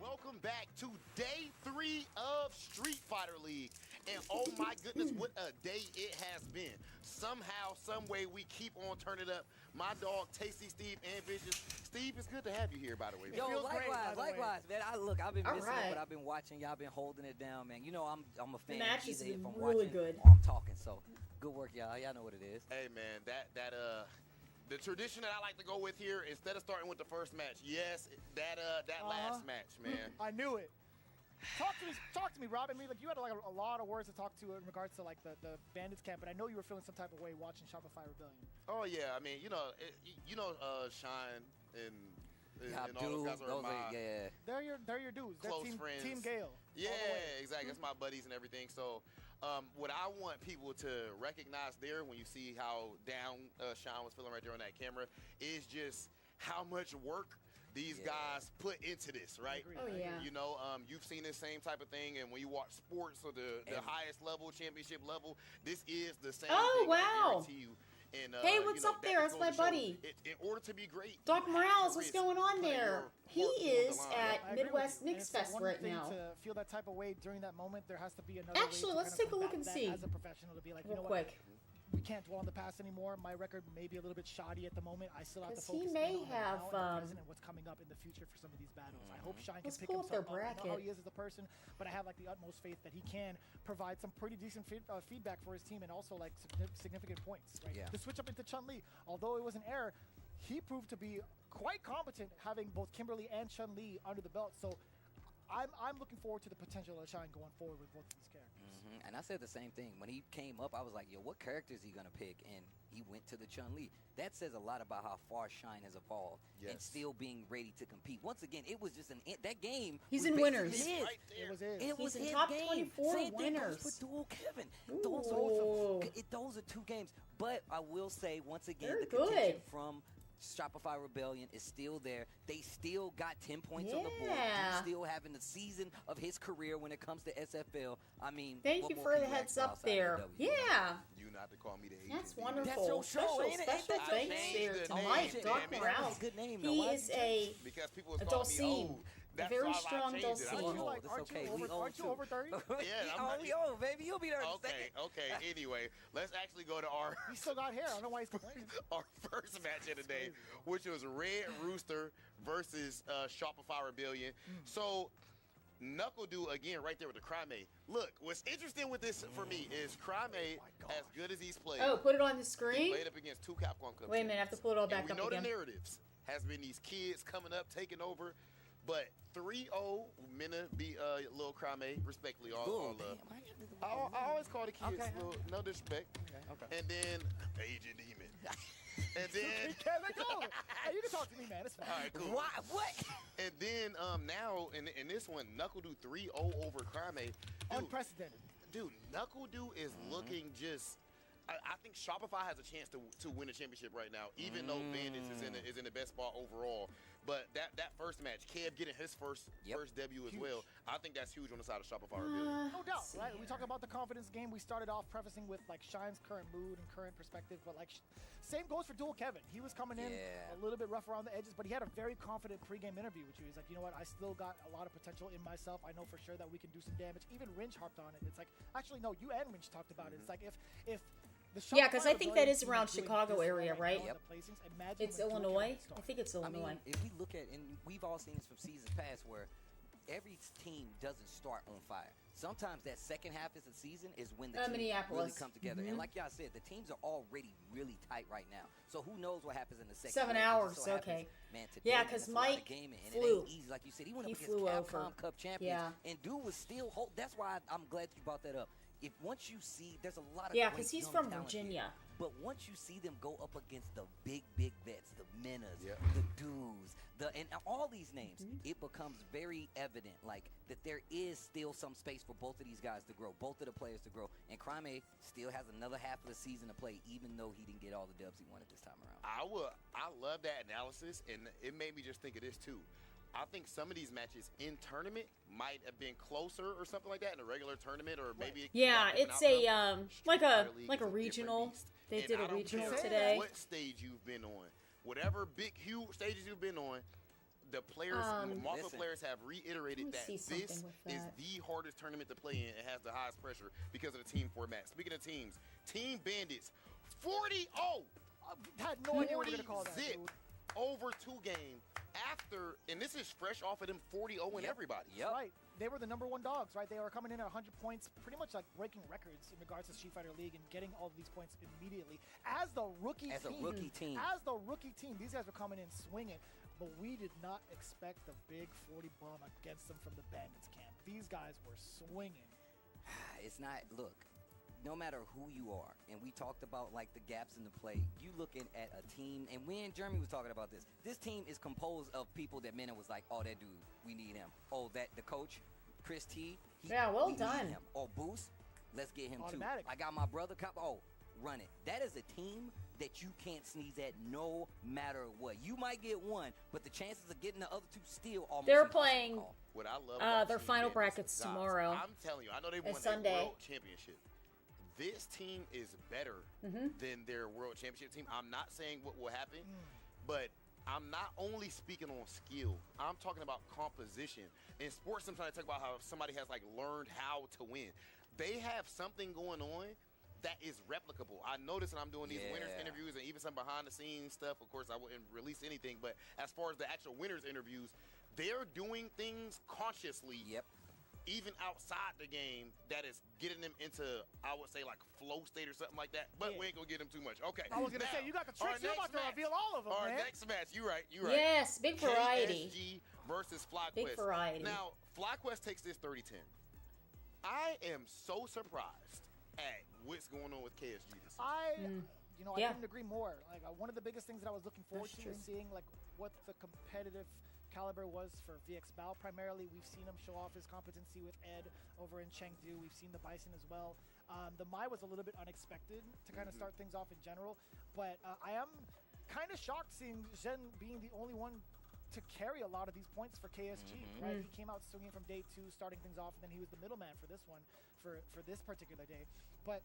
Welcome back to day 3 of Street Fighter League. And oh my goodness, what a day it has been. Somehow, some way, we keep on turning up. My dog, Tasty Steve, and Vicious. Steve, it's good to have you here, by the way. Yo, likewise, man. I've been missing it, right. but I've been watching. Y'all been holding it down, man. You know I'm a fan. The match has either been if I'm really watching good. or I'm talking. So good work, y'all. Y'all know what it is. Hey, man, the tradition that I like to go with here, instead of starting with the first match, yes, that last match, man. I knew it. Talk to me, Rob. I mean, like you had like a lot of words to talk to in regards to like the Bandits camp, but I know you were feeling some type of way watching Shopify Rebellion. Oh yeah, I mean, Shine and all those guys are my They're your dudes. They're close team, friends. Team Gale. Yeah, exactly. That's my buddies and everything. So, what I want people to recognize there when you see how down Shine was feeling right there on that camera is just how much work these guys put into this, right? Oh, yeah. You know, you've seen this same type of thing, and when you watch sports or the highest level, championship level, this is the same Oh, thing. wow. I guarantee you. And, Hey, what's up there? That's my buddy. In order to be great, Doc Morales, what's going on there? He is at I agree Midwest with you. And Knicks it's the Fest one right thing now. To feel that type of way during that moment, there has to be another Actually, way to let's kind of take a look combat and that see. as a professional to be like, you Real know quick. what? We can't dwell on the past anymore. My record may be a little bit shoddy at the moment. I still have to 'Cause he focus may in on the have, now and the present and what's coming up in the future for some of these battles. I hope Shine can Let's pick pull up their himself up. I know how bracket. he is as a person, but I have like the utmost faith that he can provide some pretty decent feedback for his team and also like significant points. Right? Yeah. The switch up into Chun-Li, although it was an error, he proved to be quite competent having both Kimberly and Chun-Li under the belt. So I'm looking forward to the potential of Shine going forward with both of these characters. And I said the same thing. When he came up, I was like, yo, what character is he going to pick? And he went to the Chun-Li. That says a lot about how far Shine has evolved and Yes. still being ready to compete. Once again, it was just that game. He's was in basically winners. his. Right there. It was his. It was He's in his top game. 24 Same thing winners. goes for Dual Kevin. Ooh. Those are two games. But I will say, once again, They're the contention good. from Shopify Rebellion is still there. They still got 10 points on the board. Yeah. He's still having the season of his career when it comes to SFL. I mean, Thank what you more for can the you heads ask up outside of there. the W? Yeah. You not to call me the agent. That's either. wonderful. your show, Special, ain't it? special I thanks changed there the to name, Mike, damn Doc it. Morales. Good name, though. He Why is did you a Because people was a calling me Dulcine. old. A That's very why I strong changed it. Dulcine. I We was old. Like, It's aren't okay. you We over, old aren't you too. over 30? Yeah, I'm we old, baby. You'll be there in a second. Okay. Anyway, let's actually go to our He still got hair. I don't know why he's complaining. our first match of the day, which was Red Rooster versus Shopify Rebellion. So, Knuckle do again right there with the Crime. Look, what's interesting with this for me is Crime, as good as he's played. Oh, put it on the He screen. played up against 2 Capcom Cup Wait a minute, I have to pull it all back and we up know again. the narratives has been these kids coming up, taking over. But 3-0, Mena beat Lil Crame, respectfully. All love. I always call the kids little, no disrespect. Okay. And then Agent Demon. And then Let go. Hey, you can talk to me, man. It's fine. all right, cool. What? And then now in this one, Knuckle do 3-0 over Crame. Unprecedented. Dude, Knuckle Dude is looking just. I think Shopify has a chance to win the championship right now, even though Bandits is in the best spot overall. But that first match, Kev getting his first debut as well, I think that's huge on the side of Shopify. No doubt, right? We talk about the confidence game. We started off prefacing with like Shine's current mood and current perspective, but like same goes for Dual Kevin. He was coming in a little bit rough around the edges, but he had a very confident pregame interview with you. He's like, you know what? I still got a lot of potential in myself. I know for sure that we can do some damage. Even Ringe harped on it. It's like, actually, no, you and Ringe talked about it. It's like if yeah, because I think that is around Chicago area, right? It's Illinois. I think it's Illinois. I mean, if we look at, and we've all seen this from seasons past, where every team doesn't start on fire. Sometimes that second half of the season is when the teams really come together. And like y'all said, the teams are already really tight right now. So who knows what happens in the second 7 hours, okay. Man, today, yeah, because Mike and flew. It ain't easy. Like you said, he went up against flew Capcom over. Cup champions, and dude was still that's why I'm glad you brought that up. If once you see, there's a lot of because he's from Virginia. But once you see them go up against the big vets, the Menas, the Dudes, and all these names, it becomes very evident, like, that there is still some space for both of these guys to grow, both of the players to grow. And Crime still has another half of the season to play, even though he didn't get all the dubs he wanted this time around. I love that analysis, and it made me just think of this too. I think some of these matches in tournament might have been closer or something like that in a regular tournament, or maybe it's a like a regional. They did a regional today. What stage you've been on, whatever big huge stages you've been on, the players, multiple players have reiterated that this is the hardest tournament to play in. It has the highest pressure because of the team format. Speaking of teams, Team Bandits 40-0. Had no idea what we were gonna call that. Over 2 games. After, and this is fresh off of them 40-0 and everybody. Right. They were the #1 dogs, right? They were coming in at 100 points, pretty much like breaking records in regards to Street Fighter League and getting all of these points immediately. As the rookie team. As the rookie team, these guys were coming in swinging, but we did not expect the big 40 bomb against them from the Bandits camp. These guys were swinging. It's not, look. No matter who you are, and we talked about like the gaps in the play, you looking at a team, and we and Jeremy was talking about this. This team is composed of people that Mena was like, oh, that dude, we need him. Oh, the coach, Chris T. Well we done. Need him. Oh, Boost, let's get him Automatic. too. I got my brother, run it. That is a team that you can't sneeze at no matter what. You might get one, but the chances of getting the other two still almost They're playing what I love their final brackets tomorrow. I'm telling you, I know they won Sunday. a world championship. This team is better than their world championship team. I'm not saying what will happen, but I'm not only speaking on skill. I'm talking about composition. In sports, sometimes I talk about how somebody has like learned how to win. They have something going on that is replicable. I notice when I'm doing these winners interviews and even some behind the scenes stuff. Of course, I wouldn't release anything, but as far as the actual winners interviews, they're doing things consciously. Even outside the game, that is getting them into, I would say, like flow state or something like that. But we ain't gonna get them too much. Okay. I was gonna say you got the tricks. You're about to reveal all of them, Our man. next match, you right. Yes, big variety. KSG versus FlyQuest. Big variety. Now, FlyQuest takes this 30-10. I am so surprised at what's going on with KSG this season. I couldn't agree more. Like one of the biggest things that I was looking forward to is seeing like what the competitive caliber was for VX Bao. Primarily, we've seen him show off his competency with Ed over in Chengdu. We've seen the Bison as well. The Mai was a little bit unexpected to kind of start things off in general, but I am kind of shocked seeing Zhen being the only one to carry a lot of these points for KSG, right? He came out swinging from day 2, starting things off, and then he was the middleman for this one, for this particular day. But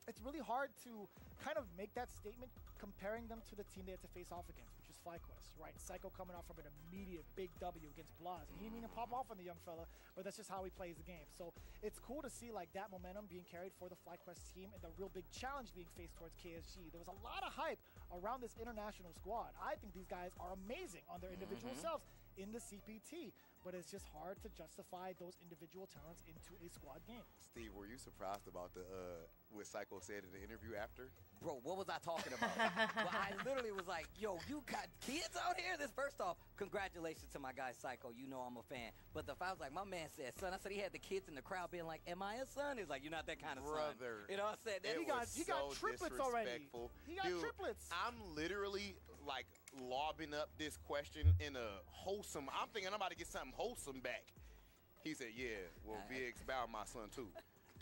it's really hard to kind of make that statement comparing them to the team they had to face off against, which is FlyQuest, right? Psycho coming off from an immediate big W against Blaz. He didn't even pop off on the young fella, but that's just how he plays the game. So it's cool to see like that momentum being carried for the FlyQuest team and the real big challenge being faced towards KSG. There was a lot of hype around this international squad. I think these guys are amazing on their individual selves. in the CPT, but it's just hard to justify those individual talents into a squad game. Steve, were you surprised about what Psycho said in the interview after? Bro, what was I talking about? Well, I literally was like, yo, you got kids out here? This, first off, congratulations to my guy Psycho. You know I'm a fan. But the I was like, my man said, son, I said he had the kids in the crowd being like, am I a son? He's like, you're not that kind of Brother, son. You know what I'm saying? It He got so triplets already. disrespectful. He got Dude, triplets. I'm literally like lobbing up this question in a wholesome. I'm thinking I'm about to get something wholesome back. He said, "Yeah, well, VX bound my son too,"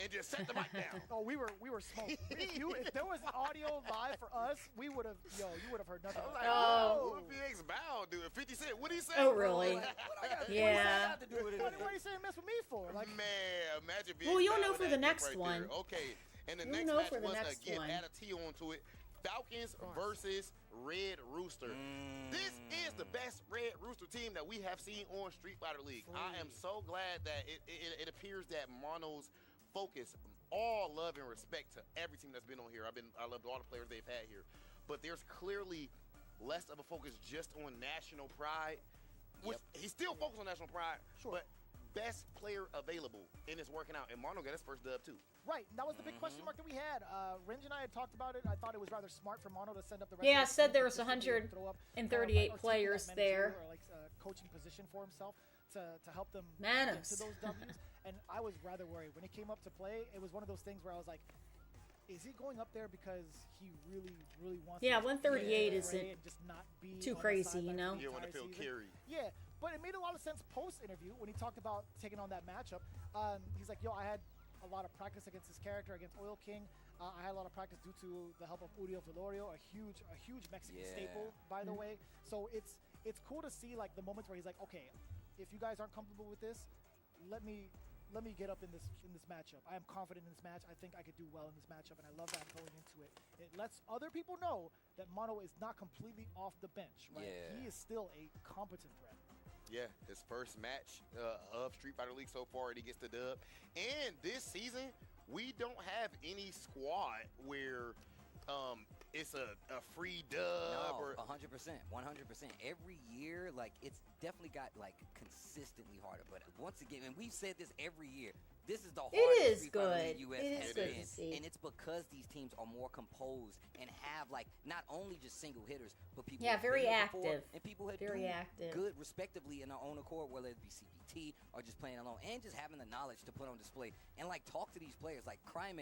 and just set the mic down. Oh, we were smoked. If there was audio live for us, you would have heard nothing. I was like, Oh. "What VX bound, dude?" 50 Cent, what he say? Oh, bro? really? Like, Yeah. What are you saying mess with me for? Like, man, imagine VX Well, you'll bound know with for that the dick next right one. there. Okay, and the You'll next know match for the was next again, one. add a T onto it. Falcons versus Red Rooster. This is the best Red Rooster team that we have seen on Street Fighter League. I am so glad that it appears that Mono's focus, all love and respect to every team that's been on here. I loved all the players they've had here, but there's clearly less of a focus just on national pride. Which he's still focused on national pride, but best player available, and it's working out. And Mono got his first dub too. right, and that was the big question mark that we had. Ringe and I had talked about it. I thought it was rather smart for Mono to send up the rest Yeah, of the said team there was to throw up, 138 or players something like there. managerial or like coaching position for himself to help them Manos. get to those W's. And I was rather worried when it came up to play. It was one of those things where I was like, is he going up there because he really wants Yeah, to 138 play isn't and just not be too on the crazy, you sideline know? for the You want to entire feel season? carried. Yeah, but it made a lot of sense post-interview when he talked about taking on that matchup. He's like, yo, I had a lot of practice against this character, against Oil King. I had a lot of practice due to the help of Uriel Velorio, a huge Mexican staple, by the way. So it's cool to see like the moments where he's like, okay, if you guys aren't comfortable with this, let me get up in this matchup. I am confident in this match. I think I could do well in this matchup, and I love that going into it. It lets other people know that Mono is not completely off the bench, right? Yeah. He is still a competent threat. Yeah, his first match of Street Fighter League so far, and he gets the dub. And this season, we don't have any squad where it's a free dub. No, or 100%, 100%. Every year, like, it's definitely got, like, consistently harder. But once again, and we've said this every year, this is the hardest is Street Fighter League good. US It is has good been. to see. And it's because these teams are more composed and have, like, not only just single hitters, but people Yeah, who've been very here before, active. and people who Very do active. good respectively in their own accord, whether it be CPT or just playing alone, and just having the knowledge to put on display and like talk to these players like Crime,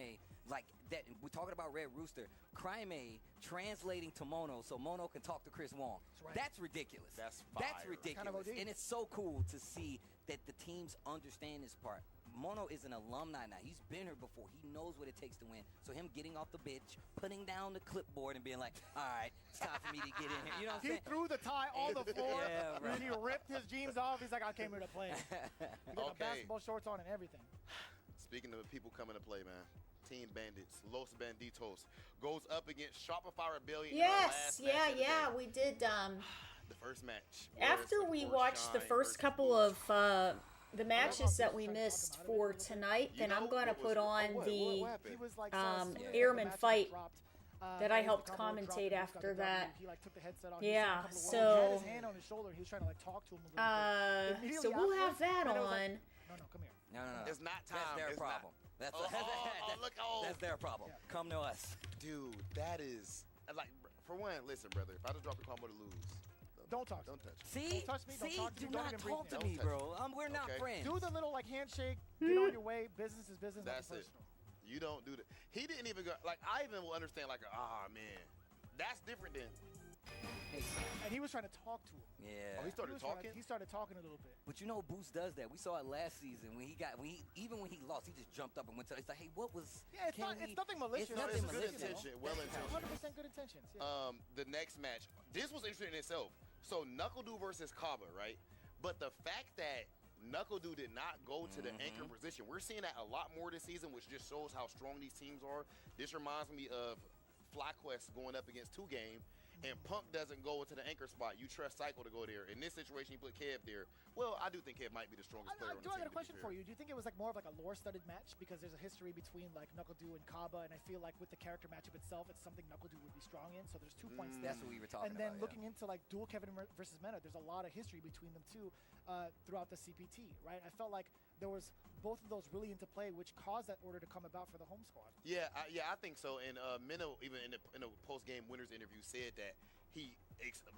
like that. We're talking about Red Rooster. Crime translating to Mono so Mono can talk to Chris Wong. That's ridiculous. That's ridiculous. Kind of OD. And it's so cool to see that the teams understand this part. Mono is an alumni now. He's been here before. He knows what it takes to win. So him getting off the bench, putting down the clipboard and being like, all right, it's time for me to get in here. You know what I'm He saying? threw the tie on the floor, Yeah, right. and he ripped his jeans off. He's like, I came here to play. He got the Okay. basketball shorts on and everything. Speaking of people coming to play, man, Team Bandits, Los Banditos, goes up against Shopify Rebellion. in the Yes, last match of the day. we did. The first match. After was, we of course, watched the Shine first versus couple of the matches that we missed for tonight, then I'm going to put on the He was like, Airman fight dropped, that I as the helped combo dropped, commentate he just got after the W. that. He like took the headset off. Yeah, he had so his hand on his shoulder. He was trying to like talk to him a little bit. so Immediately we'll have afterwards, that and I was on. like, no, come here. No. It's not time. That's their It's not- problem. That's, look, that's their problem. Come to us. Dude, that is like, for one, listen, brother. If I just drop the combo to lose, Don't talk. Don't touch me. See? Don't touch me. Don't See? talk to Do me. Don't not even breathe talk to me. me, bro. We're not Okay. friends. Do the little like handshake. Get on your way. Business is business. That's nothing it. personal. You don't do that. He didn't even go. Like, I even will understand. Like, man, that's different than. And he was trying to talk to him. Yeah. Oh, he started talking. He started talking a little bit. But you know, Boost does that. We saw it last season when even when he lost, he just jumped up and went to. It's like, hey, what was? Yeah, it's nothing malicious. It's nothing It's good malicious. intention, well intentioned. 100% good intentions. Yeah. The next match. This was interesting in itself. So Knuckle Doo versus Kaba, right? But the fact that Knuckle Doo did not go to the anchor position, we're seeing that a lot more this season, which just shows how strong these teams are. This reminds me of FlyQuest going up against 2 Game and Punk doesn't go into the anchor spot, you trust Psycho to go there. In this situation, you put Kev there. Well, I do think Kev might be the strongest player on the team. I got a question for you. Do you think it was like more of like a lore-studded match because there's a history between like NuckleDu and Kaba, and I feel like with the character matchup itself, it's something NuckleDu would be strong in. So there's 2 points there. That's what we were talking about. And then about, looking into like Dual Kevin versus Mena, there's a lot of history between them too throughout the CPT, right? I felt like there was both of those really into play, which caused that order to come about for the home squad. Yeah, I think so. And Minnow, even in the post-game winners interview, said that he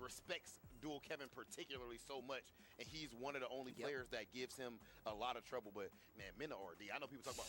respects Dual Kevin particularly so much, and he's one of the only players that gives him a lot of trouble. But man, Minnow or D, I know people talk about.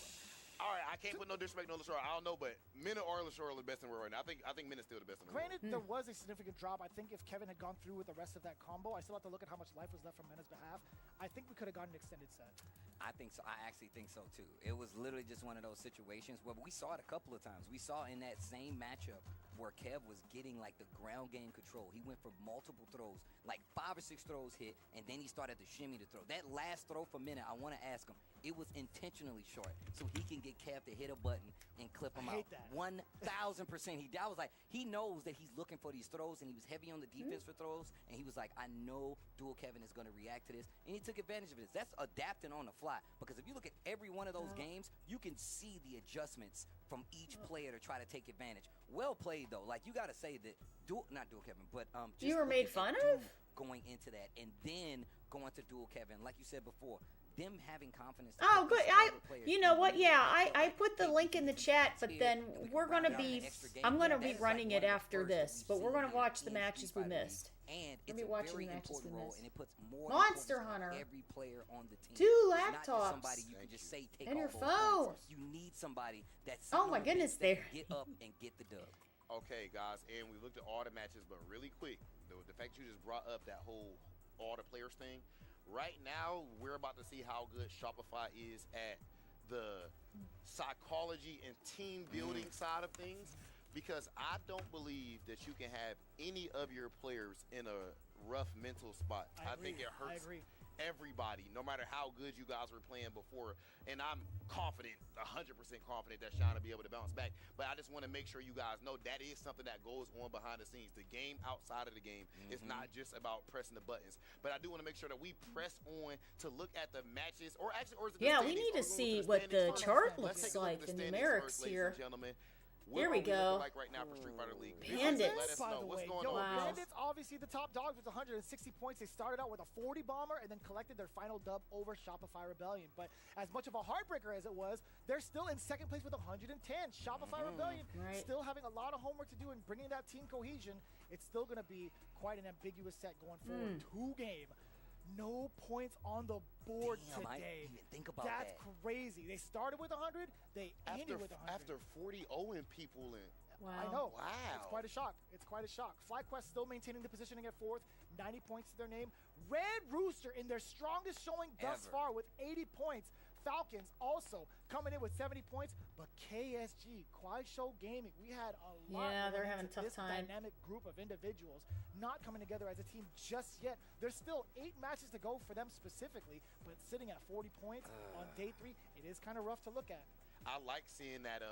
All right, I can't put no disrespect on LaShore. I don't know, but Minnow or LaShore are the best in the world right now. I think Minnow's still the best in the world. Granted, there was a significant drop. I think if Kevin had gone through with the rest of that combo, I still have to look at how much life was left from Mena's behalf. I think we could have gotten an extended set. I think so. I actually think so too. It was literally just one of those situations where we saw it a couple of times. We saw in that same matchup where Kev was getting like the ground game control. He went for multiple throws, like 5 or 6 throws hit, and then he started to shimmy the throw. That last throw for Minna, I want to ask him, it was intentionally short so he can get Kev to hit a button and clip him out. 1,000%. I was like, he knows that he's looking for these throws, and he was heavy on the defense for throws, and he was like, I know Dual Kevin is going to react to this, and he took advantage of this. That's adapting on the fly, because if you look at every one of those games, you can see the adjustments from each player to try to take advantage. Well played, though. Like, you got to say that, not Dual Kevin, but just you were made fun of? Going into that, and then going to Dual Kevin, like you said before, them having confidence. Oh, good. You know what? Yeah, I put the link in the chat, but then we're gonna be. I'm gonna be running it after this, but we're gonna watch the matches we missed. And it's a very important role, and it puts more Monster Hunter. Every player on the team. 2 laptops. Not just somebody you can just say take and your all phone. You need somebody that's. Oh my goodness, there. Get up and get the dub. Okay, guys, and we looked at all the matches, but really quick, the fact you just brought up that whole all the players thing. Right now, we're about to see how good Shopify is at the psychology and team building side of things, because I don't believe that you can have any of your players in a rough mental spot. I think it hurts everybody, no matter how good you guys were playing before. And I'm confident, 100% confident that Sean will be able to bounce back. But I just want to make sure you guys know that is something that goes on behind the scenes. The game outside of the game is not just about pressing the buttons. But I do want to make sure that we press on to look at the matches, or actually, or is it the we need to see what the chart looks like, the numerics here. Gentlemen. Here we go. Like right now for Street Fighter League. Bandits. By the way, Wow. Bandits obviously the top dogs with 160 points. They started out with a 40 bomber and then collected their final dub over Shopify Rebellion. But as much of a heartbreaker as it was, they're still in second place with 110. Shopify Rebellion still having a lot of homework to do and bringing that team cohesion. It's still going to be quite an ambiguous set going forward. 2-game. No points on the board today. I didn't even think about That's that. crazy. They started with 100. They ended with 100. After 40 0 people in. I know. Wow. It's quite a shock. It's quite a shock. FlyQuest still maintaining the positioning at 4th, 90 points to their name. Red Rooster in their strongest showing thus far with 80 points. Falcons also coming in with 70 points, but KSG, Kuaishou Gaming, we had a lot they're having a tough this time. dynamic group of individuals not coming together as a team just yet. There's still 8 matches to go for them specifically, but sitting at 40 points on day 3, it is kind of rough to look at. I like seeing that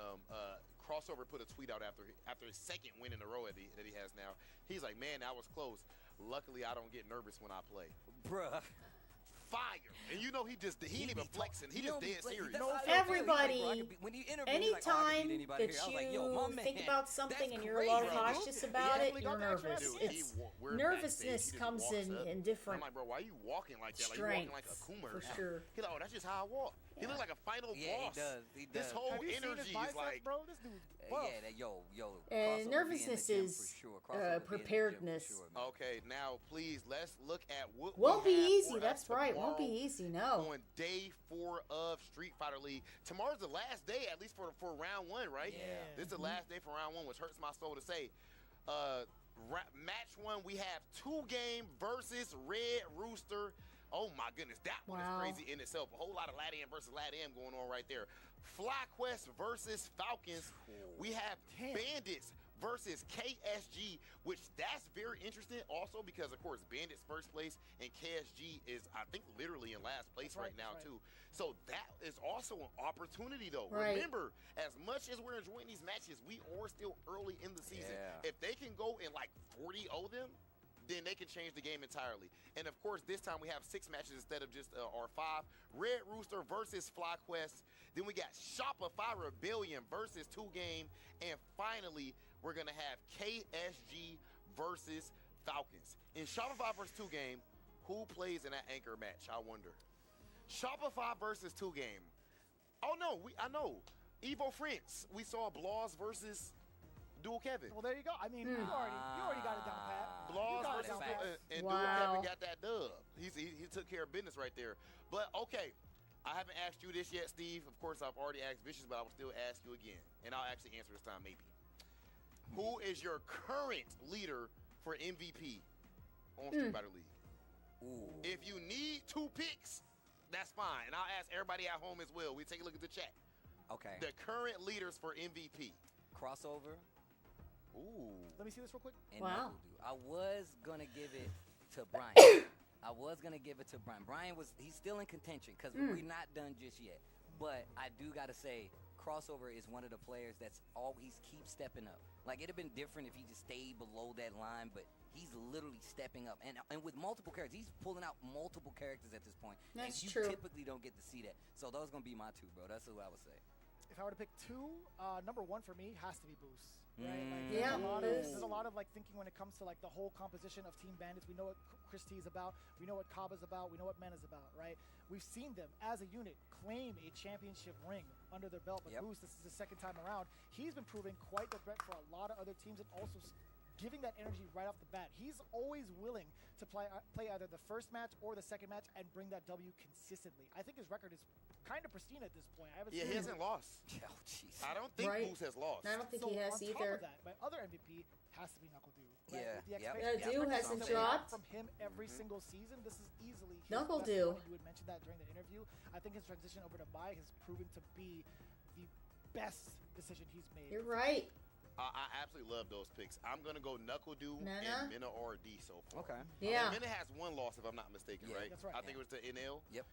Crossover put a tweet out after his second win in a row that he has now. He's like, man, that was close. Luckily, I don't get nervous when I play. Bruh. Fire. And you know he ain't even flexing. He just dead serious. Everybody, anytime that you think about something and you're a little cautious about it, you're nervous. Nervousness comes in different I'm like, bro, why are you walking like that? Like you walking like a Kuma. For sure. He's like, oh, that's just how I walk. He looks like a final boss. He does. This whole Have you energy seen his biceps, is like, bro, this dude. nervousness is preparedness. Okay, now please let's look at what won't we be have easy. for That's us right. Won't be tomorrow easy. No. On day 4 of Street Fighter League. Tomorrow's the last day, at least for round 1, right? Yeah. This is the last day for round 1, which hurts my soul to say. Match 1, we have 2-game versus Red Rooster. Oh my goodness, that one is crazy in itself. A whole lot of Latium versus Latium going on right there. FlyQuest versus Falcons. We have Bandits versus KSG, which that's very interesting also because, of course, Bandits first place and KSG is, I think, literally in last place right now, too. So that is also an opportunity, though. Right. Remember, as much as we're enjoying these matches, we are still early in the season. Yeah. If they can go and, like, 40-0 them, then they can change the game entirely. And, of course, this time we have 6 matches instead of just our 5. Red Rooster versus FlyQuest. Then we got Shopify Rebellion versus 2 Game. And finally, we're going to have KSG versus Falcons. In Shopify versus 2 Game, who plays in that anchor match, I wonder? Shopify versus 2 Game. Oh, no, I know. Evo France. We saw Blaws versus Dual Kevin. Well, there you go. I mean, you already got it down pat. Blaws versus and Dual Kevin got that dub. He took care of business right there. But, okay, I haven't asked you this yet, Steve. Of course, I've already asked Vicious, but I will still ask you again. And I'll actually answer this time, maybe. Who is your current leader for MVP on Street Fighter League? Ooh. If you need 2 picks, that's fine. And I'll ask everybody at home as well. We take a look at the chat. Okay. The current leaders for MVP. Crossover. Ooh. Let me see this real quick. And Wow. Knuckle Dude. I was gonna give it to Brian. Brian he's still in contention because we're not done just yet. But I do gotta say, Crossover is one of the players that's always keeps stepping up. Like, it'd have been different if he just stayed below that line, but he's literally stepping up. And with multiple characters, he's pulling out multiple characters at this point. That's and you true. typically don't get to see that. So those gonna be my 2, bro. That's who I would say. If I were to pick 2, number 1 for me has to be Boost. Right? Like, Yeah, there's a lot of like thinking when it comes to like the whole composition of Team Bandits. We know what Chris T is about. We know what Kaba's about. We know what Mena's about, right? We've seen them as a unit claim a championship ring under their belt. But Boost, this is the second time around. He's been proving quite the threat for a lot of other teams and also giving that energy right off the bat. He's always willing to play either the first match or the second match and bring that W consistently. I think his record is kind of pristine at this point. He hasn't lost. Oh, jeez. I don't think Boost has lost. I don't think he has on either. Top of that, my other MVP has to be Knuckle Dude. Right? Yeah. With the Yep. expectations Dew hasn't that we have dropped. from him every single season. This is easily his Knuckle best Dew. one. You had mentioned that during the interview. I think his transition over to Mai has proven to be the best decision he's made. You're right. I absolutely love those picks. I'm going to go Knuckle Dew Mena? and Mena RD so far. Okay. Yeah. Mena has 1 loss, if I'm not mistaken, Yeah, right? that's right. I think it was to NL. Yep.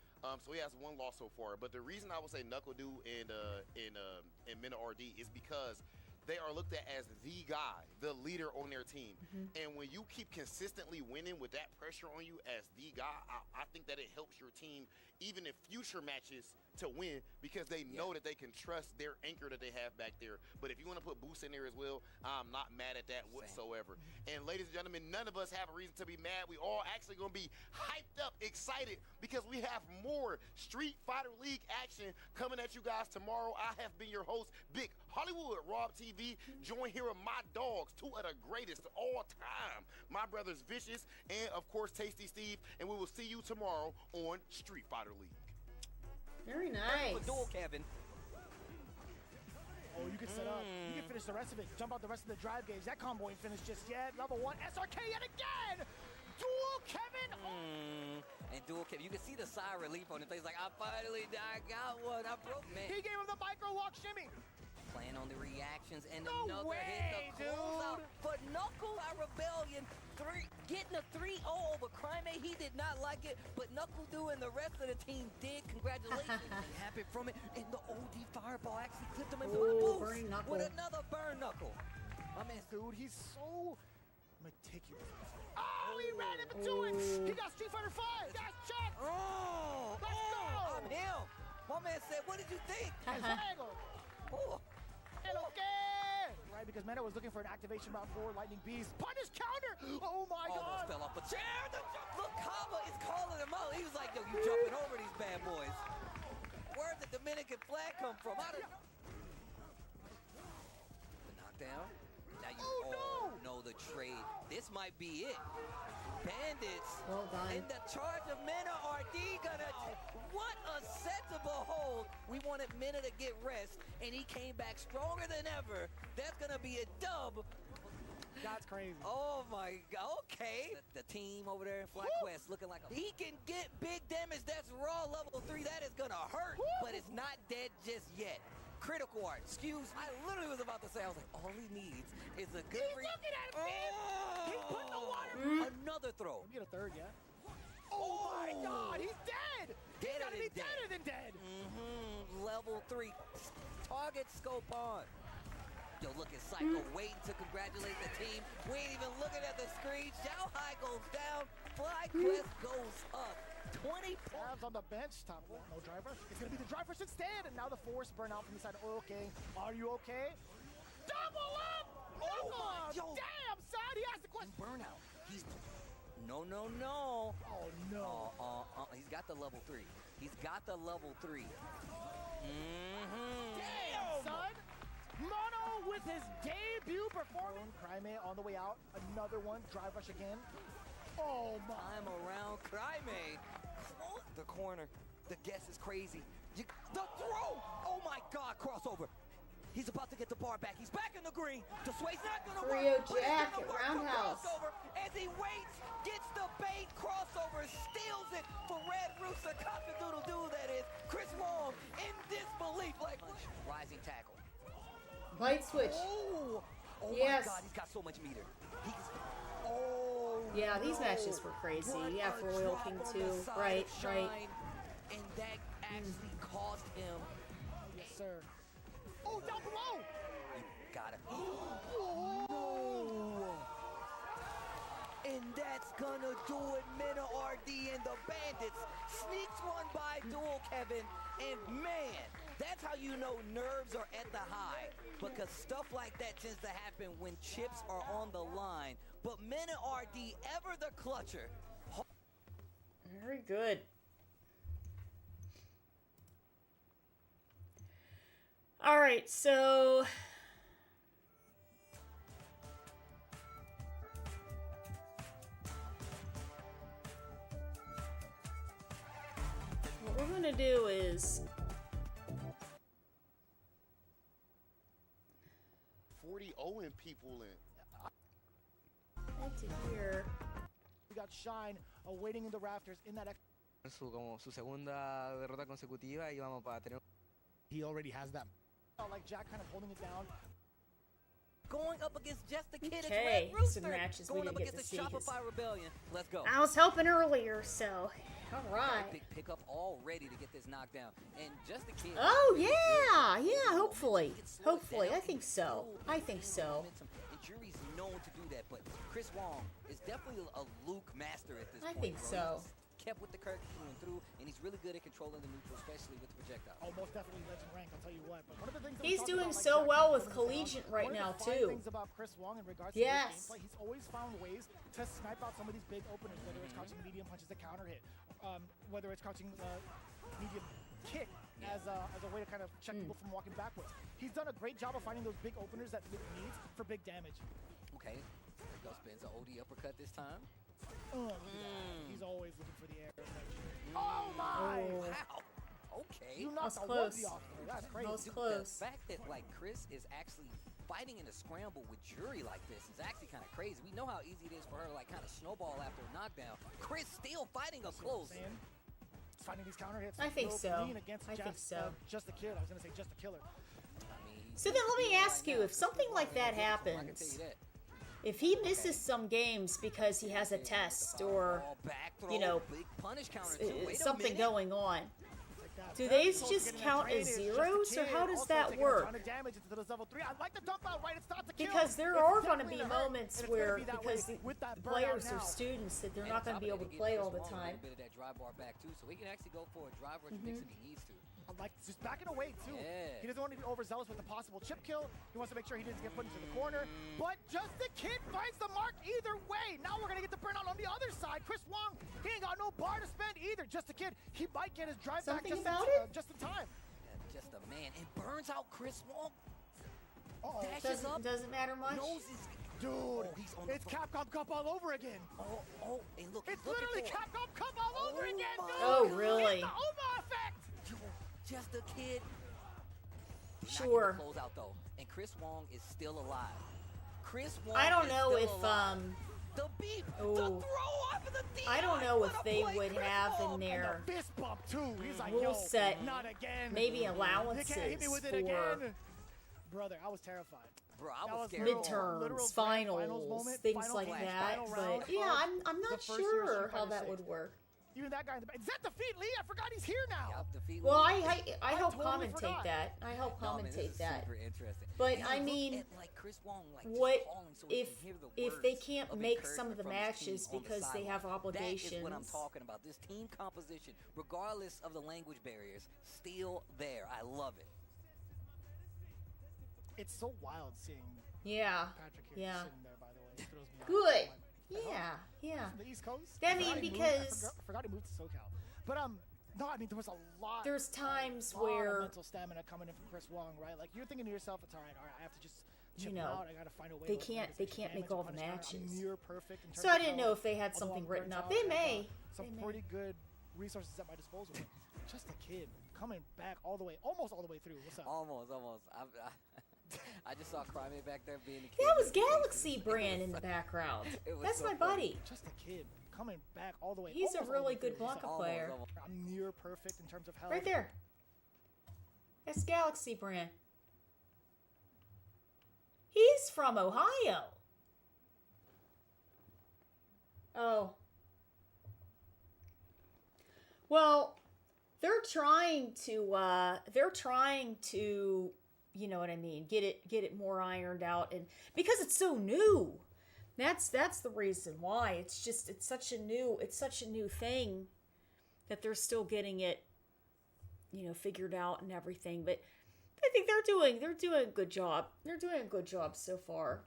So he has 1 loss so far. But the reason I would say Knuckle Dew and Mena RD is because they are looked at as the guy, the leader on their team. And when you keep consistently winning with that pressure on you as the guy, I think that it helps your team, even in future matches, to win because they know that they can trust their anchor that they have back there. But if you want to put Boost in there as well, I'm not mad at that whatsoever. And ladies and gentlemen, none of us have a reason to be mad. We all actually going to be hyped up, excited, because we have more Street Fighter League action coming at you guys tomorrow. I have been your host, Big Hollywood Rob TV, joined here with my dogs, 2 of the greatest of all time, my brothers Vicious and, of course, Tasty Steve. And we will see you tomorrow on Street Fighter League. Very nice. For Dual Kevin. Oh, you can set up. You can finish the rest of it. Jump out the rest of the drive gauge. That combo ain't finished just yet. Level 1 SRK yet again. Dual Kevin. And Dual Kevin, you can see the sigh of relief on his face. Like, I got one. I broke, man. He gave him the micro walk shimmy. Playing on the reactions and No another way, hit to close out. dude. But Knuckle our Rebellion getting a 3-0 over Crime. He did not like it, but Knuckle Dew and the rest of the team did. Congratulations. It happened from it. And the OD Fireball actually clipped him into a burning boost Knuckle. with another burn Knuckle. I mean, Dude, he's so meticulous. Oh, he ran in between. He got Street Fighter 5. That's check. Let's go. I'm him. My man said, what did you think? Triangle. Oh. Okay. Right, because Mena was looking for an activation route for Lightning Beast. Punish counter. Oh my Almost God. fell off a chair. Look, Kaba is calling him out. He was like, yo, you jumping over these bad boys. Where'd the Dominican flag come from? I don't know. The knockdown. Now you all know the trade. This might be it. Bandits Well done. in the charge of Mena RD gonna. What a set to behold. We wanted Mena to get rest, and he came back stronger than ever. That's gonna be a dub. That's crazy. Oh my God. Okay. The team over there in FlyQuest looking like he can get big damage. That's raw level 3. That is gonna hurt, but it's not dead just yet. Critical art. Excuse. I literally was about to say, I was like, all he needs is a good. He's looking at him, man. He's putting the water. Another throw. Get a third, yeah. Oh my God, he's dead. He's gotta be deader than dead. Level 3. Target scope on. Yo, look at Psycho waiting to congratulate the team. We ain't even looking at the screen. Xiao Hai goes down. FlyQuest goes up. 20 points on the bench. Top one, no driver. It's gonna be the driver instead. And now the force burnout from the side. Okay, are you okay? Double up! Oh, damn, son! He asked the question. Burnout. He's no. Oh no. He's got the level 3. He's got the level 3. Damn, son! Mono with his debut performance. Cryme on the way out. Another one. Drive rush again. Oh my. Time around. Cryme. Close the corner. The guess is crazy. The throw! Oh my God, crossover. He's about to get the bar back. He's back in the green. The sway's not gonna Rio work. Jack at Roundhouse. As he waits, gets the bait, crossover, steals it for Red Rooster. Cock-a-doodle-doo, that is. Chris Wong in disbelief. Like rising tackle. Light switch. Oh yes. My God, he's got so much meter. Yeah, these matches were crazy. Yeah, for Royal King 2. Right. And that actually cost him. Yes, sir. Oh, down below. You got it. No. And that's gonna do it. Mena RD and the Bandits sneaks one by Dual Kevin. And man, that's how you know nerves are at the high. Because stuff like that tends to happen when chips are on the line. But Mena RD, ever the clutcher. Very good. All right, so what we're gonna do is 40 Owen people in. head to here. We got Shine waiting in the rafters in that. Su segunda derrota consecutiva y vamos para tener. He already has that. Like Jack kind of holding it down. Going up against Just the Kid. Okay, It's Red Rooster. some matches we going didn't up get against to the see 'cause Shopify Rebellion. Let's go. I was helping earlier, so all right. Big pickup all ready to get this knockdown. And Just the Kid. Oh yeah, hopefully. I think so. And Jury's known to do that, but Chris Wong is definitely a Luke master at this point. I think so. He's kept with the Kirk through, and he's really good at controlling the neutral, especially with the projectile. Oh, most definitely legend rank, I'll tell you what. But one of the things that He's we doing talked so about, like well Jack with Nicholson Collegiate right one now of the fine too. things about Chris Wong in regards to Yes. his gameplay, he's always found ways to snipe out some of these big openers, whether it's crouching medium punches to counter hit, whether it's crouching medium kick as a way to kind of check people from walking backwards. He's done a great job of finding those big openers that Luke needs for big damage. Okay, there goes Spins an OD uppercut this time. He's always looking for the air. Oh my! Wow. Okay. You knocked the close. onesie off there. That's crazy. Most close. The fact that like Chris is actually fighting in a scramble with Jury like this is actually kind of crazy. We know how easy it is for her to like kind of snowball after a knockdown. Chris still fighting up close. Finding these counter hits. I think so. Against I think so. Just the Kid. I was gonna say Just the Killer. So then let me ask you, if something like that happens, if he misses some games because he has a test or, you know, something going on, do they just count as zeros or how does that work? Because there are going to be moments where, because the players are students, that they're not going to be able to play all the time. A bit of that drive bar back too, so he can actually go for a drive rush mix if he needs to. Like just backing away too. Yeah. He doesn't want to be overzealous with the possible chip kill. He wants to make sure he doesn't get put into the corner. But Just the Kid finds the mark either way. Now we're gonna get the burnout on the other side. Chris Wong, he ain't got no bar to spend either. Just the Kid, he might get his drive back just in time. Yeah, just a man. And burns out Chris Wong. Doesn't matter much. Dude, it's Capcom Cup all over again. And look, it's literally Capcom Cup all over again, dude. Oh, really? It's the Oma effect. Just a Kid. Sure. Close out though, and Chris Wong is still alive. Chris Wong. I don't know if the beep, the throw off of the I don't know if they would have in their fist bump too. He's like, rule yo, set not again. maybe allowances You can't hit me with it for again. Brother, I was terrified. Bro, I was scared. midterms, finals, moment, things final like flash, that. final But round yeah, of I'm the not first year sure Street how Fighter that 6. would work. Even that guy in the back. Is that Defeat Lee? I forgot he's here now. Well, I help totally commentate forgot. that. I help No, man, this commentate is that. super interesting. But And I look mean, at, like, Chris Wong, like, just what calling so we if can hear the if they words can't of make some of the encouragement from his matches team on the because they have sideline? obligations? That is what I'm talking about. This team composition, regardless of the language barriers, still there. I love it. It's so wild seeing Yeah. Patrick here Yeah. sitting there, by the way. It throws me off. Good. I'm like, what the hell? Yeah. From the East Coast? I forgot mean, he moved- because I forgot he moved to SoCal. But no, I mean there was a lot. There's times a lot where- of mental stamina coming in from Chris Wong, right? Like you're thinking to yourself, it's all right. I have to just chip You it know, out. I gotta find a way. they to can't limit make damage all and the punish counter. I'm matches. near perfect in So terms I of didn't health, know if they had although something I'm written burnt up. out, They I have, may. some They may. pretty good resources at my disposal. But just a kid coming back all the way, almost all the way through. What's up? Almost. I just saw Crimea back there being a kid. That was Galaxy Brand in the background. It was That's so my funny. buddy. Just a kid coming back all the way. He's a almost all the really way good through. Blanca player. I'm near perfect in terms of health. Right there. That's Galaxy Brand. He's from Ohio. Oh. Well, they're trying to, you know what I mean, get it more ironed out, and because it's so new. That's the reason why. It's such a new thing that they're still getting it, you know, figured out and everything. But I think they're doing a good job. They're doing a good job so far.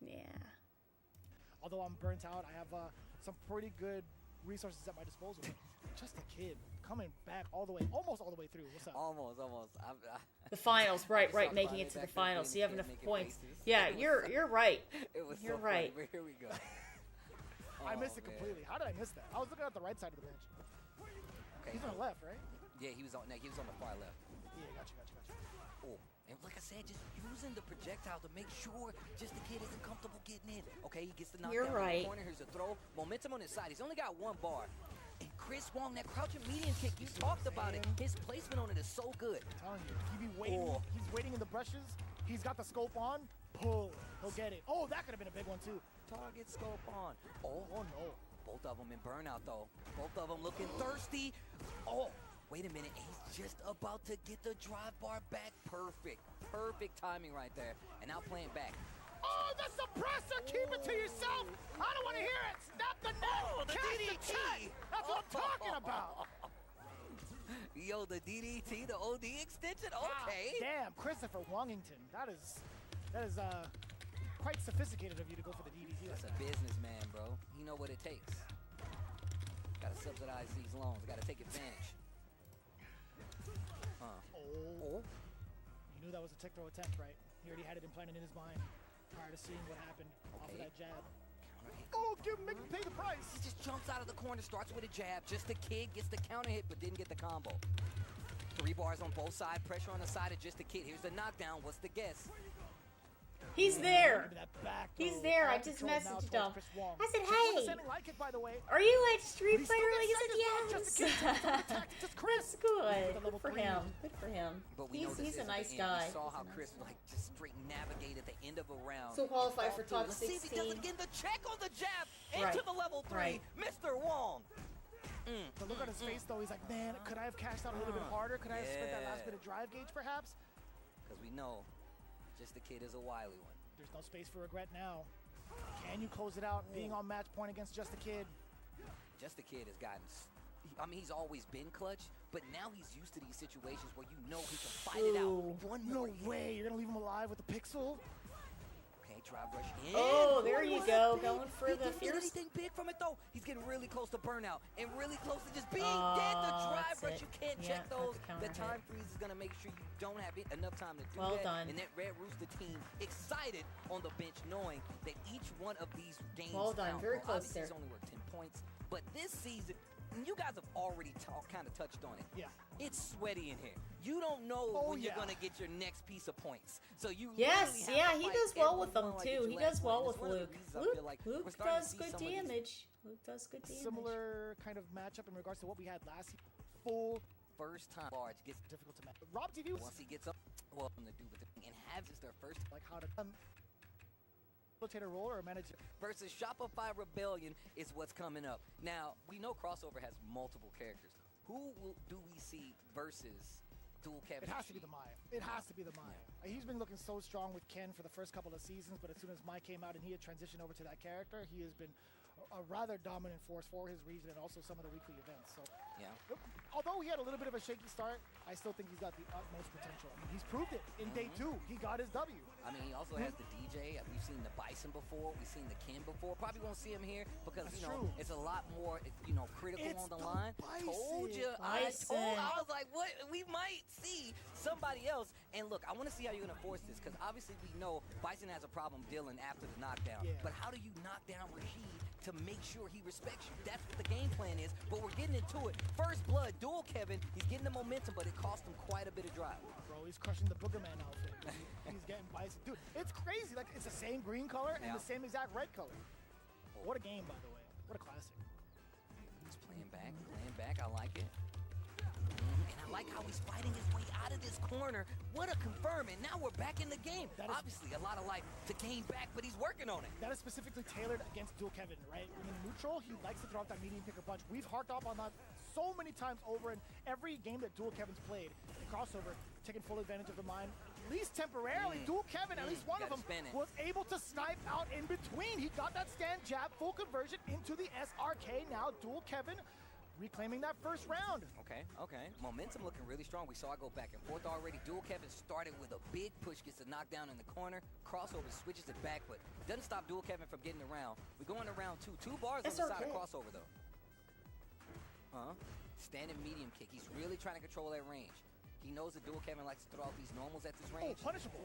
Yeah. Although I'm burnt out, I have some pretty good resources at my disposal. Just a kid coming back all the way, almost all the way through. What's up? Almost. The finals, right, I saw making Crimea it to the back there finals. So you being have a enough kid, points. making faces. Yeah, It was you're right. It was You're so right. funny, but here we go. I missed it Oh, man. completely. How did I miss that? I was looking at the right side of the bench. Okay, He's on the left, right? Yeah, he was on the far left. Yeah, gotcha. Oh, and like I said, just using the projectile to make sure just the kid isn't comfortable getting in. Okay, he gets the knockdown You're in right. the corner. Here's a throw. Momentum on his side. He's only got one bar. And Chris Wong, that crouching median kick, you talked about it. His placement on it is so good. I'm telling you, he be waiting. Oh. He's waiting in the brushes. He's got the scope on. Pull. He'll get it. Oh, that could have been a big one too. Target scope on. Oh no. Both of them in burnout though. Both of them looking thirsty. Oh, wait a minute. He's just about to get the drive bar back. Perfect timing right there. And now playing back. Oh, the suppressor! Keep it to yourself! I don't want to hear it! Snap the neck! Oh, the Catch DDT! check! That's what I'm talking about! Yo, the DDT, the OD extension? Wow, Okay. damn, Christopher Wongington. That is quite sophisticated of you to go for the DDT. That's a businessman, bro. He know what it takes. Gotta subsidize these loans. Gotta take advantage. Oh. You knew that was a tick throw attempt, right? He already had it implanted in his mind prior to seeing what happened off of that jab. Oh, make him pay the price. He just jumps out of the corner, starts with a jab. Just the kid gets the counter hit, but didn't get the combo. 3 bars on both sides, pressure on the side of just the kid. Here's the knockdown. What's the guess? He's there. That back He's throw. there. I All just control now messaged towards him. Chris Wong. I said, Chris Wong is hey, sending like it, by the way. are you at Street But he's still Fighter gonna League? send He his said, just a kid. yes. Just Chris. Good. With a level Good for 3. him. Good for him. But we know this He's a isn't nice the end. guy. We saw how He's a Chris nice just straight navigated the end of a round. So qualify for top Let's see if he does it 16. again. The check on the jab Right. into the level 3. Right. Mr. Wong. But look at his face, though. He's like, man, could I have cashed out a little bit harder? Could I have spent that last Yeah. bit of drive gauge, perhaps? Because we know just the kid is a wily one. There's no space for regret now. Can you close it out being on match point against Just a Kid? Just the kid has gotten. I mean, he's always been clutch, but now he's used to these situations where you know he can fight it out. One more. No way. You're going to leave him alive with the pixel? Okay, drive rush in. Oh, there What you was go. that? Going for He the didn't get fierce. anything big from it though. He's getting really close to burnout and really close to just being Oh, dead. The drive that's rush, it. you can't Yeah, check got those. the counter The hit. time freeze is gonna make sure you don't have enough time to do Well that. done. And that Red Rooster team excited on the bench, knowing that each one of these games Well done. count. Very Well, close obviously there. He's only worth 10 points, but this season, and you guys have already kind of touched on it. Yeah. It's sweaty in here. you don't know when you're yeah. gonna get your next piece of points. So you Yes, literally have yeah, to he fight does well every with them one like too. it's He your does last well one. with It's one of the Luke. reasons I feel like we're Luke starting to does see good some of these- damage. Luke does good damage. Similar kind of matchup in regards to what we had last year. Full first time large gets difficult to match. Rob TV once he gets up, well, to do with it and has is their first like how to facilitator role or manager versus Shopify Rebellion is what's coming up. Now we know Crossover has multiple characters. Do we see versus Dual Kevin? It has to be the Maya. It has to be the Maya. He's been looking so strong with Ken for the first couple of seasons, but as soon as Maya came out and he had transitioned over to that character, he has been a rather dominant force for his region and also some of the weekly events. So, yeah. Although he had a little bit of a shaky start, I still think he's got the utmost potential. I mean, he's proved it in day 2. He got his W. I mean, he also has the DJ. We've seen the Bison before. We've seen the Ken before. Probably won't see him here because, That's you know, true. it's a lot more, critical It's on the the line. Bison. Told you. I was like, what? We might see somebody else. And look, I want to see how you're going to force this because obviously we know Bison has a problem dealing after the knockdown. Yeah. But how do you knock down Rashid to make sure he respects you? That's what the game plan is. But we're getting into it. First blood, Dual Kevin. He's getting the momentum, but it cost him quite a bit of drive. Bro, he's crushing the Boogerman outfit. He's getting Bison. Dude, it's crazy. Like, it's the same green color and the same exact red color. What a game, by the way. What a classic. He's playing back. I like it. And I like how he's fighting his way out of this corner. What a confirm. And now we're back in the game. Obviously, a lot of life to gain back, but he's working on it. That is specifically tailored against Dual Kevin, right? When in neutral, he likes to throw out that medium kicker punch. We've harked up on that so many times over in every game that Dual Kevin's played. In crossover, taking full advantage of the mine, at least temporarily. Dual Kevin, at least one of them, was able to snipe out in between. He got that stand jab, full conversion into the SRK. Now Dual Kevin reclaiming that first round. Okay. Momentum looking really strong. We saw it go back and forth already. Dual Kevin started with a big push, gets a knockdown in the corner. Crossover switches it back, but doesn't stop Dual Kevin from getting around. We're going to round 2. 2 bars on the side of Crossover, though. Standing medium kick. He's really trying to control that range. He knows that Dual Kevin likes to throw out these normals at this range. Punishable.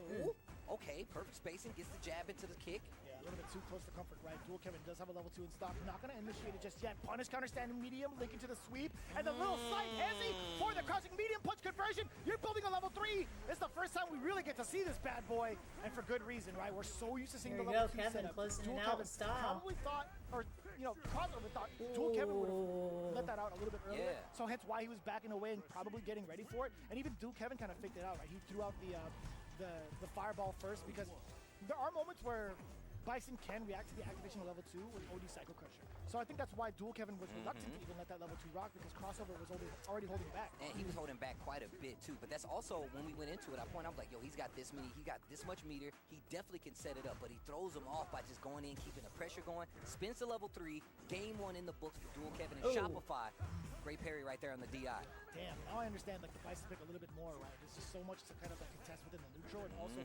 Okay, perfect spacing. Gets the jab into the kick. Yeah, a little bit too close for comfort, right? Dual Kevin does have a level 2 in stock. Not going to initiate it just yet. Punish, counter, standing medium, linking to the sweep. And the little slight hezzy for the crushing medium punch conversion. You're building a level 3. It's the first time we really get to see this bad boy. And for good reason, right? We're so used to seeing the level 2 Kevin setup. closing Dual it out Kevin with style. probably thought, or, Crossover thought Dual Kevin would have let that out a little bit earlier. Yeah. So hence why he was backing away and probably getting ready for it. And even Dual Kevin kind of faked it out, right? He threw out the fireball first because there are moments where Bison can react to the activation of level 2 with OD Psycho Crusher. So I think that's why Dual Kevin was reluctant to even let that level 2 rock because Crossover was already holding back. And he was holding back quite a bit too. But that's also when we went into it, I pointed out like, yo, he got this much meter. He definitely can set it up, but he throws him off by just going in, keeping the pressure going. Spins to level 3. Game 1 in the books for Dual Kevin and Shopify. Great parry right there on the DI. Damn, now I understand like the Bison pick a little bit more, right? There's just so much to kind of like contest within the neutral and also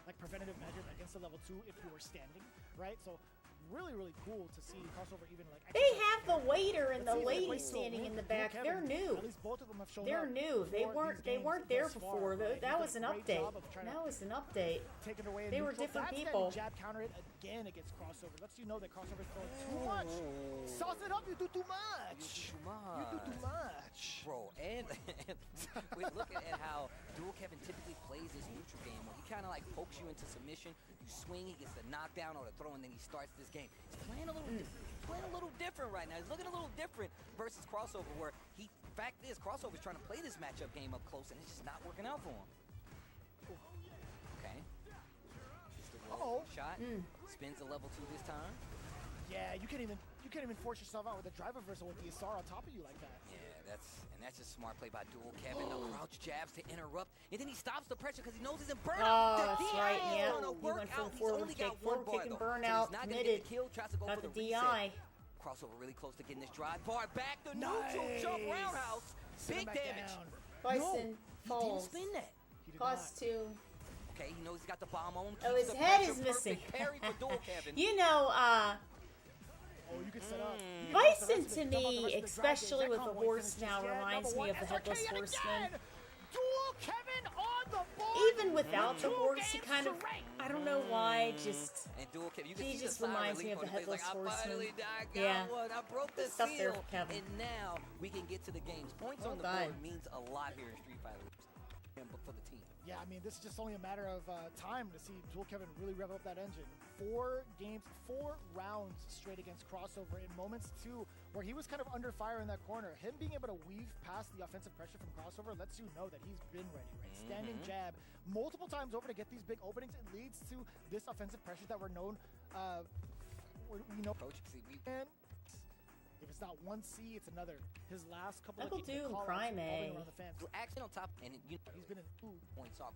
like preventative measures against the level 2 if you were standing, right? So really, really cool to see Crossover even like. They have the waiter and the lady standing in the back. They're new. At least both of them have shown They're up new. They for weren't these there games thus before. far, right? That He's was done an a great update. job of trying to That was an update. Take it away in They were neutral. different That people. Jab counter it again against Crossover. Lets you know that Crossover's throwing too much. Sauce it up. You do too much. You do too much. Bro, and we're looking at how Dual Kevin typically plays this neutral game where he kind of like pokes you into submission, you swing, he gets the knockdown or the throw, and then he starts this game. He's playing a little different right now. He's looking a little different versus Crossover where fact is, Crossover's trying to play this matchup game up close and it's just not working out for him. Okay. Just a roll shot. Spins a level 2 this time. Yeah, you can't even force yourself out with a drive reversal with the Asar on top of you like that. Yeah, that's just smart play by Dual Kevin. The crouch jabs to interrupt, and then he stops the pressure because he knows he's in burnout. Oh, The that's DI right. is Yeah, gonna he work went for out. the He's forward only kick, got one forward bar, kick and though. So burnout. he's not gonna Committed. get the kill. Tries to go Got for the the DI. reset. Crossover really close to getting this drive. Bar back, the neutral jump roundhouse. Big damage. Bison falls. He didn't spin that. Cost 2. Okay, he knows he's got the bomb on him. Oh, keeps his the head pressure. is missing. Perfect parry for Dual Kevin. You know, Oh, you can set up. Bison to me, especially with the horse now, reminds me of the Headless Horseman. Dual Kevin on the board. Even without the horse, he kind of, I don't know why, just, And Dual Kevin, you can he see just the silent reminds me relief of the on his face, Headless like, I Horseman. finally got Yeah. one. I broke the Stuff there seal. for Kevin. And now we can get to the games. Points Well on the done. board means a lot here in Street Fighter. him, but for the team. Yeah, I mean, this is just only a matter of time to see Jewel Kevin really rev up that engine. 4 games, 4 rounds straight against Crossover in moments, too, where he was kind of under fire in that corner. Him being able to weave past the offensive pressure from Crossover lets you know that he's been ready, right? Standing jab multiple times over to get these big openings. It leads to this offensive pressure that we're known, we know. And if it's not 1C, it's another. His last couple Knuckle of Doom, call-outs Crime revolving A. around the fans. Action on top, and he's been in points off.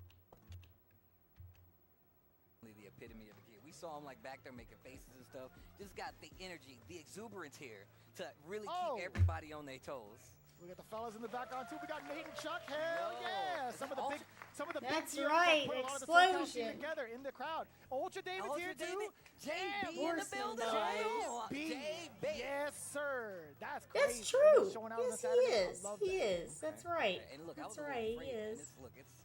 The epitome of the kid. We saw him like back there making faces and stuff. Just got the energy, the exuberance here to really keep everybody on their toes. We got the fellas in the background too. We got Nate and Chuck. Hell yeah! Some of the big That's heroes right, that put a lot of the SoCal team explosion. together in the crowd. Ultra David's here too. JB in the building. JB. Yes, sir. That's crazy. That's true. Showing out on Yes, the he Saturday. I is. love He that. is. That's right. And look, That's I was right. A little He afraid, and is. look, it's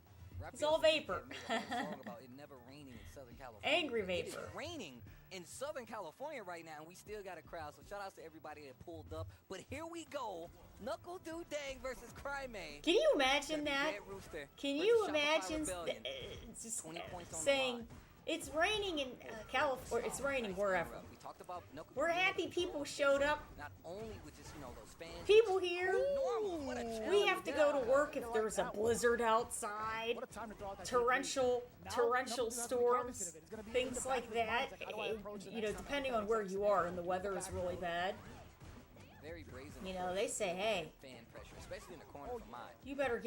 He's all vapor. about it never raining in Southern California. Angry It is vapor. raining in Southern California right now, and we still got a crowd. So shout out to everybody that pulled up. But here we go, Knuckle Dude Dang versus Crime A. Can you imagine that? Red Rooster Can versus you Shopify imagine Rebellion. just 20 points on the saying line. it's raining in California? It's raining wherever. We talked about Knuckle We're Dude happy people showed up. Not only with just those fans. People here. Normal. What a We challenge. have to go to work if there's a blizzard outside, torrential storms, things like that. You know, depending on where you are and the weather is really bad. Very brazen. You know, they say, hey, fan pressure, especially in the corner for mine. you better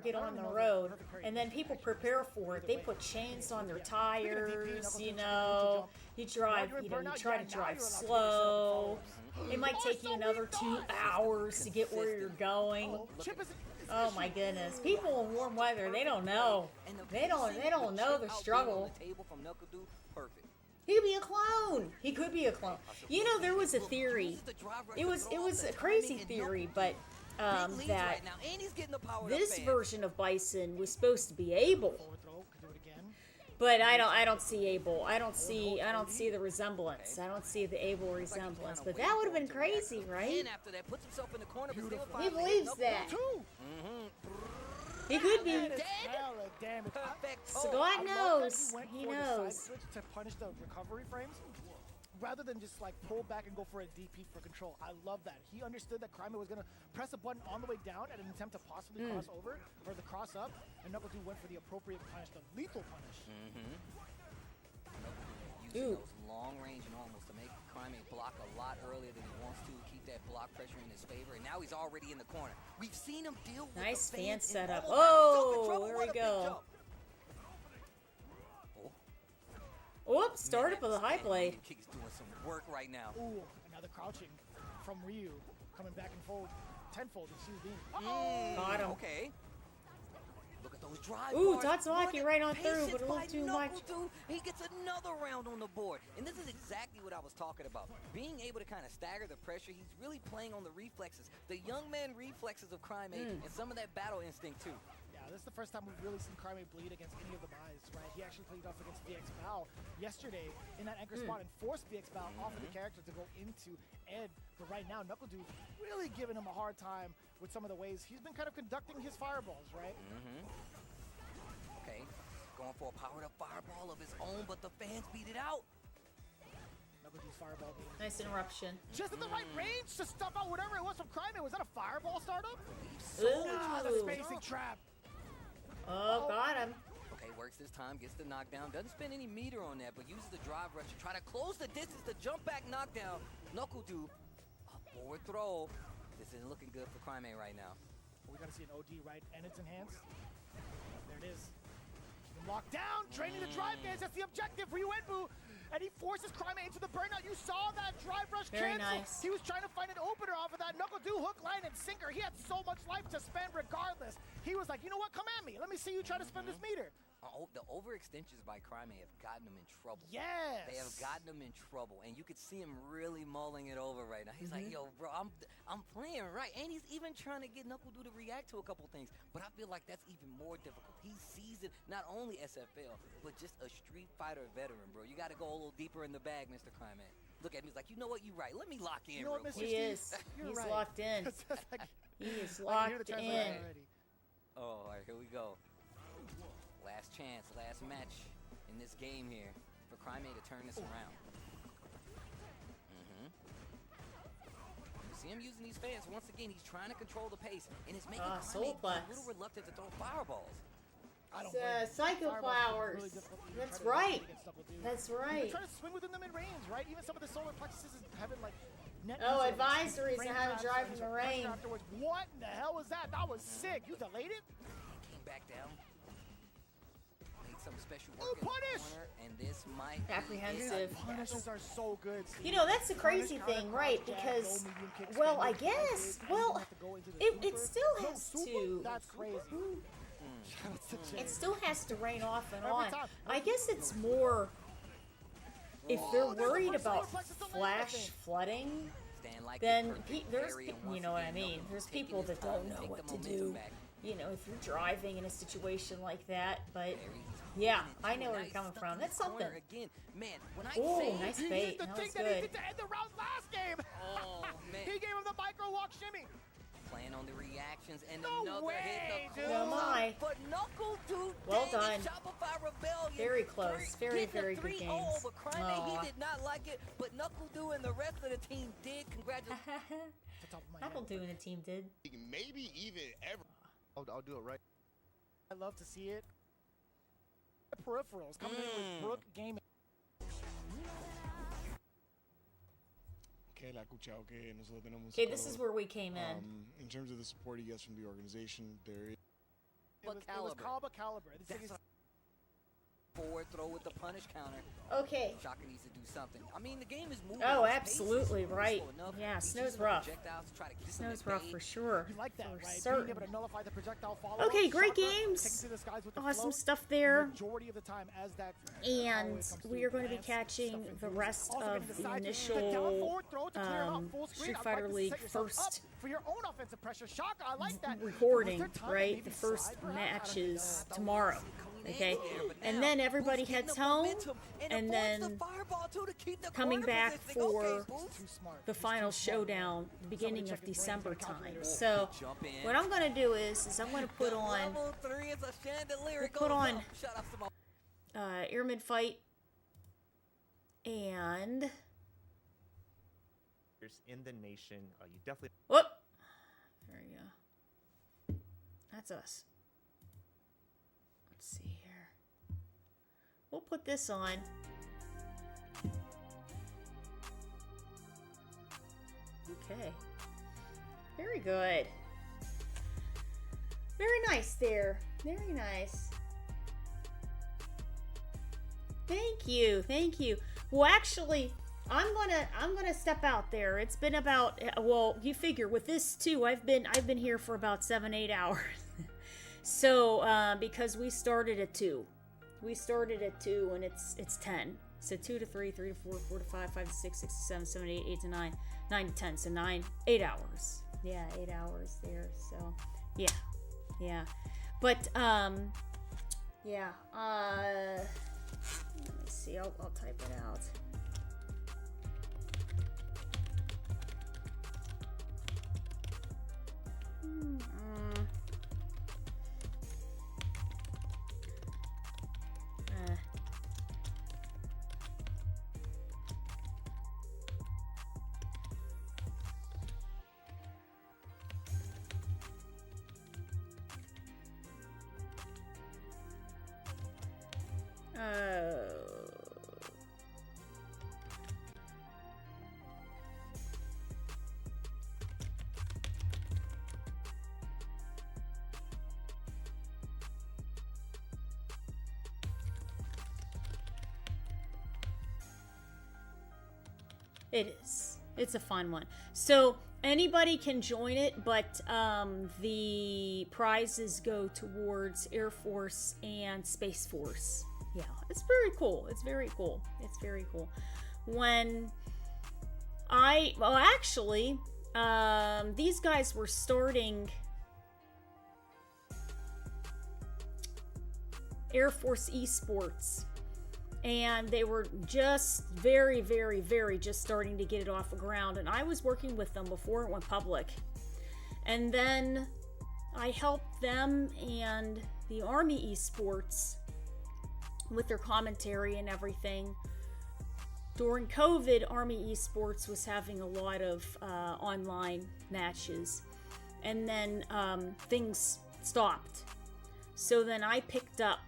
get on the road, and then people prepare for it. They put chains on their tires. You know, you try to drive slow. It might take you another 2 hours to get where you're going. Oh my goodness, people in warm weather, they don't know. They don't know the struggle. He could be a clone. He could be a clone. You know, there was a theory. It was a crazy theory, but that this version of Bison was supposed to be Abel. But I don't see Abel. I don't see the resemblance. I don't see the Abel resemblance. But that would have been crazy, right? He believes that. He could be. So God knows. He knows. To punish the recovery frames, rather than just like pull back and go for a DP for control. I love that. He understood that Crime was going to press a button on the way down at an attempt to possibly cross over or the cross up, and Knuckle Dude went for the appropriate punish, the lethal punish. Using those long range normals to make Crime block a lot earlier than he wants to, keep that block pressure in his favor, and now he's already in the corner. We've seen him deal with Nice the fan fans setup. in all Oh, that there What we a big go. jump. Whoops, started with a high blade. He's doing some work right now. Ooh, another crouching from Ryu, coming back and fold, tenfold, excuse me. Got him. Okay. Look at those drive Ooh, bars. Tatsumaki right on through, but a little Patience too by much. Knuckle Dude. He gets another round on the board. And this is exactly what I was talking about. Being able to kind of stagger the pressure, he's really playing on the reflexes. The young man reflexes of Crime A and some of that battle instinct too. Yeah, this is the first time we've really seen Crime bleed against any of the buys, right? He actually played off against VX Bao yesterday in that anchor spot and forced VX Bao off of the character to go into Ed. But right now, Knuckle Dude's really giving him a hard time with some of the ways he's been kind of conducting his fireballs, right? Okay, going for a powered up fireball of his own, but the fans beat it out. Knuckle Dude's fireball being Nice interruption. just at the right range to stuff out whatever it was from Crime. Was that a fireball startup? Ooh. The spacing trap. Oh, got him. Okay, works this time, gets the knockdown. Doesn't spend any meter on that, but uses the drive rush to try to close the distance. The jump back knockdown. Knuckle Dude, a forward throw. This isn't looking good for Crime A right now. We gotta see an OD right, and it's enhanced. There it is. Keep him locked down, draining the drive dance. That's the objective. Ryu Enbu, and he forces Crime into the burnout. You saw that drive rush Very cancel. nice. He was trying to find an opener off of that Knuckle Dude hook, line, and sinker. He had so much life to spend regardless. He was like, you know what? Come at me. Let me see you try to spend this meter. The overextensions by Crime A have gotten him in trouble. Yes. They have gotten him in trouble, and you could see him really mulling it over right now. He's like, yo, bro, I'm playing right, and he's even trying to get Knuckle Dude to react to a couple things, but I feel like that's even more difficult. He sees it, not only SFL, but just a Street Fighter veteran, bro. You got to go a little deeper in the bag, Mr. Crime A. Look at me, he's like, you know what, you're right. Let me lock in You know real what, quick. He is. He's locked in. He is I can hear the locked translation in. already. Oh, all right, here we go. Last chance, last match in this game here for Crimea to turn this around. You see him using these fans. Once again, he's trying to control the pace, and it's making Crimea a little reluctant to throw fireballs. Psycho Flowers. That's right. That's right. Try to swing within the mid-range, right? Even some of the solar plexuses is having like net advisories on how to drive in the rain. Afterwards. What in the hell was that? That was sick. You delayed it? Came back down. Made some special work in the corner, and this might apprehensive. Punishes are so good. You know, that's the crazy thing, right? Because, well, I guess, well, it still has to. That's crazy. It still has to rain off and on. I guess it's more if they're worried about flash flooding, then there's, you know what I mean? There's people that don't know what to do. You know, if you're driving in a situation like that, but yeah, I know where you're coming from. That's something. Oh, nice bait. That was good. He did to end the round last game. Oh, man. He gave him the micro walk shimmy. Playing on the reactions and No another way, hit the dude. Oh my. But Knuckle Dude Well done. Shopify Rebellion. Very close. Very, very good Getting a 3-0 games. over Crimea, he did not like it, but Knuckle Dude and the rest of the team did. Congratulations. Knuckle Dude and the team did. Maybe even ever. I'll do it right. I love to see it. Peripherals coming in with Brook Gaming. Okay, this is where we came in. In terms of the support he gets from the organization, there is. It was Calba Caliber. Forward throw with the punish counter. Okay. Shaka needs to do something. I mean, the game is moving. Oh, Its pace is absolutely right. slow enough. Yeah, He's snow's using the rough. projectiles to try to keep him Snow's at rough bay. for sure. You like that, For right? certain. Being able to nullify the projectile follow-up. Okay, great Shaka games. takes to the skies with the Awesome float. stuff there. Majority of the time as that And we are going to be catching the rest of the initial Street Fighter League first for your own offensive pressure. Shaka, I like that. recording, right? The first matches tomorrow. Okay, and then everybody heads home, and then coming back for the final showdown, the beginning of December time. So what I'm going to do is I'm going to put on Airmid Fight and in the nation. You definitely. Whoop! There you go. That's us. Let's see here. We'll put this on. Okay. Very good. Very nice there. Very nice. Thank you. Thank you. Well, actually, I'm gonna step out there. It's been about, well, you figure with this too, I've been here for about 7-8 hours. So because we started at 2. We started at 2 and it's 10. So 2 to 3, 3 to 4, 4 to 5, 5 to 6, 6 to 7, 7 to 8, 8 to 9, 9 to 10. So 8 hours. Yeah, 8 hours there. So yeah. But yeah. Let me see. I'll type it out. It is. It's a fun one. So anybody can join it, but the prizes go towards Air Force and Space Force. Yeah, it's very cool. It's very cool. It's very cool. When actually, these guys were starting Air Force Esports. And they were just very, very, very just starting to get it off the ground. And I was working with them before it went public. And then I helped them and the Army Esports with their commentary and everything. During COVID, Army Esports was having a lot of online matches, and then things stopped. So then I picked up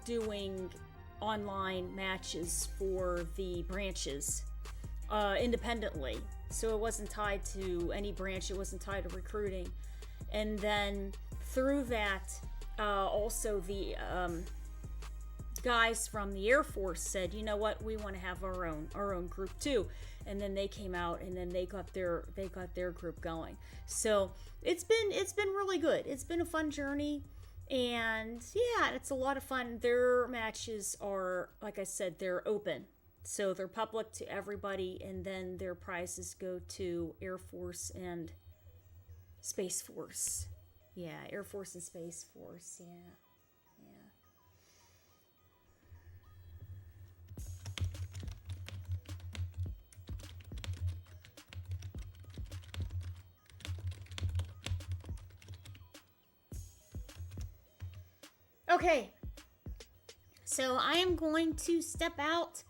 doing online matches for the branches independently. So it wasn't tied to any branch, it wasn't tied to recruiting. And then through that, also the guys from the Air Force said, you know what, we want to have our own group too. And then they came out, and then they got their group going. So it's been really good. It's been a fun journey, and yeah, it's a lot of fun. Their matches are, like I said, they're open, so they're public to everybody, and then their prizes go to Air Force and Space Force. Yeah, Air Force and Space Force. Yeah. Okay, so I am going to step out.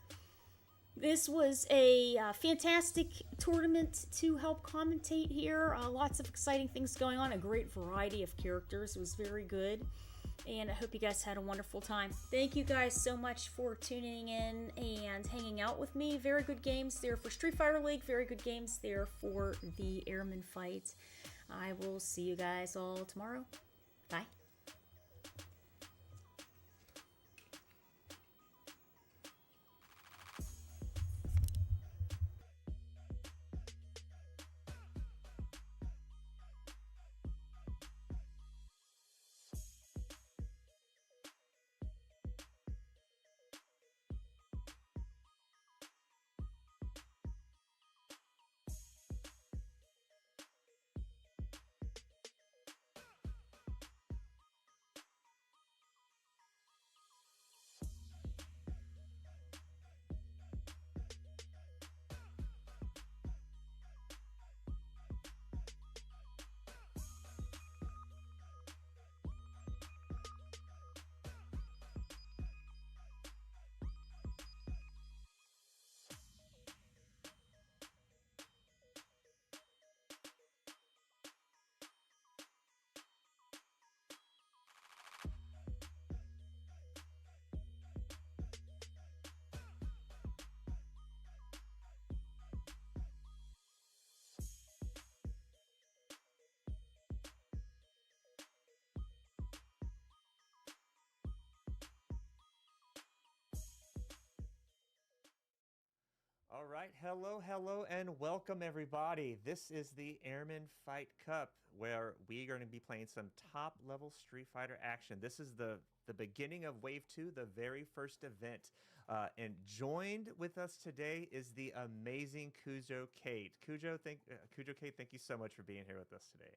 This was a fantastic tournament to help commentate here. Lots of exciting things going on, a great variety of characters. It was very good, and I hope you guys had a wonderful time. Thank you guys so much for tuning in and hanging out with me. Very good games there for Street Fighter League, very good games there for the Airman fight. I will see you guys all tomorrow. Bye. All right, hello, and welcome everybody. This is the Airman Fight Cup, where we are going to be playing some top-level Street Fighter action. This is the beginning of Wave 2, the very first event. And joined with us today is the amazing Kujo Kate. Kujo Kate, thank you so much for being here with us today.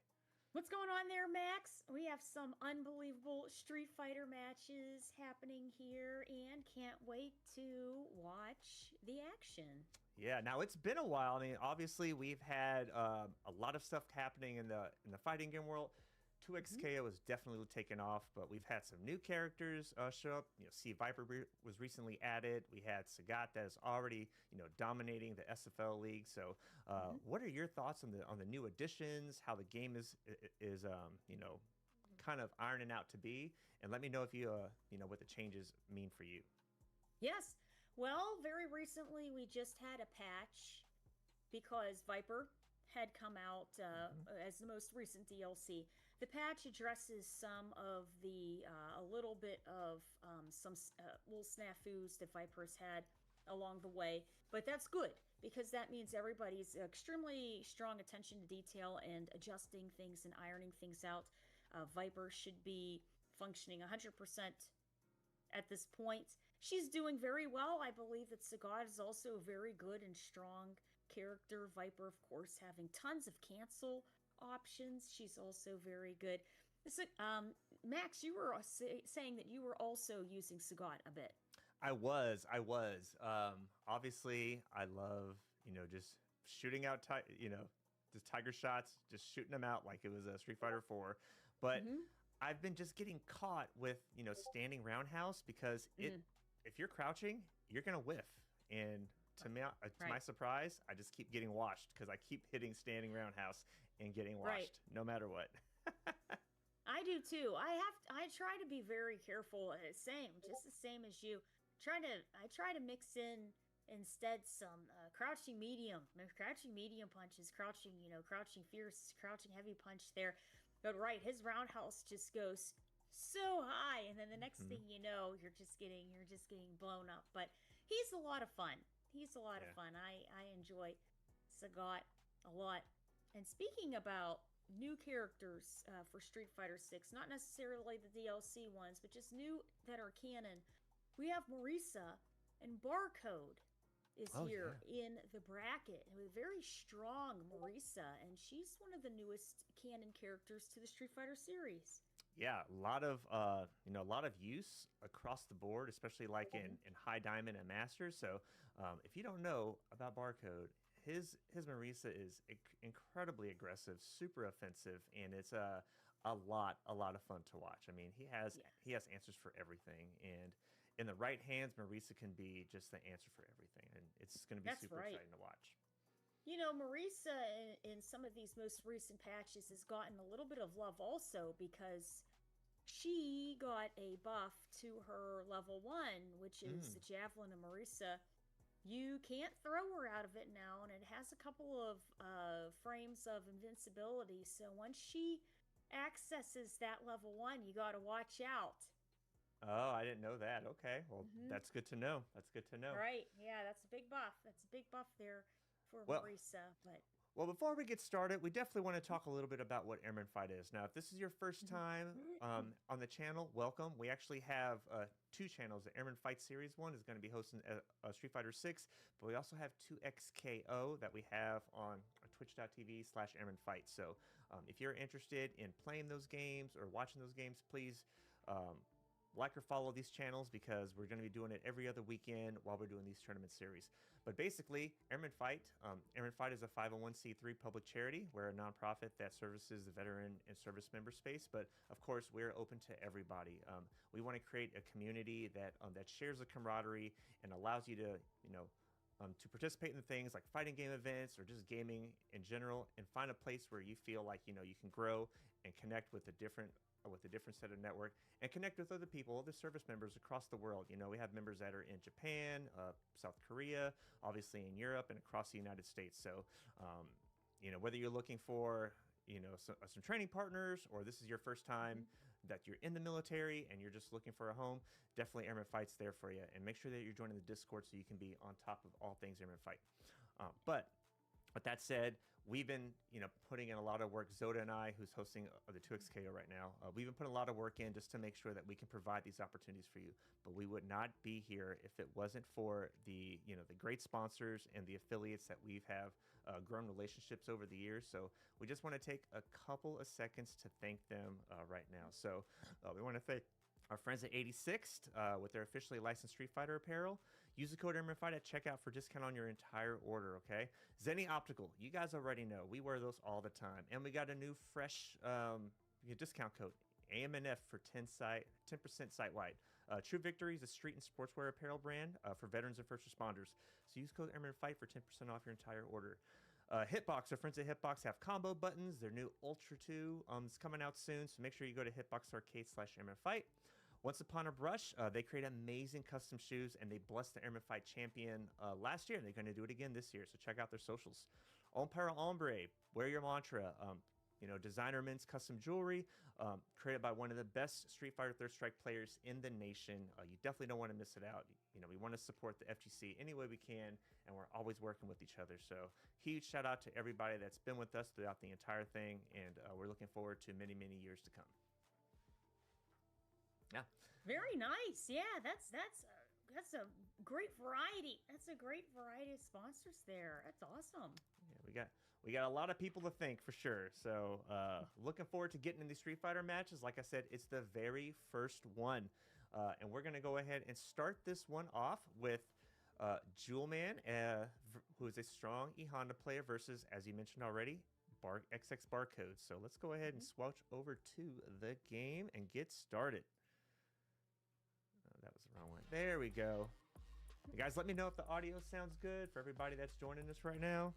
What's going on there, Max? We have some unbelievable Street Fighter matches happening here, and can't wait to watch the action. Yeah, now it's been a while. I mean, obviously we've had a lot of stuff happening in the fighting game world. 2XKO was definitely taken off, but we've had some new characters show up. You know, C Viper was recently added. We had Sagat that is already, dominating the SFL league. So, what are your thoughts on the new additions? How the game is kind of ironing out to be? And let me know if you what the changes mean for you. Yes. Well, very recently we just had a patch because Viper had come out as the most recent DLC. The patch addresses some of the a little bit of some little snafus that Viper's had along the way, but that's good because that means everybody's extremely strong attention to detail and adjusting things and ironing things out. Viper should be functioning 100% at this point. She's doing very well. I believe that Sagat is also a very good and strong character. Viper, of course, having tons of cancel options. She's also very good. Max, you were saying that you were also using Sagat a bit. I was. Obviously, I love just shooting out just tiger shots, just shooting them out like it was a Street Fighter 4. But I've been just getting caught with, standing roundhouse because if you're crouching, you're going to whiff. And to my surprise, I just keep getting washed because I keep hitting standing roundhouse and getting washed no matter what. I do too. I try to be very careful. Just the same as you. I try to mix in instead some crouching medium punches, crouching fierce, crouching heavy punch there. But his roundhouse just goes so high, and then the next thing you know, you're just getting blown up. But he's a lot of fun. I enjoy Sagat a lot. And speaking about new characters for Street Fighter 6, not necessarily the DLC ones, but just new that are canon, we have Marisa, and Barcode is here in the bracket. And a very strong Marisa, and she's one of the newest canon characters to the Street Fighter series. Yeah, a lot of use across the board, especially like in High Diamond and Masters. So if you don't know about Barcode, his Marisa is incredibly aggressive, super offensive, and it's a lot of fun to watch. I mean, he has answers for everything, and in the right hands, Marisa can be just the answer for everything, and it's going to be super exciting to watch. Marisa in some of these most recent patches has gotten a little bit of love also because she got a buff to her level 1, which is the Javelin of Marisa. You can't throw her out of it now, and it has a couple of frames of invincibility. So once she accesses that level 1, you got to watch out. Oh, I didn't know that. Okay, well, that's good to know. Right, yeah, that's a big buff. There for Marisa. Well, before we get started, we definitely want to talk a little bit about what Airman Fight is. Now, if this is your first time on the channel, welcome. We actually have 2 channels. The Airman Fight Series 1 is going to be hosting Street Fighter 6, but we also have 2XKO that we have on twitch.tv/Airman Fight. So if you're interested in playing those games or watching those games, please like or follow these channels because we're going to be doing it every other weekend while we're doing these tournament series. But basically, Airman Fight is a 501c3 public charity. We're a nonprofit that services the veteran and service member space. But of course, we're open to everybody. We want to create a community that shares the camaraderie and allows you to, to participate in things like fighting game events or just gaming in general, and find a place where you feel like you can grow and connect with a different set of network and connect with other people, other service members across the world. We have members that are in Japan, South Korea, obviously in Europe, and across the United States. So, whether you're looking for, some training partners, or this is your first time that you're in the military and you're just looking for a home, definitely Airman Fight's there for you. And make sure that you're joining the Discord so you can be on top of all things Airman Fight. But with that said, we've been, putting in a lot of work. Zoda and I, who's hosting the 2XKO right now, we've been putting a lot of work in just to make sure that we can provide these opportunities for you. But we would not be here if it wasn't for the great sponsors and the affiliates that we've grown relationships over the years. So we just want to take a couple of seconds to thank them right now. So we want to thank our friends at 86th with their officially licensed Street Fighter apparel. Use the code AirmanFight at checkout for discount on your entire order, okay? Zenny Optical, you guys already know. We wear those all the time. And we got a new fresh discount code, AMNF, for 10% site-wide. True Victory is a street and sportswear apparel brand for veterans and first responders. So use code AirmanFight for 10% off your entire order. Hitbox, our friends at Hitbox have combo buttons. Their new Ultra 2 is coming out soon, so make sure you go to hitboxarcade/AirmanFight. Once Upon a Brush, they create amazing custom shoes, and they blessed the Airman Fight champion last year, and they're going to do it again this year, so check out their socials. Empire Ombre, wear your mantra. Designer men's custom jewelry, created by one of the best Street Fighter Third Strike players in the nation. You definitely don't want to miss it out. We want to support the FGC any way we can, and we're always working with each other. So huge shout out to everybody that's been with us throughout the entire thing, and we're looking forward to many, many years to come. Yeah. Very nice. Yeah, that's a great variety. That's a great variety of sponsors there. That's awesome. Yeah, we got a lot of people to thank for sure. So looking forward to getting in these Street Fighter matches. Like I said, it's the very first one. And we're going to go ahead and start this one off with Jewelman, who is a strong E Honda player, versus, as you mentioned already, XX barcode. So let's go ahead and switch over to the game and get started. Oh, that was the wrong one. There we go. You guys, let me know if the audio sounds good for everybody that's joining us right now.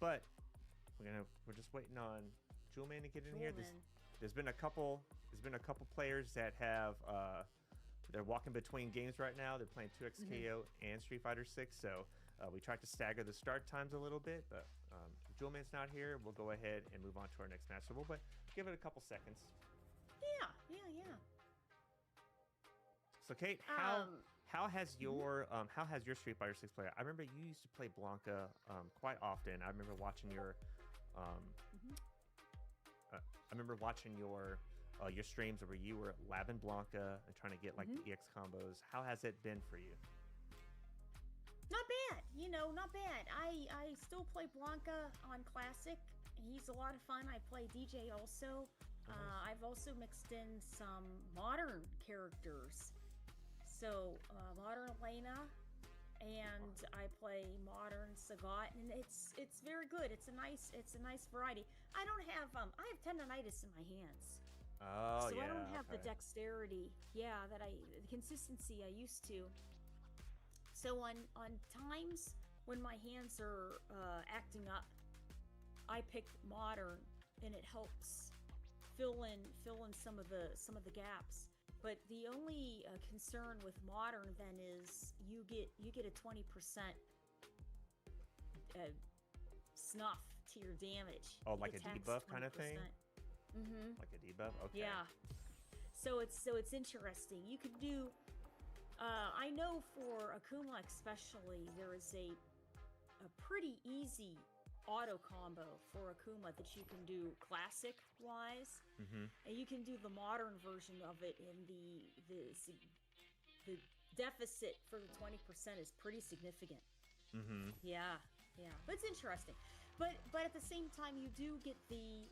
But we're just waiting on Jewelman to get in here. There's been a couple players that have they're walking between games right now. They're playing 2XKO and Street Fighter 6. So we tried to stagger the start times a little bit, but Jewelman's not here. We'll go ahead and move on to our next match. So we'll give it a couple seconds. Yeah. So Kate, how has your Street Fighter 6 play? I remember you used to play Blanca quite often. I remember watching your your streams where you were labbing Blanca and trying to get like the EX combos. How has it been for you? Not bad, not bad. I still play Blanca on Classic. He's a lot of fun. I play DJ also. I've also mixed in some modern characters. So modern Elena, and I play modern Sagat, and it's very good. It's a nice variety. I have tendonitis in my hands. Oh, so I don't have the dexterity, the consistency I used to. So on times when my hands are acting up, I pick modern, and it helps fill in some of the gaps. But the only concern with modern then is you get a 20% snuff to your damage. Oh, like a debuff kind of thing? Mm-hmm. Like a debuff? Okay. Yeah. So it's interesting. You could do. I know for Akuma especially, there is a pretty easy auto combo for Akuma that you can do classic wise, and you can do the modern version of it. And the deficit for the 20% is pretty significant. Yeah, but it's interesting. But at the same time, you do get the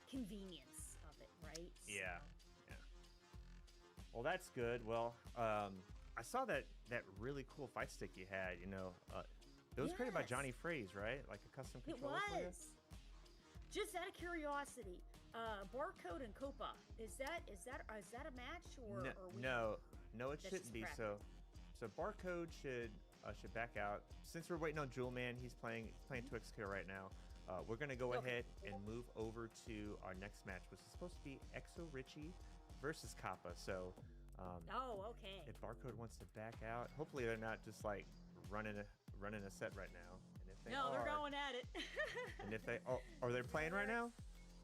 convenience of it, right? Yeah. Well, that's good. Well, I saw that really cool fight stick you had. It was created by Johnny Fraze, right? Like a custom controller. It was. Just out of curiosity, Barcode and Copa, is that a match or? No, it shouldn't be. So Barcode should back out. Since we're waiting on Jewelman, he's playing 2XKO right now. We're gonna go ahead and move over to our next match, which is supposed to be Exo Richie versus Kappa. So. Okay. If Barcode wants to back out, hopefully they're not just like running a set right now. And if they they're going at it. And if they are they playing right now?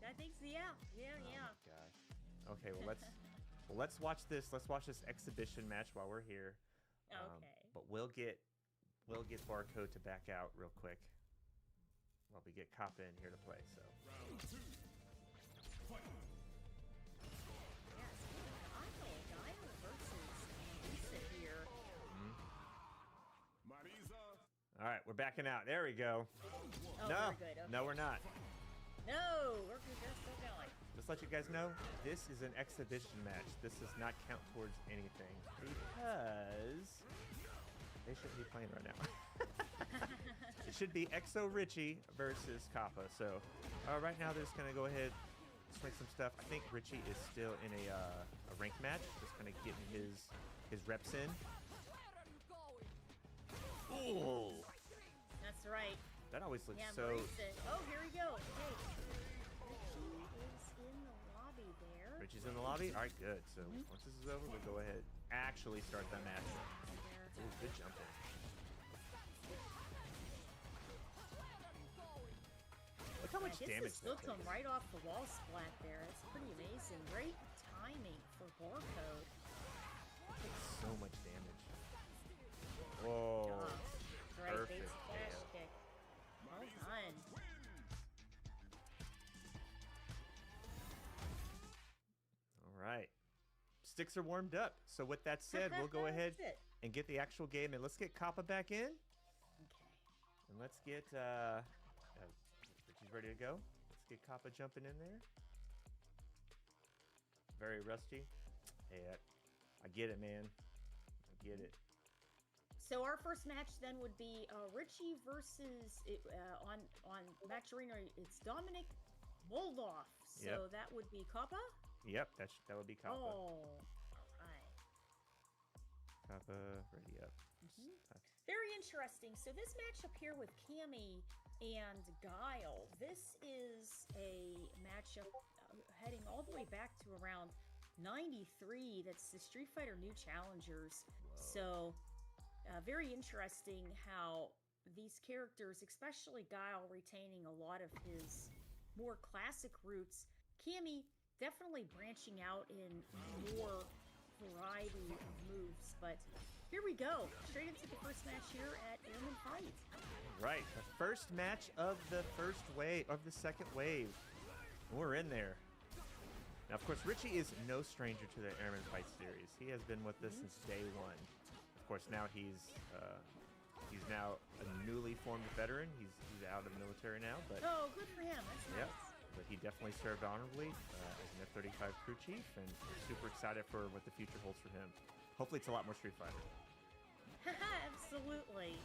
I think so. Yeah. Oh, gosh. Okay. Well, let's watch this. Let's watch this exhibition match while we're here. Okay. But we'll get Barcode to back out real quick while we get Kappa in here to play. So. Round 2. Fight. All right, we're backing out. There we go. Oh, no, very good. Okay. No, we're not. No, we're still going. Just to let you guys know, this is an exhibition match. This does not count towards anything because they shouldn't be playing right now. It should be Exo Richie versus Kappa. So right now they're just gonna go ahead, swing some stuff. I think Richie is still in a ranked match, just kind of getting his reps in. Ooh. That's right. That always looks so. Oh, here we go. Okay. Richie is in the lobby there. Richie's in the lobby? All right, good. So once this is over, we'll go ahead actually start that match. Ooh, good jumping. Look how much damage this looked him right off the wall splat there. It's pretty amazing. Great timing for Barcode. So much damage. Whoa. Right, perfect. Flash kick. Well done. All right. Sticks are warmed up. So with that said, we'll go ahead and get the actual game, and let's get Kappa back in. Okay. And let's get Richie's ready to go. Let's get Kappa jumping in there. Very rusty. Hey, I get it, man. I get it. So our first match then would be Richie versus on Match Arena. It's Dominic Moldoff. So that would be Kappa. Yep, that would be Kappa. Oh, all right. Kappa, ready up. Very interesting. So this matchup here with Cammy and Guile. This is a matchup heading all the way back to around 93. That's the Street Fighter New Challengers. So very interesting how these characters, especially Guile, retaining a lot of his more classic roots. Cammy definitely branching out in more variety of moves. But here we go. Straight into the first match here at Airman Fight. Right, the first match of the first wave, of the second wave. We're in there. Now, of course, Richie is no stranger to the Airman Fight series. He has been with us since day one. Of course, now he's now a newly formed veteran. He's out of the military now, but oh, good for him. That's nice. yeah, but he definitely served honorably as an F-35 crew chief, and we're super excited for what the future holds for him. Hopefully, it's a lot more Street Fighter. Absolutely.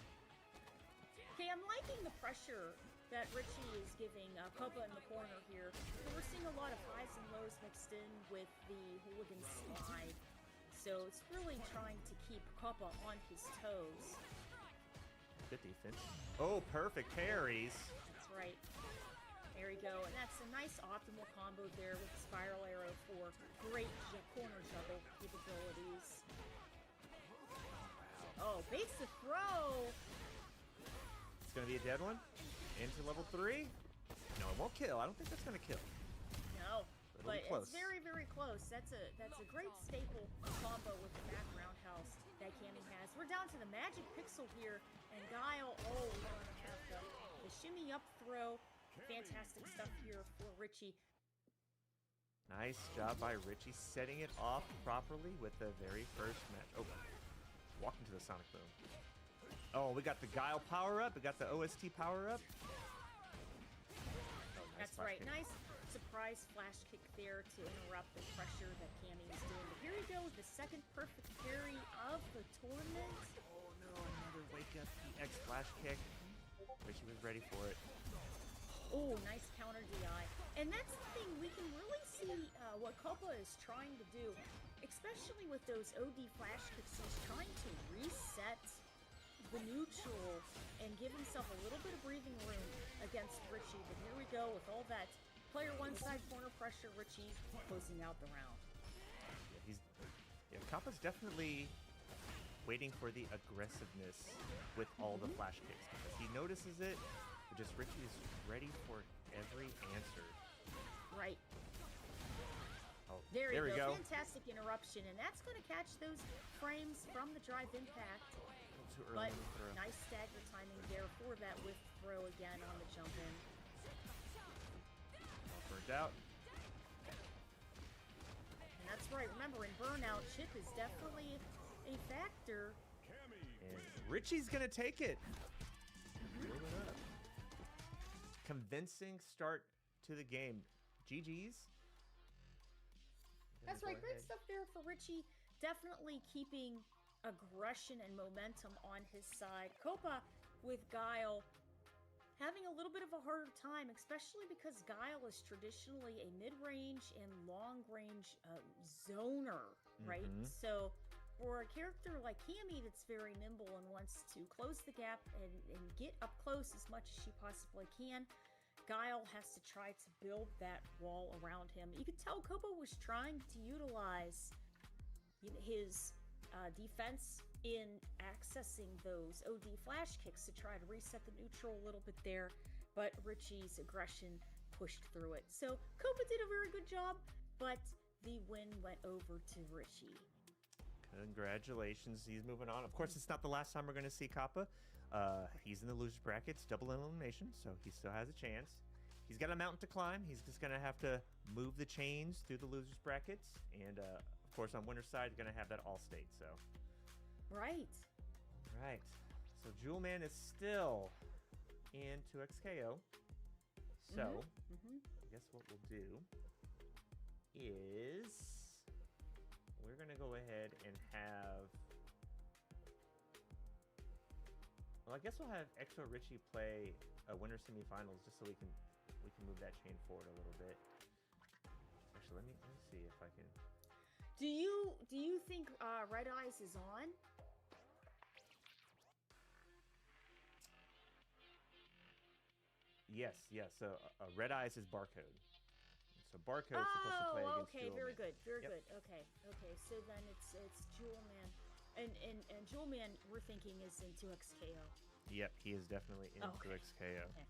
Okay, I'm liking the pressure that Richie is giving Koba in the corner here. We're seeing a lot of highs and lows mixed in with the hooligan slide. So it's really trying to keep Koba on his toes. Good defense. Oh, perfect parries. That's right. There we go. And that's a nice optimal combo there with the spiral arrow for great corner juggle capabilities. Oh, baits the throw. It's going to be a dead one. Into level 3. No, it won't kill. I don't think that's going to kill. No, but close. It's very, very close. That's a great staple combo with the back roundhouse that Cammy has. We're down to the magic pixel here, and Guile, we're going to have the shimmy up throw. Fantastic stuff here for Richie. Nice job by Richie setting it off properly with the very first match. Oh, walk into the Sonic Boom. Oh, we got the Guile power-up. We got the OST power-up. Oh, nice. That's right. Nice surprise flash kick there to interrupt the pressure that Cammy is doing. But here we go with the second perfect parry of the tournament. Oh, no. Another wake-up PX flash kick. Richie was ready for it. Oh, nice counter DI. And that's the thing, we can really see what Koba is trying to do, especially with those OD flash kicks. He's trying to reset the neutral and give himself a little bit of breathing room against Richie. But here we go with all that player one side corner pressure. Richie closing out the round. Yeah, Kappa's definitely waiting for the aggressiveness with all the flash kicks because he notices it. But just Richie is ready for every answer. Right. Oh, there we go. Fantastic interruption, and that's going to catch those frames from the drive impact. Too early. But nice stagger timing there for that whiff throw again on the jump in. All burned out. And that's right. Remember, in Burnout, chip is definitely a factor. And Richie's going to take it. Build it up. Convincing start to the game. GG's. That's right. Great stuff there for Richie. Definitely keeping aggression and momentum on his side. Koba with Guile having a little bit of a harder time, especially because Guile is traditionally a mid-range and long-range zoner, right? So for a character like Cammy that's very nimble and wants to close the gap and get up close as much as she possibly can, Guile has to try to build that wall around him. You could tell Koba was trying to utilize his defense in accessing those OD flash kicks to try to reset the neutral a little bit there, but Richie's aggression pushed through it. So Koba did a very good job, but the win went over to Richie. Congratulations. He's moving on. Of course, it's not the last time we're going to see Kappa. He's in the loser's brackets, double elimination, so he still has a chance. He's got a mountain to climb. He's just going to have to move the chains through the loser's brackets. And, of course, on winner's side, he's going to have that all-state, so. Right. Right. So Jewel Man is still in 2XKO. So, I guess what we'll do is we're going to go ahead and have Well, I guess we'll have Exo Richie play a winter semifinals just so we can move that chain forward a little bit. Actually, let me see if I can. Do you think Red Eyes is on? Yes. So Red Eyes is Barcode. So Barcode's supposed to play against okay, Jewel very Man. good, very Yep. good. Okay. So then it's Jewel Man, and Jewel Man we're thinking is in 2XKO. Yep, he is definitely in Okay. 2XKO. Okay.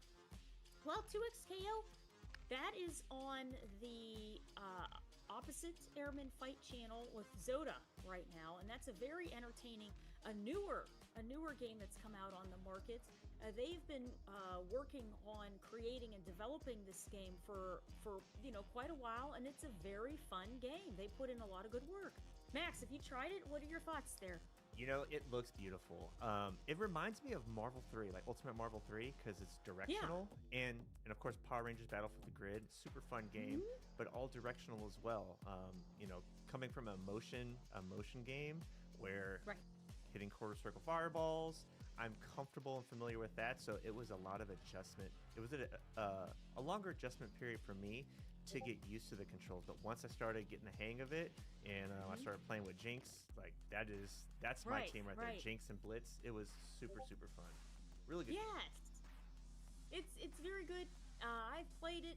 Well, 2XKO, that is on the opposite Airman Fight channel with Zoda right now, and that's a very entertaining, a newer game that's come out on the market. They've been working on creating and developing this game for quite a while, and it's a very fun game. They put in a lot of good work. Max, if you tried it, what are your thoughts there? You know, it looks beautiful. It reminds me of Marvel 3, like Ultimate Marvel 3, because it's directional. And of course, Power Rangers Battle for the Grid, super fun game, but all directional as well. Coming from a motion game where hitting quarter circle fireballs, I'm comfortable and familiar with that. So it was a lot of adjustment. It was a longer adjustment period for me to get used to the controls, but once I started getting the hang of it and I started playing with Jinx, like that's my team right there. Jinx and Blitz. It was super fun, really good. Yes, it's very good. I've played it.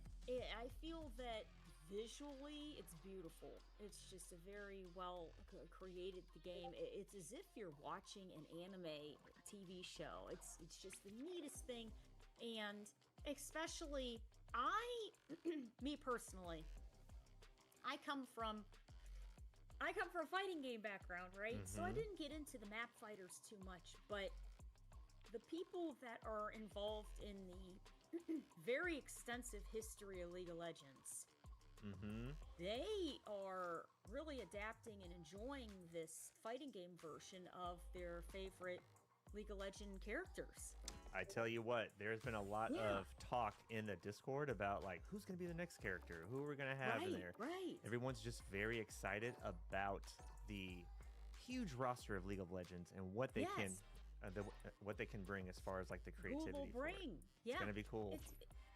I feel that visually it's beautiful. It's just a very well created game. It's as if you're watching an anime TV show. It's just the neatest thing, and especially me personally, I come from a fighting game background, right? So I didn't get into the map fighters too much, but the people that are involved in the very extensive history of League of Legends, they are really adapting and enjoying this fighting game version of their favorite League of Legends characters. I tell you what, there's been a lot of talk in the Discord about like who's going to be the next character, who we're going to have in there. Everyone's just very excited about the huge roster of League of Legends and what they can what they can bring as far as like the creativity. It's going to be cool.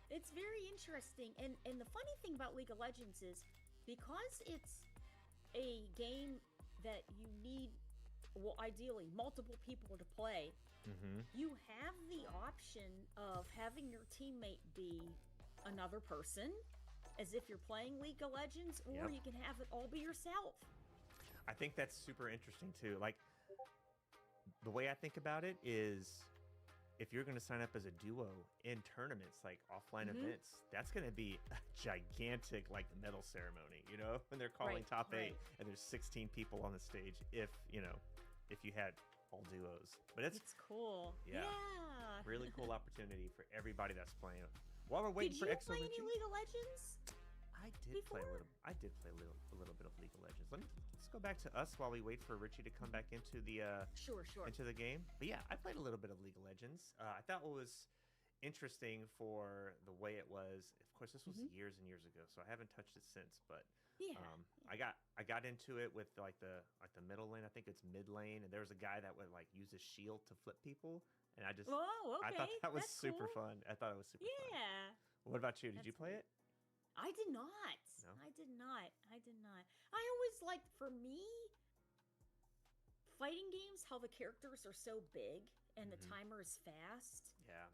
It's very interesting, and the funny thing about League of Legends is because it's a game that you need, well, ideally multiple people to play. You have the option of having your teammate be another person, as if you're playing League of Legends, or you can have it all be yourself. I think that's super interesting too. Like the way I think about it is, if you're going to sign up as a duo in tournaments, like offline events, that's going to be a gigantic like medal ceremony, when they're calling top 8 and there's 16 people on the stage. If you had all duos, but it's cool. Yeah, really cool opportunity for everybody that's playing. While we're waiting for Did you play any League of Legends? I did play a little bit of League of Legends. Let's go back to us while we wait for Richie to come back into the into the game. But yeah, I played a little bit of League of Legends. I thought it was interesting for the way it was. Of course, this was years and years ago, so I haven't touched it since. But I got into it with like the middle lane. I think it's mid lane, and there was a guy that would like use his shield to flip people, and I thought that was super fun. I thought it was super fun. What about you? Did you play it? I did not. No? I did not. I always liked, for me, fighting games, how the characters are so big and the timer is fast. Yeah.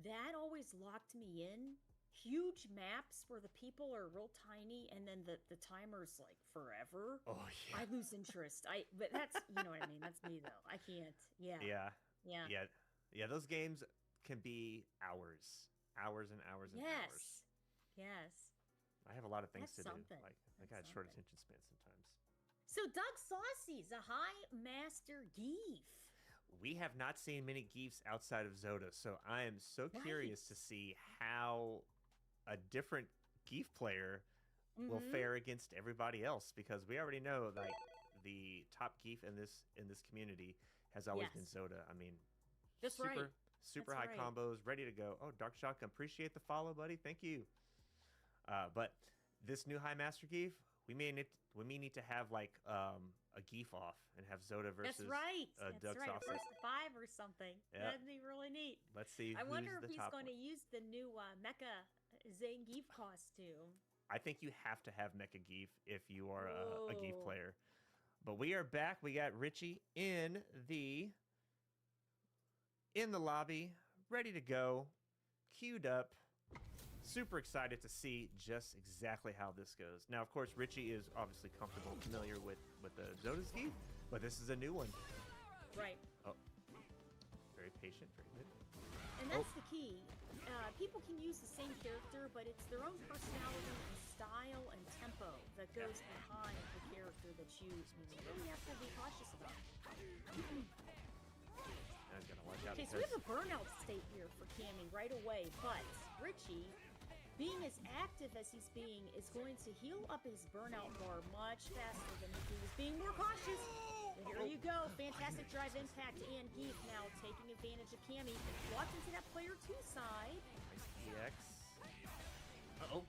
That always locked me in. Huge maps where the people are real tiny and then the timer's like forever. Oh yeah. I lose interest. But that's, you know what I mean. That's me though. I can't. Yeah. Those games can be hours and hours and hours. Yes. I have a lot of things That's to something. do. Like I got a short attention span sometimes. So Doug Saucy's a high master Geef. We have not seen many Geefs outside of Zoda, so I am so curious to see how a different Geef player will fare against everybody else, because we already know like the top Geef in this community has always been Zoda. I mean, super high combos, ready to go. Oh, Dark Shock, appreciate the follow, buddy. Thank you. But this new High Master Geef, we may need to have like a Geef off and have Zoda versus That's right. Doug That's right. Saucy. First to 5 or something. Yeah. That'd be really neat. Let's see. I wonder who's if the he's top going one. to use the new Mecha Zangief costume. I think you have to have Mecha Geef if you are a Geef Whoa. player. But we are back. We got Richie in the lobby, ready to go, queued up. Super excited to see just exactly how this goes. Now, of course, Richie is obviously comfortable, familiar with the Zoda's Geef, but this is a new one. Right. Oh, very patient, very good. And that's the key. People can use the same character, but it's their own personality and style and tempo that goes behind the character that you really have to be cautious about. Now he's gotta watch out. Okay, so we have a burnout state here for Cammy right away, but Richie, being as active as he's being, is going to heal up his burnout bar much faster than if he was being more cautious. And here you go, fantastic drive impact, and Geef now taking advantage of Cammy. Walked into that player 2 side. Nice EX. Uh-oh.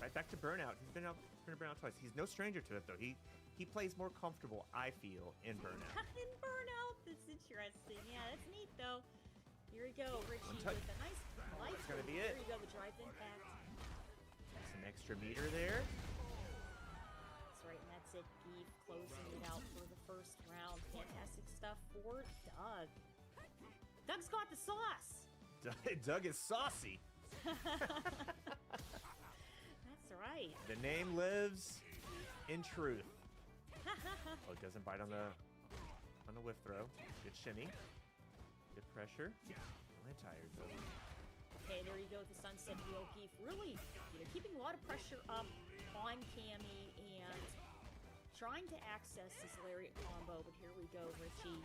Right back to Burnout. He's been to Burnout twice. He's no stranger to it, though. He plays more comfortable, I feel, in Burnout. In burnout, that's interesting. Yeah, that's neat though. Here we go, Richie touch. with a nice light. That's gonna be There it. you go, the drive impact. Some extra meter there. That's right, and that's it. Geef closing it out for the first round. Fantastic stuff for Doug. Doug's got the sauce. Doug is saucy. That's right. The name lives in truth. Oh, it doesn't bite on the whiff throw. Good shimmy. Good pressure. Really tired though. Okay, there you go with the Sunset Wheel. Geef really, keeping a lot of pressure up on Cammy and trying to access this lariat combo. But here we go, Richie.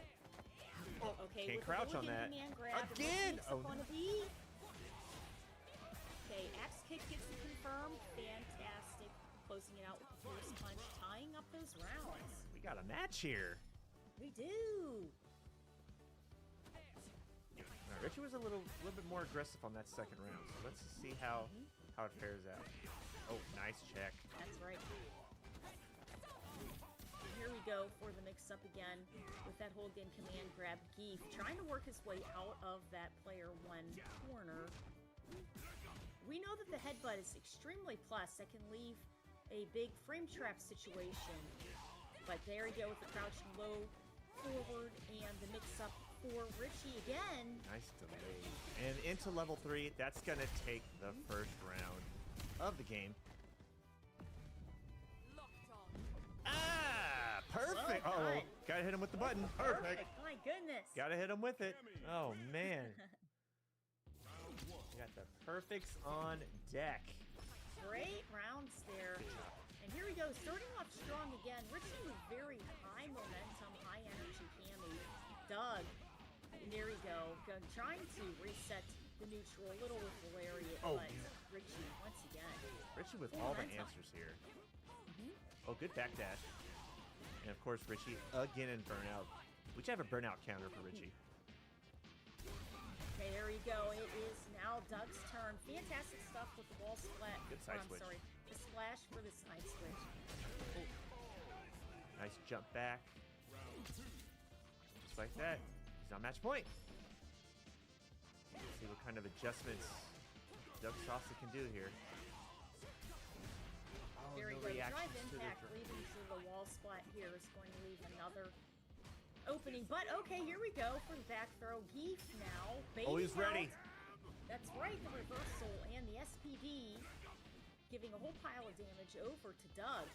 Oh, okay, can't with crouch the on Hooligan that. Command grab, Again! Oh, Oh, on no. the beat. Okay, axe kick gets it confirmed. Fantastic. Closing it out with the force punch, tying up those rounds. We got a match here. We do. Now, Richie was a little bit more aggressive on that second round, so let's see how it fares out. Oh, nice check. That's right. Here we go for the mix-up again with that Hooligan command grab. Geef trying to work his way out of that player 1 corner. We know that the headbutt is extremely plus. That can leave a big frame trap situation. But there you go with the crouching low forward and the mix-up for Richie again. Nice delay. And into level 3, that's going to take the first round of the game. Ah, perfect. Well Uh-oh. done. Gotta hit him with the button. Perfect. My goodness. Gotta hit him with it. Oh, man. We got the perfects on deck. Great rounds there. And here we go, starting off strong again. Richie with very high momentum, high energy Cammy. Doug, and there we go, trying to reset the neutral a little with the lariat, Oh. but Richie once again. Richie with Full all the momentum. answers here. Oh, good backdash. And of course, Richie again in burnout. We should have a burnout counter for Richie. Okay, there you go. It is now Doug's turn. Fantastic stuff with the wall splat. Good side I'm switch. sorry, the splash for the side switch. Nice jump back. Just like that. He's on match point. Let's see what kind of adjustments Doug Saucy can do here. Oh, There no you go. The drive reactions to the impact leading to the wall splat here is going to leave another opening. But okay, here we go for the back throw. Geef now. Oh, he's baiting ready. out. That's right, the reversal and the SPD giving a whole pile of damage over to Doug.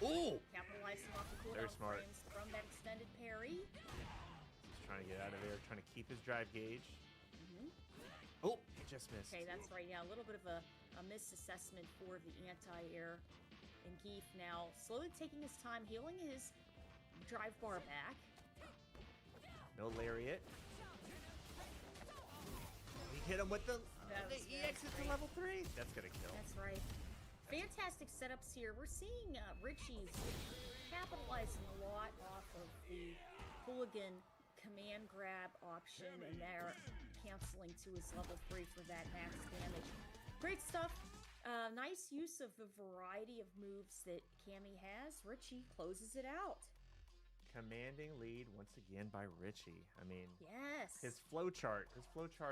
Ooh! Capitalizing off the Very cooldown smart. frames from that extended parry. He's trying to get out of there, trying to keep his drive gauge. Oh, he just missed. Okay, that's right. Yeah, a little bit of a misassessment for the anti-air. And Geef now slowly taking his time, healing his drive bar back. No lariat. He hit him with the EX to level 3. That's gonna kill. That's right. Fantastic setups here. We're seeing Richie's capitalizing a lot off of the Hooligan command grab option, and they're canceling to his level 3 for that max damage. Great stuff Nice use of the variety of moves that Cammy has. Richie closes it out. Commanding lead once again by Richie. I mean, yes, his flowchart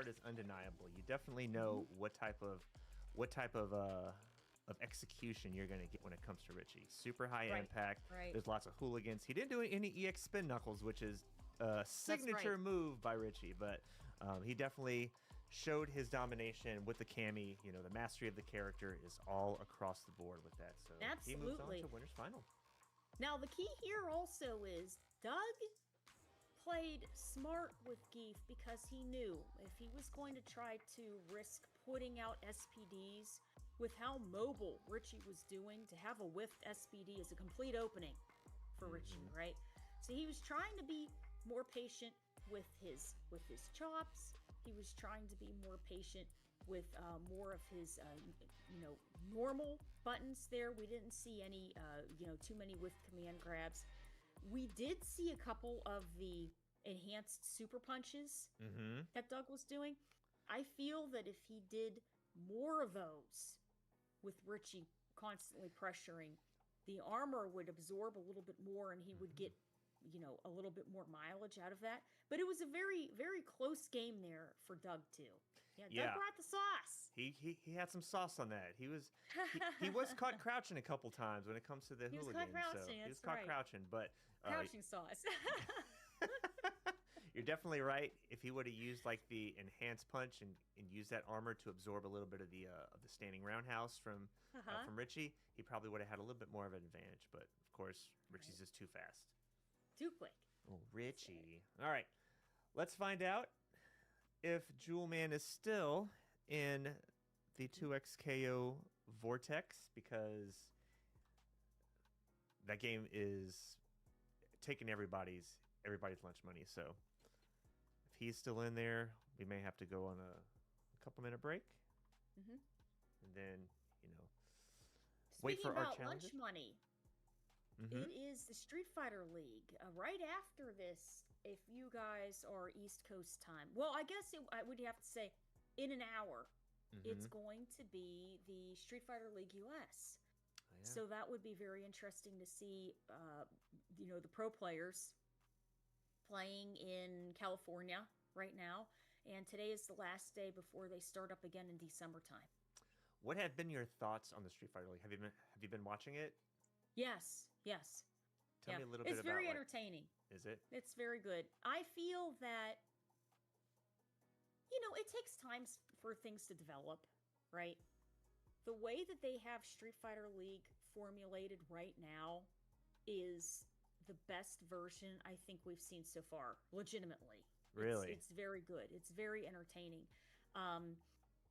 is undeniable. You definitely know what type of execution you're going to get when it comes to Richie. Super high impact. Right. There's lots of hooligans. He didn't do any EX spin knuckles, which is a signature move by Richie, but he definitely showed his domination with the Cammy. You know, the mastery of the character is all across the board with that. So he moves on to winner's final. Now, the key here also is Doug played smart with Geef because he knew if he was going to try to risk putting out SPDs with how mobile Richie was doing, to have a whiffed SPD is a complete opening for Richie, right? So he was trying to be more patient with his chops. He was trying to be more patient with more of his, normal buttons there. We didn't see any, too many with command grabs. We did see a couple of the enhanced super punches that Doug was doing. I feel that if he did more of those with Richie constantly pressuring, the armor would absorb a little bit more and he would get, a little bit more mileage out of that. But it was a very, very close game there for Doug too. Yeah, Doug brought the sauce. He had some sauce on that. He was caught crouching a couple times when it comes to the hooligans. Was caught crouching, he was caught crouching, but crouching sauce. You're definitely right. If he would have used like the enhanced punch and used that armor to absorb a little bit of the standing roundhouse from Richie, he probably would have had a little bit more of an advantage. But of course, Richie's just too fast. Too quick. Oh, Richie. All right. Let's find out if Jewel Man is still in the 2XKO vortex, because that game is taking everybody's lunch money. So if he's still in there, we may have to go on a couple-minute break. And then, wait for our challenges. Lunch money. It is the Street Fighter League. Right after this, if you guys are East Coast time, well, I guess I would have to say in an hour, it's going to be the Street Fighter League US. So that would be very interesting to see, the pro players playing in California right now. And today is the last day before they start up again in December time. What have been your thoughts on the Street Fighter League? Have you been watching it? Yes. Tell me a little bit about it. It's very entertaining. Is it? It's very good. I feel that, it takes time for things to develop, right? The way that they have Street Fighter League formulated right now is the best version I think we've seen so far, legitimately. Really? It's very good. It's very entertaining.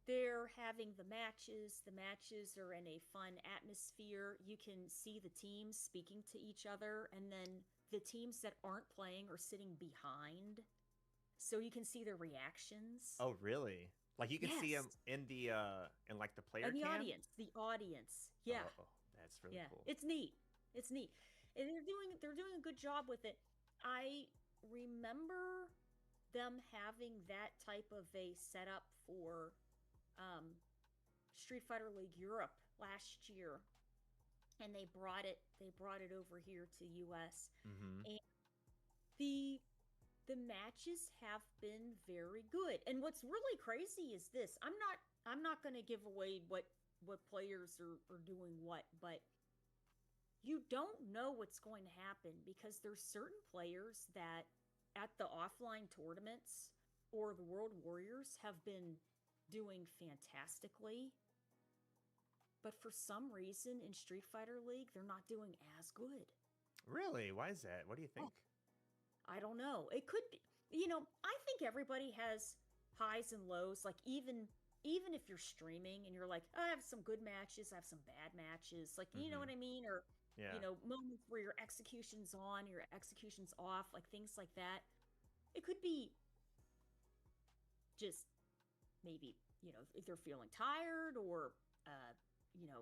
They're having the matches. The matches are in a fun atmosphere. You can see the teams speaking to each other, and then the teams that aren't playing are sitting behind, so you can see their reactions. Oh, really? Like you can see them in the in like the player and the cam? The audience. Yeah. Oh, that's really cool. It's neat. And they're doing a good job with it. I remember them having that type of a setup for Street Fighter League Europe last year, and they brought it over here to US. And the matches have been very good. And what's really crazy is this. I'm not going to give away what players are doing what, but you don't know what's going to happen, because there's certain players that at the offline tournaments or the World Warriors have been doing fantastically, but for some reason in Street Fighter League they're not doing as good. Really? Why is that? What do you think? I don't know. It could be, I think everybody has highs and lows. Like even if you're streaming and you're like, I have some good matches, I have some bad matches, like you know what I mean, or moments where your execution's on, your execution's off, like things like that. It could be just maybe, if they're feeling tired, or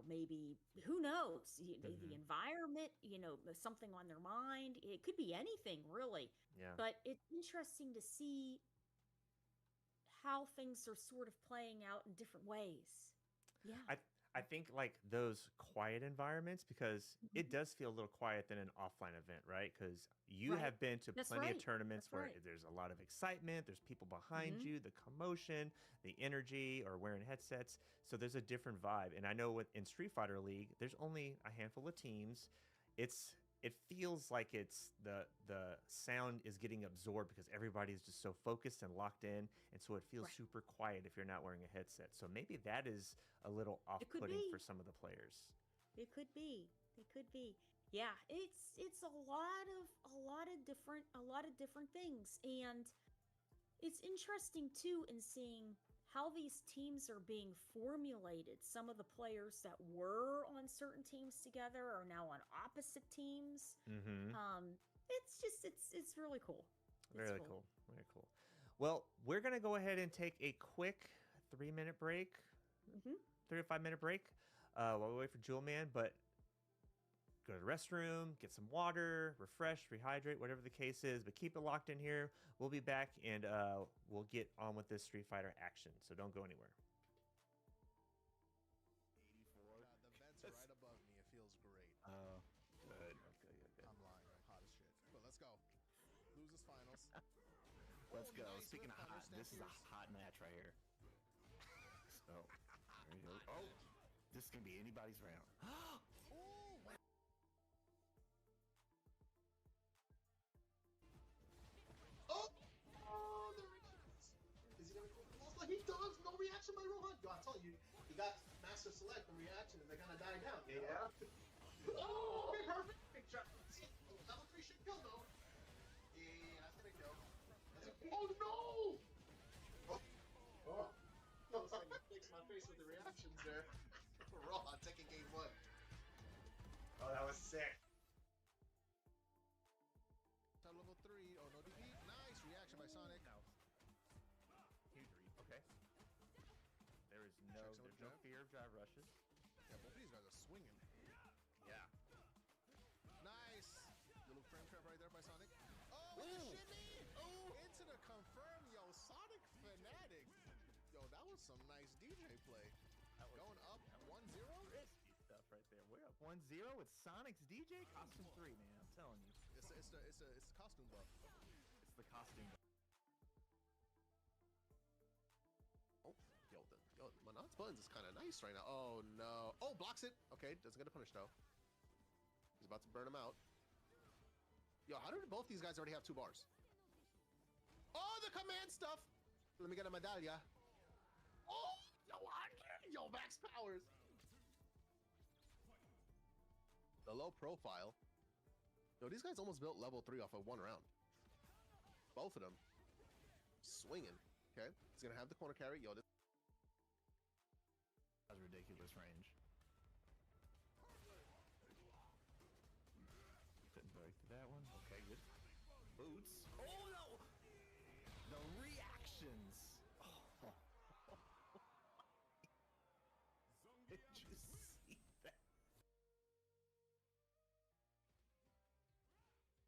maybe, who knows, the environment, something on their mind. It could be anything, really. Yeah. But it's interesting to see how things are sort of playing out in different ways. Yeah. I think like those quiet environments, because it does feel a little quiet than an offline event, right? Because you Right. have been to That's plenty of right. tournaments That's where right. there's a lot of excitement, there's people behind Mhm. you, the commotion, the energy, or wearing headsets. So there's a different vibe. And I know in Street Fighter League, there's only a handful of teams. It feels like it's the sound is getting absorbed because everybody is just so focused and locked in, and so it feels Right. super quiet if you're not wearing a headset. So maybe that is a little It could off-putting for be. some of the players. It could be. It could be. Yeah, it's a lot of different things, and it's interesting too in seeing how these teams are being formulated. Some of the players that were on certain teams together are now on opposite teams. Mm-hmm. It's really cool. It's Very cool. Very cool. Well, we're gonna go ahead and take a quick 3-minute break, 3 to 5 minute break, while we wait for Jewel Man. But go to the restroom, get some water, refresh, rehydrate, whatever the case is. But keep it locked in here. We'll be back, and we'll get on with this Street Fighter action. So don't go anywhere. 84. The vents are right above me. It feels great. Oh, good. I'm lying. I'm hot as shit. But let's go. Losers finals. Let's Oh, go. nice Speaking of whip hot, punish, this is a Snappiers. hot match right here. So, there you go. Oh, this can be anybody's round. Oh! Oh, the reactions. Is he gonna go for the most? He does. No reaction by Rohan. Yo, I'm telling you, he got Master Select and reaction, and they're gonna die down. Yeah. Oh, okay, perfect. Big shot. Level 3 should kill though. Yeah, that's gonna kill. Oh no! Oh. No, it's like he fixed my face with the reactions there. Rohan taking game 1. Oh, that was sick. Level 3. Oh, no defeat. Nice reaction by Sonic. Huge read. Okay. There is there's no fear of drive rushes. Yeah, both of these guys are swinging. Yeah. Nice. Little frame trap right there by Sonic. Oh, with the shimmy. Oh, into the confirm. Yo, Sonic Fanatic. Yo, that was some nice DJ play. Going up 1-0. Risky stuff right there. We're up 1-0 with Sonic's DJ Costume 3, man. I'm telling you. It's the costume buff. It's the costume. Oh, yo, Manon's buttons is kind of nice right now. Oh no. Oh, blocks it. Okay, doesn't get a punish though. He's about to burn him out. Yo, how did both these guys already have 2 bars? Oh, the command stuff. Let me get a medalla. Oh, yo, max powers. The low profile. Yo, these guys almost built level 3 off of 1 round. Both of them. Swinging. Okay, he's gonna have the corner carry. Yo, this That's ridiculous range. Couldn't break to that one. Okay, good. Boots. Oh no! The reactions. Oh. Did you see that?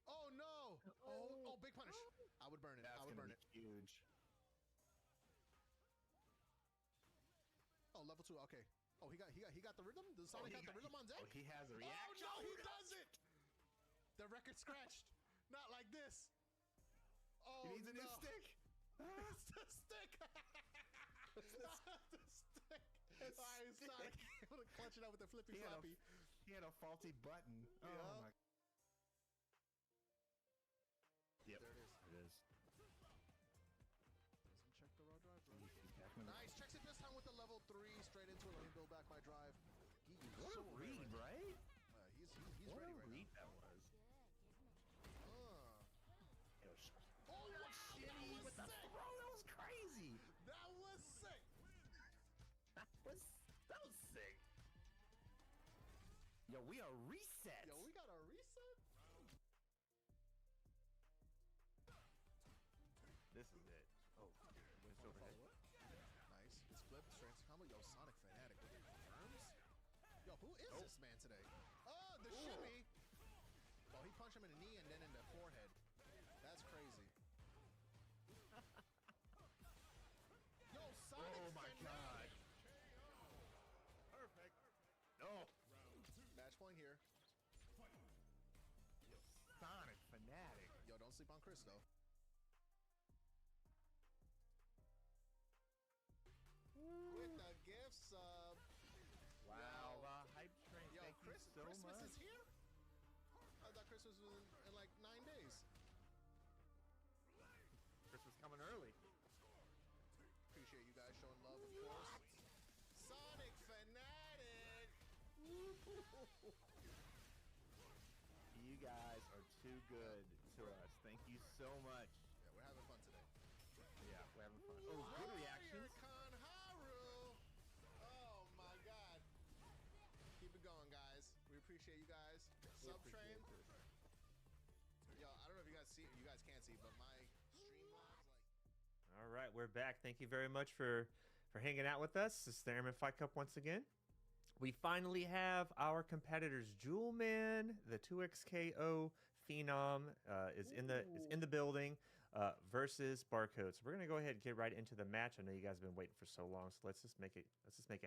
Oh no! Oh, big punish. I would burn it. That's I would gonna burn it. be huge. Oh, level 2. Okay. Oh, he got the rhythm. The Sonic got the rhythm on deck. Oh, he has a reaction. Oh no, he does it. The record scratched. Not like this. Oh, He needs a new no. stick. It's the stick. the stick. Alright, Sonic able to clutch it out with the flippy floppy. He had a faulty button. Oh Yeah. my. Yep. There it is. It is. Doesn't check the raw drive, bro. Nice. Checks it this time with the level 3. Straight into it. Let me build back my drive. He is What so a read, right? He's What ready a right read that was. now. Yo, Oh, wow, shimmy with the throw. That was crazy. That was sick. That was sick. Yo, we are reset. Yo, we got a reset. This is it. Oh, went overhead. Nice. It's flip. Strength combo. Yo, Sonic Fanatic with the arms. Yo, who is this man today? Oh, the shimmy. Oh, he punched him in the knee and then in the forehead. That's crazy. Yo, Sonic Oh my Fanatic. god. Perfect. sleep on Chris, though. With the gift sub. Wow, the hype train. Yo, Thank you so Christmas much. is here? I thought Christmas was in like 9 days. Christmas coming early. Appreciate you guys showing love, of course. Sonic Fanatic! You guys are too good to us. Thank you so much. Yeah, we're having fun today. Yeah, we're having fun. Oh, good reactions. Haru! Oh my god. Keep it going, guys. We appreciate you guys. Subtrain. Yo, I don't know if you guys can't see, but my Streamlabs, like... All right, we're back. Thank you very much for hanging out with us. This is the Airman Fight Cup once again. We finally have our competitors. Jewelman, the 2XKO Phenom, is in the building versus Barcode. So we're gonna go ahead and get right into the match. I know you guys have been waiting for so long, so let's just make it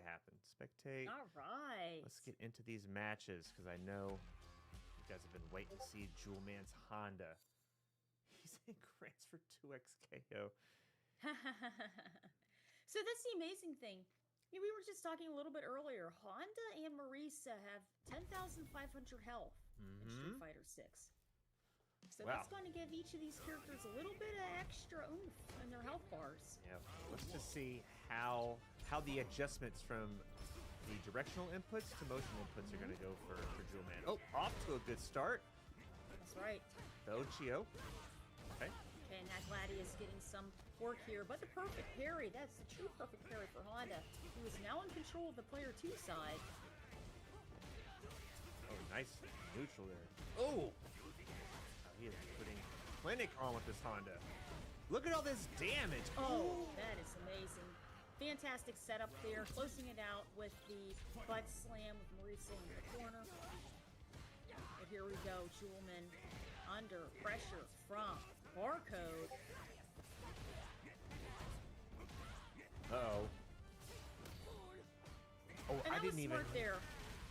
happen. Spectate. All right. Let's get into these matches because I know you guys have been waiting to see Jewelman's Honda. He's in grants for 2XKO. So that's the amazing thing. We were just talking a little bit earlier. Honda and Marisa have 10,500 health in Street Fighter 6. So Wow. that's going to give each of these characters a little bit of extra oomph in their health bars. Yeah, let's just see how the adjustments from the directional inputs to motion inputs are going to go for Jewelman. Oh, off to a good start. That's right. The Ochio. Okay. Okay, and that Gladius getting some work here, but the perfect parry. That's the true perfect parry for Honda, who is now in control of the player 2 side. Oh, nice neutral there. Oh! He is putting clinic on with this Honda. Look at all this damage. Oh, that is amazing. Fantastic setup there, closing it out with the butt slam with Marisa in the corner. But here we go, Jewelman under pressure from Barcode. Uh-oh. Oh, And I that was didn't even... smart there.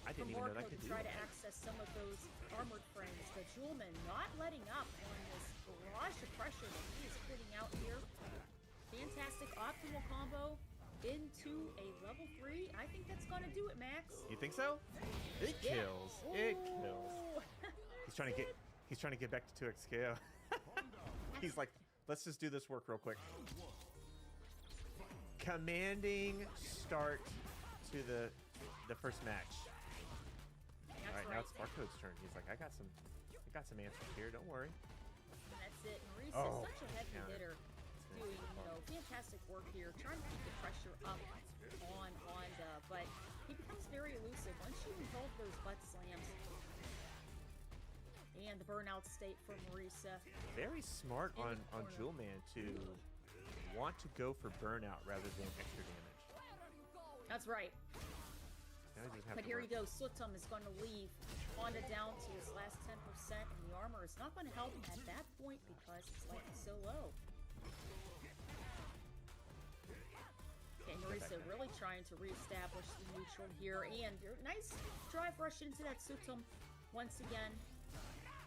I didn't from even know that Barcode could to do try that. to access some of those armored frames, but Jewelman not letting up on this barrage of pressure that he is putting out here. Fantastic optimal combo into a level 3. I think that's going to do it, Max. You think so? It Yeah. kills. It kills. Ooh. He's trying to get back to 2XKO. He's like, let's just do this work real quick. Commanding start to the first match. All right, now it's Barcode's turn. He's like, I got some answers here. Don't worry. And that's it. Maurice Oh, is such a heavy counter. hitter, doing fantastic work here, trying to keep the pressure up on Honda, but he becomes very elusive once you hold those butt slams. And the burnout state for Marisa. Very smart In on the corner. Jewelman to want to go for burnout rather than extra damage. That's right. Now he doesn't have But to here worry. he goes. Sutum is going to leave Honda down to his last 10%, and the armor is not going to help him at that point because his life is so low. Okay, Marisa really trying to reestablish the neutral here, and nice drive rush into that Sutum once again.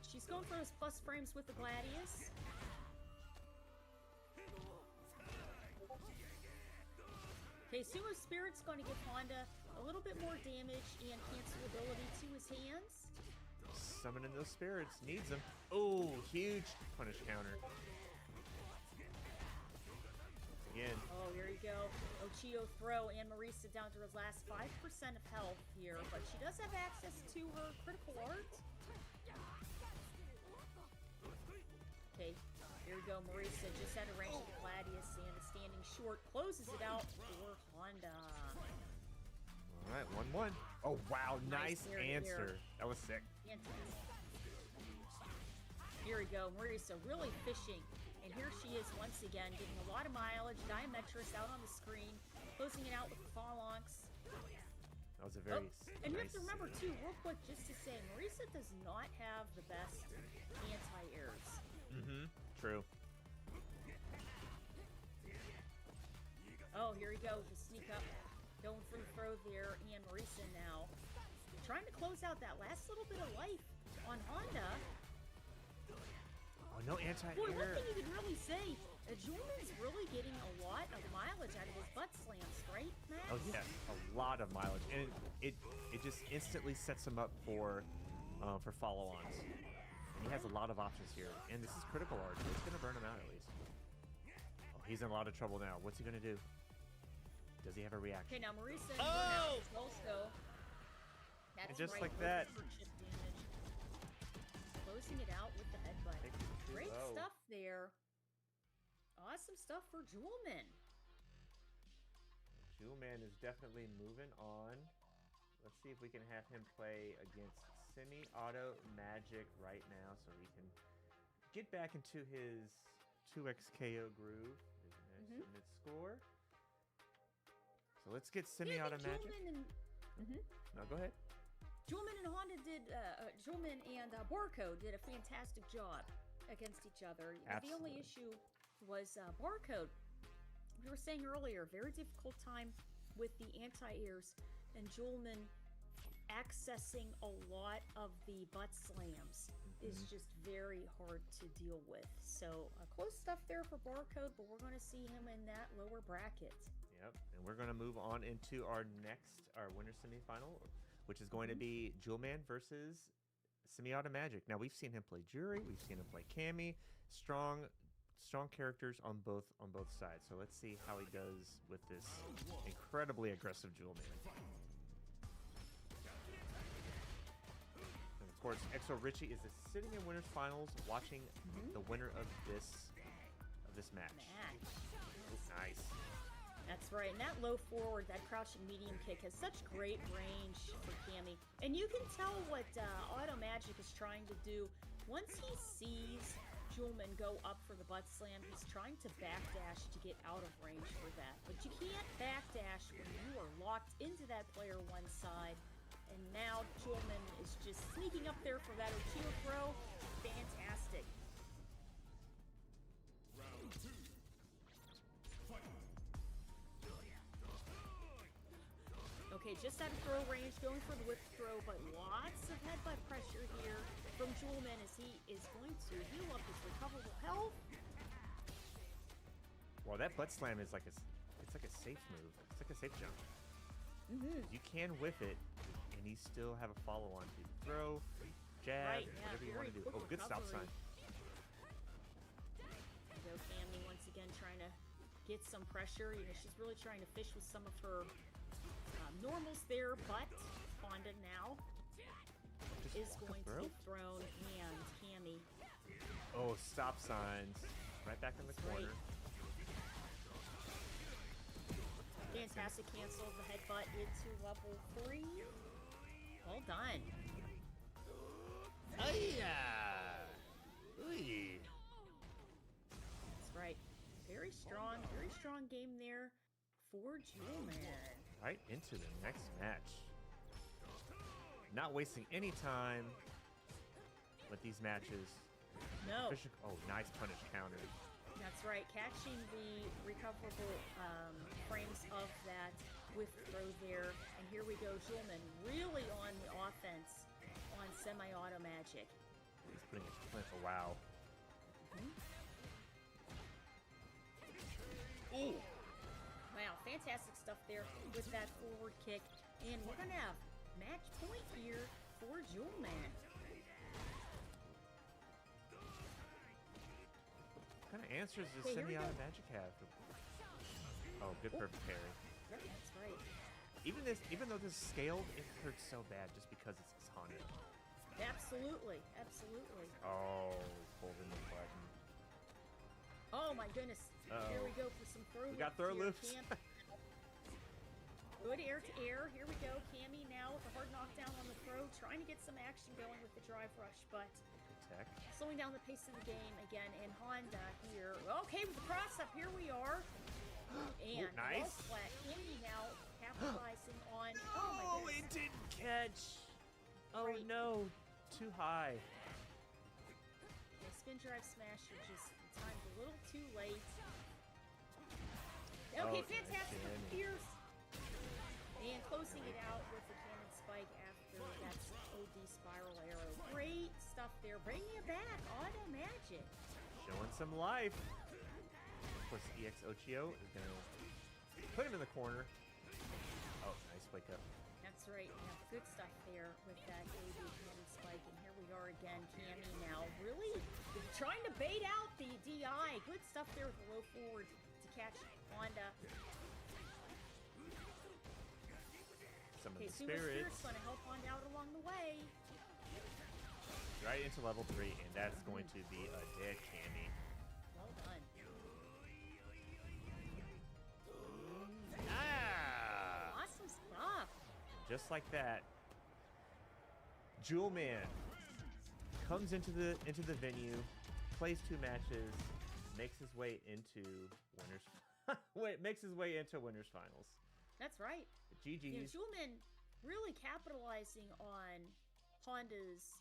She's going for those plus frames with the Gladius. Okay, Sumo Spirit's going to give Honda a little bit more damage and cancelability to his hands. Summoning those spirits needs them. Oh, huge punish counter. Again. Oh, here you go. Ochio throw and Marisa down to her last 5% of health here, but she does have access to her critical art. Okay, here we go. Marisa just had a range of the Gladius and is standing short. Closes it out for Honda. All right, 1-1. Oh, wow, nice Nice answer. here. That was sick. Fantastic. Here we go. Marisa really fishing. And here she is once again, getting a lot of mileage. Diametris out on the screen. Closing it out with the phalanx. That was a very And you have nice to remember too, real quick, just to say, Marisa does not have the best anti-airs. Mm-hmm. True. Oh, here he goes. Just sneak up. Going for the throw there. And Marisa now trying to close out that last little bit of life on Honda. Oh, no Boy, one anti-air. thing you could really say, Julman's really getting a lot of mileage out of his butt slams, right, Max? Oh yeah, a lot of mileage, and it just instantly sets him up for follow-ons. He has a lot of options here, and this is critical art. It's gonna burn him out at least. Oh, he's in a lot of trouble now. What's he gonna do? Does he have a reaction? Okay, now Marisa Oh! is also. That's And just right, like that. for chip damage. Closing it out with the headbutt. Great low. stuff there. Awesome stuff for Julman. Julman is definitely moving on. Let's see if we can have him play against Semi-Auto Magic right now so he can get back into his 2x KO groove. His next submit score. So let's get Semi-Auto Magic. No, go ahead. Julman and Honda did. Julman and Barcode did a fantastic job against each other. The only issue was Barcode. We were saying earlier, very difficult time with the anti-airs, and Julman accessing a lot of the butt slams is just very hard to deal with. So close stuff there for Barcode, but we're going to see him in that lower bracket. Yep, and we're going to move on into our winner semifinal, which is going to be Julman versus Semi-Auto Magic. Now, we've seen him play Jury, we've seen him play Cammy, strong characters on both sides. So let's see how he does with this incredibly aggressive Julman. And of course, Exo Richie is sitting in winners finals, watching the winner of this match. Ooh, nice. That's right, and that low forward, that crouching medium kick has such great range for Cammy. And you can tell what Auto Magic is trying to do. Once he sees Julman go up for the butt slam, he's trying to backdash to get out of range for that. But you can't backdash when you are locked into that player one side. And now Julman is just sneaking up there for that Uchiha throw. Fantastic. Round 2. Okay, just out of throw range, going for the whip throw, but lots of headbutt pressure here from Julman as he is going to heal up his recoverable health. Well, that butt slam is like it's like a safe move. It's like a safe jump. You can whiff it, and you still have a follow-on to throw, jab, whatever you want to do. Oh, good stop sign. Go Cammy once again trying to get some pressure. You know, she's really trying to fish with some of her normals there, but Honda now is going to get thrown, and Cammy. Oh, stop signs. Right back in the corner. Fantastic cancel the headbutt into level 3. Well done. That's right. Very strong game there for Julman. Right into the next match. Not wasting any time with these matches. No. Oh, nice punish counter. That's right. Catching the recoverable frames of that whiff throw there. And here we go. Julman really on the offense on Semi-Auto Magic. He's putting his flint. Oh, wow. Ooh. Wow, fantastic stuff there with that forward kick. And we're going to have match point here for Julman. What kind of answers does Semi-Auto Magic have? Oh, good perfect parry. Yep, that's right. Even though this is scaled, it hurts so bad just because it's Honda. Absolutely. Oh, holding the button. Oh my goodness. Here we go for some throw loops. We got throw loops. Good air to air. Here we go. Cammy now with a hard knockdown on the throw, trying to get some action going with the drive rush, but slowing down the pace of the game again. And Honda here. Okay, with the cross up, here we are. And nice. Flat. Cammy now capitalizing on. Oh, it didn't catch. Oh no, too high. The spin drive smasher just timed a little too late. Okay, fantastic with Pierce. And closing it out with the cannon spike after that OD spiral arrow. Great stuff there. Bringing it back. Auto Magic. showing some life. Of course, EX Ochio is going to put him in the corner. Oh, nice wake up. That's right. Yeah, good stuff there with that AB cannon spike. And here we are again. Cammy now really trying to bait out the DI. Good stuff there with the low forward to catch Honda. Some Okay, of the Sumo Spirit's spirits. going to help Honda out along the way. Right into level 3, and that's going to be a dead Cammy. Well done. Ah! Awesome stuff. Just like that, Jewel Man comes into the venue, plays 2 matches, makes his way into winners finals. That's right. GG's. You know, Julman really capitalizing on Honda's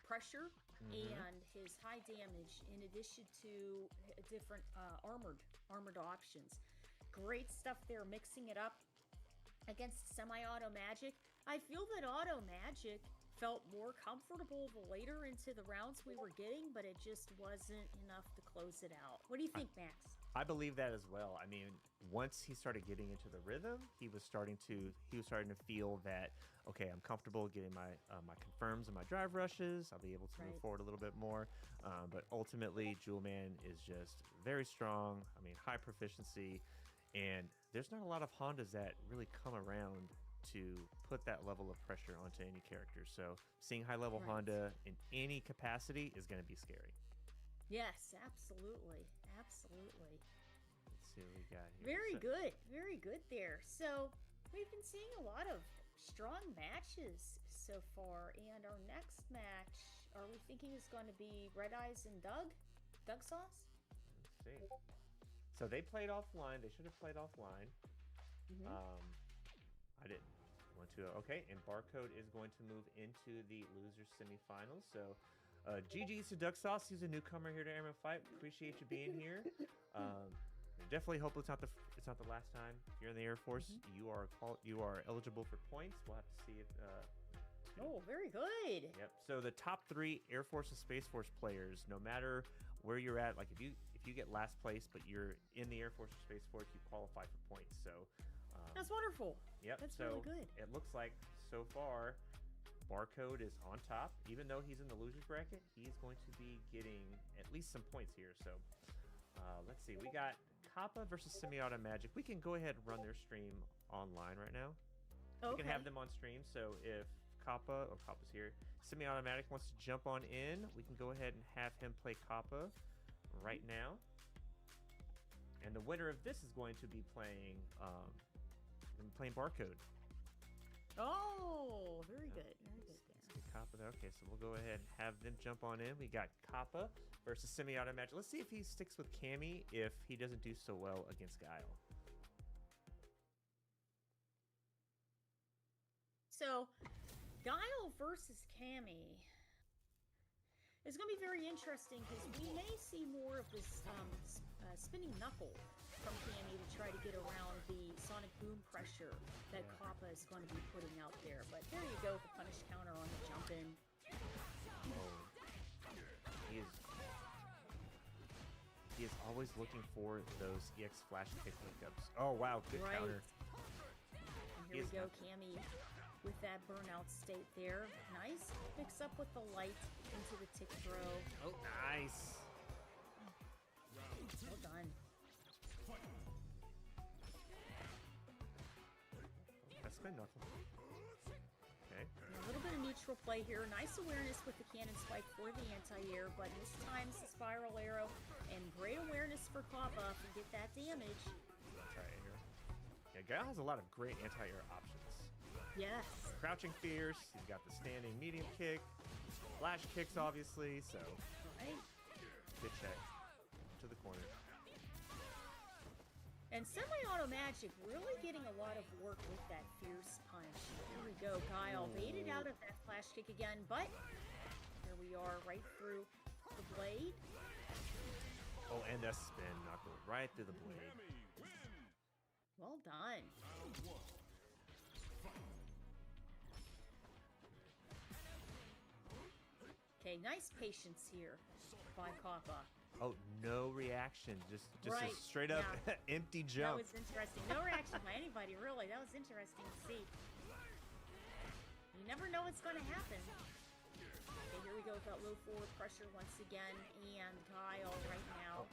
pressure and his high damage, in addition to different armored options. Great stuff there, mixing it up against semi-auto Magic. I feel that auto Magic felt more comfortable the later into the rounds we were getting, but it just wasn't enough to close it out. What do you think, Max? I believe that as well. I mean, once he started getting into the rhythm, he was starting to feel that, okay, I'm comfortable getting my my confirms and my drive rushes. I'll be able to move forward a little bit more. But ultimately, Jewel Man is just very strong. I mean, high proficiency, and there's not a lot of Hondas that really come around to put that level of pressure onto any character. So seeing high level Honda in any capacity is going to be scary. Yes, absolutely. Absolutely. Let's see what we got here. Very good. Very good there. So we've been seeing a lot of strong matches so far. And our next match, are we thinking is going to be Red Eyes and Doug? Doug Sauce? Let's see. So they played offline. They should have played offline. I didn't want to. Okay, and Barcode is going to move into the loser semifinals. So GG's to Duck Sauce. He's a newcomer here to Airman Fight. Appreciate you being here. Definitely hope it's not the last time. If you're in the Air Force, you are eligible for points. We'll have to see if. Oh, very good. Yep. So the top 3 Air Force and Space Force players, no matter where you're at, like if you get last place, but you're in the Air Force or Space Force, you qualify for points. So. That's wonderful. Yep. That's so really good. It looks like so far, Barcode is on top. Even though he's in the losers bracket, he's going to be getting at least some points here. So let's see. We got Kappa versus Semi-Auto Magic. We can go ahead and run their stream online right now. Okay. We can have them on stream. So if Kappa's here, Semi-Auto Magic wants to jump on in, we can go ahead and have him play Kappa right now. And the winner of this is going to be playing Barcode. Oh, very good. Very good there. Let's get Kappa there. Okay, so we'll go ahead and have them jump on in. We got Kappa versus Semi-Auto Magic. Let's see if he sticks with Cammy if he doesn't do so well against Guile. So, Guile versus Cammy is going to be very interesting because we may see more of this spinning knuckle from Cammy to try to get around the sonic boom pressure that Kappa is going to be putting out there. But there you go, the punish counter on the jump in. He is always looking for those EX flash kick hookups. Oh wow, good counter. And here we go, Cammy with that burnout state there. Nice mix up with the light into the tick throw. Oh, nice. Well done. That's spin knuckle. Okay. And a little bit of neutral play here. Nice awareness with the cannon spike for the anti-air, but this time it's the spiral arrow. And great awareness for Kappa to get that damage. Anti-air. Yeah, Guile has a lot of great anti-air options. Yes. Crouching Fierce, he's got the standing medium kick, flash kicks obviously, so good check to the corner. And Semi-Auto Magic really getting a lot of work with that fierce punch. Here we go, Guile baited out of that flash kick again, but here we are right through the blade. Oh, and a spin knuckle right through the blade. Well done. Okay, nice patience here by Kappa. Oh, no reaction. Just Right, a straight up yeah. empty That jump. was interesting. No reaction by anybody, really. That was interesting to see. You never know what's going to happen. Okay, here we go with that low forward pressure once again. And Kyle right now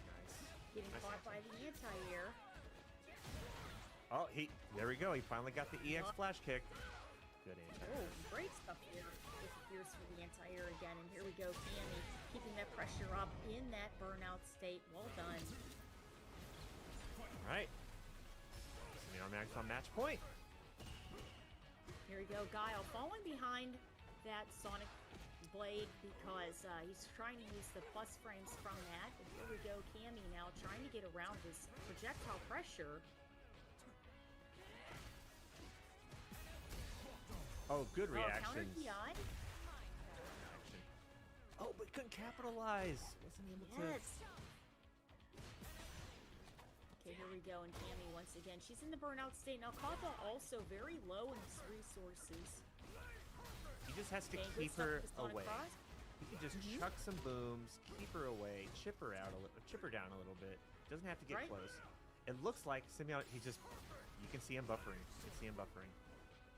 getting caught by the anti-air. Oh, there we go. He finally got the EX flash kick. Good anti-air. Oh, great stuff here with the Fierce for the anti-air again. And here we go, Cammy keeping that pressure up in that burnout state. Well done. All right. Max on match point. Here we go, Guile falling behind that Sonic Blade because he's trying to use the plus frames from that. And here we go, Cammy now trying to get around this projectile pressure. Oh, good reaction. Counter DI. Oh, but couldn't capitalize. Wasn't able to. Yes. Okay, here we go, and Cammy once again. She's in the burnout state. Now, Kappa also very low in his resources. He just has to Okay, keep good stuff her with the Sonic away. Cross. He can just chuck some booms, keep her away, chip her down a little bit. Doesn't have to get Right. close. It looks like Simeon. You can see him buffering. You can see him buffering.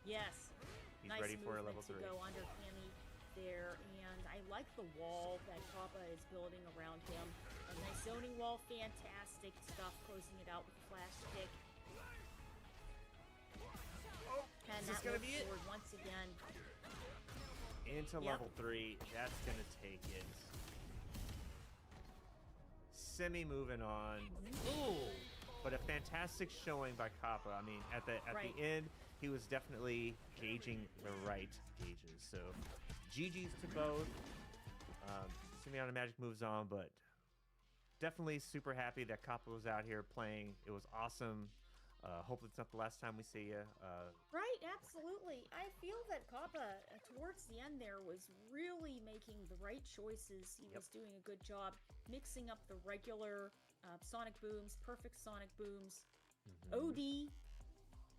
Yes. He's nice ready for a movement level 3. to go under Cammy there, and I like the wall that Kappa is building around him. A nice zoning wall, fantastic stuff, closing it out with the flash kick. And is that this gonna look be it? forward once again. Into Yep. level 3. That's gonna take it. Semi moving on. Ooh, but a fantastic showing by Kappa. I mean, at the Right. end, he was definitely gauging the right gauges. So, GG's to both. Semi-Auto Magic moves on, but definitely super happy that Kappa was out here playing. It was awesome. Hope it's not the last time we see you. Right, absolutely. I feel that Kappa, towards the end there, was really making the right choices. He was doing a good job mixing up the regular sonic booms, perfect sonic booms. OD,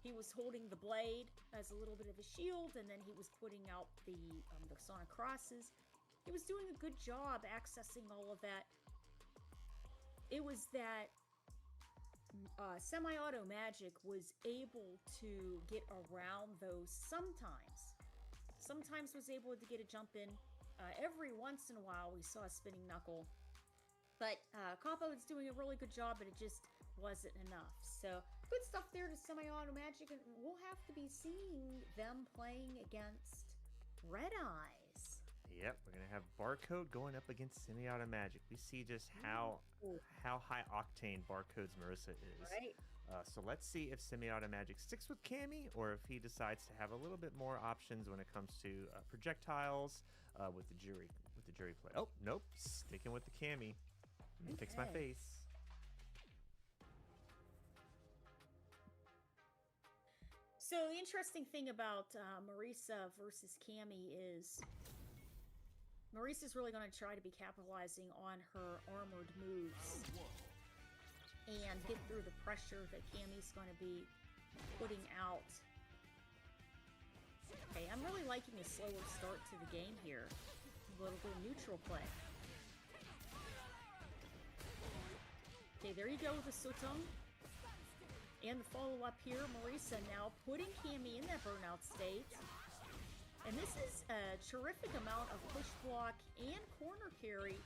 he was holding the blade as a little bit of a shield, and then he was putting out the sonic crosses. He was doing a good job accessing all of that. It was that Semi-Auto Magic was able to get around those sometimes. Sometimes was able to get a jump in. Every once in a while we saw a spinning knuckle. But Kappa was doing a really good job, but it just wasn't enough. So good stuff there to Semi-Auto Magic, and we'll have to be seeing them playing against Red Eyes. Yep, we're gonna have Barcode going up against Semi-Auto Magic. We see just how high octane Barcode's Marissa is. Right. So let's see if Semi-Auto Magic sticks with Cammy, or if he decides to have a little bit more options when it comes to projectiles with the jury play. Oh nope, sticking with the Cammy. Fix my Okay. face. So the interesting thing about Marisa versus Cammy is Marisa's really going to try to be capitalizing on her armored moves and get through the pressure that Cammy's going to be putting out. Okay, I'm really liking a slower start to the game here. A little bit of neutral play. Okay, there you go with the Sotong. And the follow-up here, Marisa now putting Cammy in that burnout state. And this is a terrific amount of push block and corner carry.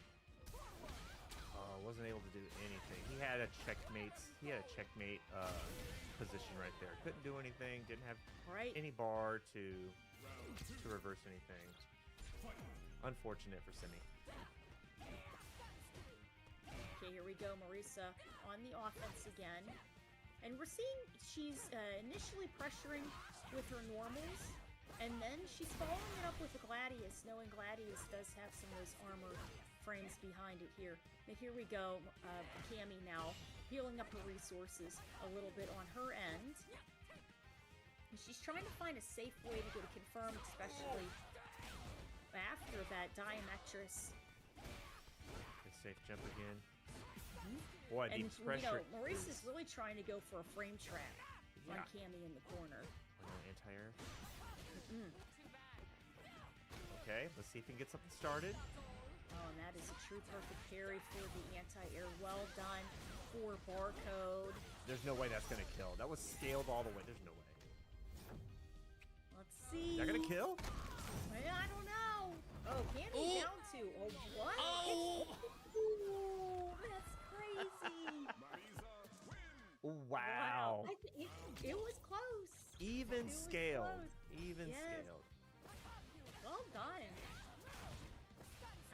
Wasn't able to do anything. He had a checkmate position right there. Couldn't do anything. Didn't have any bar to reverse anything. Unfortunate for Simi. Okay, here we go, Marisa on the offense again. And we're seeing she's initially pressuring with her normals, and then she's following it up with the Gladius, knowing Gladius does have some of those armored frames behind it here. But here we go, Cammy now healing up her resources a little bit on her end. And she's trying to find a safe way to get it confirmed, especially after that Diametris. Good safe jump again. Boy, And the pressure. Maurice's really trying to go for a frame trap on Yeah. Cammy in the corner. Anti-air. Okay, let's see if we can get something started. Oh, and that is a true perfect parry for the anti-air. Well done for Barcode. There's no way that's gonna kill. That was scaled all the way. There's no way. Let's see. Is that gonna kill? Well, I don't know. Oh, Cammy down to what? Oh! Ooh, that's crazy. Wow. It was close. Even It was scaled. close. Even Yes. scaled. Well done.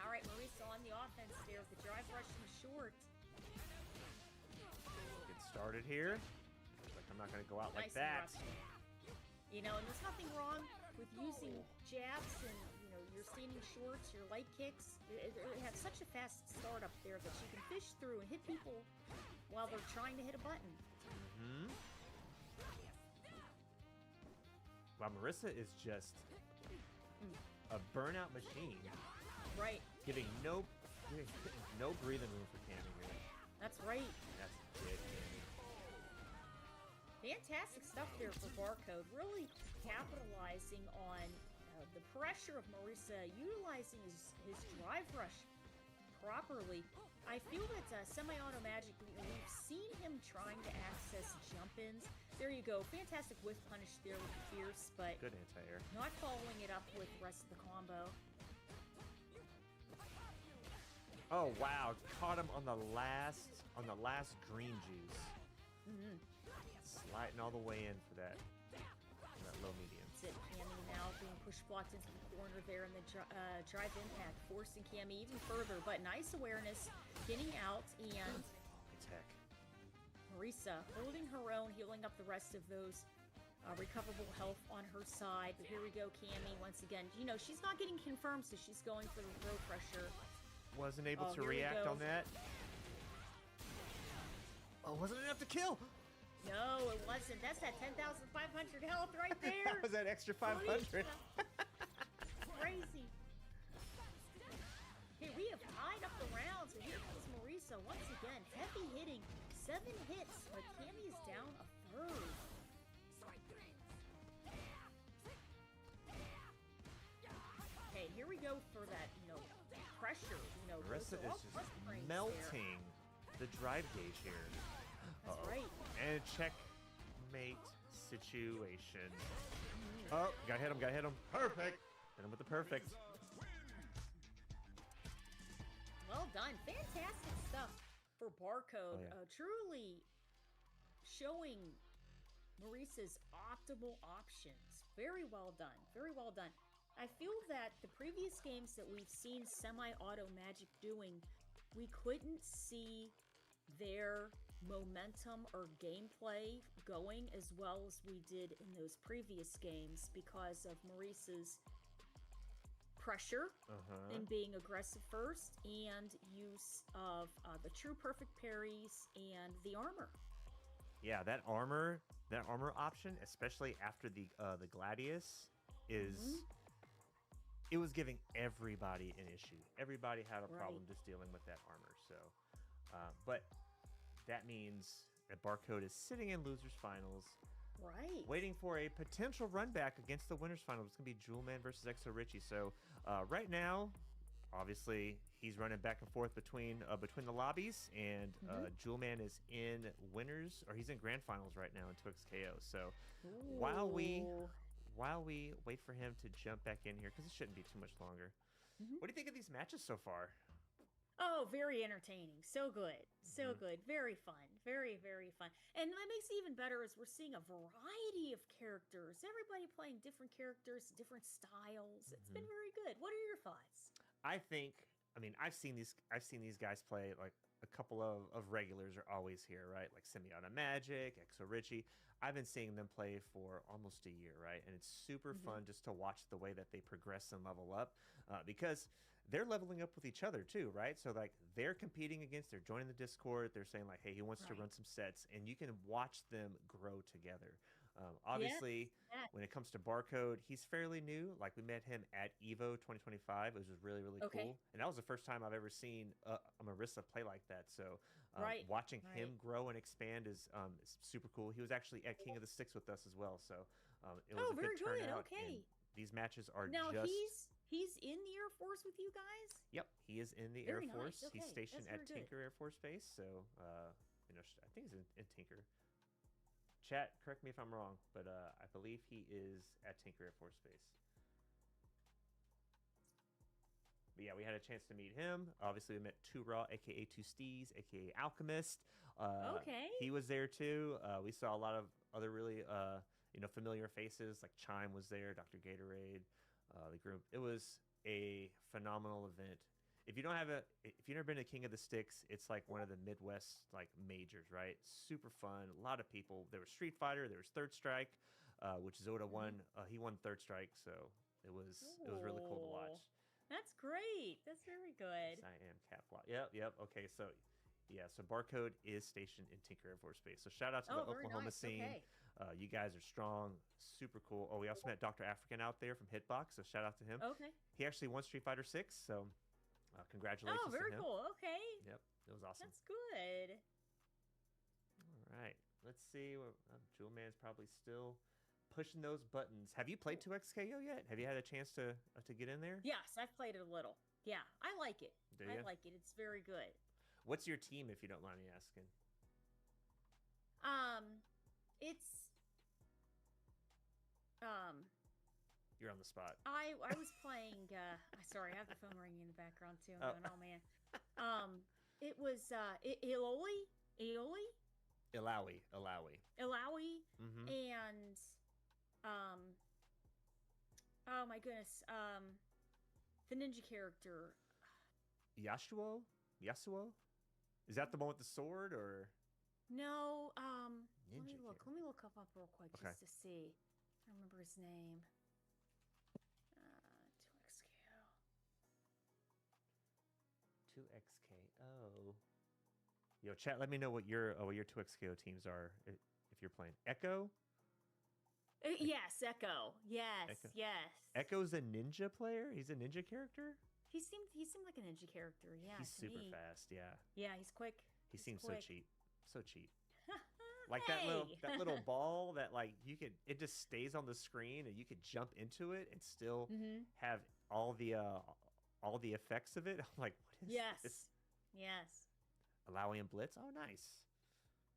All right, Marisa on the offense there with the drive rush from short. Get started here. Like I'm not gonna go out like Nice and that. rusty. You know, and there's nothing wrong with using jabs and, you know, your standing shorts, your light kicks. It have such a fast start up there that you can fish through and hit people while they're trying to hit a button. Hmm. Wow, Marisa is just a burnout machine. Right. Giving no breathing room for Cammy here. That's right. That's it, Cammy. Fantastic stuff there for Barcode. Really capitalizing on the pressure of Marisa, utilizing his drive rush properly. I feel that Semi-Auto Magic, we've seen him trying to access jump-ins. There you go. Fantastic whiff punish there with the Fierce, but Good anti-air. not following it up with the rest of the combo. Oh wow, caught him on the last green juice. Mm-hmm. Sliding all the way in for that low medium. That's it. Cammy now being push blocked into the corner there in the drive impact, forcing Cammy even further, but nice awareness, getting out, and Attack. Marisa holding her own, healing up the rest of those recoverable health on her side. But here we go, Cammy once again. You know, she's not getting confirmed, so she's going for the throw pressure. Wasn't able to here we react go. on that. Oh, wasn't enough to kill. No, it wasn't. That's that 10,500 health right there. That was that extra 500. Crazy. Okay, we have tied up the rounds. And here comes Marisa once again. Heavy hitting. 7 hits, but Cammy is down a third. Okay, here we go for that, you know, pressure. You know, Marisa those are all is plus just frames melting the drive gauge here. That's Uh-oh. right. And checkmate situation. Oh, gotta hit him, gotta hit him. Perfect. Hit him with the perfect. Well done. Fantastic stuff for Barcode. Oh, yeah. Truly showing Marisa's optimal options. Very well done. Very well done. I feel that the previous games that we've seen Semi-Auto Magic doing, we couldn't see their momentum or gameplay going as well as we did in those previous games because of Marisa's pressure and being aggressive first, and use of the true perfect parries and the armor. Yeah, that armor option, especially after the Gladius, is it was giving everybody an issue. Everybody had a problem just dealing with that armor. So, but that means that Barcode is sitting in losers finals, right? Waiting for a potential run back against the winners finals. It's gonna be Jewelman versus Exo Richie. So right now, obviously, he's running back and forth between the lobbies, and Jewelman is in winners, or he's in grand finals right now in 2XKO. So while we wait for him to jump back in here, because it shouldn't be too much longer. What do you think of these matches so far? Oh, very entertaining. So good. So good. Very fun. Very, very fun. And what makes it even better is we're seeing a variety of characters. Everybody playing different characters, different styles. It's been very good. What are your thoughts? I mean, I've seen these guys play. Like a couple of regulars are always here, right? Like Semi-Auto Magic, Exo Richie. I've been seeing them play for almost a year, right? And it's super fun just to watch the way that they progress and level up, because they're leveling up with each other too, right? So like they're competing against, they're joining the Discord, they're saying like, hey, he wants to run some sets, and you can watch them grow together. Obviously, when it comes to Barcode, he's fairly new. Like we met him at EVO 2025, which was really, really cool. And that was the first time I've ever seen a Marisa play like that. So watching him grow and expand is super cool. He was actually at King of the Sticks with us as well. So it was a very good turnout. Okay. And these matches are now just... He's in the Air Force with you guys? Yep, he is in the Very Air Force. nice. He's Okay, stationed that's at very good. Tinker Air Force Base. So, I think he's in Tinker. Chat, correct me if I'm wrong, but I believe he is at Tinker Air Force Base. But yeah, we had a chance to meet him. Obviously, we met Two Raw, aka Two Steez, aka Alchemist. Okay. He was there too. We saw a lot of other really, familiar faces. Like Chime was there, Dr. Gatorade, the group. It was a phenomenal event. If you've never been to King of the Sticks, it's like one of the Midwest like majors, right? Super fun. A lot of people. There was Street Fighter. There was Third Strike, which Zoda won. He won Third Strike, so it was really cool to watch. That's great. That's very good. Yes, I am Caplock. Yep. Okay, so so Barcode is stationed in Tinker Air Force Base. So shout out to the very Oklahoma nice. scene. Okay. You guys are strong, super cool. Oh, we also met Dr. African out there from Hitbox, so shout out to him. Okay. He actually won Street Fighter 6, so congratulations Oh, very to him. cool. Okay. Yep, it was awesome. That's good. All right, let's see. Jewel Man's probably still pushing those buttons. Have you played 2XKO yet? Have you had a chance to get in there? Yes, I've played it a little. Yeah, I like it. Do I ya? like it. It's very good. What's your team, if you don't mind me asking? It's You're on the spot. I was playing sorry, I have the phone ringing in the background too. I'm going, oh man. It was Ioli, Ilawi. and oh my goodness, the ninja character. Yasuo? Is that the one with the sword, or? No, let me Ninja look. Let me look up real quick Okay. just to see. I remember his name. 2XKO. 2XKO. Yo, chat, let me know what your 2XKO teams are if you're playing. Echo? Yes, Echo. Yes, Echo. yes. Echo's a ninja player? He's a ninja character? He seemed like a ninja character. Yeah, He's to super me. fast, yeah. Yeah, he's quick. He He's seems quick. so cheap. So cheap. Like that little ball that like it just stays on the screen and you could jump into it and still Mhm. have all the effects of it. I'm like, what is Yes. this? Yes. Allowing Blitz? Oh, nice.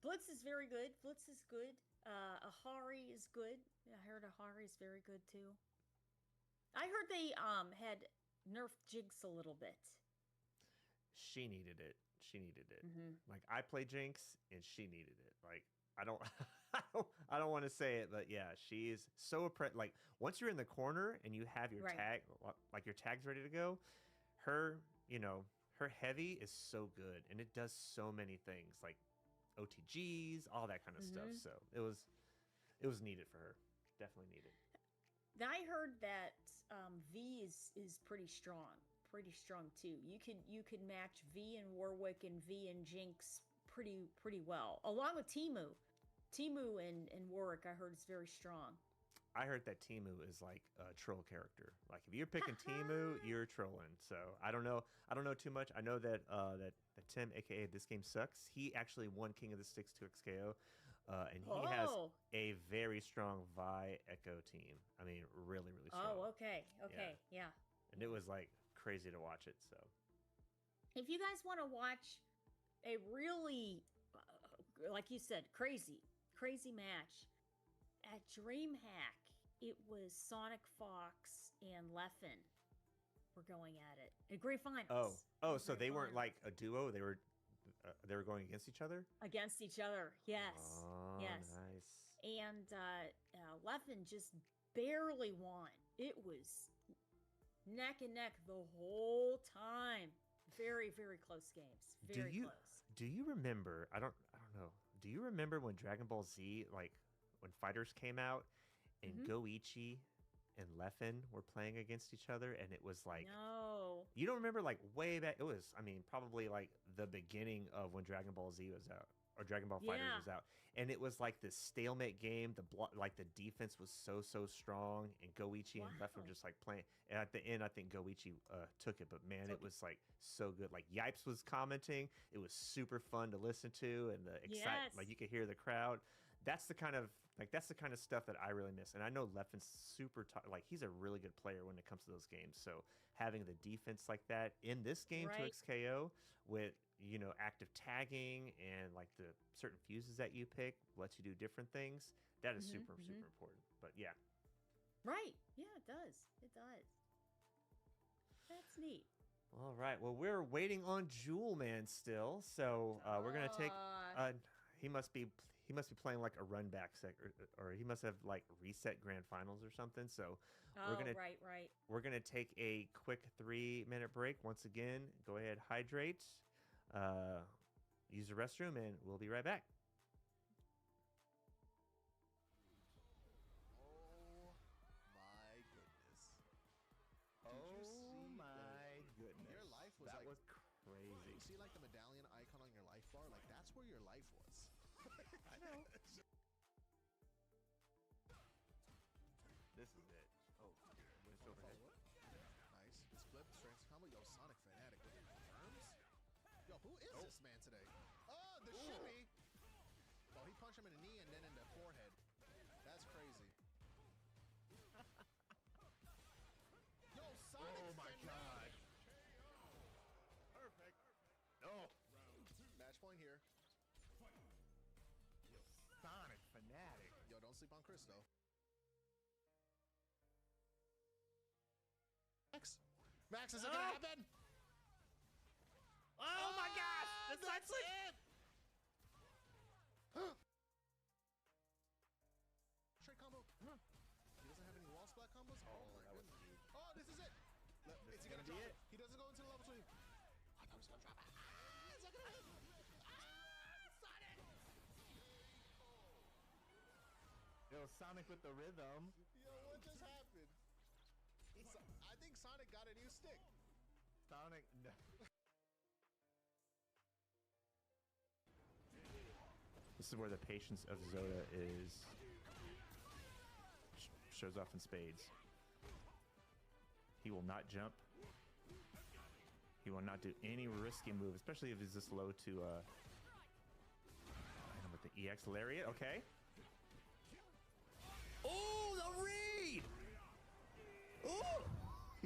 Blitz is very good. Blitz is good. Ahari is good. I heard Ahari is very good too. I heard they had nerfed Jinx a little bit. She needed it. Mhm. Like I play Jinx and she needed it. Like I don't I don't want to say it, but yeah, she is so like once you're in the corner and you have your Right. tag, like your tag's ready to go, her heavy is so good and it does so many things like OTGs, all that kind of stuff. Mhm. So it was needed for her. Definitely needed. I heard that V is pretty strong too. You could match V and Warwick and V and Jinx pretty well, along with Timu. Timu and Warwick, I heard, is very strong. I heard that Timu is like a troll character. Like if you're picking Timu, you're trolling. So I don't know too much. I know that that Tim, aka This Game Sucks, he actually won King of the Sticks 2XKO, and he has Oh. a very strong Vi Echo team. I mean, really strong. Oh, okay, yeah. And it was like crazy to watch it. So If you guys want to watch a really, like you said, crazy match at DreamHack, it was Sonic Fox and Leffen were going at it in Great Finals. So they weren't like a duo. They were going against each other. Against each other. Yes. Oh, yes. nice. And Leffen just barely won. It was neck and neck the whole time. Very, very close games. Very close. Do you remember? I don't know. Do you remember when Dragon Ball Z, like when Fighters came out, and Mhm. Goichi and Leffen were playing against each other, and it was like No. you don't remember like way back. It was, I mean, probably like the beginning of when Dragon Ball Z was out or Dragon Ball Fighters Yeah. was out, and it was like this stalemate game. The defense was so strong, and Goichi and Leffen were just like playing. And at the end, I think Goichi took it, but man, it was like so good. Like Yipes was commenting, it was super fun to listen to, and the excitement, Yes. like you could hear the crowd. that's the kind of stuff that I really miss. And I know Leffen's super like he's a really good player when it comes to those games. So having the defense like that in this game to XKO with active tagging and like the certain fuses that you pick lets you do different things. That is super important. But yeah. Right. Yeah, it does. It does. That's neat. All right. Well, we're waiting on Jewel Man still, so we're gonna take. He must be playing like a run back or he must have like reset grand finals or something. So we're gonna right. We're gonna take a quick 3-minute break. Once again, go ahead, hydrate, use the restroom, and we'll be right back. Your life was that like was crazy. You see like the medallion icon on your life bar? Like that's where your life was. I know. This is it. Oh, it's overhead. Nice. It's flip strength combo. Yo, Sonic Fanatic with the arms. Yo, who is this man today? Oh, the shimmy. Oh, he punched him in the knee and then in the forehead. That's crazy. Yo, Sonic. Oh my god. Perfect. No. Match point here. Sonic Fanatic. Yo, don't sleep on Chris though. Max, is it gonna happen? Oh my gosh! That's it! Straight combo. He doesn't have any wall splat combos? Oh my goodness. Oh, this is it! Is he gonna drop it? He doesn't go into the level 2. I thought he was gonna drop it. Is that gonna hit? Sonic! Yo, Sonic with the rhythm. Yo, what just happened? I think Sonic got a new stick. Sonic, no. This is where the patience of Zoda is shows off in spades. He will not jump. He will not do any risky move, especially if he's this low to with the EX Lariat. Okay. Oh, the read! Oh,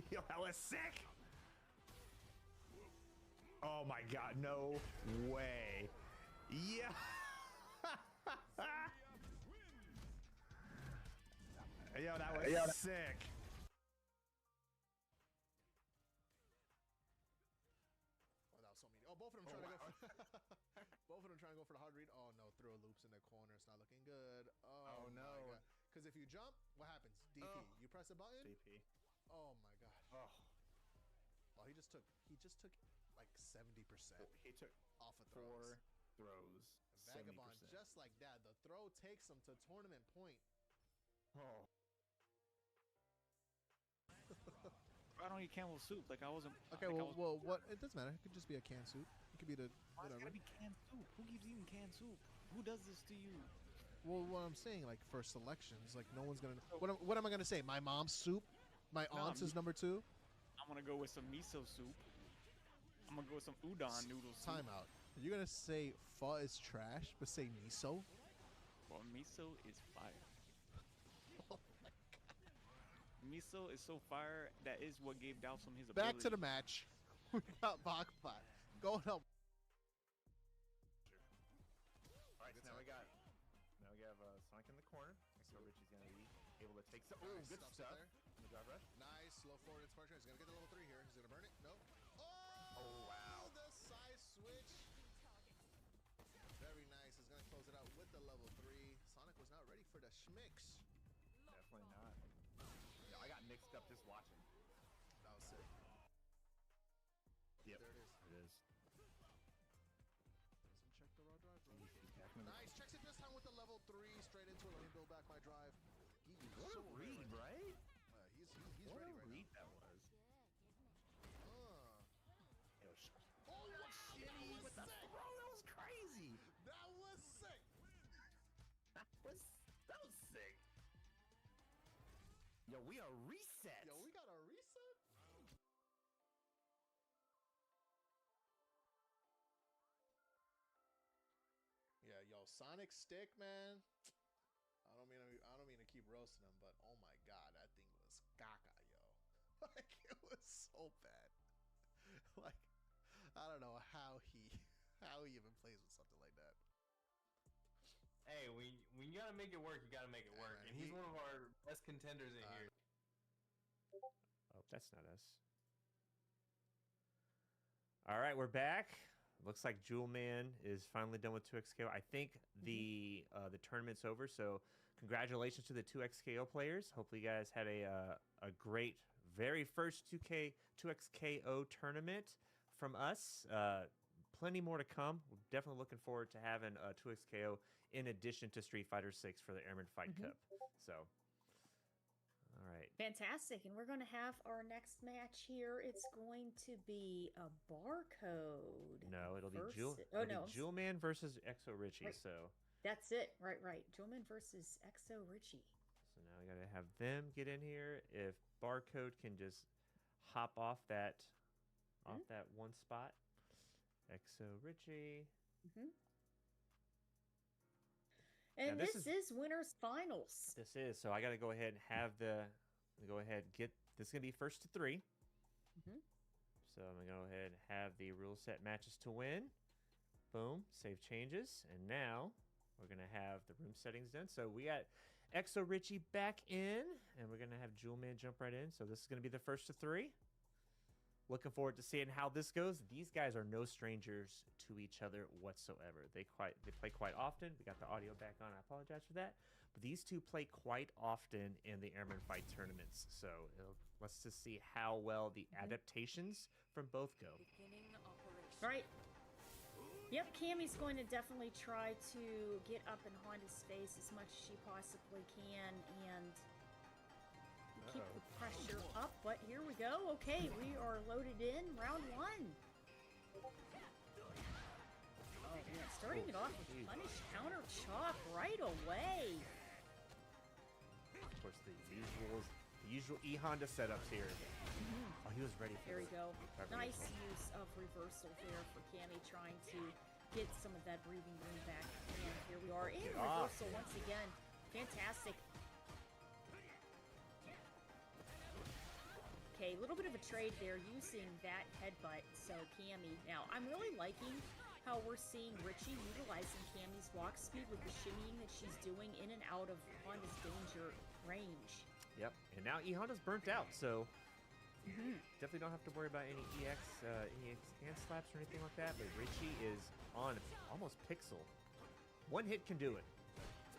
yo, that was sick. Oh my god, no way. Yeah. Yo, that was sick. Oh, that was so mean. Oh, both of them trying to go for both of them trying to go for the hard read. Oh no, throw loops in the corner. It's not looking good. Oh no. Because if you jump, what happens? DP. You press a button. DP. Oh my god. Oh. Oh, he just took like 70%. He took off of 4 throws. Vagabond, just like that. The throw takes him to tournament point. Oh. I don't eat camel soup. Like I wasn't. Okay, like well, what? It doesn't matter. It could just be a canned soup. It could be the Why whatever. it's gotta be canned soup? Who keeps eating canned soup? Who does this to you? Well, what I'm saying, like for selections, like no one's gonna. What am I gonna say? My mom's soup. My aunt's is number 2. I'm gonna go with some miso soup. I'm gonna go with some udon noodles. Time out. You're gonna say pho is trash, but say miso? Well, miso is fire. Miso is so fire that is what gave Dowsum his ability. Back to the match. We got Bakbot going up. Alright, so now we have Sonic in the corner. So Richie's gonna be able to take some. Nice Good stuff. there. In the drive rush. Nice, slow forward expression. He's gonna get the level 3 here. He's gonna burn it. No. Oh wow. The side switch. Very nice. He's gonna close it out with the level 3. Sonic was not ready for the schmicks. Definitely not. Yeah, I got mixed up just watching. That was sick. Yep. There it is. It is. Doesn't check the raw drive, bro. Nice. Checks it this time with the level 3. Straight into it. Let me build back my drive. What a read, right? He's What ready a right read now. that was. Yo, Oh, wow, shimmy with the sick. throw. That was crazy. That was sick. That was sick. Yo, we are reset. Yo, we got a reset? Yeah, yo, Sonic Stick, man. roasting him, but oh my god, that thing was caca, yo. Like, it was so bad. Like, I don't know how he even plays with something like that. Hey, when you gotta make it work, you gotta make it work. And he's one of our best contenders in here. Oh, that's not us. All right, we're back. Looks like Jewel Man is finally done with 2XKO. I think the tournament's over, so congratulations to the 2XKO players. Hopefully you guys had a great very first 2XKO tournament from us. Plenty more to come. We're definitely looking forward to having 2XKO in addition to Street Fighter 6 for the Airman Fight Cup. So, all right. Fantastic. And we're going to have our next match here. It's going to be a barcode. No, it'll be no. Jewel Man versus Exo Richie. Right. So that's it. Right. Jewel Man versus Exo Richie. So now we got to have them get in here. If Barcode can just hop off that one spot. Exo Richie. And this is winners finals. This is. So I got to go ahead and have get this is going to be first to 3. So I'm going to go ahead and have the rule set matches to win. Boom. Save changes. And now we're going to have the room settings done. So we got Exo Richie back in, and we're going to have Jewel Man jump right in. So this is going to be the first to 3. Looking forward to seeing how this goes. These guys are no strangers to each other whatsoever. They play quite often. We got the audio back on. I apologize for that. But these two play quite often in the Airman Fight tournaments. So let's just see how well the adaptations from both go. All right. Yep, Cammy's going to definitely try to get up in Honda's face as much as she possibly can and keep the pressure up, but here we go. Okay, we are loaded in. Round 1. Oh, man, starting it off with punish counter chop right away. Of course, the usual E-Honda setups here. Oh, he was ready for There we this. go. Nice use of reversal there for Cammy, trying to get some of that breathing room back. And here we are in reversal once again. Fantastic. Okay, a little bit of a trade there using that headbutt. So Cammy, now I'm really liking how we're seeing Richie utilizing Cammy's walk speed with the shimmying that she's doing in and out of Honda's danger range. Yep, and now E-Honda's burnt out, so definitely don't have to worry about any EX hand slaps or anything like that, but Richie is on almost pixel. One hit can do it.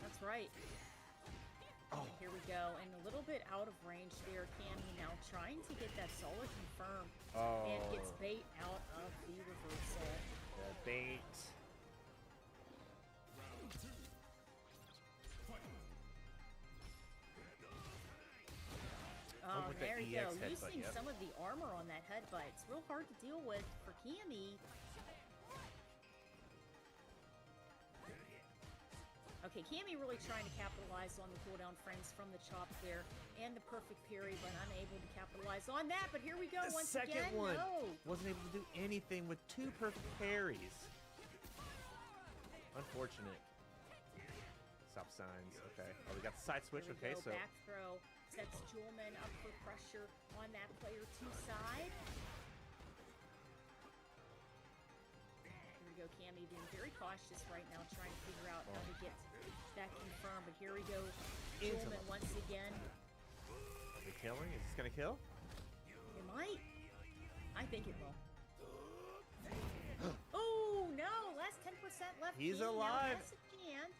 That's right. Oh. Here we go, and a little bit out of range there. Cammy now trying to get that solid confirm, and gets bait out of the reversal. The bait. Oh, there you go. Using some of the armor on that headbutt. It's real hard to deal with for Cammy. Okay, Cammy really trying to capitalize on the cooldown frames from the chop there and the perfect parry, but unable to capitalize on that. But here we go once again. The second one No. wasn't able to do anything with 2 perfect parries. Unfortunate. Stop signs. Okay. Oh, we got the side switch. Okay, so back throw sets Jewelman up for pressure on that player 2 side. Here we go, Cammy being very cautious right now, trying to figure out how to get that confirmed. But here we go, Jewelman once again. Are we killing? Is this gonna kill? It might. I think it will. Oh no! Last 10% left. He's Cammy alive. Now has a can.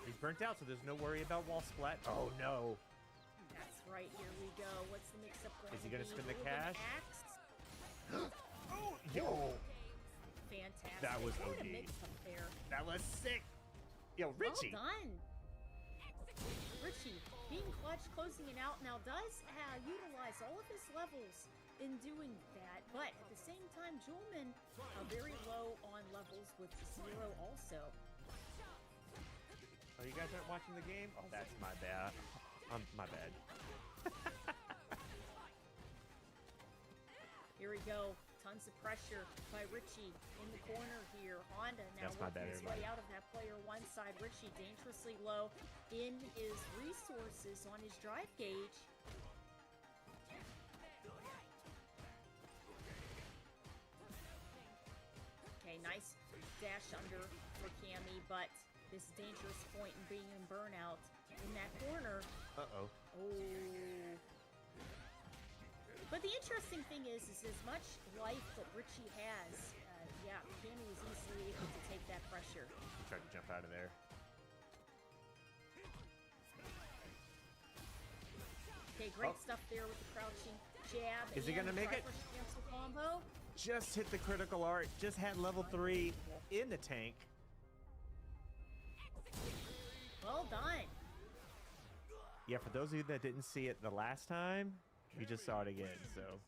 He's burnt out, so there's no worry about wall splat. Oh no! That's right. Here we go. What's the mix-up going? Is he gonna to be? spin the Golden cash? Axe? Oh, yo! Fantastic. That was What a OD. mix-up there. That was sick. Yo, Richie. Well done. Richie being clutch, closing it out now, does utilize all of his levels in doing that, but at the same time, Jewelman very low on levels with 0 also. Oh, you guys aren't watching the game? Oh, that's my bad. My bad. Here we go. tons of pressure by Richie in the corner here. Honda now That's my working bad, his way everybody. out of that player one side. Richie dangerously low in his resources on his drive gauge. Okay, nice dash under for Cammy, but this dangerous point in being in burnout in that corner. Uh-oh. Oh. But the interesting thing is as much life that Richie has, yeah, Cammy is easily able to take that pressure. Tried to jump out of there. Okay, great Oh. stuff there with the crouching jab. Is he gonna and make it? driver cancel combo. Just hit the critical art. Just had level 3 in the tank. Well done. Yeah, for those of you that didn't see it the last time, you just saw it again, so.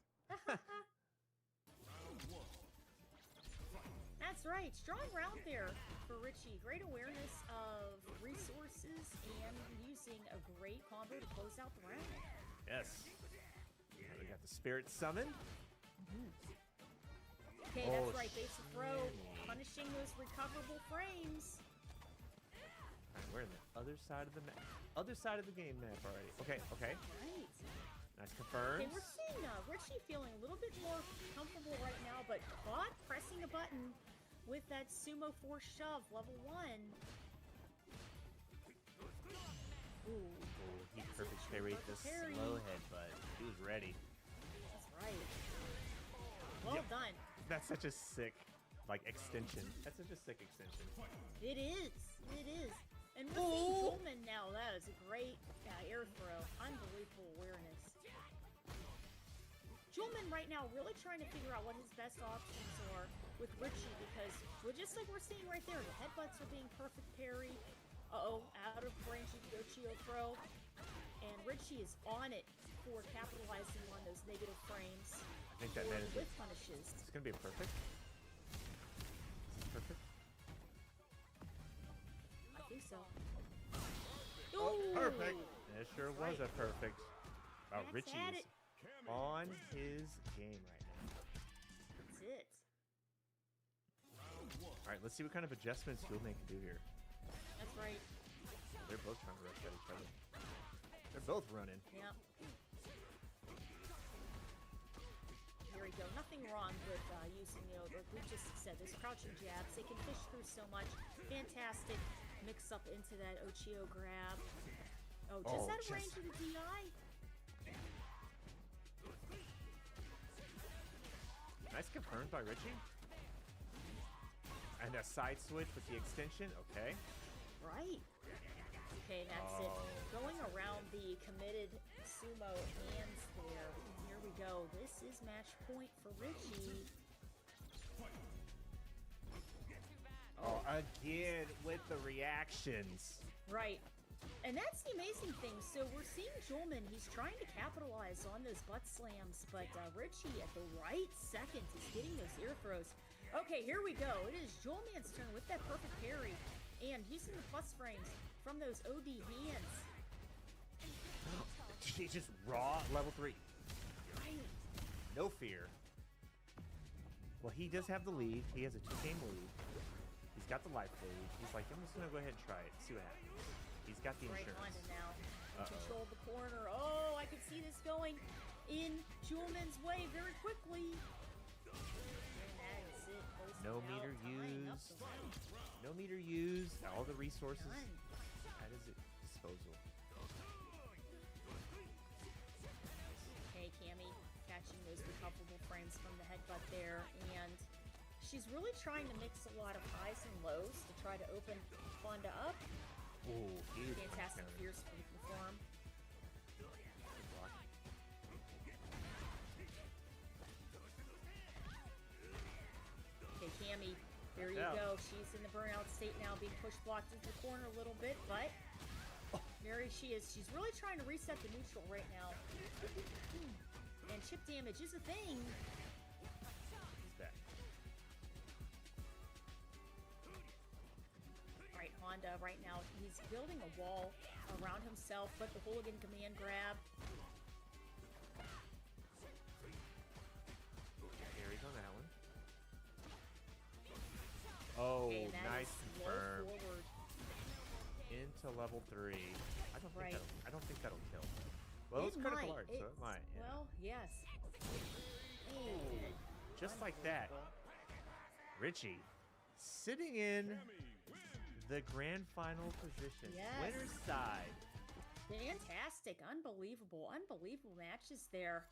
That's right. Strong round there for Richie. Great awareness of resources and using a great combo to close out the round. Yes. Now we got the spirit summon. Okay, Oh, that's right. Basic throw, punishing those recoverable frames. Alright, we're in the other side of the map. Other side of the game map already. Okay, okay. Right. Nice confirms. Okay, we're seeing Richie feeling a little bit more comfortable right now, but caught pressing a button with that sumo force shove, level 1. Ooh, He perfect parried the parry. slow headbutt. He was ready. That's right. Well Yep. done. That's such a sick, like, extension. That's such a sick extension. It is. It is. And we're seeing Jolman now. That is a great air throw. Unbelievable awareness. Jolman right now really trying to figure out what his best options are with Richie because just like we're seeing right there, the headbutts are being perfect parry. Uh-oh, out of range of the Ochio throw. And Richie is on it for capitalizing on those negative frames. I think that for managed with punishes. It's gonna be a perfect. Is this perfect? I think so. Oh, Ooh. perfect. It sure was a perfect. Wow, That's Richie at is it. on his game right now. That's it. All right, let's see what kind of adjustments Steelman can do here. That's right. They're both trying to rush at each other. They're both running. Yep. Here we go. Nothing wrong with using, like we just said, those crouching jabs. They can fish through so much. Fantastic mix up into that Ochio grab. Oh, just out of range of the DI. Nice confirmed by Richie. And a side switch with the extension. Okay. Right. Okay, that's it. Going around the committed sumo hands there. Here we go. This is match point for Richie. Oh, again with the reactions. Right. And that's the amazing thing. So we're seeing Jolman. He's trying to capitalize on those butt slams, but Richie at the right second is getting those ear throws. Okay, here we go. It is Jolman's turn with that perfect parry and using the plus frames from those OD hands. She's just raw level 3. Right. No fear. Well, he does have the lead. He has a 2-game lead. He's got the life lead. He's like, I'm just going to go ahead and try it. See what happens. He's got the Right insurance. on now. Control the corner. Oh, I can see this going in Jolman's way very quickly. And that is it. Closing No it meter out, tying up used. the round. No meter used. All the resources Done. at his disposal. Okay, Cammy catching those recoverable frames from the headbutt there, and she's really trying to mix a lot of highs and lows to try to open Fonda up. Oh, huge. Fantastic fierce from the form. Okay, Cammy, there you Yeah. go. She's in the burnout state now, being push blocked into the corner a little bit, but there she is. She's really trying to reset the neutral right now. And chip damage is a thing. He's back. Right, Honda right now, he's building a wall around himself, but the hooligan command grab. Carries on that one. level 3. Right. I don't think that'll kill. Well, it's critical art, so it might. Yeah. Well, yes. Just like that, Richie sitting in the grand final position. Yes. Winner's side. Fantastic, unbelievable matches there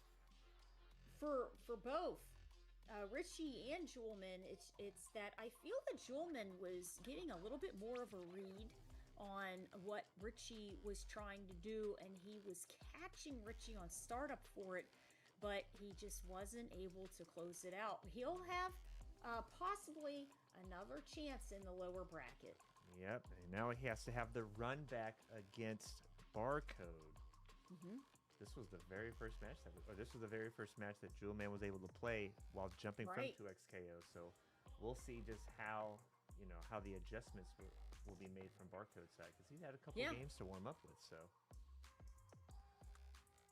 for both Richie and Jewelman. It's that I feel that Jewelman was getting a little bit more of a read on what Richie was trying to do, and he was catching Richie on startup for it, but he just wasn't able to close it out. He'll have possibly another chance in the lower bracket. Yep, and now he has to have the run back against Barcode. This was the very first match that Jewelman was able to play while jumping from 2XKO. So we'll see just how the adjustments will be made from Barcode's side, because he's had a couple games to warm up with. So,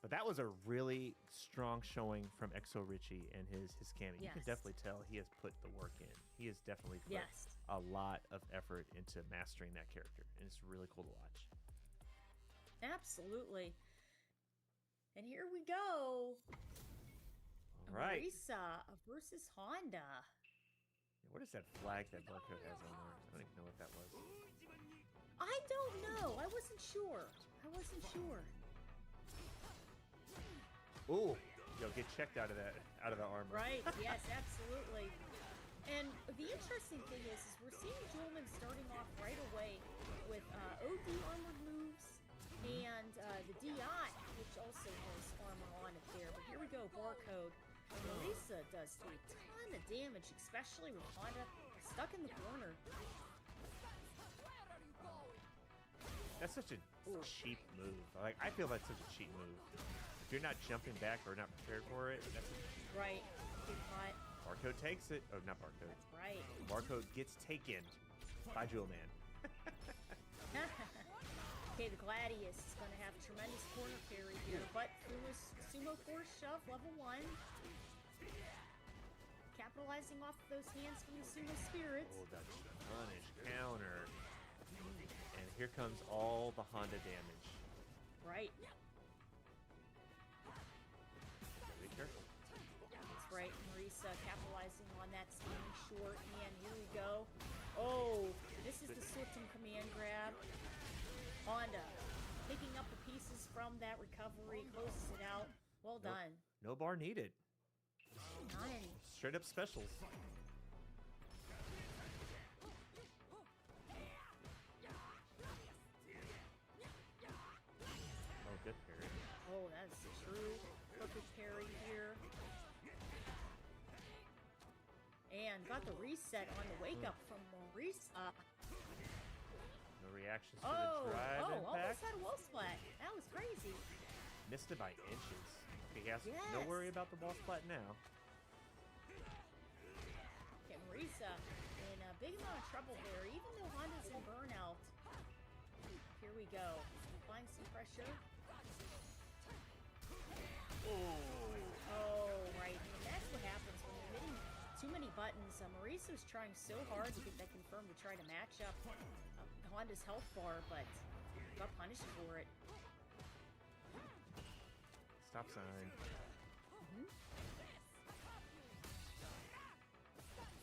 but that was a really strong showing from Exo Richie and his Cammy. You can definitely tell he has put the work in. He has definitely put a lot of effort into mastering that character, and it's really cool to watch. Absolutely. And here we go. All right. Marisa versus Honda. What is that flag that Barcode has on there? I don't even know what that was. I don't know. I wasn't sure. Ooh, get checked out of the armor. Right. Yes, absolutely. And the interesting thing is we're seeing Jewelman starting off right away with OD armored moves and the DI, which also has armor on it there. But here we go, Barcode. Marisa does a ton of damage, especially with Honda stuck in the corner. That's such a cheap move. Like, I feel that's such a cheap move. If you're not jumping back or not prepared for it, that's right. Good cut. Barcode takes it. Oh, not Barcode. That's right. Barcode gets taken by Jewelman. Okay, the Gladius is going to have tremendous corner carry here, but through his sumo force shove, level 1. Capitalizing off those hands from the sumo spirits. Oh, that punish counter. And here comes all the Honda damage. Right. Be careful. That's right. Marisa capitalizing on that standing short. And here we go. Oh, this is the Sultan command grab. Honda picking up the pieces from that recovery, closes it out. Well done. No bar needed. Nice. Straight up specials. Oh, good parry. Oh, that's a true perfect parry here. And got the reset on the wake up from Marisa. No reactions to the drive impact. Almost had a wall splat. That was crazy. Missed it by inches. Okay, he has no worry about the wall splat now. Okay, Marisa in a big amount of trouble there, even though Honda's in burnout. Here we go. Applying some pressure. Oh, right. And that's what happens when you're hitting too many buttons. Marisa was trying so hard to get that confirmed to try to match up Honda's health bar, but got punished for it. Stop sign.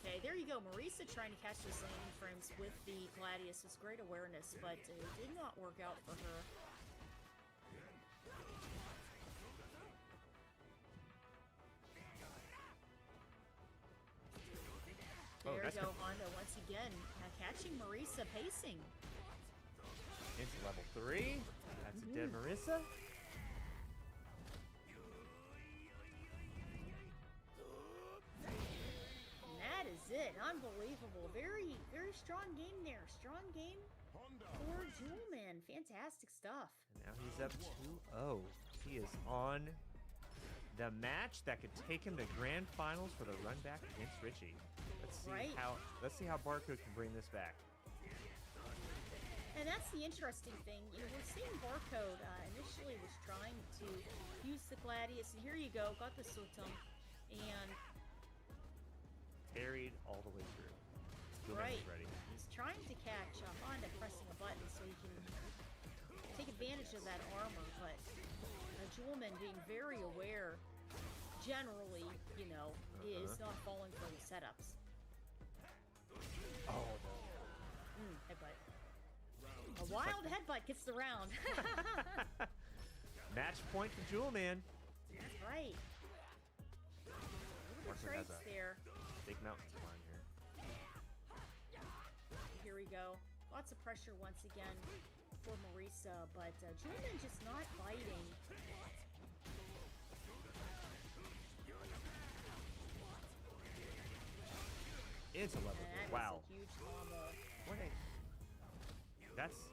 Okay, there you go. Marisa trying to catch those landing frames with the Gladius with great awareness, but it did not work out for her. There you go, Honda once again catching Marisa pacing. Into level 3. That's a dead Marisa. And that is it. Unbelievable. Very, very strong game there. Strong game for Jewelman. Fantastic stuff. And now he's up 2-0. He is on the match that could take him to grand finals for the run back against Richie. Let's see how Barcode can bring this back. And that's the interesting thing. You know, we're seeing Barcode initially was trying to use the Gladius, and here you go, got the Sultan, and parried all the way through. Julman Right. is ready. He's trying to catch Honda pressing a button so he can take advantage of that armor, but Julman being very aware, generally, you know, is not falling for the setups. Oh, Headbutt. A wild headbutt gets the round. match point for Julman. That's right. Look at the Markman has traits a there. big mountain to climb here. Here we go. Lots of pressure once again for Marisa, but Julman just not biting. It's a level. And that Wow. is a huge combo. That's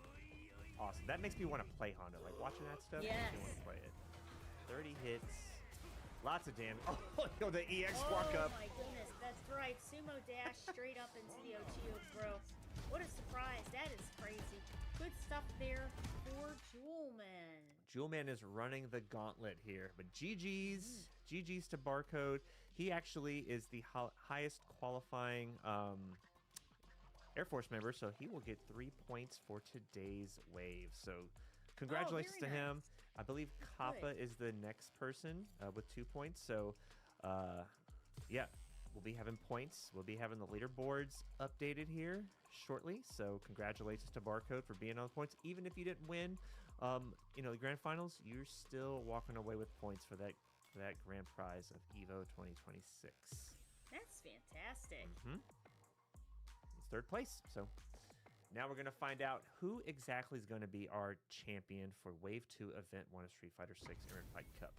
awesome. That makes me want to play Honda. Like watching that stuff makes me want Yes. to play it. 30 hits. Lots of damage. Oh, yo, the EX walk up. Oh my goodness, that's right. Sumo dash straight up into the Ochio throw. What a surprise. That is crazy. Good stuff there for Julman. Julman is running the gauntlet here, but GG's to Barcode. He actually is the highest qualifying Air Force member, so he will get 3 points for today's wave. So congratulations to him. I believe Kappa is the next person with 2 points. So yeah, we'll be having points. We'll be having the leaderboards updated here shortly. So congratulations to Barcode for being on the points. Even if you didn't win, you know, the grand finals, you're still walking away with points for that grand prize of EVO 2026. That's fantastic. It's third place. So now we're going to find out who exactly is going to be our champion for Wave 2 Event 1 of Street Fighter 6 Iron Fight Cup.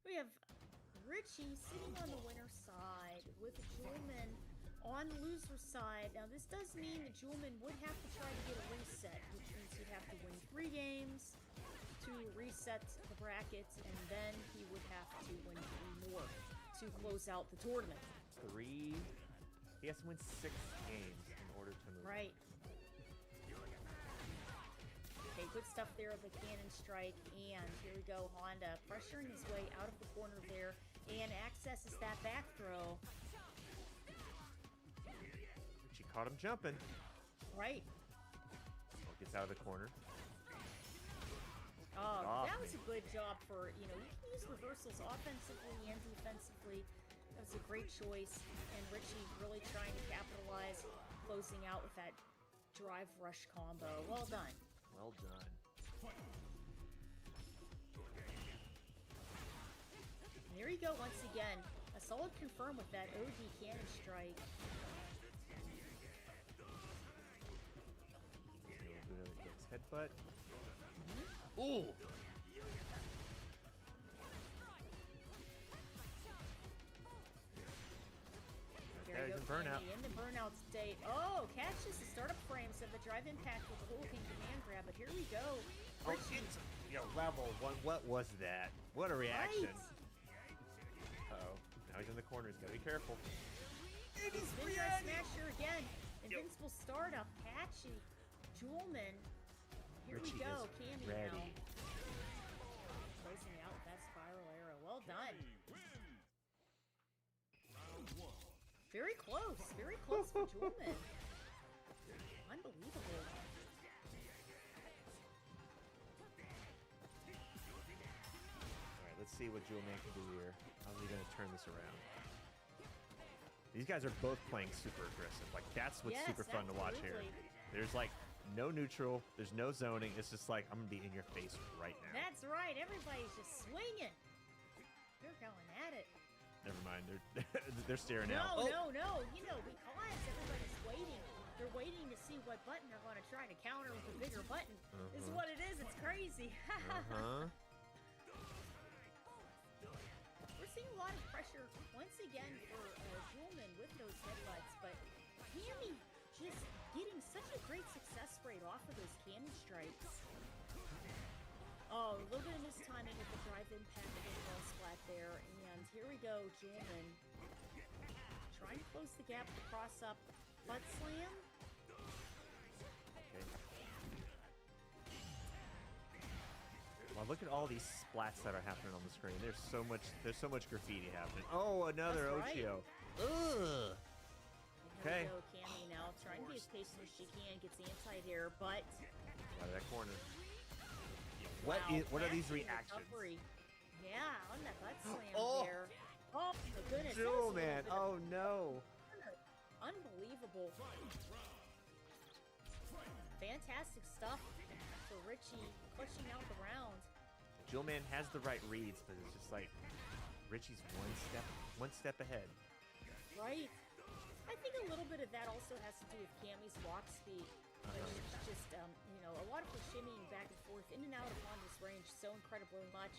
We have Richie sitting on the winner's side with Julman on the loser's side. Now, this does mean that Julman would have to try to get a reset, which means he'd have to win 3 games to reset the brackets, and then he would have to win 3 more to close out the tournament. 3. He has to win 6 games in order to move. Right. Okay, good stuff there of the cannon strike, and here we go, Honda pressuring his way out of the corner there, and accesses that back throw. She caught him jumping. Right. Gets out of the corner. Oh, that was a good job for, you know, you can use reversals offensively and defensively. That was a great choice, and Richie really trying to capitalize, closing out with that drive rush combo. Well done. Well done. There you go once again. A solid confirm with that OD cannon strike. Headbutt. Ooh! There you go, burnout. Candy in the burnout state. Oh, catches the startup frames of the drive impact with the Hurricane command grab, but here we go. Richie. Yo, level 1. What was that? What a reaction. Right. Uh-oh. Now he's in the corner. He's got to be careful. Vineyard Smasher again. Invincible startup. Catchy. Julman. Here Richie we go. is Candy ready. now. Closing out with that spiral arrow. Well done. Very close. Very close for Julman. Unbelievable. Alright, let's see what Julman can do here. How's he going to turn this around? These guys are both playing super aggressive. Like, that's what's super fun to watch here. There's, like, no neutral. There's no zoning. It's just like, I'm going to be in your face right now. That's right. Everybody's just swinging. They're going at it. Never mind. They're staring out. No. You know, because everybody's waiting. They're waiting to see what button they're going to try to counter with a bigger button. This is what it is. It's crazy. We're seeing a lot of pressure once again for Julman with those headbutts, but Cammy just getting such a great success rate off of those cannon strikes. Oh, a little bit of mistiming with the drive impact of the ball splat there, and here we go, Julman trying to close the gap with the cross up butt slam. Okay. Wow, look at all these splats that are happening on the screen. There's so much graffiti happening. Oh, another That's right. Ochio. Ugh. Okay. Here we go, Cammy now trying to be as patient as she can. Gets anti-air, but Out of that corner. What are these reactions? recovery. Yeah, on that butt slam Oh. there. Oh my goodness. Jewel that was a little man. bit of- Oh no. Unbelievable. Fantastic stuff for Richie clutching out the round. Jewel man has the right reads, but it's just like Richie's one step ahead. Right. I think a little bit of that also has to do with Cammy's walk speed. Which is just, a lot of her shimmying back and forth in and out of Honda's range so incredibly much.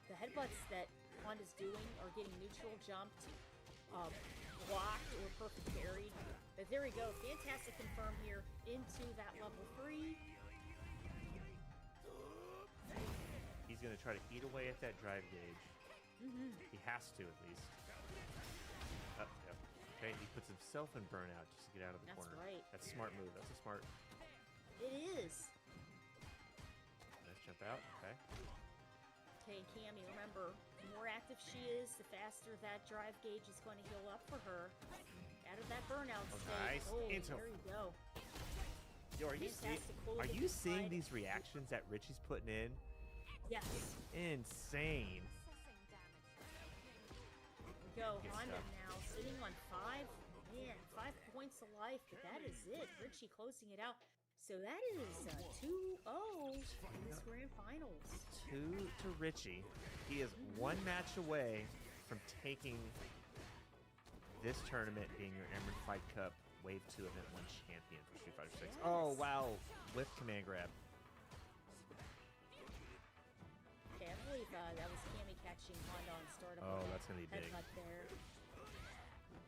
The headbutts that Honda's doing are getting neutral jumped, blocked, or perfect parried. But there we go. Fantastic confirm here into that level 3. He's going to try to eat away at that drive gauge. He has to, at least. Okay, he puts himself in burnout just to get out of the That's corner. right. That's a smart move. That's a smart. It is. Nice jump out. Okay. Okay, Cammy, remember, the more active she is, the faster that drive gauge is going to heal up for her. Out of that burnout state. Nice. There you go. Yo, are you seeing these reactions that Richie's putting in? Yes. Insane. Go, Good Honda stuff. now sitting on 5. Man, 5 points of life, but that is it. Richie closing it out. So that is 2-0 in this grand finals. 2 to Richie. He is one match away from taking this tournament being your Emerald Fight Cup Wave 2 Event 1 champion for Street Fighter 6. Yes. Oh, wow. With command grab. Okay, I believe that was Cammy catching Honda on startup. Oh, with that's that gonna be big. headbutt there.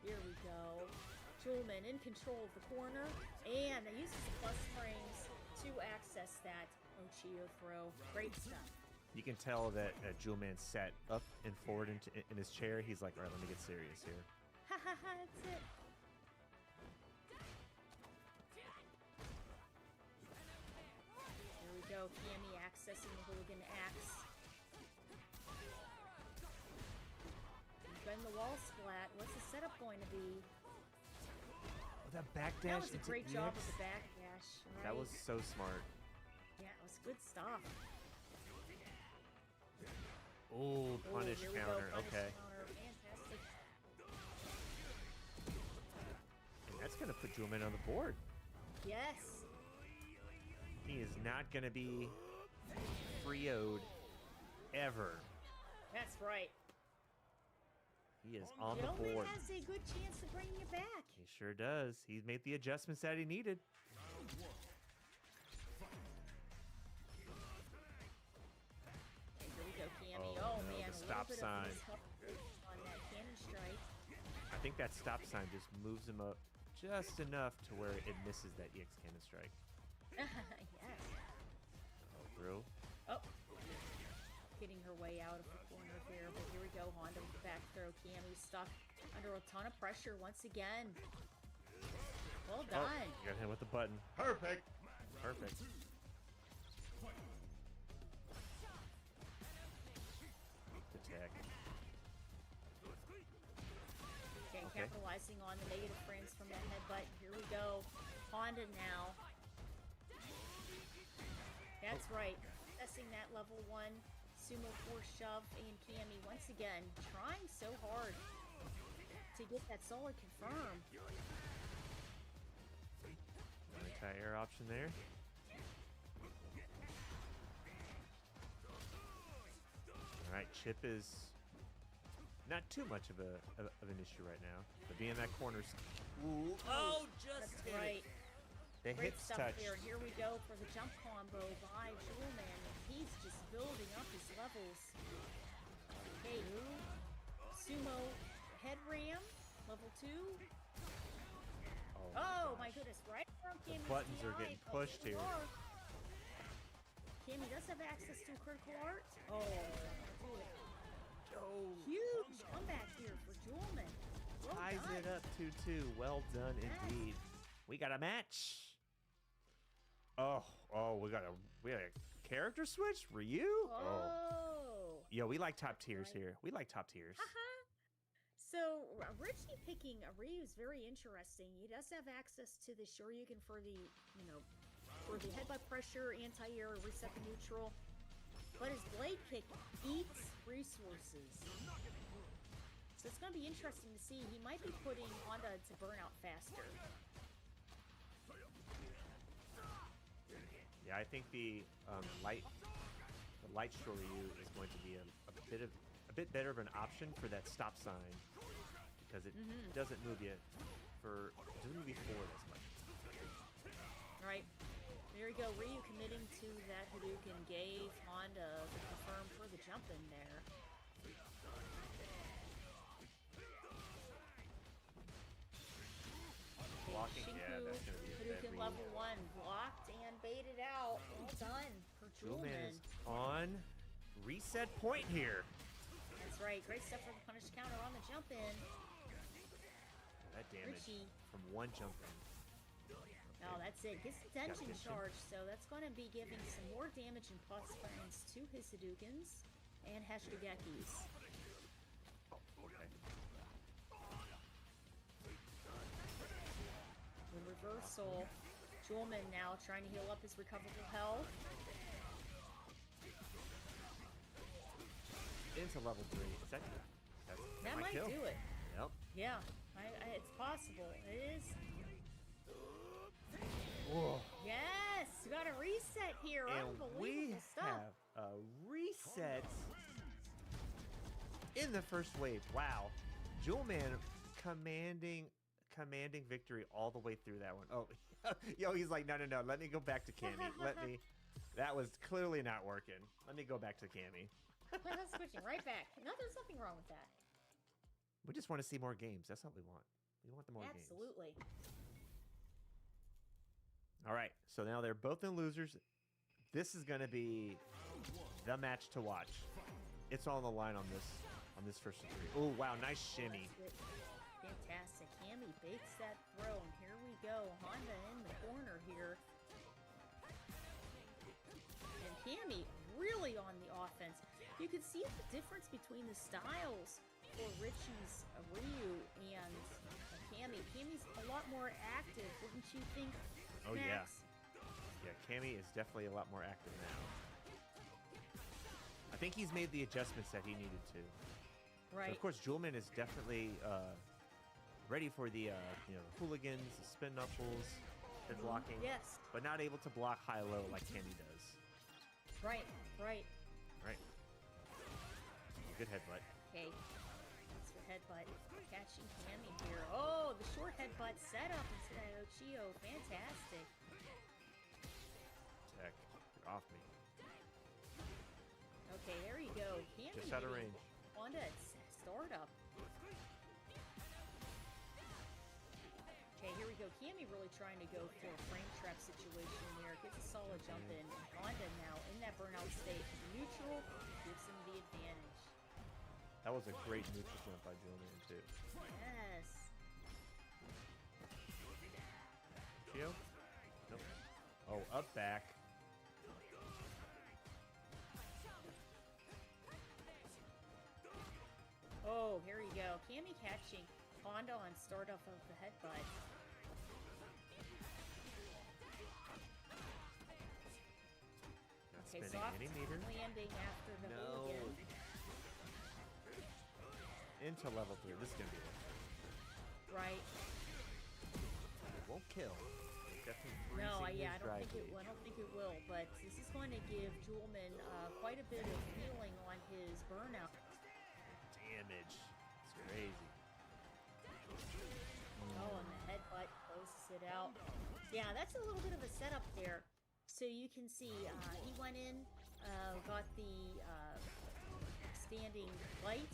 Here we go. Jewelman in control of the corner, and they uses the plus frames to access that Ochio throw. Great stuff. You can tell that Jewelman sat up and forward in his chair. He's like, all right, let me get serious here. Ha ha ha, that's it. Here we go, Cammy accessing the Hooligan Axe. Bend the wall splat. What's the setup going to be? Oh, that backdash. That was a great job with the backdash. Right? That was so smart. Yeah, it was good stuff. Oh, punish here we go, counter. punish Okay. counter. Fantastic. And that's going to put Jewelman on the board. Yes. He is not going to be free-o'd ever. That's right. He is on the Gentleman board. has a good chance of bringing it back. He sure does. He made the adjustments that he needed. Okay, here we go, Cammy. Oh, no, man, the a stop little bit sign. of mishap on that cannon strike. I think that stop sign just moves him up just enough to where it misses that EX cannon strike. Yes. Oh, through. Oh. Getting her way out of the corner there, but here we go. Honda with the back throw. Cammy stuck under a ton of pressure once again. Well Oh, done. you got hit with the button. Perfect. Perfect. Good tag. Okay, Okay. capitalizing on the negative frames from that headbutt. Here we go. Honda now. That's right. Testing that level 1 sumo force shove, and Cammy once again trying so hard to get that solid confirm. Anti-air option there. All right, Chip is not too much of an issue right now, but being in that corner's. Ooh. Oh, just That's hit it. right. The Great hits stuff touch. there. Here we go for the jump combo by Jewelman. He's just building up his levels. Okay, sumo head ram, level 2. Oh my goodness, right from Cammy's buttons are DI, getting pushed they here. are. Cammy does have access to critical art. Oh, huge comeback here for Jewelman. Well Ties done. it up 2-2. Well done indeed. We got a match. Oh, we got a character switch. Ryu. Oh. Yo, we like top tiers here. We like top tiers. So Richie picking Ryu is very interesting. He does have access to the Shoryuken for the, for the headbutt pressure, anti-air, reset the neutral. But his blade kick eats resources. So it's going to be interesting to see. He might be putting Honda to burnout faster. Yeah, I think the light Shoryu is going to be a bit better of an option for that stop sign because it doesn't move you forward as much. All right. There you go, Ryu committing to that Hadouken, gave Honda the confirm for the jump in there. Blocking, Shinku, yeah, that's going to be Hadouken level 1, blocked and baited out. Well done for Julman Julman. is on reset point here. That's right, great stuff for the punish counter on the jump in. That damage Richie. from one jump in. Oh, that's it. Gets the tension charge, so that's going to be giving some more damage and plus points to his Hadoukens and Hashigekis. Okay. The reversal. Julman now trying to heal up his recoverable health. Into level 3. Is that That might kill? do it. Yep. Yeah, it's possible. It is. Whoa. Yes, we got a reset here. And Unbelievable we stuff. have a reset in the first wave. Wow. Julman commanding victory all the way through that one. Oh, yo, he's like, no. Let me go back to Cammy. That was clearly not working. Let me go back to Cammy. That's switching right back. No, there's nothing wrong with that. We just want to see more games. That's what we want. We want the more games. Absolutely. All right, so now they're both in losers. This is going to be the match to watch. It's all on the line on this first three. Oh, wow, nice shimmy. Fantastic. Cammy bakes that throw, and here we go. Honda in the corner here. And Cammy really on the offense. You can see the difference between the styles for Richie's Ryu and Cammy. Cammy's a lot more active, wouldn't you think? Oh, Max? yeah. Cammy is definitely a lot more active now. I think he's made the adjustments that he needed to. Right. So of course, Julman is definitely ready for the hooligans, the spin knuckles, the blocking. Yes. But not able to block high-low like Cammy does. Right. Good headbutt. Okay. That's the headbutt. Catching Cammy here. Oh, the short headbutt setup into that Ochio. Fantastic. Tech, you're off me. Okay, there you go. Cammy Just out of range. Honda at startup. Okay, here we go. Cammy really trying to go for a frame trap situation there. Gets a solid jump in. Honda now in that burnout state. Neutral gives him the advantage. That was a great neutral jump by Julman too. Yes. Chio? Nope. Oh, up back. Oh, here you go. Cammy catching Honda on start off of the headbutt. Not Okay, spinning soft any meter. landing after the No. hooligan. Into level 3. This is gonna be it. Right. It won't kill. It's definitely No, freezing I his don't drive think it. gauge. I don't think it will. But this is going to give Julman quite a bit of healing on his burnout. Damage. It's crazy. Oh, and the headbutt closes it out. Yeah, that's a little bit of a setup there. So you can see he went in, got the standing light,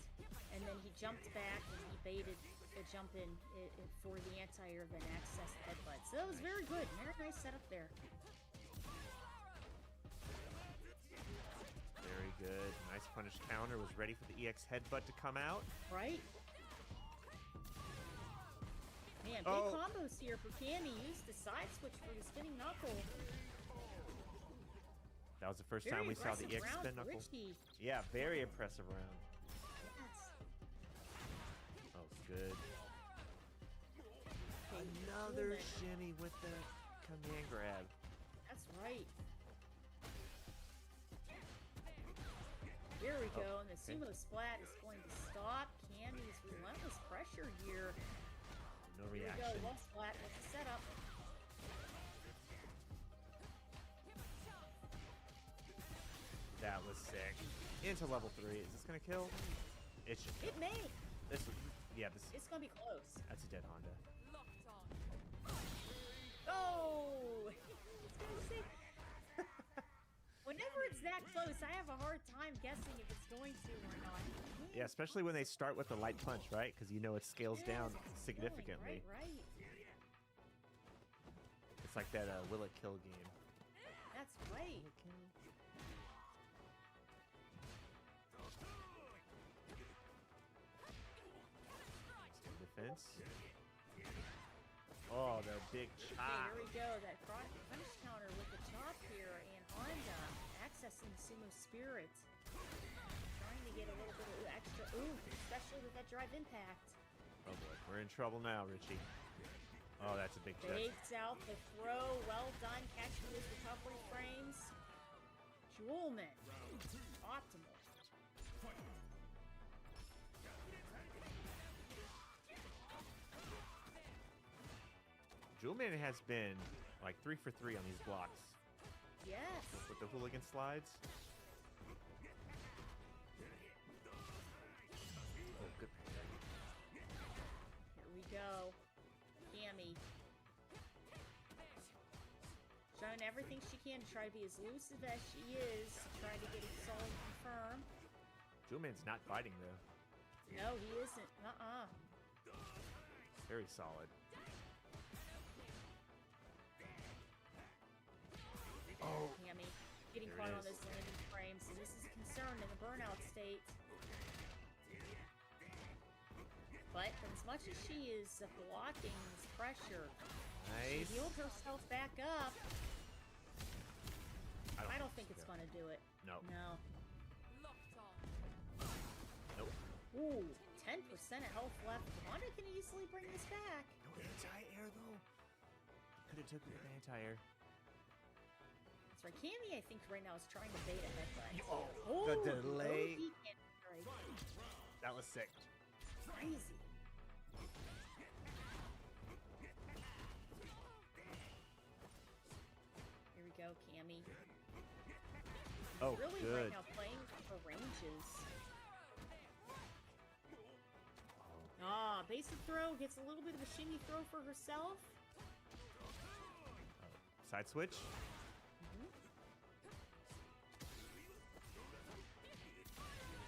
and then he jumped back and he baited the jump in for the anti-air, then access headbutt. So that was very good. Very nice setup there. Very good. Nice punish counter. Was ready for the EX headbutt to come out. Right? Man, big combos here for Cammy. Used the side switch for the spinning knuckle. That was the first Very time we saw the aggressive EX round spin for knuckle. Richie. Yeah, very impressive round. Yes. Oh, good. Another shimmy with the command grab. That's right. Here we go, and the sumo splat is going to stop Cammy's relentless pressure here. No Here we reaction. go, low splat with the setup. That was sick. Into level 3. Is this gonna kill? It should kill. It may. This, yeah, this. It's gonna be close. That's a dead Honda. Oh! It's gonna say. Whenever it's that close, I have a hard time guessing if it's going to or not. Yeah, especially when they start with the light punch, right? Because you know it scales down significantly. Right. It's like that Will It Kill game. That's right. Defense. Oh, the big Okay, chop. here we go. That punish counter with the chop here, and Honda accessing Sumo Spirit. Trying to get a little bit of extra oomph, especially with that drive impact. Oh boy, we're in trouble now, Richie. Oh, that's a big check. Fakes out the throw. Well done. Catching those recovery frames. Jewelman. Optimal. Jewelman has been like 3 for 3 on these blocks. Yes. With the hooligan slides. Oh, good. Here we go. Cammy. Showing everything she can to try to be as elusive as she is. Trying to get it solid confirmed. Jewelman's not fighting though. No, he isn't. Very solid. Oh. Cammy getting There caught it on is. those landing frames, and this is a concern in the burnout state. But as much as she is blocking this pressure, Nice. she healed herself back up. I don't think so. it's going to do it. No. No. Nope. Ooh, 10% of health left. Honda can easily bring this back. No anti-air though. Could have took it with anti-air. That's right. Cammy, I think right now is trying to bait a headbutt. The delay. OP cannon strike. That was sick. Crazy. Here we go, Cammy. Oh, Really good. right now playing for ranges. Ah, basic throw gets a little bit of a shimmy throw for herself. Side switch.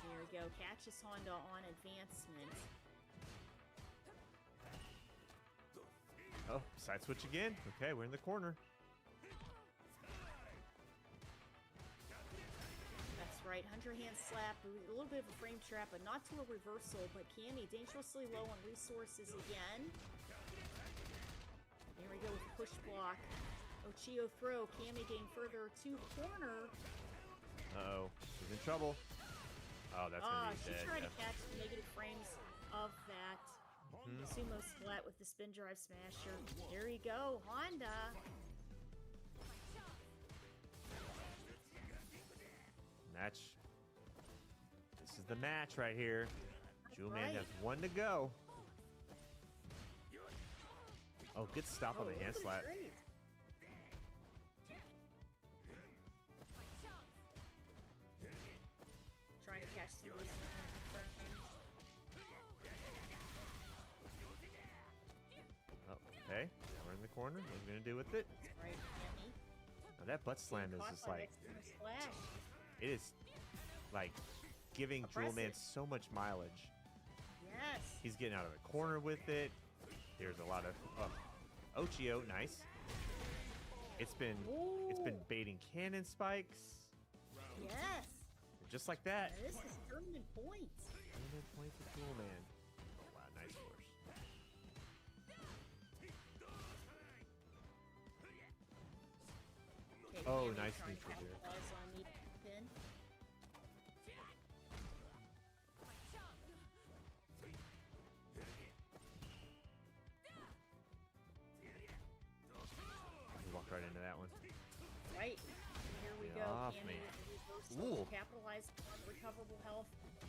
There we go. Catches Honda on advancement. Oh, side switch again. Okay, we're in the corner. That's right. 100-hand slap. A little bit of a frame trap, but not to a reversal. But Cammy dangerously low on resources again. There we go with the push block. Ochio throw. Cammy getting further to the corner. Uh-oh. She's in trouble. Oh, that's gonna be She's dead. trying yeah. to catch the negative frames of that. Sumo splat with the spin drive smasher. There you go, Honda. Match. This is the match right here. Jewelman right. has 1 to go. Oh, good stop on the hand slap. Great. Trying to catch some of these frames. Oh, okay. Now we're in the corner. What are we gonna do with it? Right, Cammy. Oh, that butt slam is Caught just by like, that Sumo splash. it is like giving Oppressive. Jewelman so much mileage. Yes. He's getting out of the corner with it. There's a lot of Ochio, nice. It's been baiting cannon spikes. Yes. Just like that. Now this is tournament points. Tournament point for Jewelman. Oh wow, nice force. Okay, Oh, Cammy nice trying to neutral there. capitalize on the pin.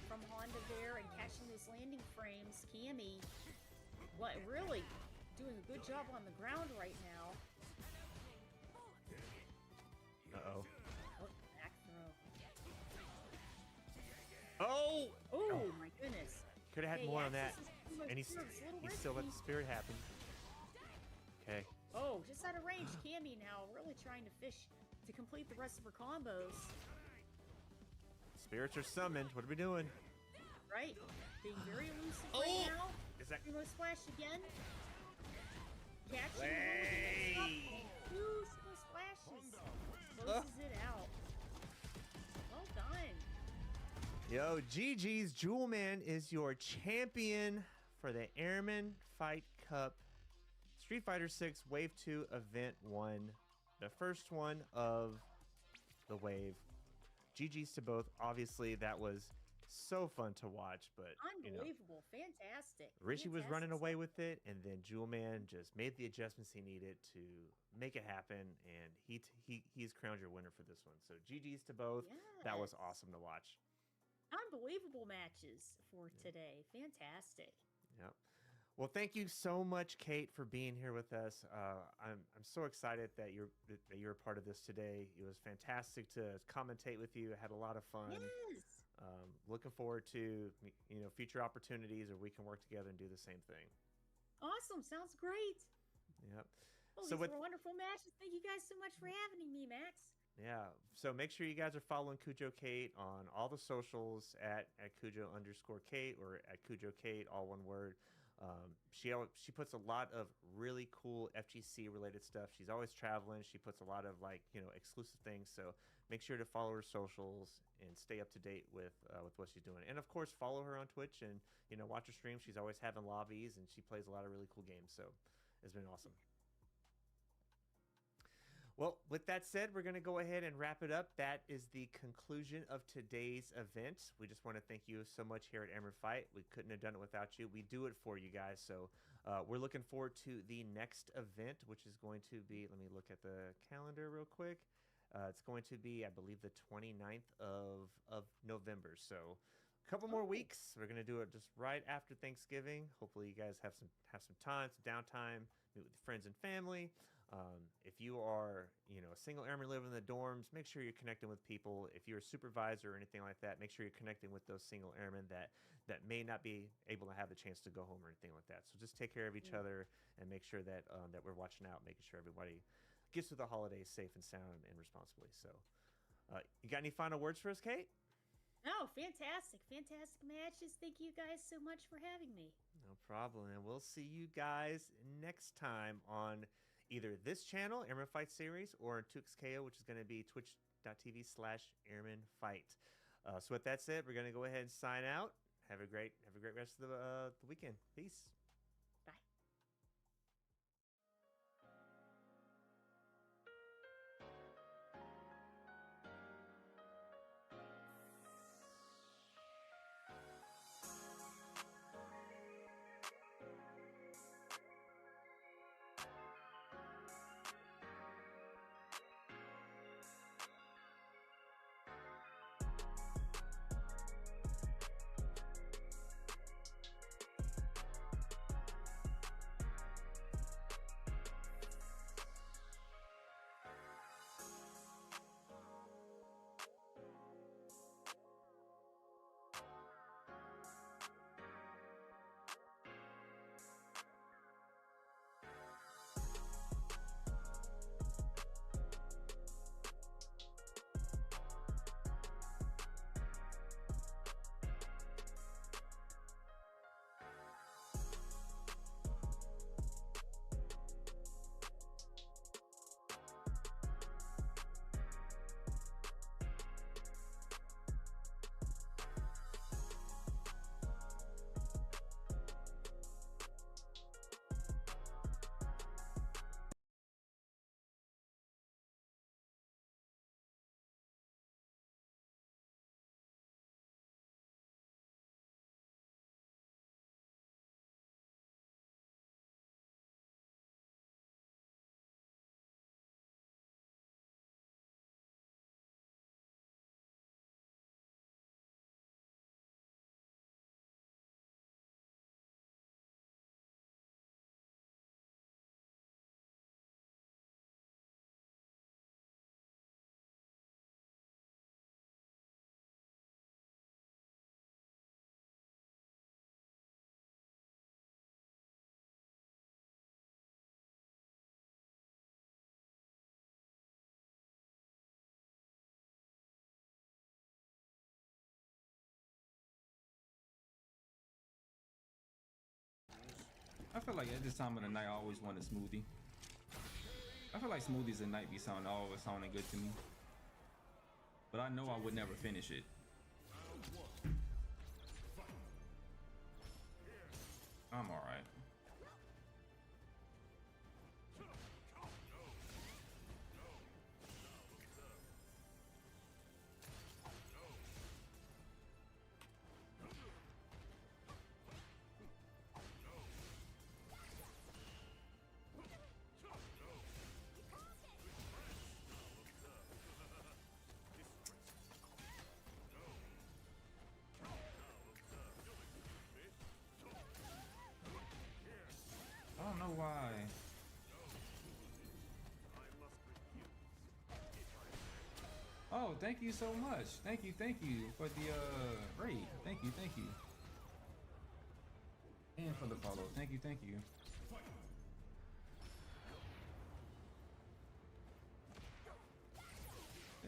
from Honda there and catching those landing frames. Cammy, what really doing a good job on the ground right now. Uh-oh. Oh, back throw. Oh! Oh, my goodness. Could have had more on that. And he still still let the spirit happen. Okay. Oh, just out of range. Cammy now really trying to fish to complete the rest of her combos. Spirits are summoned. What are we doing? Right. Being very elusive right now. Is that... Primo Splash again. Catching Way! Two Primo Splashes. Closes it out. Well done. Yo, GG's Jewel Man is your champion for the Airman Fight Cup Street Fighter 6 Wave 2 Event 1. The first one of the wave. GG's to both. Obviously, that was so fun to watch, but unbelievable, fantastic. Richie was running away with it, and then Jewel Man just made the adjustments he needed to make it happen, and he's crowned your winner for this one. So GG's to both. Yes. That was awesome to watch. Unbelievable matches for today. Fantastic. Yep. Well, thank you so much, Kate, for being here with us. I'm so excited that you're a part of this today. It was fantastic to commentate with you. I had a lot of fun. Yes. Looking forward to future opportunities where we can work together and do the same thing. Awesome. Sounds great. Yep. Well, So these with were wonderful matches. Thank you guys so much for having me, Max. yeah, so make sure you guys are following Cujo Kate on all the socials at Cujo_Kate or at Cujo Kate, all one word. She puts a lot of really cool FGC related stuff. She's always traveling. She puts a lot of exclusive things. So make sure to follow her socials and stay up to date with what she's doing. And of course, follow her on Twitch and watch her stream. She's always having lobbies and she plays a lot of really cool games. So it's been awesome. Well, with that said, we're going to go ahead and wrap it up. That is the conclusion of today's event. We just want to thank you so much here at Emerald Fight. We couldn't have done it without you. We do it for you guys. So we're looking forward to the next event, which is going to be, let me look at the calendar real quick. It's going to be, I believe, the 29th of November. So a couple more weeks. We're going to do it just right after Thanksgiving. Hopefully you guys have some time, some downtime, meet with friends and family. If you are, a single airman living in the dorms, make sure you're connecting with people. If you're a supervisor or anything like that, make sure you're connecting with those single airmen that may not be able to have the chance to go home or anything like that. So just take care of each other and make sure that we're watching out, making sure everybody gets through the holidays safe and sound and responsibly. So, you got any final words for us, Kate? Oh, fantastic. Fantastic matches. Thank you guys so much for having me. No problem. And we'll see you guys next time on either this channel, Airman Fight Series, or 2XKO, which is going to be twitch.tv/Airman Fight. So with that said, we're going to go ahead and sign out. Have a great rest of the weekend. Peace. feel like at this time of the night, I always want a smoothie. I feel like smoothies at night be always sounding good to me. But I know I would never finish it. I'm alright. I don't know why. Oh, thank you so much. Thank you for the raid. Thank you. And for the follow. Thank you.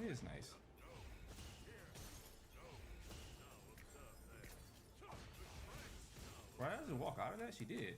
It is nice. Right, I just walk out of that? She did.